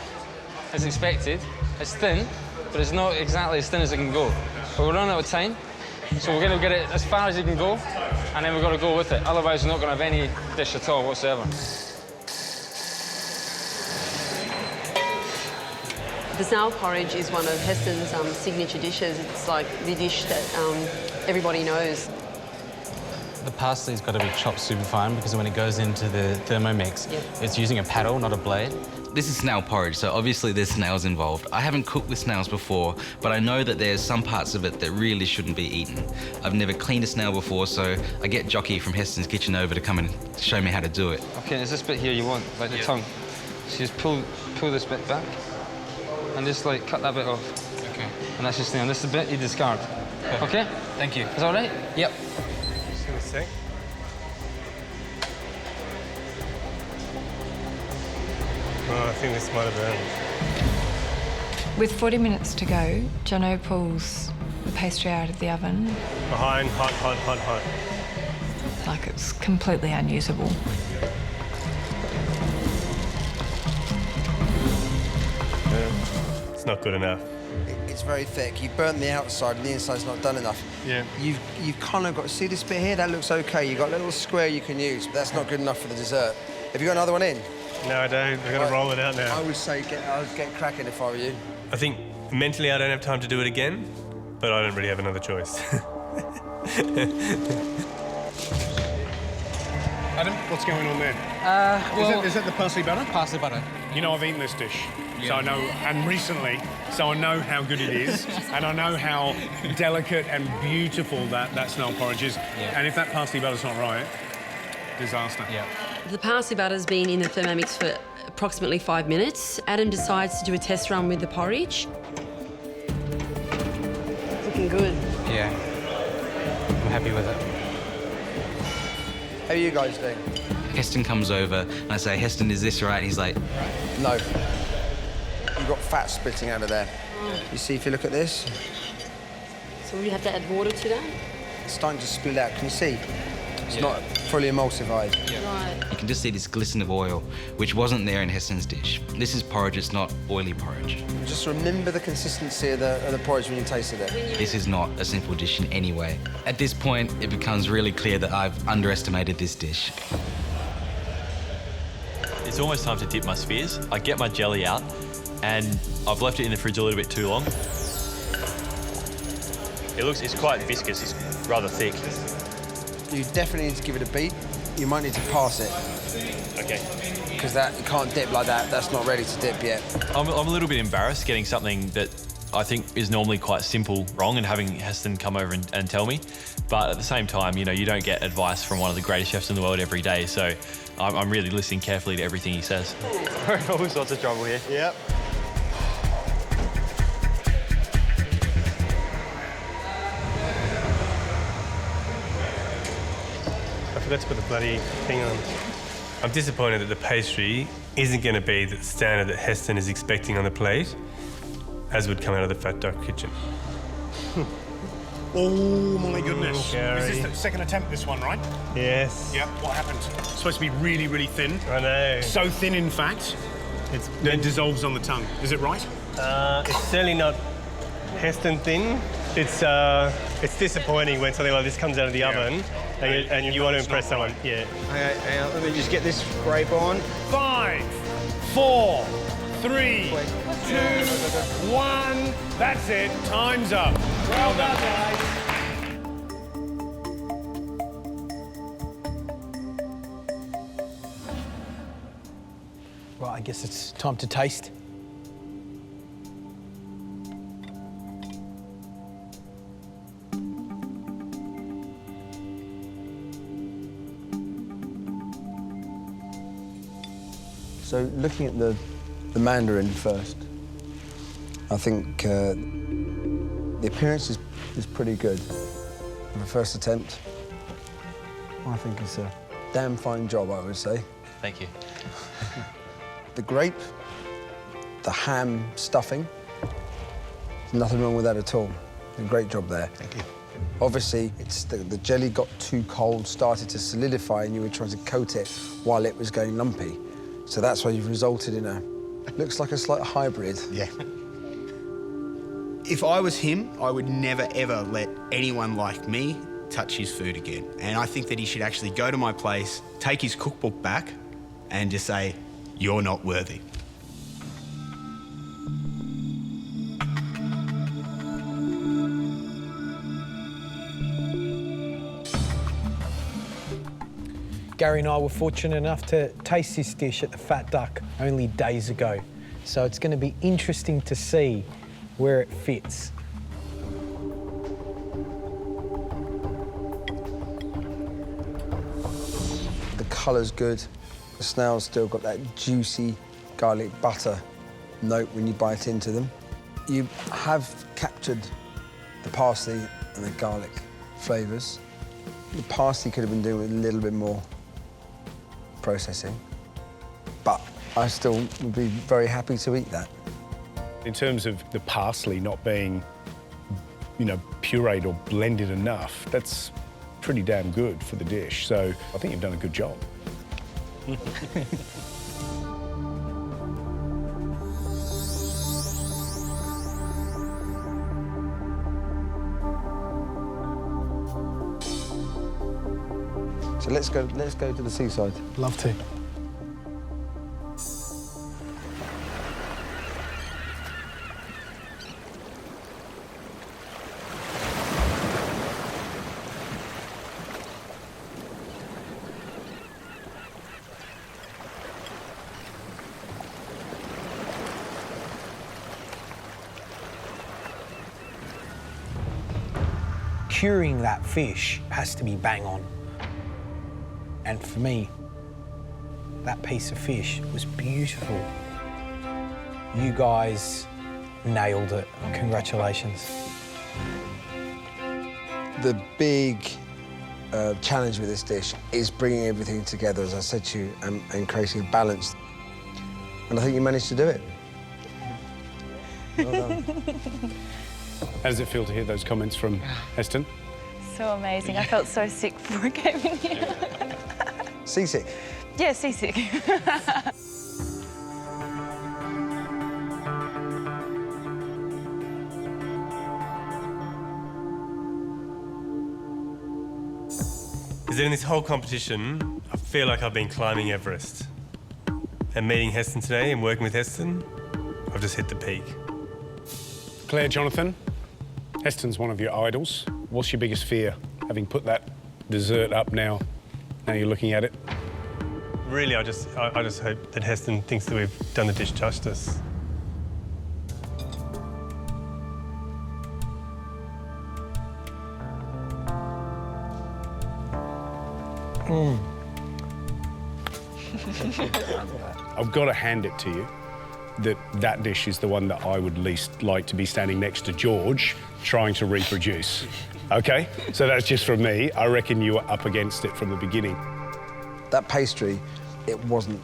is expected. It's thin, but it's not exactly as thin as it can go. But we're running out of time, so we're going to get it as far as you can go, and then we've got to go with it. Otherwise, we're not going to have any dish at all whatsoever. The snail porridge is one of Heston's signature dishes. It's like the dish that everybody knows. The parsley's got to be chopped super fine because when it goes into the Thermomix, it's using a paddle, not a blade. This is snail porridge, so obviously there's snails involved. I haven't cooked with snails before, but I know that there's some parts of it that really shouldn't be eaten. I've never cleaned a snail before, so I get Jockey from Heston's Kitchen over to come and show me how to do it. OK, there's this bit here you want, like the tongue. So you just pull this bit back and just, like, cut that bit off. OK. And that's just the end. This is the bit you discard. OK? Thank you. Is that all right? Yep. Just give me a sec. Oh, I think this might have burned. With 40 minutes to go, Jono pulls the pastry out of the oven. Behind, hot, hot, hot, hot. Like it's completely unusable. It's not good enough. It's very thick. You've burnt the outside and the inside's not done enough. Yeah. You've kind of got to see this bit here. That looks OK. You've got a little square you can use, but that's not good enough for the dessert. Have you got another one in? No, I don't. We're going to roll it out now. I would say I would get cracking if I were you. I think mentally I don't have time to do it again, but I don't really have another choice. Adam, what's going on there? Is that the parsley butter? Parsley butter. You know, I've eaten this dish, so I know, and recently, so I know how good it is, and I know how delicate and beautiful that snail porridge is. Yeah. And if that parsley butter's not right, disaster. Yeah. The parsley butter's been in the Thermomix for approximately 5 minutes. Adam decides to do a test run with the porridge. It's looking good. Yeah. I'm happy with it. How are you guys doing? Heston comes over and I say, Heston, is this right? And he's like, no. You've got fat spitting out of there. You see, if you look at this, So we have to add water to that? it's starting to spill out. Can you see? It's not fully emulsified. Right. you can just see this glisten of oil, which wasn't there in Heston's dish. This is porridge, it's not oily porridge. Just remember the consistency of the porridge when you tasted it. This is not a simple dish in any way. At this point, it becomes really clear that I've underestimated this dish. It's almost time to dip my spheres. I get my jelly out, and I've left it in the fridge a little bit too long. It's quite viscous, it's rather thick. You definitely need to give it a beat. You might need to pass it. Okay. Because you can't dip like that. That's not ready to dip yet. I'm a little bit embarrassed getting something that I think is normally quite simple wrong and having Heston come over and tell me. But at the same time, you know, you don't get advice from one of the greatest chefs in the world every day, so I'm really listening carefully to everything he says. We're in all sorts of trouble here. Yep. I forgot to put the bloody thing on. I'm disappointed that the pastry isn't going to be the standard that Heston is expecting on the plate, as would come out of the Fat Duck kitchen. Oh my goodness. Gary. Is this the second attempt, this one, right? Yes. Yep. What happened? It's supposed to be really, really thin. I know. So thin, in fact, it dissolves on the tongue. Is it right? It's certainly not Heston thin. It's disappointing when something like this comes out of the oven and you want to impress someone. Right. Yeah. Okay, hang on, let me just get this grape on. 5, 4, 3, 2, 1. That's it. Time's up. Well done, guys. Right, I guess it's time to taste. So looking at the mandarin first, I think the appearance is pretty good. For the first attempt, I think it's a damn fine job, I would say. Thank you. The grape, the ham stuffing, there's nothing wrong with that at all. A great job there. Thank you. Obviously, it's the jelly got too cold, started to solidify, and you were trying to coat it while it was going lumpy. So that's why you've resulted in a, looks like a slight hybrid. Yeah. If I was him, I would never, ever let anyone like me touch his food again. And I think that he should actually go to my place, take his cookbook back, and just say, "You're not worthy." Gary and I were fortunate enough to taste this dish at the Fat Duck only days ago. So it's going to be interesting to see where it fits. The colour's good. The snail's still got that juicy garlic butter note when you bite into them. You have captured the parsley and the garlic flavours. The parsley could have been doing with a little bit more processing, but I still would be very happy to eat that. In terms of the parsley not being, you know, pureed or blended enough, that's pretty damn good for the dish. So I think you've done a good job. So let's go to the seaside. Love to. Curing that fish has to be bang on. And for me, that piece of fish was beautiful. You guys nailed it. Congratulations. The big challenge with this dish is bringing everything together, as I said to you, and creating a balance. And I think you managed to do it. Well done. How does it feel to hear those comments from Heston? So amazing. I felt so sick before I came in here. Seasick? Yeah, seasick. Because in this whole competition, I feel like I've been climbing Everest. And meeting Heston today and working with Heston, I've just hit the peak. Claire, Jonathan, Heston's one of your idols. What's your biggest fear, having put that dessert up now you're looking at it? Really, I just hope that Heston thinks that we've done the dish justice. I've got to hand it to you that dish is the one that I would least like to be standing next to George trying to reproduce. OK? So that's just from me. I reckon you were up against it from the beginning. That pastry, it wasn't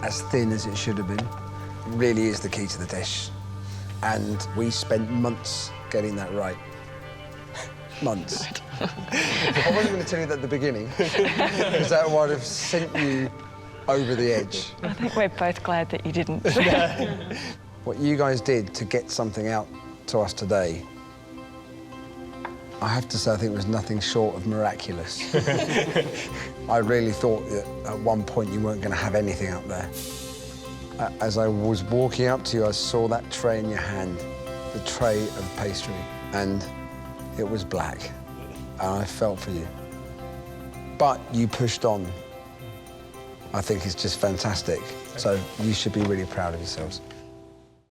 as thin as it should have been. It really is the key to the dish. And we spent months getting that right. Months. I wasn't going to tell you that at the beginning, because that would have sent you over the edge. I think we're both glad that you didn't. What you guys did to get something out to us today, I have to say, I think it was nothing short of miraculous. I really thought that at one point you weren't going to have anything up there. As I was walking up to you, I saw that tray in your hand, the tray of pastry, and it was black. And I felt for you. But you pushed on. I think it's just fantastic. So you should be really proud of yourselves.